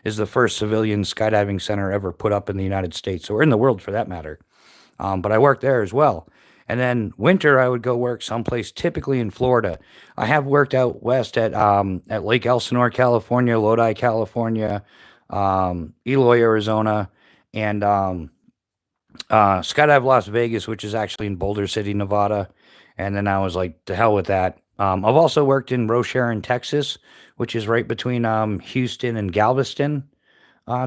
is the first civilian skydiving center ever put up in the United States, or in the world for that matter. But I worked there as well. And then winter, I would go work someplace, typically in Florida. I have worked out west at Lake Elsinore, California, Lodi, California, Eloy, Arizona, and Skydive Las Vegas, which is actually in Boulder City, Nevada. And then I was like, to hell with that. I've also worked in Rocheron, Texas, which is right between Houston and Galveston,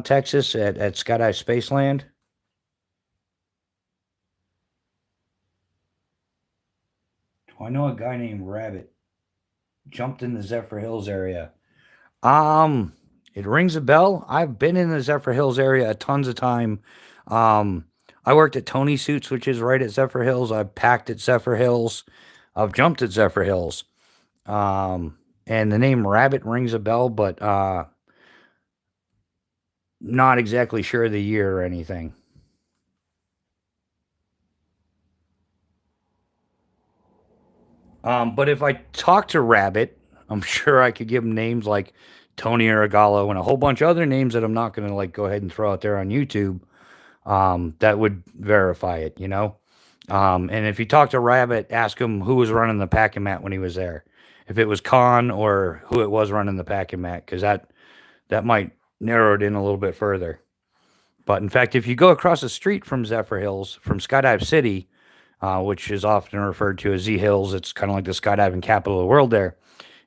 Texas, at Skydive Spaceland. I know a guy named Rabbit jumped in the Zephyr Hills area. Um, it rings a bell. I've been in the Zephyr Hills area a tons of time. Um, I worked at Tony Suits, which is right at Zephyr Hills. I've packed at Zephyr Hills. I've jumped at Zephyr Hills. Um, and the name Rabbit rings a bell, but not exactly sure of the year or anything. But if I talk to Rabbit, I'm sure I could give him names like Tony Aragallo and a whole bunch of other names that I'm not going to like go ahead and throw out there on YouTube. That would verify it, you know. And if you talk to Rabbit, ask him who was running the packing mat when he was there. If it was Khan or who it was running the packing mat, because that might narrow it in a little bit further. But in fact, if you go across the street from Zephyr Hills, from Skydive City, which is often referred to as Z Hills, it's kind of like the skydiving capital of the world there.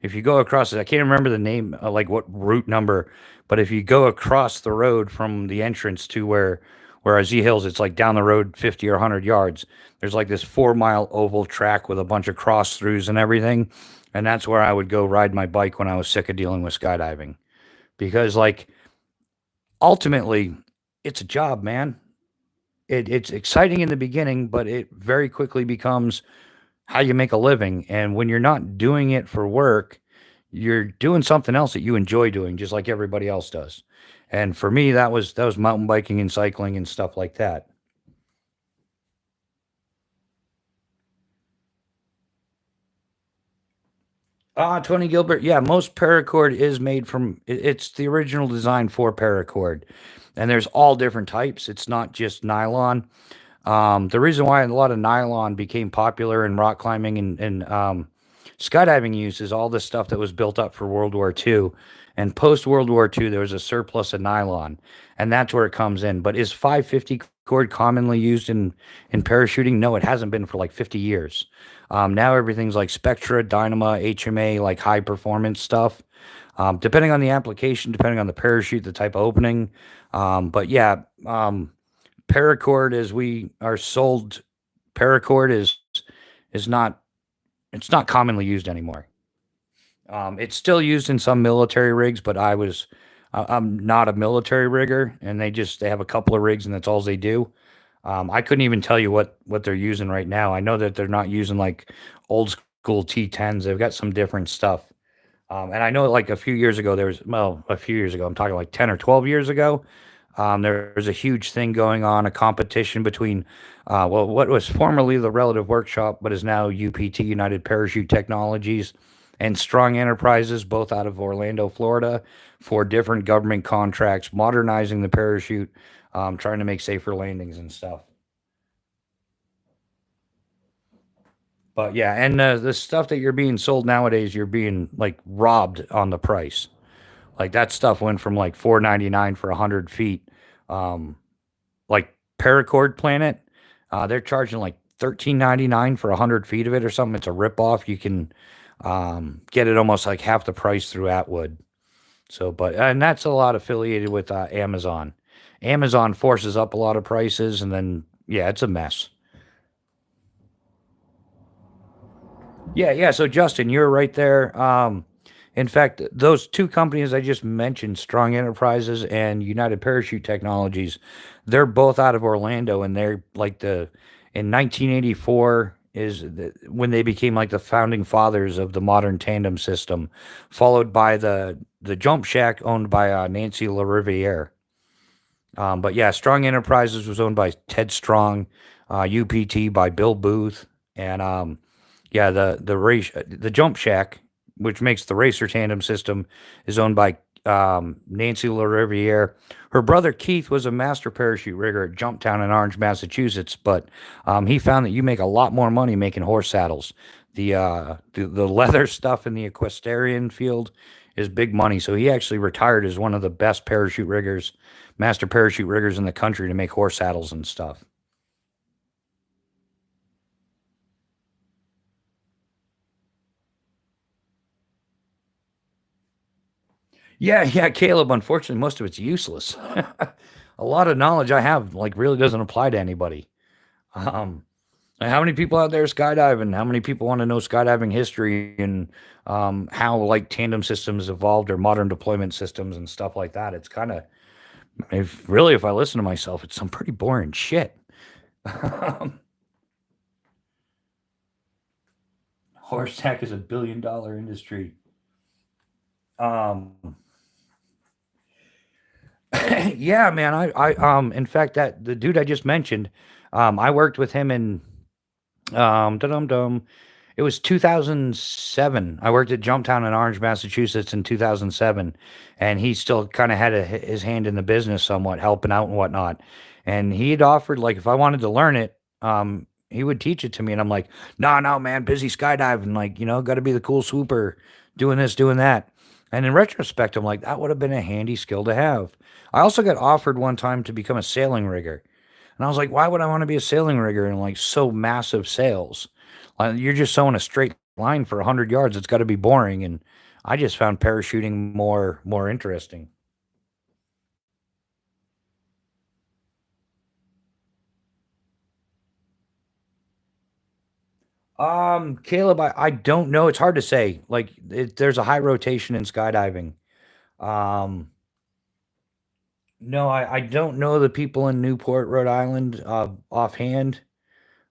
If you go across it, I can't remember the name, like what route number, but if you go across the road from the entrance to where our Z Hills, it's like down the road 50 or 100 yards. There's like this 4 mile oval track with a bunch of cross throughs and everything. And that's where I would go ride my bike when I was sick of dealing with skydiving. Because, like, ultimately, it's a job, man. It's exciting in the beginning, but it very quickly becomes how you make a living. And when you're not doing it for work, you're doing something else that you enjoy doing, just like everybody else does. And for me, that was mountain biking and cycling and stuff like that. Tony Gilbert. Yeah, most paracord is made from. It's the original design for paracord, and there's all different types. It's not just nylon. The reason why a lot of nylon became popular in rock climbing and skydiving use is all this stuff that was built up for World War II. And post World War II, there was a surplus of nylon, and that's where it comes in. But is 550 cord commonly used in parachuting? No, it hasn't been for like 50 years. Now everything's like Spectra, Dynama, HMA, like high performance stuff. Depending on the application, depending on the parachute, the type of opening. But yeah, paracord as we are sold, paracord is not, it's not commonly used anymore. It's still used in some military rigs, but I'm not a military rigger, and they have a couple of rigs, and that's all they do. I couldn't even tell you what they're using right now. I know that they're not using like old school T10s. They've got some different stuff. And I know like a few years ago, a few years ago, I'm talking like 10 or 12 years ago, there was a huge thing going on, a competition between, what was formerly the Relative Workshop, but is now UPT, United Parachute Technologies, and Strong Enterprises, both out of Orlando, Florida, for different government contracts, modernizing the parachute, trying to make safer landings and stuff. But yeah, and the stuff that you're being sold nowadays, you're being like robbed on the price. Like that stuff went from like 4.99 for 100 feet. Um, like Paracord Planet, they're charging like 13.99 for 100 feet of it or something. It's a ripoff. You can get it almost like half the price through Atwood. So, but and that's a lot affiliated with Amazon. Amazon forces up a lot of prices, and then yeah, it's a mess. Yeah, yeah. So Justin, you're right there. In fact, those two companies I just mentioned, Strong Enterprises and United Parachute Technologies, they're both out of Orlando, and they're like the in 1984 when they became like the founding fathers of the modern tandem system, followed by the Jump Shack owned by Nancy LaRiviere. But yeah, Strong Enterprises was owned by Ted Strong, UPT by Bill Booth, and yeah, the Jump Shack, which makes the racer tandem system, is owned by Nancy LaRiviere. Her brother Keith was a master parachute rigger at Jumptown in Orange, Massachusetts, but he found that you make a lot more money making horse saddles. The leather stuff in the equestrian field is big money. So he actually retired as one of the best parachute riggers, master parachute riggers in the country to make horse saddles and stuff. Yeah, yeah, Caleb. Unfortunately, most of it's useless. A lot of knowledge I have like really doesn't apply to anybody. Um, how many people out there skydiving? How many people want to know skydiving history and how like tandem systems evolved or modern deployment systems and stuff like that? It's kind of if really if I listen to myself, it's some pretty boring shit. Horse tech is $1 billion industry. Um, yeah, man. In fact, that the dude I just mentioned, I worked with him in dum dum. It was 2007. I worked at Jumptown in Orange, Massachusetts in 2007, and he still kind of had his hand in the business somewhat, helping out and whatnot. And he had offered, like, if I wanted to learn it, he would teach it to me. And I'm like, no, no, man, busy skydiving, like, got to be the cool swooper, doing this, doing that. And in retrospect, I'm like, that would have been a handy skill to have. I also got offered one time to become a sailing rigger. And I was like, why would I want to be a sailing rigger in like so massive sails? You're just sewing a straight line for 100 yards. It's got to be boring. And I just found parachuting more interesting. Caleb, I don't know. It's hard to say. Like, there's a high rotation in skydiving. Um, no, I don't know the people in Newport, Rhode Island, offhand.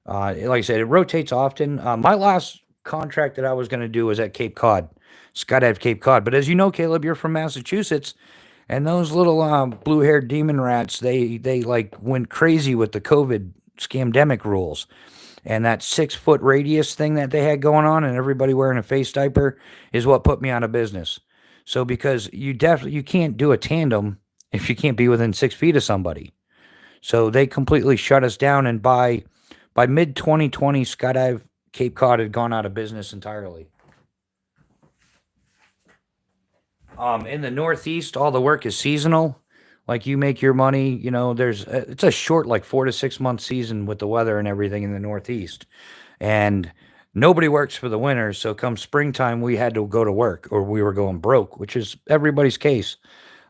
Like I said, it rotates often. My last contract that I was going to do was at Cape Cod, skydive Cape Cod. But as you know, Caleb, you're from Massachusetts, and those little blue-haired demon rats, they like went crazy with the COVID scamdemic rules and that 6 foot radius thing that they had going on, and everybody wearing a face diaper is what put me out of business. So because you can't do a tandem if you can't be within 6 feet of somebody. So they completely shut us down, and by mid 2020, Skydive Cape Cod had gone out of business entirely. In the Northeast, all the work is seasonal. Like you make your money, it's a short, like 4 to 6 month season with the weather and everything in the Northeast, and nobody works for the winter. So come springtime, we had to go to work, or we were going broke, which is everybody's case.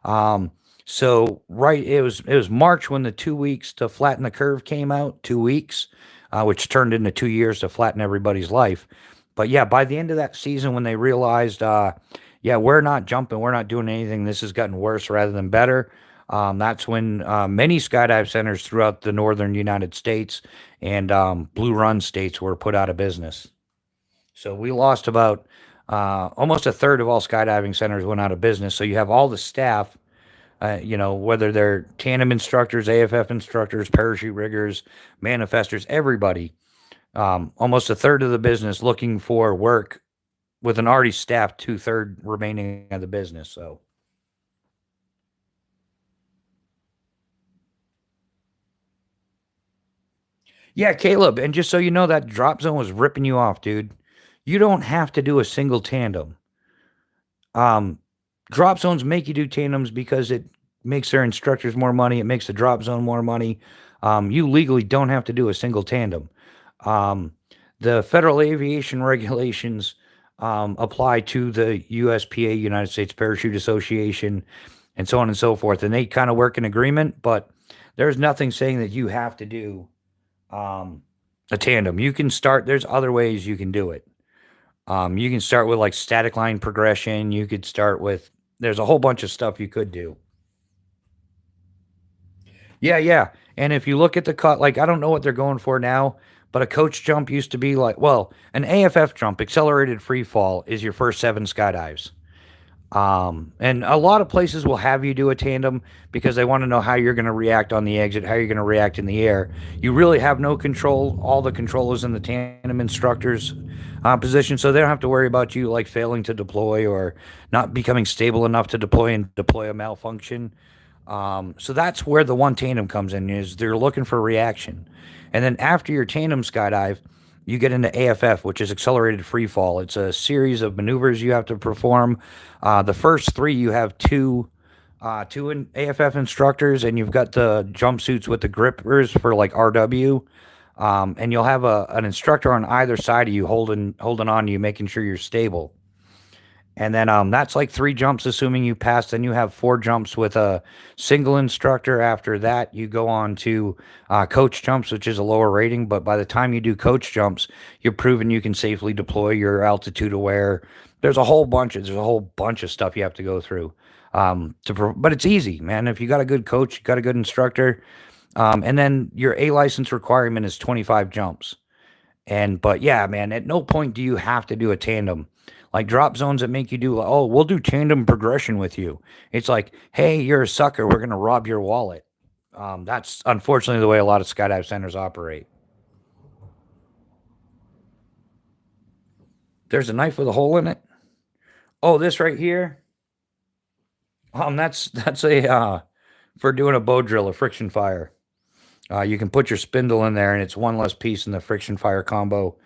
Um, so right, it was March when the 2 weeks to flatten the curve came out. 2 weeks, which turned into 2 years to flatten everybody's life. But yeah, by the end of that season, when they realized, yeah, we're not jumping, we're not doing anything, this has gotten worse rather than better. That's when many skydive centers throughout the northern United States and Blue Run states were put out of business. So we lost about almost a third of all skydiving centers went out of business. So you have all the staff, whether they're tandem instructors, AFF instructors, parachute riggers, manifestors, everybody, almost a third of the business looking for work with an already staffed 2/3 remaining of the business. So, yeah, Caleb, and just so you know, that drop zone was ripping you off, dude. You don't have to do a single tandem. Um, Drop zones make you do tandems because it makes their instructors more money. It makes the drop zone more money. You legally don't have to do a single tandem. Um, the federal aviation regulations apply to the USPA, United States Parachute Association, and so on and so forth. And they kind of work in agreement, but there's nothing saying that you have to do um, a tandem. You can start, there's other ways you can do it. You can start with like static line progression. You could start with, there's a whole bunch of stuff you could do. Yeah, yeah. And if you look at the cut, like I don't know what they're going for now, but a coach jump used to be like, well, an AFF jump, accelerated free fall, is your first 7 skydives. And a lot of places will have you do a tandem because they want to know how you're going to react on the exit, how you're going to react in the air. You really have no control. All the control is in the tandem instructor's position, so they don't have to worry about you like failing to deploy or not becoming stable enough to deploy and deploy a malfunction. So that's where the one tandem comes in is they're looking for reaction. And then after your tandem skydive, you get into AFF, which is accelerated free fall. It's a series of maneuvers you have to perform. The first three, you have two AFF instructors, and you've got the jumpsuits with the grippers for like RW. And you'll have an instructor on either side of you holding on to you, making sure you're stable. And then that's like three jumps, assuming you pass. Then you have four jumps with a single instructor. After that, you go on to coach jumps, which is a lower rating. But by the time you do coach jumps, you're proven you can safely deploy. Your altitude aware. There's a whole bunch of stuff you have to go through. But it's easy, man. If you got a good coach, you got a good instructor, and then your A license requirement is 25 jumps. But yeah, man, at no point do you have to do a tandem. Like drop zones that make you do, oh, we'll do tandem progression with you. It's like, hey, you're a sucker. We're going to rob your wallet. That's unfortunately the way a lot of skydive centers operate. There's a knife with a hole in it. Oh, this right here. That's a for doing a bow drill, a friction fire. You can put your spindle in there, and it's one less piece in the friction fire combo.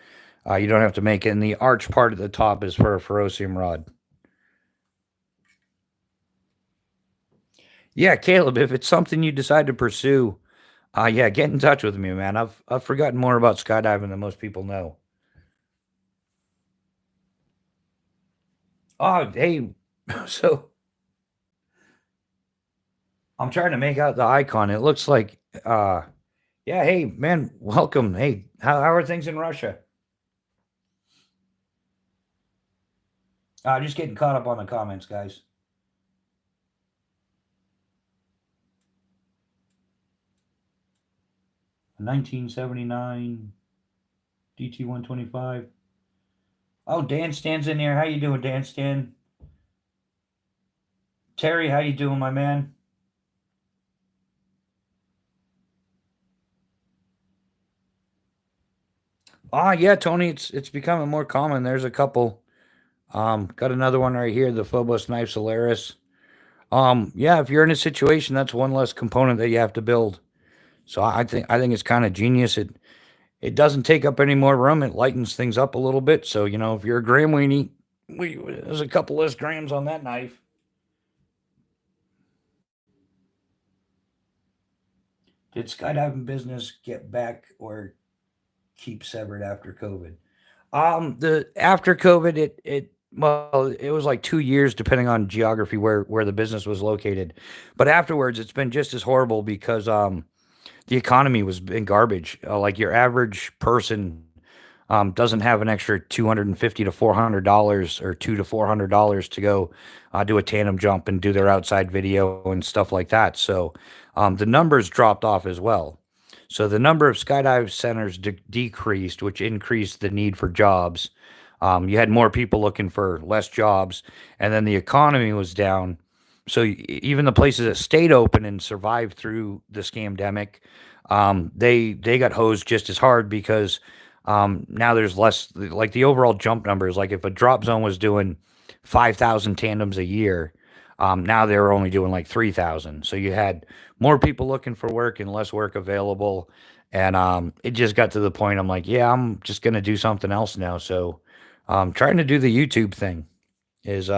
You don't have to make it. And the arch part at the top is for a ferrocium rod. Yeah, Caleb, if it's something you decide to pursue, yeah, get in touch with me, man. I've forgotten more about skydiving than most people know. Oh, hey, so I'm trying to make out the icon. It looks like, yeah, hey, man, welcome. Hey, how are things in Russia? Just getting caught up on the comments, guys. 1979 DT 125. Oh, Dan Stan's in here. How you doing, Dan Stan? Terry, how you doing, my man? Yeah, Tony, it's becoming more common. There's a couple. Got another one right here, the Phobos Knife Solaris. Yeah, if you're in a situation, that's one less component that you have to build. So I think it's kind of genius. It doesn't take up any more room. It lightens things up a little bit. So if you're a gram weenie, there's a couple less grams on that knife. Did skydiving business get back or keep severed after COVID? The after COVID, it was like 2 years depending on geography where the business was located, but afterwards it's been just as horrible because the economy was in garbage. Like your average person doesn't have an extra $250 to $400 or $200 to $400 to go do a tandem jump and do their outside video and stuff like that. So the numbers dropped off as well. So the number of skydive centers decreased, which increased the need for jobs. You had more people looking for less jobs, and then the economy was down. So even the places that stayed open and survived through the scamdemic, they got hosed just as hard because now there's less. Like the overall jump numbers. Like if a drop zone was doing 5,000 tandems a year, now they're only doing like 3,000. So you had more people looking for work and less work available. And it just got to the point I'm like, yeah, I'm just gonna do something else now. So trying to do the YouTube thing is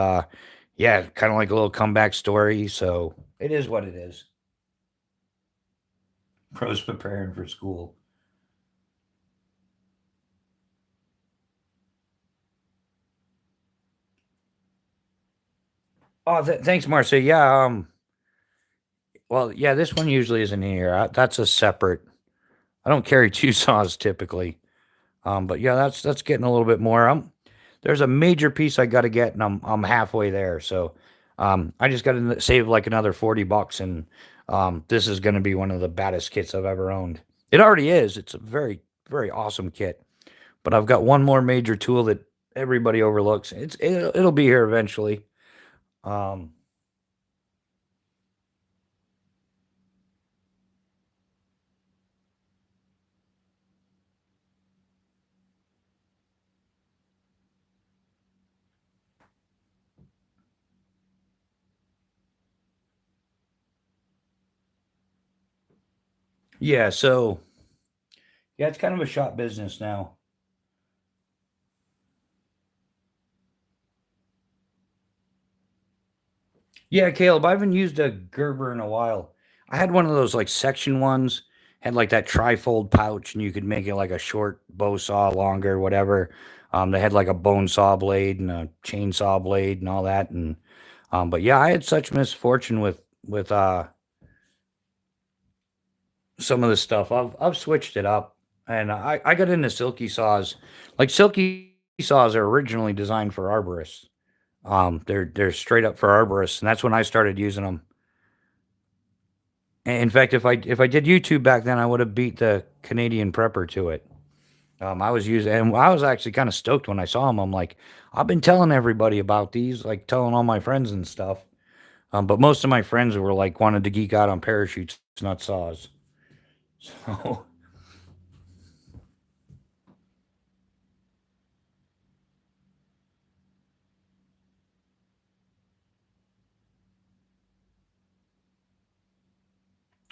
yeah, kind of like a little comeback story. So it is what it is. Pros preparing for school. Oh, thanks, Marcia. Yeah. Well, yeah, this one usually isn't here. That's a separate. I don't carry two saws typically. But yeah, that's getting a little bit more. There's a major piece I got to get, and I'm halfway there. So, I just got to save like another $40, and this is going to be one of the baddest kits I've ever owned. It already is. It's a very very awesome kit. But I've got one more major tool that everybody overlooks. It'll be here eventually. Um, yeah, so yeah, it's kind of a shop business now. Yeah, Caleb, I haven't used a Gerber in a while. I had one of those like section ones, had like that trifold pouch, and you could make it like a short bow saw, longer, whatever. They had like a bone saw blade and a chainsaw blade and all that. And but yeah, I had such misfortune with some of the stuff. I've switched it up, and I got into silky saws. Like silky saws are originally designed for arborists. They're straight up for arborists, and that's when I started using them. In fact, if I did YouTube back then, I would have beat the Canadian prepper to it. I was using, and I was actually kind of stoked when I saw them. I'm like, I've been telling everybody about these, like telling all my friends and stuff. But most of my friends were like wanted to geek out on parachutes, not saws. So,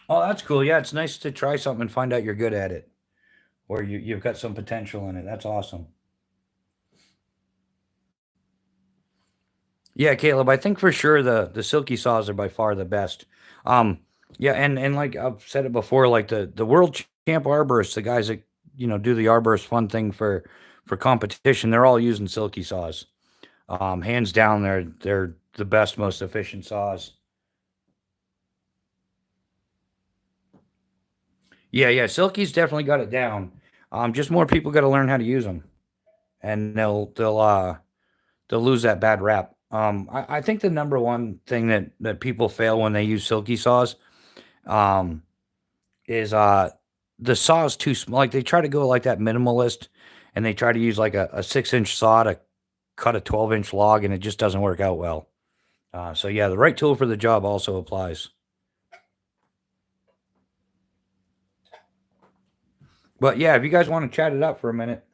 oh, that's cool. Yeah, it's nice to try something and find out you're good at it, or you've got some potential in it. That's awesome. Yeah, Caleb, I think for sure the silky saws are by far the best. Um, yeah, and like I've said it before, like the world champ arborists, the guys that do the arborist fun thing for competition, they're all using silky saws. Hands down, they're the best, most efficient saws. Yeah, yeah, silky's definitely got it down. Just more people got to learn how to use them, and they'll lose that bad rap. I think the number one thing that people fail when they use silky saws um, is the saw is too small. Like they try to go like that minimalist, and they try to use like a 6 inch saw to cut a 12-inch log, and it just doesn't work out well. So yeah, the right tool for the job also applies. But yeah, if you guys want to chat it up for a minute,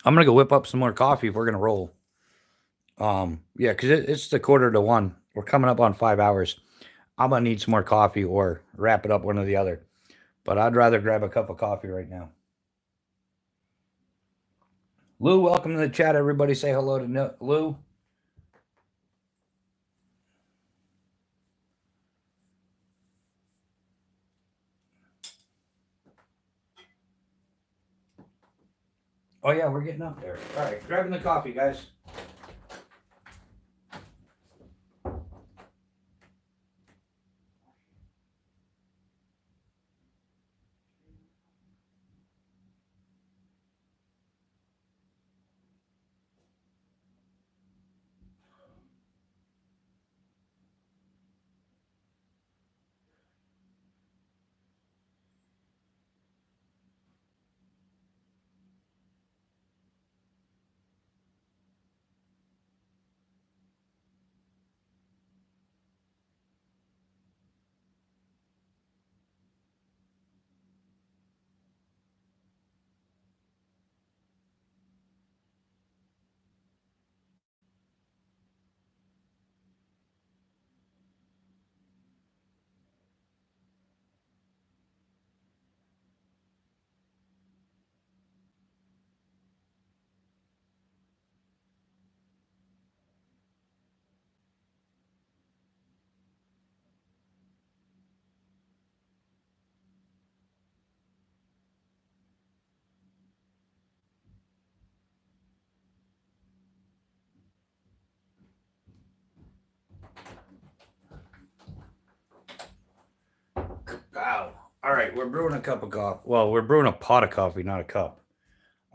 I'm gonna go whip up some more coffee if we're gonna roll. Yeah, because it's the quarter to one. We're coming up on 5 hours. I'm gonna need some more coffee or wrap it up one or the other. But I'd rather grab a cup of coffee right now. Lou, welcome to the chat. Everybody say hello to Lou. Oh yeah, we're getting up there. All right, grabbing the coffee, guys. Wow. All right, we're brewing a cup of coffee. Well, we're brewing a pot of coffee, not a cup.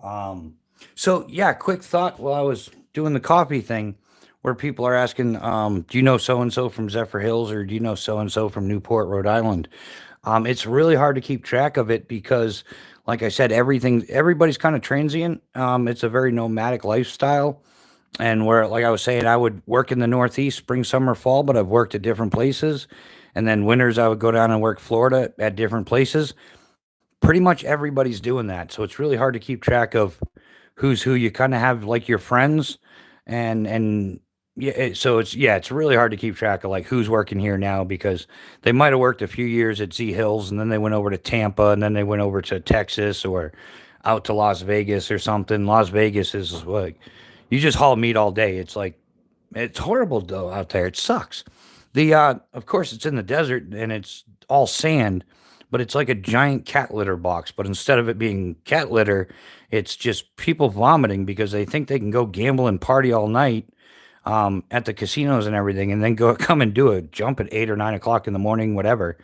Um, so yeah, quick thought while I was doing the coffee thing, where people are asking, do you know so and so from Zephyr Hills or do you know so and so from Newport, Rhode Island? It's really hard to keep track of it because, like I said, everybody's kind of transient. It's a very nomadic lifestyle. And where, like I was saying, I would work in the Northeast, spring, summer, fall, but I've worked at different places. And then winters, I would go down and work Florida at different places. Pretty much everybody's doing that. So it's really hard to keep track of who's who. You kind of have like your friends, and yeah, it's really hard to keep track of like who's working here now because they might have worked a few years at Z Hills and then they went over to Tampa and then they went over to Texas or out to Las Vegas or something. Las Vegas is like you just haul meat all day. It's like it's horrible though out there. It sucks. The of course it's in the desert and it's all sand, but it's like a giant cat litter box. But instead of it being cat litter, it's just people vomiting because they think they can go gamble and party all night at the casinos and everything, and then go come and do a jump at 8 or 9 o'clock in the morning, whatever.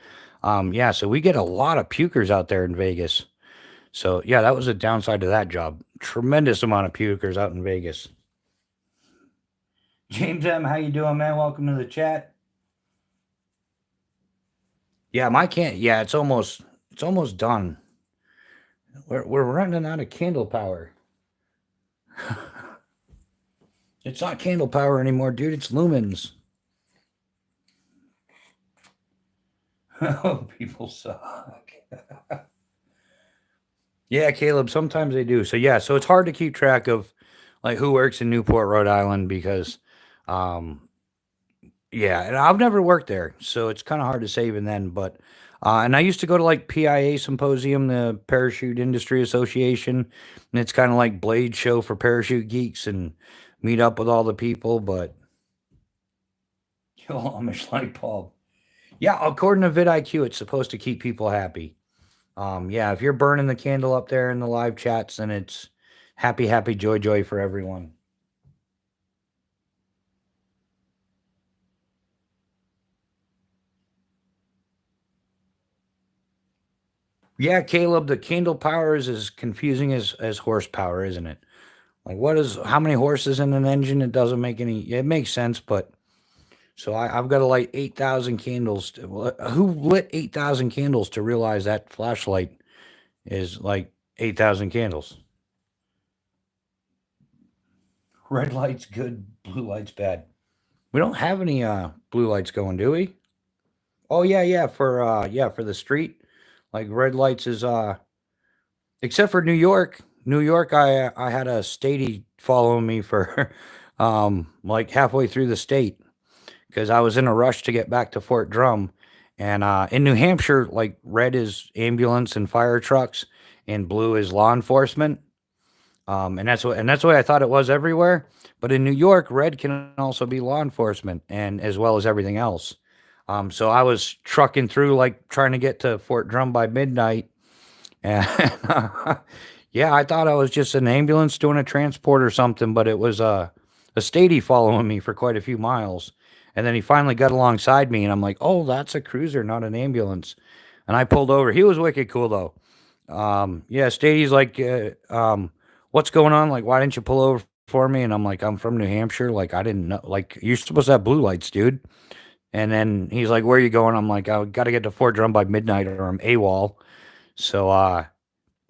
Yeah, so we get a lot of pukers out there in Vegas. So yeah, that was a downside to that job. Tremendous amount of pukers out in Vegas. James M, how you doing, man? Welcome to the chat. Yeah, my can't. Yeah, it's almost done. We're running out of candle power. It's not candle power anymore, dude. It's lumens. Oh, people suck. Yeah, Caleb. Sometimes they do. So yeah, so it's hard to keep track of like who works in Newport, Rhode Island, because um, yeah, and I've never worked there, so it's kind of hard to say even then. But and I used to go to like PIA Symposium, the Parachute Industry Association, and it's kind of like Blade Show for parachute geeks, and meet up with all the people. But kill Amish light bulb. Yeah, according to vidIQ, it's supposed to keep people happy. Yeah, if you're burning the candle up there in the live chats, then it's happy, happy, joy, joy for everyone. Yeah, Caleb, the candle power is as confusing as horsepower, isn't it? Like, what is how many horses in an engine? It doesn't make any. It makes sense, but so I've got to light 8,000 candles. Well, who lit 8,000 candles to realize that flashlight is like 8,000 candles? Red light's good, blue light's bad. We don't have any blue lights going, do we? Oh yeah, for the street. Like red lights is except for New York. New York, I had a statey following me for like halfway through the state because I was in a rush to get back to Fort Drum. And in New Hampshire, like red is ambulance and fire trucks, and blue is law enforcement. And that's the way I thought it was everywhere. But in New York, red can also be law enforcement and as well as everything else. So I was trucking through, like trying to get to Fort Drum by midnight, and yeah, I thought I was just an ambulance doing a transport or something, but it was a statey following me for quite a few miles. And then he finally got alongside me, and I'm like, "Oh, that's a cruiser, not an ambulance." And I pulled over. He was wicked cool though. Yeah, Stady's like, what's going on? Like, why didn't you pull over for me? And I'm like, I'm from New Hampshire. Like, I didn't know. Like, you're supposed to have blue lights, dude. And then he's like, where are you going? I'm like, I got to get to Fort Drum by midnight or I'm AWOL. So,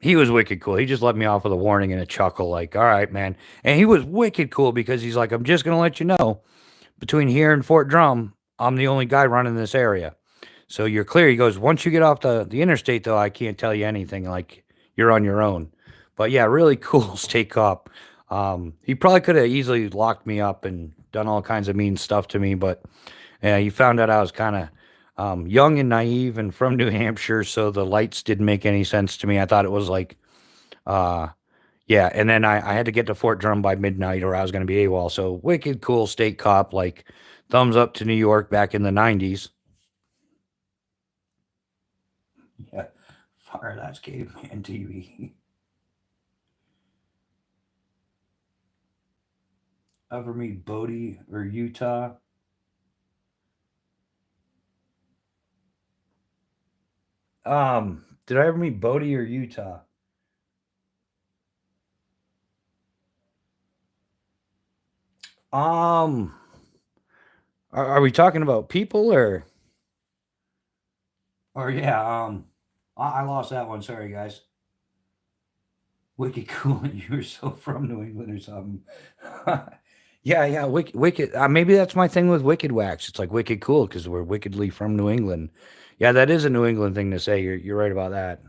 he was wicked cool. He just let me off with a warning and a chuckle, like, all right, man. And he was wicked cool because he's like, I'm just going to let you know between here and Fort Drum, I'm the only guy running this area. So you're clear. He goes, once you get off the interstate, though, I can't tell you anything. Like you're on your own. But yeah, really cool state cop. He probably could have easily locked me up and done all kinds of mean stuff to me, but yeah, he found out I was kind of young and naive and from New Hampshire, so the lights didn't make any sense to me. I thought it was like, uh, yeah, and then I had to get to Fort Drum by midnight or I was going to be AWOL. So wicked cool state cop, like thumbs up to New York back in the 90s. Yeah, fire that's caveman TV. Ever meet Bodie or Utah? Did I ever meet Bodie or Utah? Um, are we talking about people or yeah? I lost that one. Sorry, guys. Wicked cool. You were so from New England or something. Yeah. Wicked. Maybe that's my thing with Wicked Wax. It's like wicked cool because we're wickedly from New England. Yeah, that is a New England thing to say. You're right about that.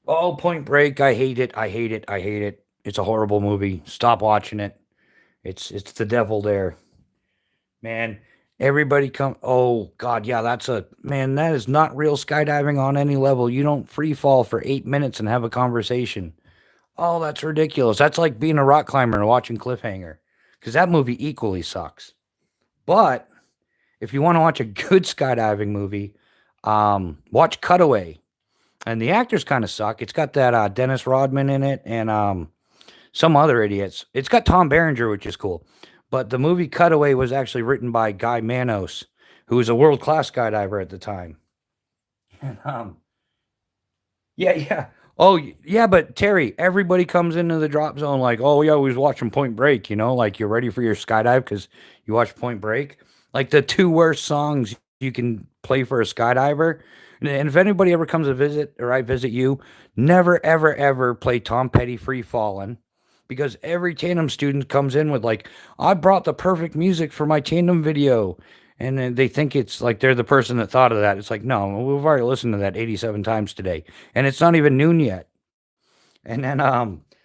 Oh, Point Break. I hate it. I hate it. I hate it. It's a horrible movie. Stop watching it. It's the devil there. Man, everybody come. Oh God, yeah, that's a man. That is not real skydiving on any level. You don't free fall for 8 minutes and have a conversation. Oh, that's ridiculous. That's like being a rock climber and watching Cliffhanger, because that movie equally sucks. But if you want to watch a good skydiving movie, watch Cutaway. And the actors kind of suck. It's got that Dennis Rodman in it, and some other idiots. It's got Tom Berenger, which is cool. But the movie Cutaway was actually written by Guy Manos, who was a world class skydiver at the time. And, yeah. Oh, yeah, but Terry, everybody comes into the drop zone like, oh, yeah, we was watching Point Break, like you're ready for your skydive because you watched Point Break. Like the two worst songs you can play for a skydiver. And if anybody ever comes to visit or I visit you, never, ever, ever play Tom Petty Free Fallin', because every tandem student comes in with like, I brought the perfect music for my tandem video. And then they think it's like they're the person that thought of that. It's like, no, we've already listened to that 87 times today. And it's not even noon yet. And then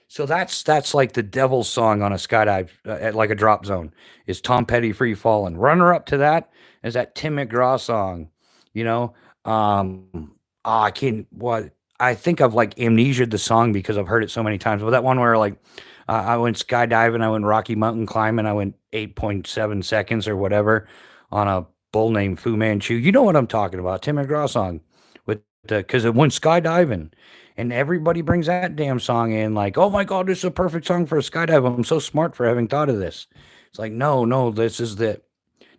so that's like the devil's song on a skydive at like a drop zone is Tom Petty Free Fallin'. Runner up to that is that Tim McGraw song, you know. I can't what I think I've like amnesiaed the song because I've heard it so many times. But that one where like I went skydiving, I went Rocky Mountain climbing, I went 8.7 seconds or whatever on a bull named Fu Manchu. You know what I'm talking about? Tim McGraw song with because it went skydiving. And everybody brings that damn song in, like, oh my God, this is a perfect song for a skydive. I'm so smart for having thought of this. It's like, no, this is the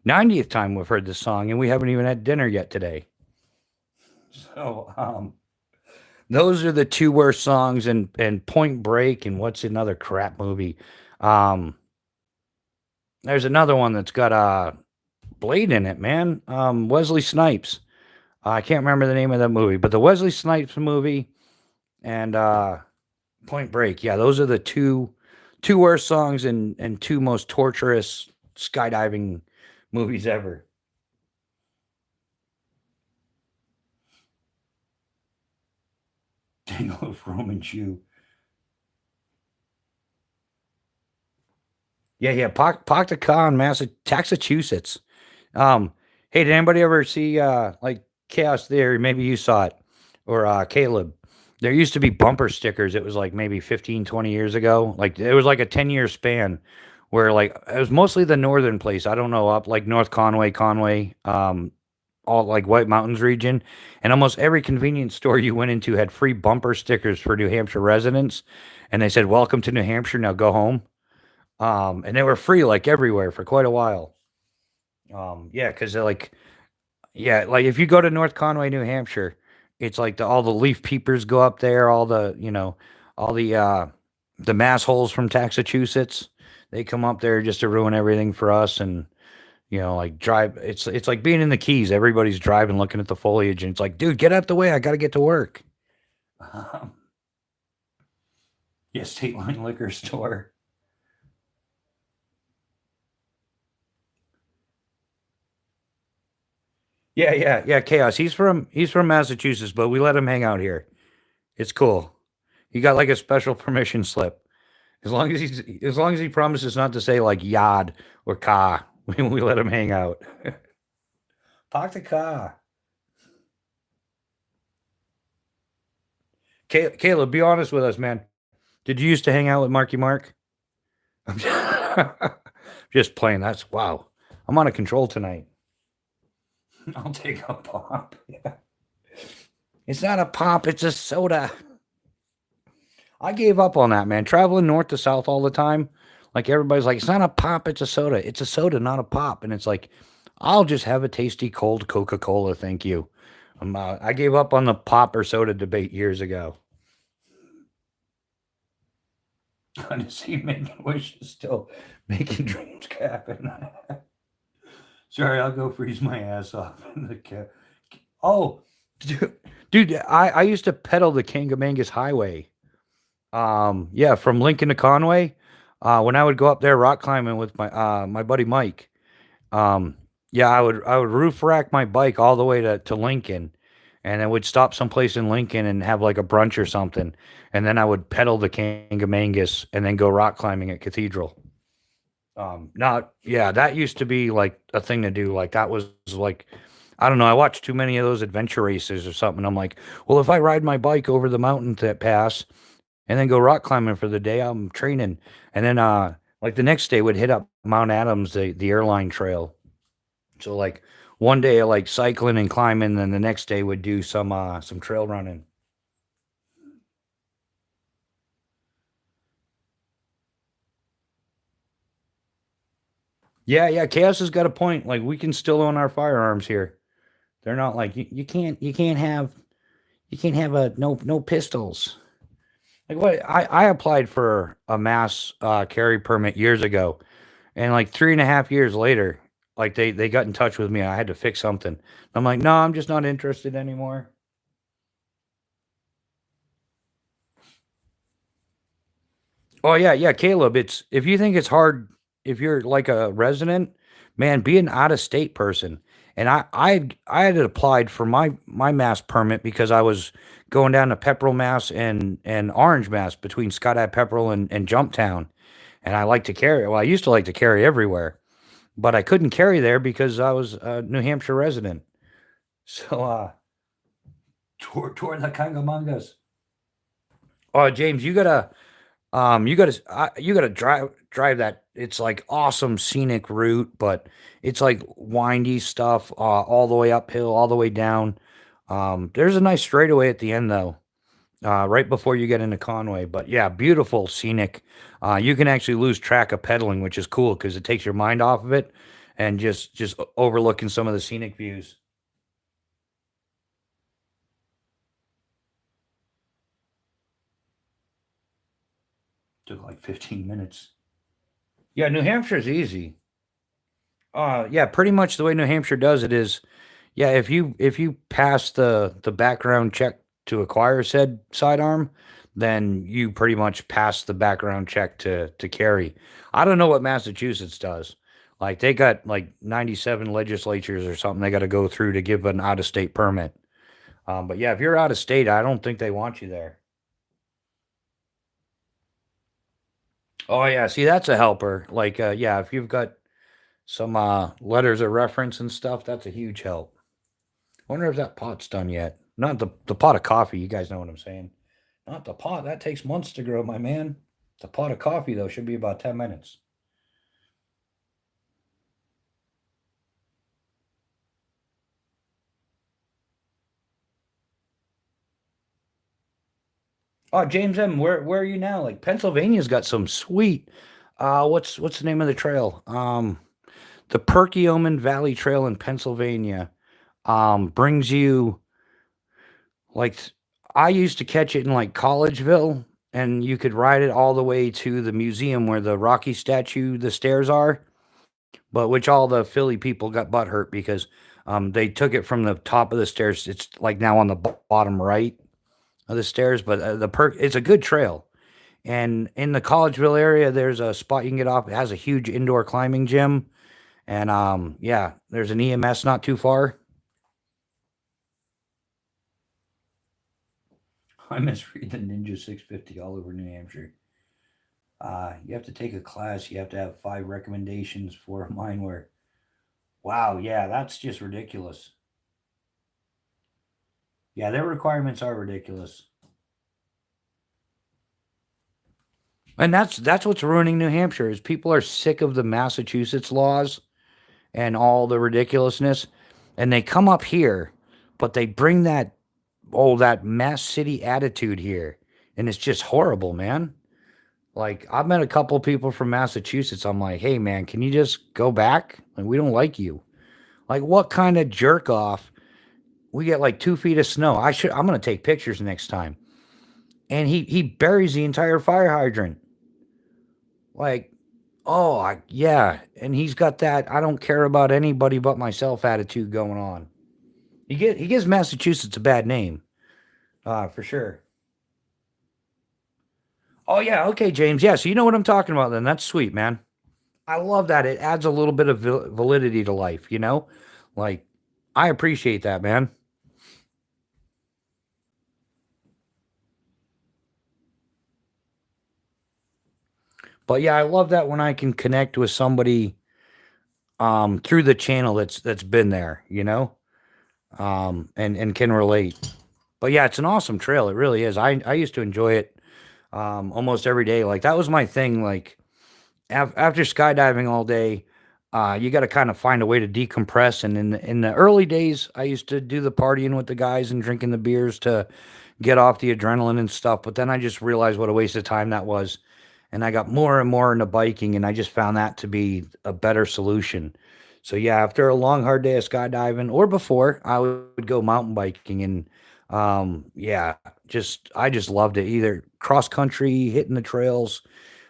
90th time we've heard this song, and we haven't even had dinner yet today. So, those are the two worst songs, and Point Break, and what's another crap movie? Um, there's another one that's got Blade in it, man. Wesley Snipes. I can't remember the name of that movie, but the Wesley Snipes movie and Point Break. Yeah, those are the two worst songs and two most torturous skydiving movies ever. Tango of Roman Shoe. Yeah. Park the car in Massachusetts. Hey, did anybody ever see like Chaos Theory? Maybe you saw it, or Caleb. There used to be bumper stickers. It was like maybe 15, 20 years ago. Like it was like a 10-year span where like it was mostly the northern place. I don't know, up like North Conway, all like White Mountains region. And almost every convenience store you went into had free bumper stickers for New Hampshire residents. And they said, welcome to New Hampshire. Now go home. And they were free like everywhere for quite a while. Yeah, because they're like, yeah, like if you go to North Conway, New Hampshire, it's like all the leaf peepers go up there, all the, all the mass holes from Massachusetts, they come up there just to ruin everything for us. And, like drive, it's like being in the Keys. Everybody's driving, looking at the foliage, and it's like, dude, get out the way. I got to get to work. Yeah, State Line Liquor Store. Yeah. Chaos. He's from Massachusetts, but we let him hang out here. It's cool. He got like a special permission slip. As long as he promises not to say like yad or ka, we let him hang out. Park the car. Caleb, be honest with us, man. Did you used to hang out with Marky Mark? Just playing. That's wow. I'm on a control tonight. I'll take a pop. Yeah. It's not a pop, it's a soda. I gave up on that, man. Traveling north to south all the time. Like everybody's like, it's not a pop, it's a soda. It's a soda, not a pop. And it's like, I'll just have a tasty cold Coca-Cola, thank you. I gave up on the pop or soda debate years ago. Honestly, making wishes, still making dreams happen. Sorry, I'll go freeze my ass off in the cat. Oh, dude, I used to pedal the Kangamangas Highway. Yeah, from Lincoln to Conway. When I would go up there rock climbing with my buddy Mike, um, yeah, I would roof rack my bike all the way to Lincoln, and I would stop someplace in Lincoln and have like a brunch or something, and then I would pedal the Kangamangas and then go rock climbing at Cathedral. Not yeah, that used to be like a thing to do. Like that was like I don't know. I watched too many of those adventure races or something. I'm like, well, if I ride my bike over the mountain that pass and then go rock climbing for the day, I'm training, and then like the next day would hit up Mount Adams, the airline trail. So like one day I like cycling and climbing, then the next day would do some trail running. Yeah, yeah, Chaos has got a point. Like we can still own our firearms here. They're not like you can't have a no pistols. Like what I applied for a mass carry permit years ago, and like 3.5 years later, like they got in touch with me. I had to fix something. I'm like, no, I'm just not interested anymore. Oh yeah, yeah, Caleb. It's if you think it's hard if you're like a resident, man, be an out of state person. And I had applied for my mass permit because I was going down to Pepperell, Mass and Orange, Mass between Scott Pepperell and Jumptown. And I like to carry. Well, I used to like to carry everywhere, but I couldn't carry there because I was a New Hampshire resident. So toward the Kangamangas. Oh, James, you gotta drive that. It's like awesome scenic route, but it's like windy stuff, all the way uphill, all the way down. There's a nice straightaway at the end though, right before you get into Conway. But yeah, beautiful scenic. You can actually lose track of pedaling, which is cool because it takes your mind off of it, and just overlooking some of the scenic views. Took like 15 minutes. Yeah, New Hampshire's easy. Yeah, pretty much the way New Hampshire does it is, yeah, if you pass the background check to acquire said sidearm, then you pretty much pass the background check to carry. I don't know what Massachusetts does. Like they got like 97 legislatures or something they got to go through to give an out of state permit. But yeah, if you're out of state, I don't think they want you there. Oh yeah, see that's a helper. Like yeah, if you've got some letters of reference and stuff, that's a huge help. Wonder if that pot's done yet. Not the pot of coffee. You guys know what I'm saying. Not the pot. That takes months to grow, my man. The pot of coffee though should be about 10 minutes. Oh, James M, where are you now? Like Pennsylvania's got some sweet. What's the name of the trail? The Perkiomen Valley Trail in Pennsylvania. Brings you like I used to catch it in like Collegeville, and you could ride it all the way to the museum where the Rocky statue, the stairs are. But which all the Philly people got butt hurt because they took it from the top of the stairs. It's like now on the bottom right of the stairs, but the perk it's a good trail. And in the Collegeville area, there's a spot you can get off. It has a huge indoor climbing gym, and yeah, there's an EMS not too far. I misread the Ninja 650 all over New Hampshire. You have to take a class. You have to have 5 recommendations for mine. Where wow, yeah, that's just ridiculous. Yeah, their requirements are ridiculous. And that's what's ruining New Hampshire is people are sick of the Massachusetts laws and all the ridiculousness, and they come up here, but they bring that mass city attitude here, and it's just horrible, man. Like I've met a couple people from Massachusetts. I'm like, hey man, can you just go back? Like we don't like you. Like what kind of jerk off? We get like 2 feet of snow. I'm gonna take pictures next time. And he buries the entire fire hydrant. Like, oh yeah, and he's got that I don't care about anybody but myself attitude going on. He gives Massachusetts a bad name, for sure. Oh yeah, okay, James. Yeah, so you know what I'm talking about then. That's sweet, man. I love that. It adds a little bit of validity to life, you know? Like I appreciate that, man. But yeah, I love that when I can connect with somebody through the channel that's been there, you know? And can relate. But yeah, it's an awesome trail. It really is. I used to enjoy it almost every day. Like that was my thing. Like after skydiving all day, you got to kind of find a way to decompress. And in the early days, I used to do the partying with the guys and drinking the beers to get off the adrenaline and stuff. But then I just realized what a waste of time that was, and I got more and more into biking, and I just found that to be a better solution. So yeah, after a long hard day of skydiving or before, I would go mountain biking and yeah, just I just loved it. Either cross country, hitting the trails,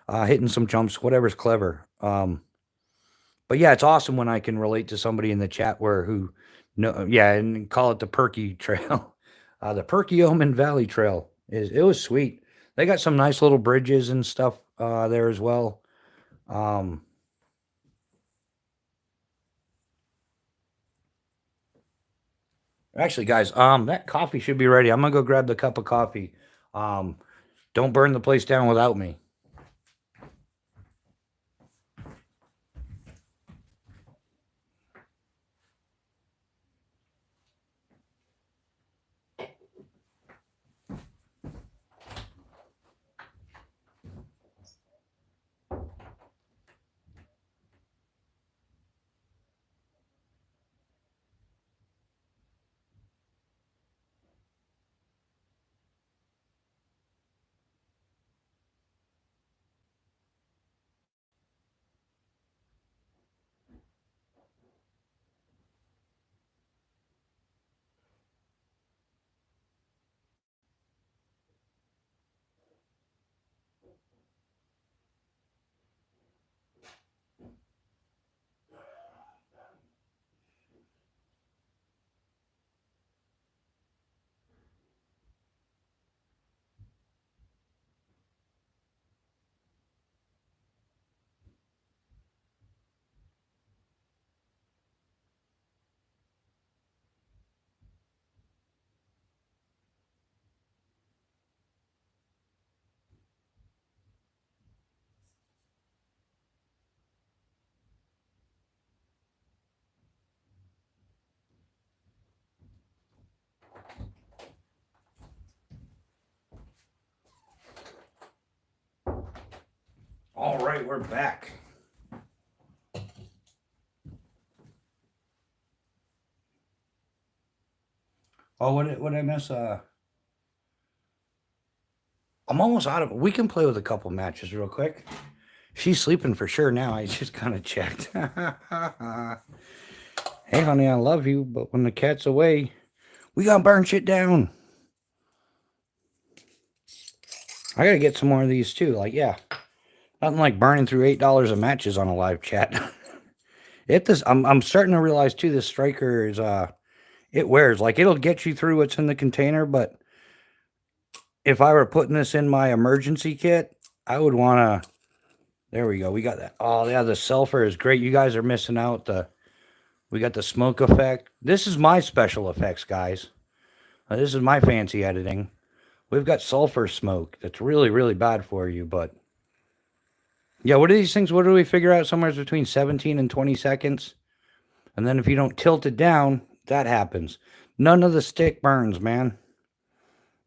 hitting some jumps, whatever's clever. But yeah, it's awesome when I can relate to somebody in the chat where who no yeah, and call it the Perky Trail. The Perkiomen Valley Trail is it was sweet. They got some nice little bridges and stuff there as well. Um, Actually, guys, that coffee should be ready. I'm gonna go grab the cup of coffee. Um, don't burn the place down without me. All right, we're back. Oh, what did I miss? I'm almost out of. We can play with a couple matches real quick. She's sleeping for sure now. I just kind of checked. Hey, honey, I love you, but when the cat's away, we gotta burn shit down. I gotta get some more of these too. Like, yeah, nothing like burning through $8 of matches on a live chat. I'm starting to realize too. This striker is it wears like it'll get you through what's in the container, but if I were putting this in my emergency kit, I would want to. There we go. We got that. Oh yeah, the sulfur is great. You guys are missing out. We got the smoke effect. This is my special effects, guys. This is my fancy editing. We've got sulfur smoke. That's really, really bad for you. But yeah, what are these things? What do we figure out? Somewhere between 17 and 20 seconds. And then if you don't tilt it down, that happens. None of the stick burns, man.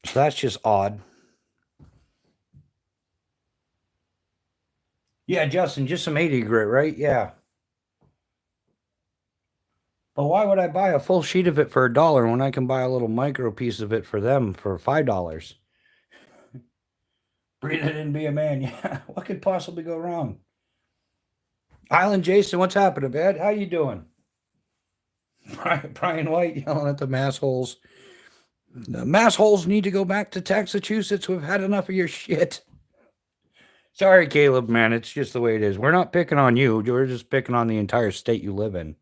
So that's just odd. Yeah, Justin, just some 80 grit, right? Yeah. But why would I buy a full sheet of it for $1 when I can buy a little micro piece of it for them for $5? Breathe it in, be a man. Yeah. What could possibly go wrong? Island Jason, what's happening, bud? How you doing? Brian White yelling at the mass holes. The mass holes need to go back to Massachusetts. We've had enough of your shit. Sorry, Caleb, man. It's just the way it is. We're not picking on you. We're just picking on the entire state you live in.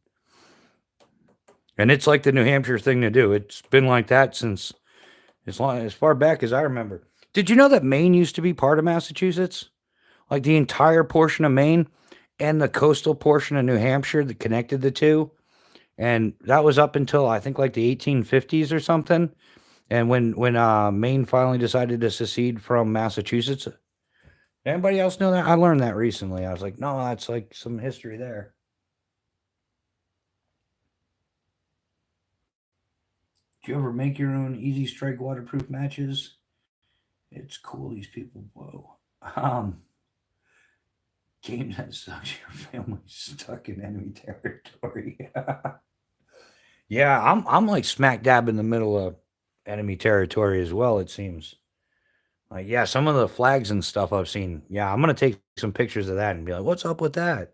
And it's like the New Hampshire thing to do. It's been like that since as far back as I remember. Did you know that Maine used to be part of Massachusetts? Like the entire portion of Maine and the coastal portion of New Hampshire that connected the two. And that was up until I think like the 1850s or something. And when Maine finally decided to secede from Massachusetts, anybody else know that? I learned that recently. I was like, no, that's like some history there. Do you ever make your own easy strike waterproof matches? It's cool. These people, whoa. Game that sucks. Your family's stuck in enemy territory. Yeah, I'm like smack dab in the middle of enemy territory as well. It seems like yeah, some of the flags and stuff I've seen. Yeah, I'm gonna take some pictures of that and be like, what's up with that?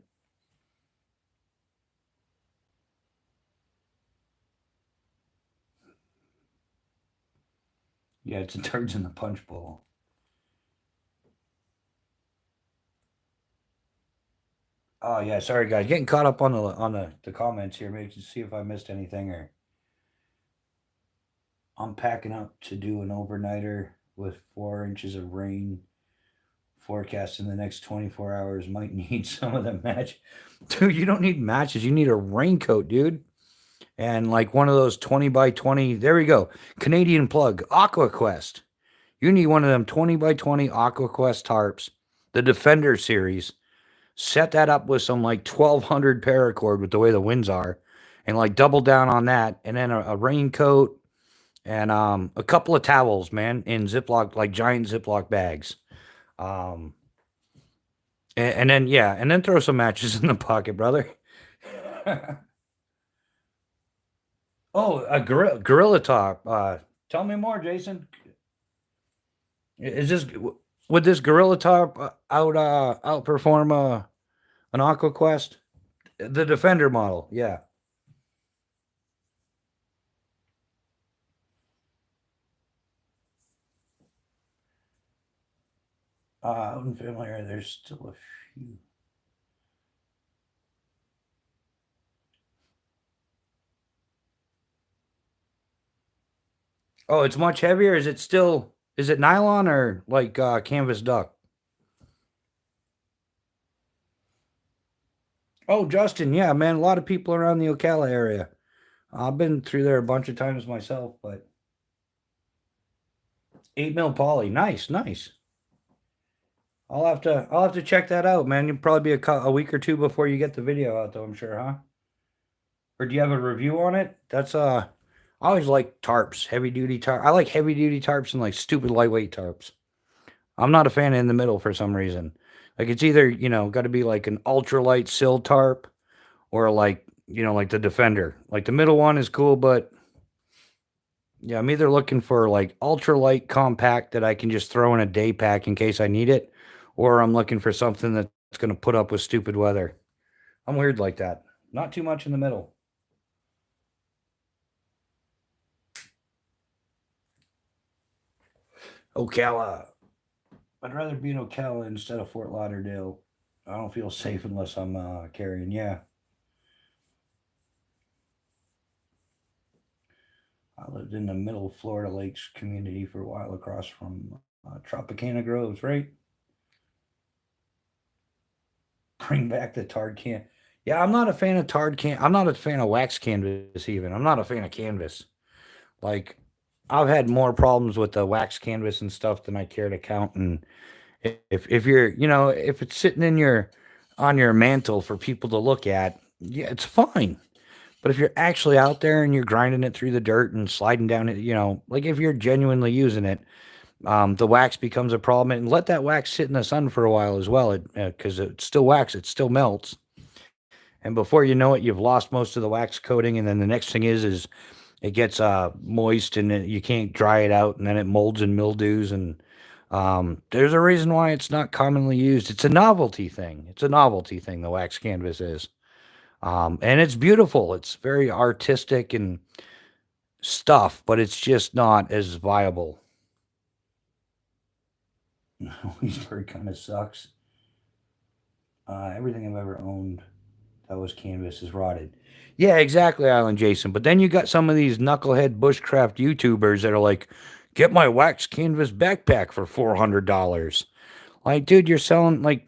Yeah, it's a turds in the punch bowl. Oh yeah, sorry guys, getting caught up on the comments here. Maybe to see if I missed anything or I'm packing up to do an overnighter with 4 inches of rain forecast in the next 24 hours. Might need some of the match. Dude, you don't need matches. You need a raincoat, dude. And like one of those 20 by 20. There we go. Canadian plug, AquaQuest. You need one of them 20 by 20 AquaQuest tarps, the Defender series. Set that up with some like 1200 paracord with the way the winds are, and like double down on that. And then a raincoat and a couple of towels, man, in Ziploc, like giant Ziploc bags. Um, and then yeah, and then throw some matches in the pocket, brother. Oh, a gorilla top. Tell me more, Jason. Is this would this gorilla top outperform an Aqua Quest? The Defender model, yeah. Unfamiliar. There's still a few. Oh, it's much heavier. Is it still? Is it nylon or like canvas duck? Oh, Justin, yeah, man. A lot of people around the Ocala area. I've been through there a bunch of times myself, but 8 mil poly, nice, nice. I'll have to check that out, man. You'll probably be a week or two before you get the video out, though. I'm sure, huh? Or do you have a review on it? That's I always like tarps, heavy duty tarp. I like heavy duty tarps and like stupid lightweight tarps. I'm not a fan of in the middle for some reason. Like it's either got to be like an ultralight sill tarp or like like the Defender. Like the middle one is cool, but yeah, I'm either looking for like ultralight compact that I can just throw in a day pack in case I need it, or I'm looking for something that's going to put up with stupid weather. I'm weird like that. Not too much in the middle. Ocala. I'd rather be in Ocala instead of Fort Lauderdale. I don't feel safe unless I'm carrying. Yeah. I lived in the middle Florida Lakes community for a while across from Tropicana Groves, right? Bring back the tarred can. Yeah, I'm not a fan of tarred can. I'm not a fan of wax canvas even. I'm not a fan of canvas. Like I've had more problems with the wax canvas and stuff than I care to count. And if you're, if it's sitting in your on your mantle for people to look at, yeah, it's fine. But if you're actually out there and you're grinding it through the dirt and sliding down it, like if you're genuinely using it, the wax becomes a problem. And let that wax sit in the sun for a while as well, because it's still wax, it still melts. And before you know it, you've lost most of the wax coating. And then the next thing is it gets moist and you can't dry it out, and then it molds and mildews. And there's a reason why it's not commonly used. It's a novelty thing. It's a novelty thing. The wax canvas is. And it's beautiful. It's very artistic and stuff, but it's just not as viable. Leesburg kind of sucks. Everything I've ever owned that was canvas is rotted. Yeah, exactly, Island Jason. But then you got some of these knucklehead bushcraft YouTubers that are like, get my wax canvas backpack for $400. Like, dude, you're selling like,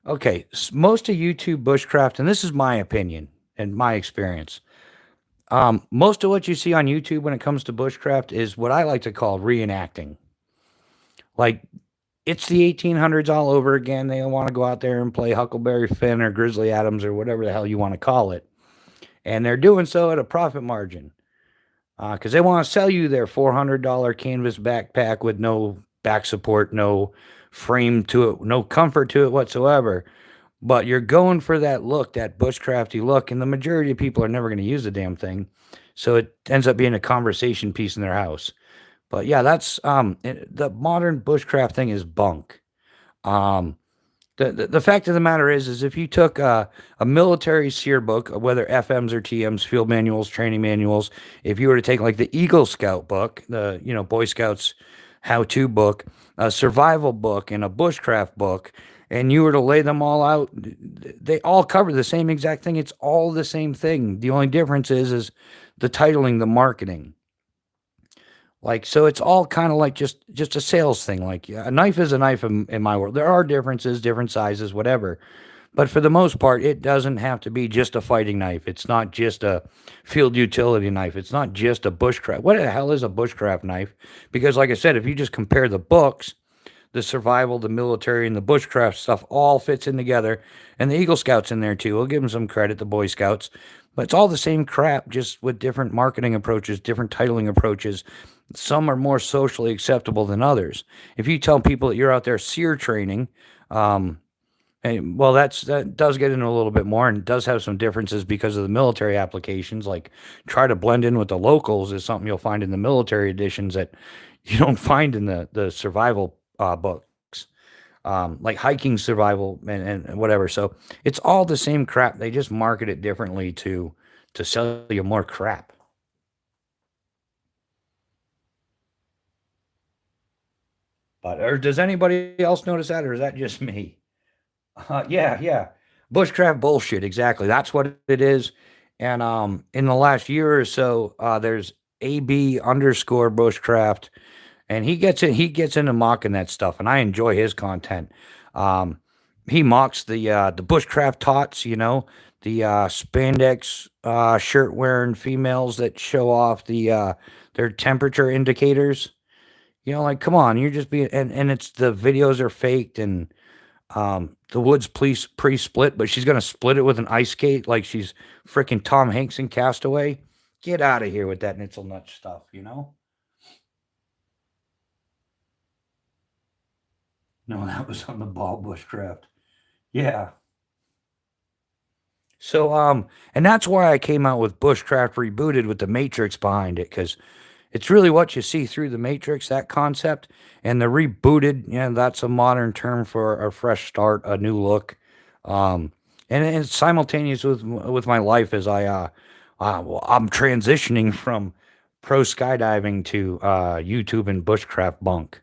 okay, most of YouTube bushcraft, and this is my opinion and my experience. Most of what you see on YouTube when it comes to bushcraft is what I like to call reenacting. Like, it's the 1800s all over again. They want to go out there and play Huckleberry Finn or Grizzly Adams or whatever the hell you want to call it. And they're doing so at a profit margin because they want to sell you their $400 canvas backpack with no back support, no frame to it, no comfort to it whatsoever. But you're going for that look, that bushcrafty look, and the majority of people are never going to use the damn thing. So it ends up being a conversation piece in their house. But yeah, that's the modern bushcraft thing is bunk. Um, the fact of the matter is if you took a military SEER book, whether FMs or TMs, field manuals, training manuals, if you were to take like the Eagle Scout book, the Boy Scouts how-to book, a survival book, and a bushcraft book, and you were to lay them all out, they all cover the same exact thing. It's all the same thing. The only difference is the titling, the marketing. Like, so it's all kind of like just a sales thing. Like, yeah, a knife is a knife in my world. There are differences, different sizes, whatever. But for the most part, it doesn't have to be just a fighting knife. It's not just a field utility knife. It's not just a bushcraft. What the hell is a bushcraft knife? Because, like I said, if you just compare the books, the survival, the military, and the bushcraft stuff all fits in together. And the Eagle Scouts in there too. We'll give them some credit, the Boy Scouts. But it's all the same crap, just with different marketing approaches, different titling approaches. Some are more socially acceptable than others. If you tell people that you're out there SEER training, well, that does get into a little bit more and does have some differences because of the military applications. Like, try to blend in with the locals is something you'll find in the military editions that you don't find in the survival books, like hiking survival and whatever. So it's all the same crap. They just market it differently to sell you more crap. But or does anybody else notice that, or is that just me? Yeah, yeah. Bushcraft bullshit. Exactly. That's what it is. And in the last year or so, there's AB underscore Bushcraft, and he gets into mocking that stuff, and I enjoy his content. Um, he mocks the bushcraft tots, the spandex shirt wearing females that show off their temperature indicators. Like, come on, you're just being, and it's the videos are faked, and the wood's pre-split, but she's gonna split it with an ice skate like she's freaking Tom Hanks in Castaway. Get out of here with that nitzel nut stuff. No, that was on the ball bushcraft. Yeah. So and that's why I came out with Bushcraft Rebooted with the Matrix behind it, because it's really what you see through the Matrix, that concept. And the rebooted, that's a modern term for a fresh start, a new look. And it's simultaneous with my life as well, I'm transitioning from pro skydiving to YouTube and bushcraft bunk.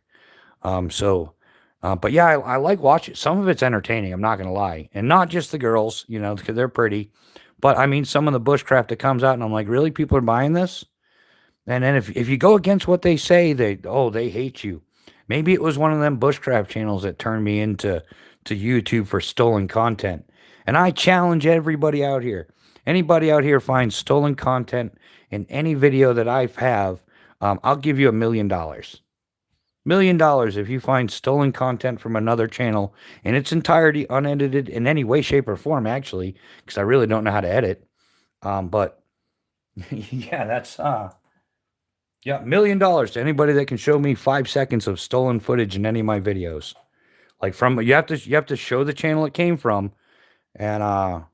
But yeah, I like watching. Some of it's entertaining. I'm not gonna lie, and not just the girls, because they're pretty. But I mean, some of the bushcraft that comes out, and I'm like, really, people are buying this? And then if you go against what they say, they hate you. Maybe it was one of them bushcraft channels that turned me to YouTube for stolen content. And I challenge everybody out here. Anybody out here finds stolen content in any video that I have, I'll give you $1 million. $1 million if you find stolen content from another channel in its entirety, unedited in any way, shape, or form, actually, because I really don't know how to edit. But yeah, that's yeah, $1 million to anybody that can show me 5 seconds of stolen footage in any of my videos. Like, from you have to show the channel it came from, and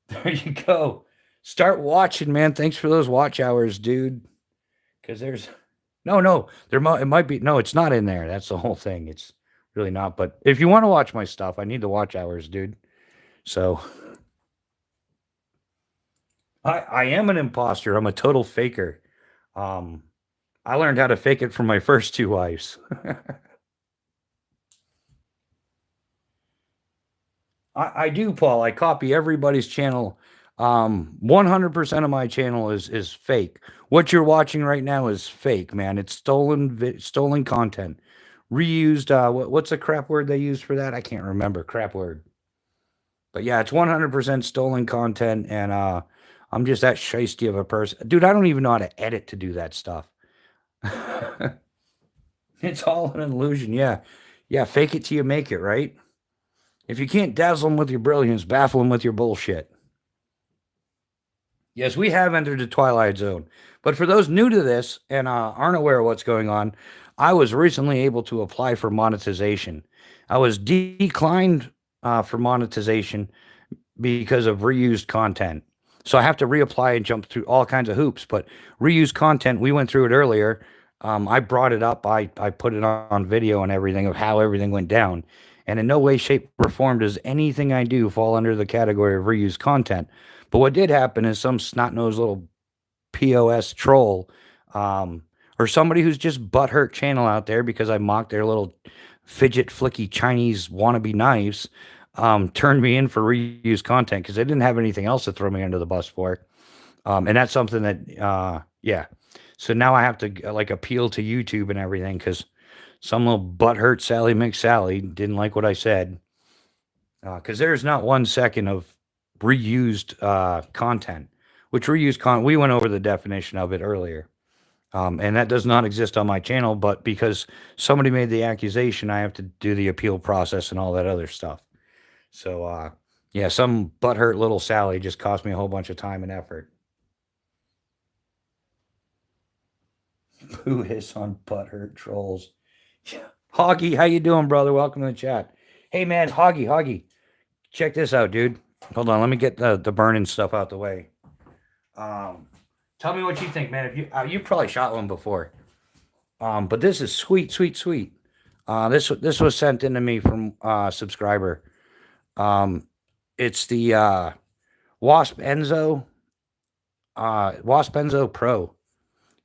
there you go. Start watching, man. Thanks for those watch hours, dude. Because there's no, it might be, no, it's not in there. That's the whole thing. It's really not. But if you want to watch my stuff, I need the watch hours, dude. So I am an imposter. I'm a total faker. I learned how to fake it from my first two wives. I do, Paul. I copy everybody's channel 100% of my channel is fake. What you're watching right now is fake, man. It's stolen content. Reused what's the crap word they use for that? I can't remember. Crap word. But yeah, it's 100% stolen content, and I'm just that shisty of a person. Dude, I don't even know how to edit to do that stuff. It's all an illusion. Yeah. Yeah, fake it till you make it, right? If you can't dazzle them with your brilliance, baffle them with your bullshit. Yes, we have entered the Twilight Zone. But for those new to this and aren't aware of what's going on, I was recently able to apply for monetization. I was declined for monetization because of reused content. So I have to reapply and jump through all kinds of hoops. But reused content, we went through it earlier. I brought it up. I put it on video and everything of how everything went down. And in no way, shape, or form does anything I do fall under the category of reused content. But what did happen is some snot-nosed little POS troll, or somebody who's just butthurt channel out there because I mocked their little fidget flicky Chinese wannabe knives, turned me in for reused content because they didn't have anything else to throw me under the bus for. And that's something that, yeah. So now I have to like appeal to YouTube and everything because some little butthurt Sally McSally didn't like what I said. Because there's not 1 second of reused content, which reused content, we went over the definition of it earlier. And that does not exist on my channel, but because somebody made the accusation, I have to do the appeal process and all that other stuff. So, yeah, some butthurt little Sally just cost me a whole bunch of time and effort. Who hiss on butthurt trolls? Hoggy, how you doing, brother? Welcome to the chat. Hey, man, Hoggy, check this out, dude. Hold on, let me get the burning stuff out the way. Tell me what you think, man. If you probably shot one before, but this is sweet. This was sent in to me from a subscriber. It's the Wasp Enzo Pro,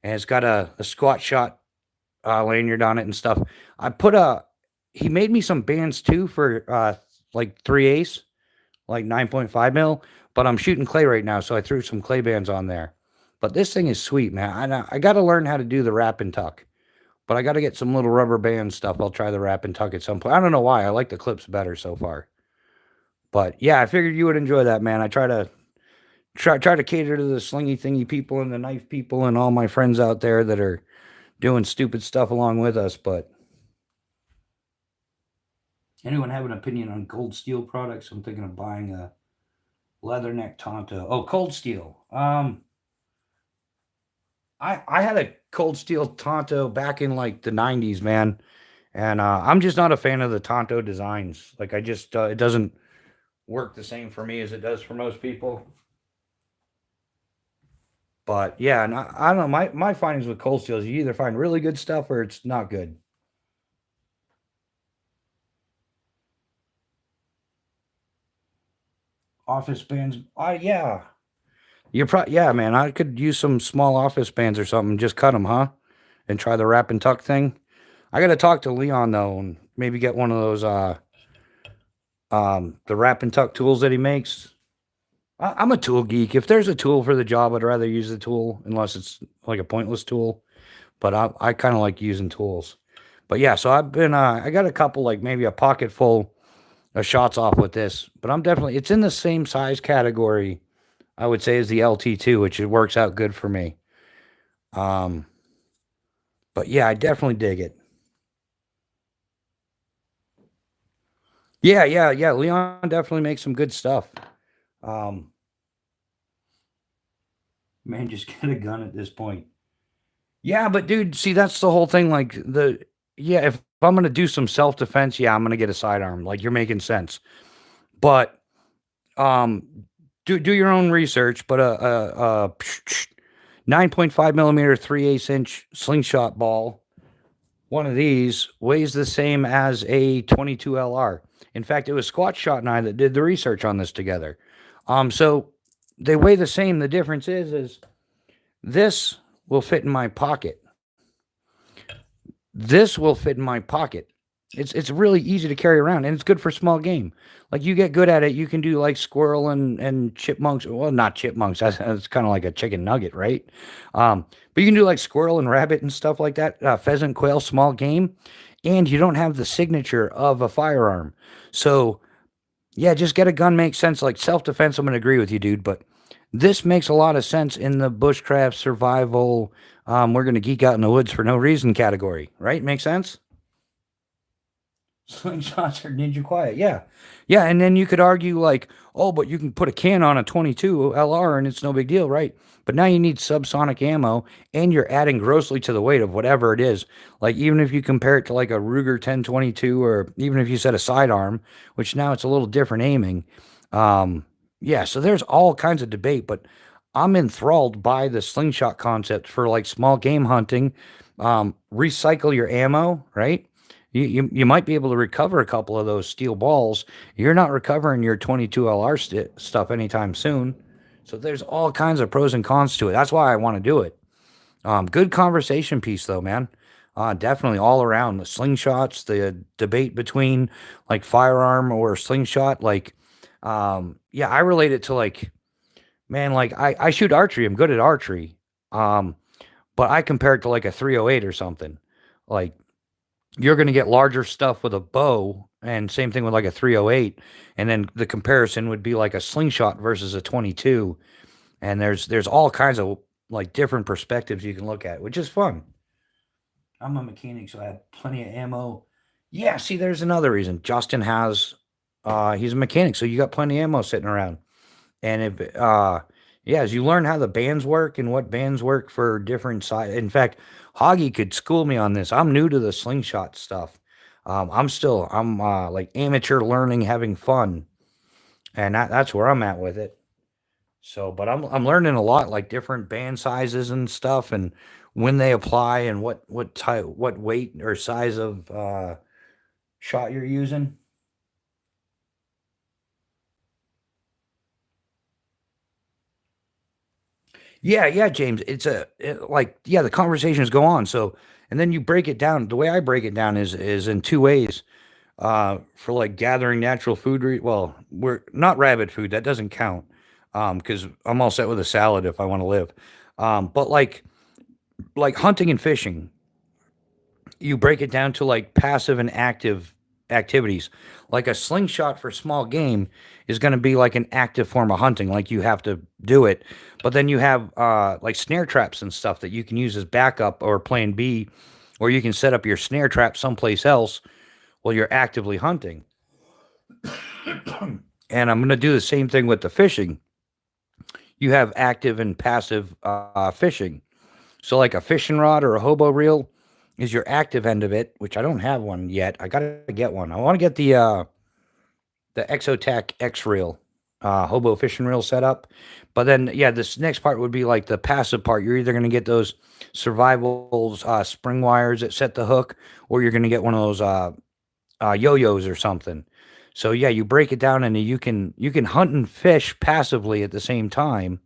and it's got a squat shot lanyard on it and stuff. He made me some bands too for like 3/8, like 9.5 mil, but I'm shooting clay right now, so I threw some clay bands on there. But this thing is sweet, man. I got to learn how to do the wrap and tuck, but I got to get some little rubber band stuff. I'll try the wrap and tuck at some point. I don't know why. I like the clips better so far. But yeah, I figured you would enjoy that, man. I try to cater to the slingy thingy people and the knife people and all my friends out there that are doing stupid stuff along with us. But anyone have an opinion on Cold Steel products? I'm thinking of buying a leatherneck Tonto. Oh, Cold Steel. I had a Cold Steel Tonto back in like the 90s, man. And I'm just not a fan of the Tonto designs. Like I just, it doesn't work the same for me as it does for most people. But yeah, and I don't know, my findings with Cold Steel is you either find really good stuff or it's not good. Office bands, yeah. Yeah, man, I could use some small office bands or something, just cut them, huh? And try the wrap and tuck thing. I got to talk to Leon though, and maybe get one of those the wrap and tuck tools that he makes. I'm a tool geek. If there's a tool for the job, I'd rather use the tool unless it's like a pointless tool. But I kind of like using tools. But yeah, so I've been I got a couple, like maybe a pocket full of shots off with this, but it's in the same size category, I would say, as the LT2, which it works out good for me. But yeah, I definitely dig it. Yeah. Leon definitely makes some good stuff. Man, just get a gun at this point. Yeah, but dude, see, that's the whole thing. Like if I'm gonna do some self-defense, yeah, I'm gonna get a sidearm. Like you're making sense. But do your own research. But a 9.5 millimeter 3/8 inch slingshot ball, one of these weighs the same as a 22 LR. In fact, it was Squat Shot and I that did the research on this together. So they weigh the same. The difference is this will fit in my pocket. This will fit in my pocket. It's really easy to carry around, and it's good for small game. Like you get good at it, you can do like squirrel and chipmunks. Well, not chipmunks. That's kind of like a chicken nugget, right? But you can do like squirrel and rabbit and stuff like that. Pheasant, quail, small game, and you don't have the signature of a firearm. So yeah, just get a gun makes sense. Like self defense, I'm gonna agree with you, dude. But this makes a lot of sense in the bushcraft survival. We're gonna geek out in the woods for no reason category, right? Makes sense. Slingshots are ninja quiet. Yeah. Yeah. And then you could argue, like, oh, but you can put a can on a 22 LR and it's no big deal, right? But now you need subsonic ammo and you're adding grossly to the weight of whatever it is. Like, even if you compare it to like a Ruger 1022, or even if you set a sidearm, which now it's a little different aiming. Um, yeah. So there's all kinds of debate, but I'm enthralled by the slingshot concept for like small game hunting. Recycle your ammo, right? You might be able to recover a couple of those steel balls. You're not recovering your 22 LR stuff anytime soon. So there's all kinds of pros and cons to it. That's why I want to do it. Good conversation piece though, man. Definitely all around the slingshots, the debate between like firearm or slingshot. Like, yeah, I relate it to like, man, like I shoot archery. I'm good at archery. Um, but I compare it to like a 308 or something. Like you're going to get larger stuff with a bow, and same thing with like a 308, and then the comparison would be like a slingshot versus a 22, and there's all kinds of like different perspectives you can look at, which is fun. I'm a mechanic, so I have plenty of ammo. Yeah, see, there's another reason. Justin has he's a mechanic, so you got plenty of ammo sitting around. And if yeah, as you learn how the bands work and what bands work for different size. In fact, Hoggy could school me on this. I'm new to the slingshot stuff. I'm like amateur learning, having fun, and that's where I'm at with it. So, but I'm learning a lot, like different band sizes and stuff, and when they apply, and what type, what weight or size of shot you're using. Yeah, yeah, James. Like yeah, the conversations go on. So, and then you break it down. The way I break it down is in two ways. For like gathering natural food. Well, we're not rabbit food. That doesn't count. Because I'm all set with a salad if I want to live. But like hunting and fishing, you break it down to like passive and active activities. Like a slingshot for small game is going to be like an active form of hunting, like you have to do it. But then you have like snare traps and stuff that you can use as backup or plan B, or you can set up your snare trap someplace else while you're actively hunting. And I'm going to do the same thing with the fishing. You have active and passive fishing. So, like a fishing rod or a hobo reel is your active end of it, which I don't have one yet. I gotta get one. I want to get the Exotac X reel, hobo fishing reel set up. But then, yeah, this next part would be like the passive part. You're either gonna get those survivals spring wires that set the hook, or you're gonna get one of those yo-yos or something. So yeah, you break it down and you can hunt and fish passively at the same time,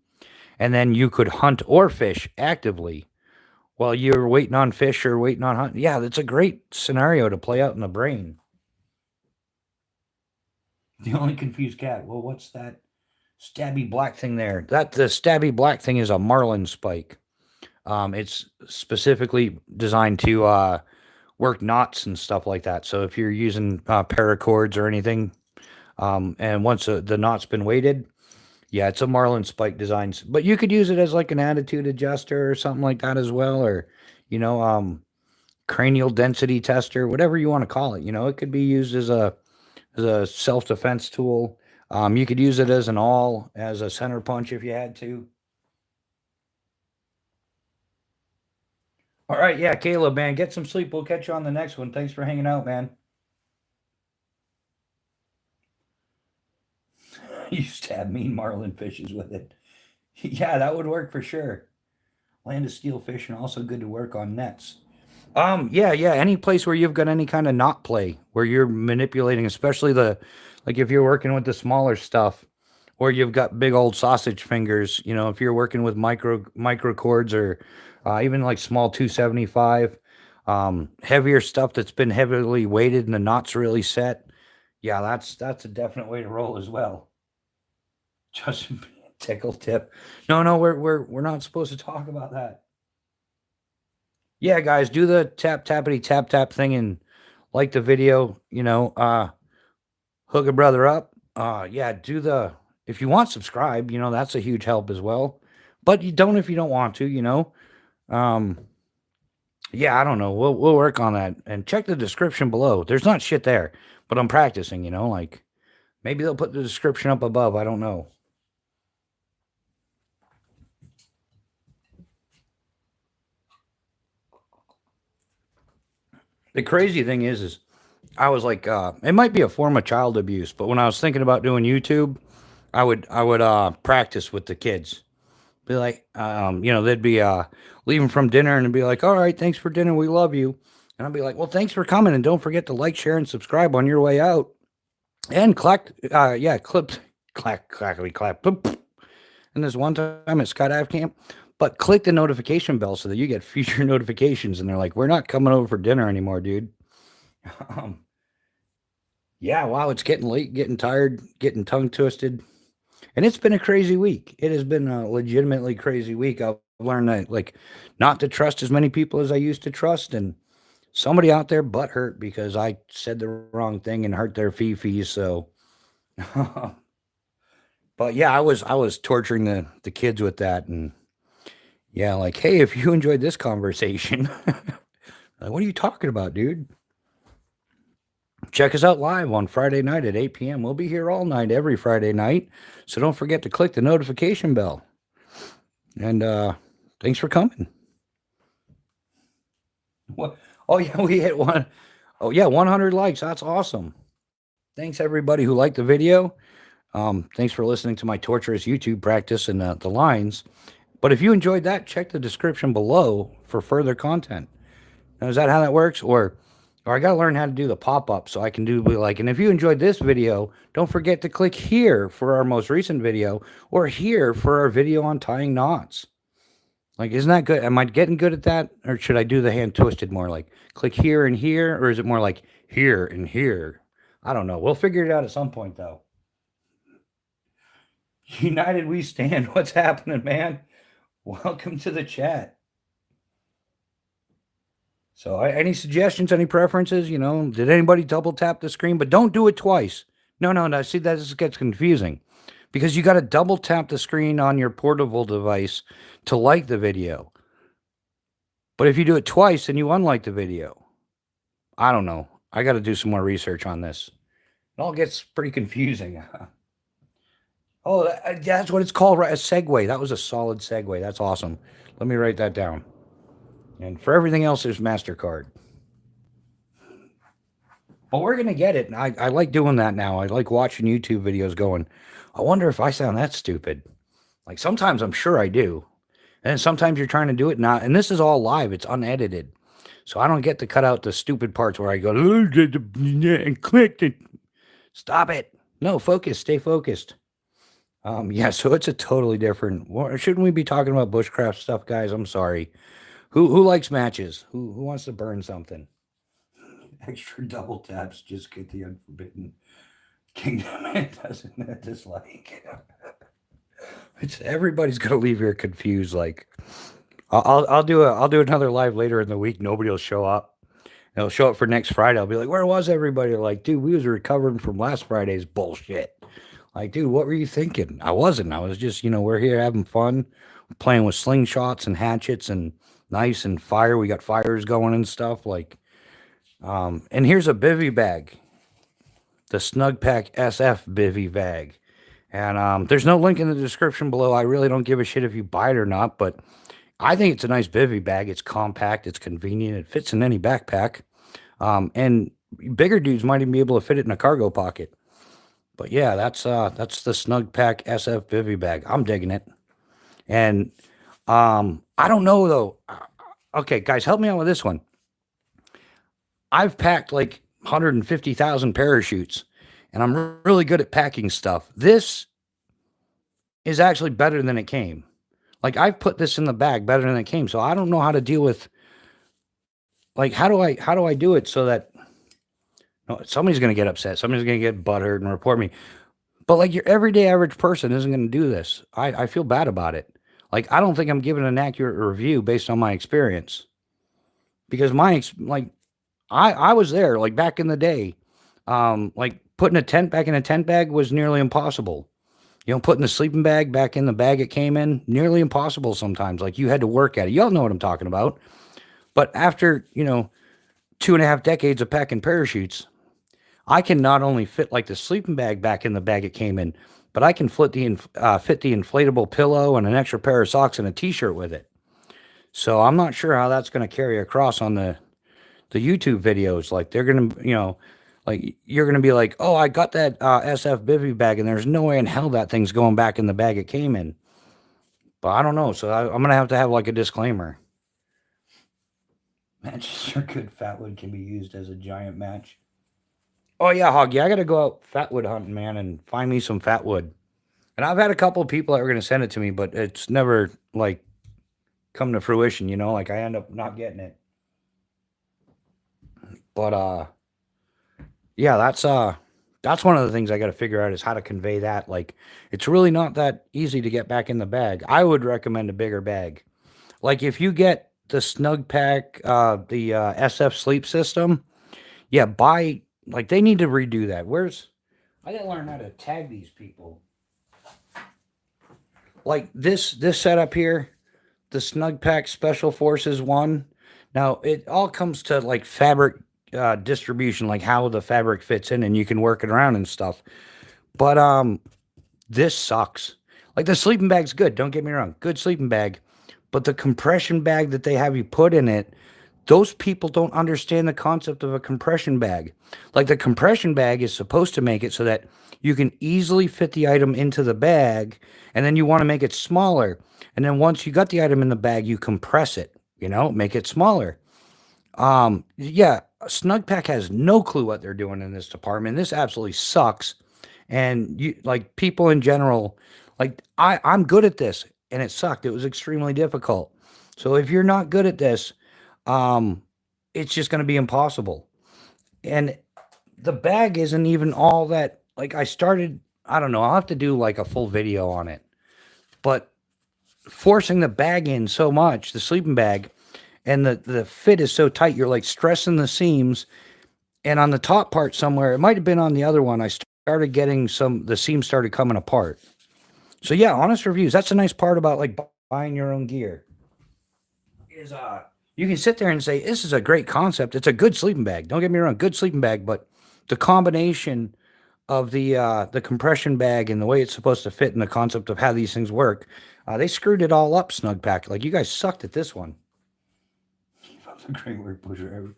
and then you could hunt or fish actively while you're waiting on fish or waiting on hunt. Yeah, that's a great scenario to play out in the brain. The only confused cat. Well, what's that stabby black thing there? That the stabby black thing is a marlin spike. It's specifically designed to work knots and stuff like that. So if you're using paracords or anything, and once the knot's been weighted, yeah, it's a marlin spike design. But you could use it as like an attitude adjuster or something like that as well, or you know, cranial density tester, whatever you want to call it. You know, it could be used as a self defense tool. You could use it as an awl, as a center punch if you had to. All right, yeah, Caleb, man, get some sleep. We'll catch you on the next one. Thanks for hanging out, man. You stab mean marlin fishes with it. Yeah, that would work for sure. Land of steel fish and also good to work on nets. Yeah, yeah. Any place where you've got any kind of knot play where you're manipulating, especially the like if you're working with the smaller stuff, or you've got big old sausage fingers. You know, if you're working with micro cords or even like small 275. Heavier stuff that's been heavily weighted and the knot's really set. Yeah, that's a definite way to roll as well. Just tickle tip. No, we're not supposed to talk about that. Yeah, guys, do the tappity tap tap thing and like the video, hook a brother up. Yeah, do the if you want subscribe, that's a huge help as well. But you don't if you don't want to. Um yeah, I don't know. We'll work on that and check the description below. There's not shit there, but I'm practicing, like maybe they'll put the description up above. I don't know. The crazy thing is I was like, it might be a form of child abuse, but when I was thinking about doing YouTube, I would practice with the kids. Be like, they'd be leaving from dinner and be like, all right, thanks for dinner, we love you. And I'd be like, well, thanks for coming, and don't forget to like, share, and subscribe on your way out. And clackety clap. Boop. And this one time at Skydive Camp, but click the notification bell so that you get future notifications. And they're like, we're not coming over for dinner anymore, dude. Yeah, wow, it's getting late, getting tired, getting tongue twisted. And it's been a crazy week. It has been a legitimately crazy week. I've learned that, like, not to trust as many people as I used to trust. And somebody out there butt hurt because I said the wrong thing and hurt their fees. So, but yeah, I was torturing the kids with that. And yeah, like, hey, if you enjoyed this conversation, like, what are you talking about, dude? Check us out live on Friday night at 8 p.m. We'll be here all night, every Friday night. So don't forget to click the notification bell. And thanks for coming. What? Oh, yeah, we hit one. Oh, yeah, 100 likes. That's awesome. Thanks, everybody who liked the video. Thanks for listening to my torturous YouTube practice and the lines. But if you enjoyed that, check the description below for further content. Now, is that how that works? Or I got to learn how to do the pop-up so I can do like, and if you enjoyed this video, don't forget to click here for our most recent video or here for our video on tying knots. Like, isn't that good? Am I getting good at that? Or should I do the hand twisted more like click here and here? Or is it more like here and here? I don't know. We'll figure it out at some point, though. United we stand. What's happening, man? Welcome to the chat. So any suggestions, any preferences, did anybody double tap the screen? But don't do it twice. No. See, that just gets confusing because you got to double tap the screen on your portable device to like the video. But if you do it twice, then you unlike the video. I don't know. I got to do some more research on this. It all gets pretty confusing. Oh, that's what it's called, right? A segue. That was a solid segue. That's awesome. Let me write that down. And for everything else, there's MasterCard. But we're going to get it. And I like doing that now. I like watching YouTube videos going, I wonder if I sound that stupid. Like sometimes I'm sure I do. And sometimes you're trying to do it not. And this is all live. It's unedited. So I don't get to cut out the stupid parts where I go, and click it. Stop it. No, focus. Stay focused. Yeah, so it's a totally different. Shouldn't we be talking about bushcraft stuff, guys? I'm sorry. Who likes matches? Who wants to burn something? Extra double taps just get the unforbidden kingdom. It doesn't dislike. It's everybody's gonna leave here confused. Like, I'll do another live later in the week. Nobody will show up. They'll show up for next Friday. I'll be like, where was everybody? They're like, dude, we was recovering from last Friday's bullshit. Like, dude, what were you thinking? I wasn't. I was just, we're here having fun, playing with slingshots and hatchets and knives and fire. We got fires going and stuff. Like, and here's a bivy bag, the Snug Pack SF bivy bag. And there's no link in the description below. I really don't give a shit if you buy it or not, but I think it's a nice bivy bag. It's compact. It's convenient. It fits in any backpack. And bigger dudes might even be able to fit it in a cargo pocket. But yeah, that's the Snug Pack SF bivy bag. I'm digging it. And I don't know though. Okay, guys, help me out with this one. I've packed like 150,000 parachutes, and I'm really good at packing stuff. This is actually better than it came. Like, I've put this in the bag better than it came, so I don't know how to deal with like, how do I do it so that somebody's going to get upset, somebody's going to get butthurt and report me. But like your everyday average person isn't going to do this. I feel bad about it. Like I don't think I'm giving an accurate review based on my experience because like I was there like back in the day. Like putting a tent back in a tent bag was nearly impossible. Putting the sleeping bag back in the bag it came in, nearly impossible sometimes. Like you had to work at it. Y'all know what I'm talking about. But after, 2.5 decades of packing parachutes, I can not only fit like the sleeping bag back in the bag it came in, but I can fit the inflatable pillow and an extra pair of socks and a t-shirt with it. So I'm not sure how that's going to carry across on the YouTube videos. Like they're going to, like you're going to be like, oh, I got that SF bivy bag and there's no way in hell that thing's going back in the bag it came in. But I don't know. So I'm going to have like a disclaimer. Manchester good fatwood can be used as a giant match. Oh yeah, Hoggy, I got to go out fatwood hunting, man, and find me some fatwood. And I've had a couple of people that were going to send it to me, but it's never like come to fruition, like I end up not getting it. But yeah, that's one of the things I got to figure out is how to convey that. Like it's really not that easy to get back in the bag. I would recommend a bigger bag. Like if you get the Snug Pack, the SF sleep system, yeah, like they need to redo that. I got to learn how to tag these people. Like this setup here, the Snug Pack Special Forces one. Now it all comes to like fabric distribution, like how the fabric fits in, and you can work it around and stuff. But this sucks. Like the sleeping bag's good. Don't get me wrong, good sleeping bag. But the compression bag that they have you put in it, those people don't understand the concept of a compression bag. Like the compression bag is supposed to make it so that you can easily fit the item into the bag, and then you want to make it smaller. And then once you got the item in the bag, you compress it, make it smaller. Yeah, Snugpack has no clue what they're doing in this department. This absolutely sucks. And you like people in general, like I'm good at this and it sucked. It was extremely difficult. So if you're not good at this, um, it's just going to be impossible. And the bag isn't even all that, like I don't know, I'll have to do like a full video on it. But forcing the bag in so much, the sleeping bag, and the fit is so tight, you're like stressing the seams. And on the top part somewhere, it might have been on the other one, I started getting the seams started coming apart. So yeah, honest reviews. That's the nice part about like buying your own gear. Is you can sit there and say, this is a great concept. It's a good sleeping bag. Don't get me wrong, good sleeping bag, but the combination of the compression bag and the way it's supposed to fit and the concept of how these things work, they screwed it all up, Snugpack. Like you guys sucked at this one. Keep up the great work, Pusher.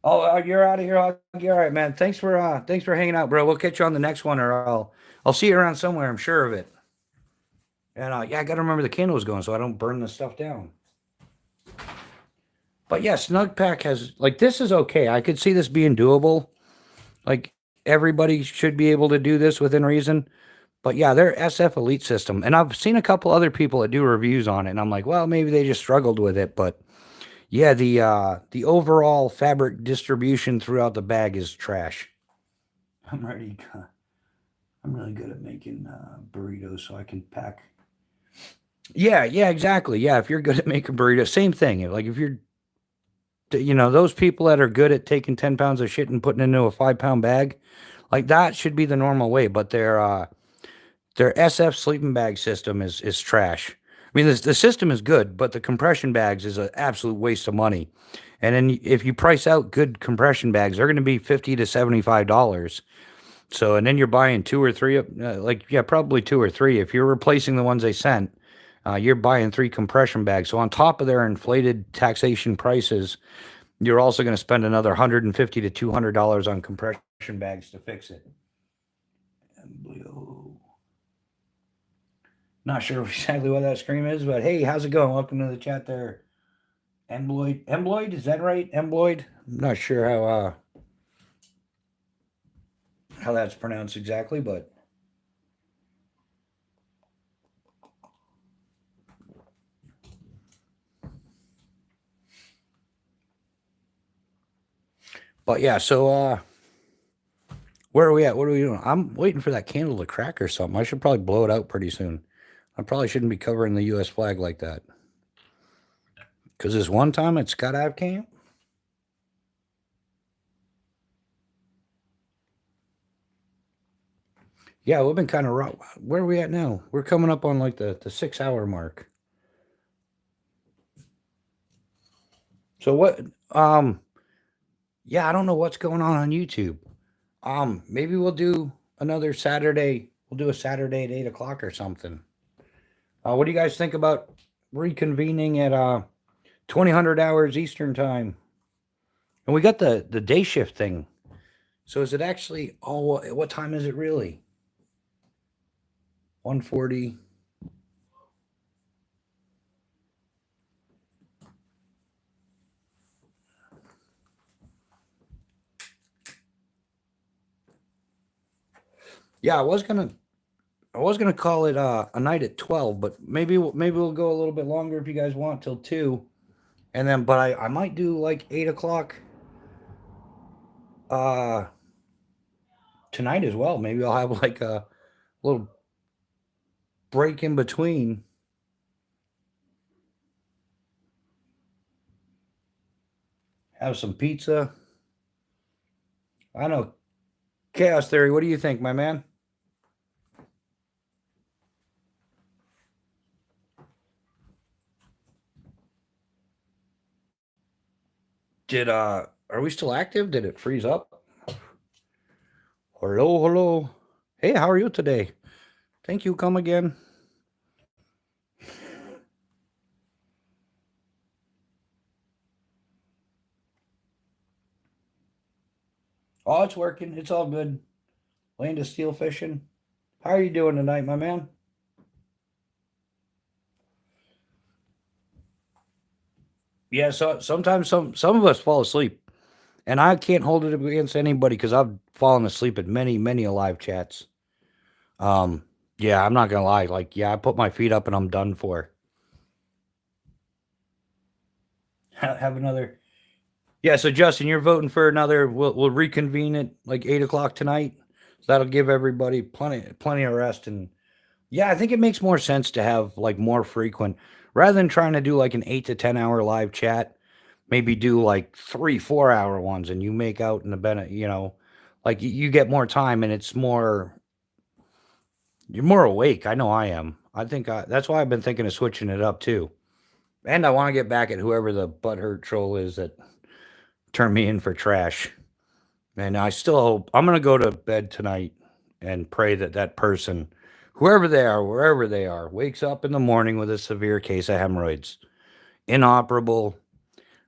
Oh, you're out of here. All right, man. Thanks for hanging out, bro. We'll catch you on the next one, or I'll see you around somewhere. I'm sure of it. And yeah, I got to remember the candle's going so I don't burn the stuff down. But yeah, Snugpack has like this is okay. I could see this being doable. Like everybody should be able to do this within reason. But yeah, their SF Elite system, and I've seen a couple other people that do reviews on it, and I'm like, well, maybe they just struggled with it, but yeah, the overall fabric distribution throughout the bag is trash. I'm ready. I'm really good at making burritos, so I can pack. Yeah, exactly. Yeah, if you're good at making burritos, same thing. Like if you're, those people that are good at taking 10 pounds of shit and putting it into a 5-pound bag, like that should be the normal way. But their SF sleeping bag system is trash. I mean, the system is good, but the compression bags is an absolute waste of money. And then if you price out good compression bags, they're going to be $50 to $75. So, and then you're buying two or three, probably two or three. If you're replacing the ones they sent, you're buying 3 compression bags. So on top of their inflated taxation prices, you're also going to spend another $150 to $200 on compression bags to fix it. Not sure exactly what that scream is, but hey, how's it going? Welcome to the chat there. Embloid, is that right? Embloid? I'm not sure how that's pronounced exactly, but But yeah, so where are we at? What are we doing? I'm waiting for that candle to crack or something. I should probably blow it out pretty soon. I probably shouldn't be covering the U.S. flag like that. Because this one time at Skydive Camp, yeah, we've been kind of rough. Where are we at now? We're coming up on like the 6 hour mark. So what? Yeah, I don't know what's going on YouTube. Maybe we'll do another Saturday. We'll do a Saturday at 8 o'clock or something. What do you guys think about reconvening at 2000 hours Eastern time? And we got the day shift thing. So is it actually? Oh, what time is it really? 1:40. Yeah, I was gonna call it a night at 12, but maybe we'll go a little bit longer if you guys want till 2, and then but I might do like 8 o'clock uh tonight as well. Maybe I'll have like a little break in between. Have some pizza. I know. Chaos Theory, what do you think, my man? Are we still active? Did it freeze up? Hello. Hey, how are you today? Thank you. Come again. Oh, it's working. It's all good. Land of steel fishing. How are you doing tonight, my man? Yeah, so sometimes some of us fall asleep, and I can't hold it against anybody because I've fallen asleep at many live chats. Um, yeah, I'm not gonna lie. Like, yeah, I put my feet up and I'm done for. Have another. Yeah, so Justin, you're voting for another. We'll reconvene at like 8 o'clock tonight. So that'll give everybody plenty of rest. And yeah, I think it makes more sense to have like more frequent rather than trying to do like an 8 to 10 hour live chat. Maybe do like 3 4 hour ones, and you make out in the Bennett. Like you get more time, and it's more. You're more awake. I know I am. I think that's why I've been thinking of switching it up too. And I want to get back at whoever the butthurt troll is that turned me in for trash. And I still hope I'm going to go to bed tonight and pray that that person, whoever they are, wherever they are, wakes up in the morning with a severe case of hemorrhoids, inoperable,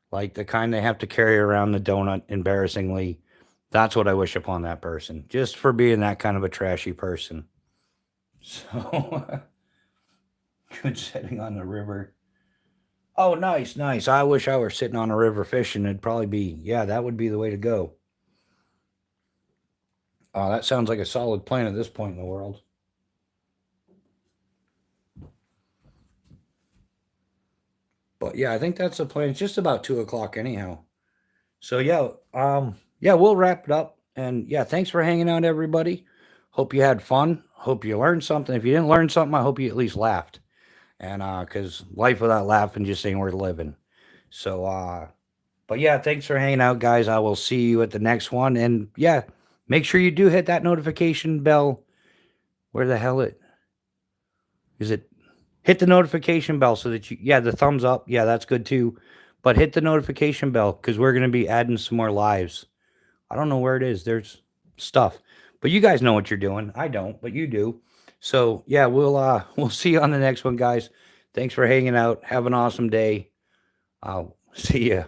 like the kind they have to carry around the donut embarrassingly. That's what I wish upon that person, just for being that kind of a trashy person. So, good setting on the river. Oh, nice. I wish I were sitting on a river fishing. It'd probably be, yeah, that would be the way to go. That sounds like a solid plan at this point in the world. But yeah, I think that's the plan. It's just about 2 o'clock anyhow. So yeah, we'll wrap it up. And yeah, thanks for hanging out, everybody. Hope you had fun. Hope you learned something. If you didn't learn something, I hope you at least laughed. And because life without laughing just ain't worth living. So but yeah, thanks for hanging out, guys. I will see you at the next one. And yeah, make sure you do hit that notification bell. Where the hell is it? Hit the notification bell so that the thumbs up. Yeah, that's good too. But hit the notification bell because we're going to be adding some more lives. I don't know where it is. There's stuff. But you guys know what you're doing. I don't, but you do. So yeah, we'll see you on the next one, guys. Thanks for hanging out. Have an awesome day. I'll see you.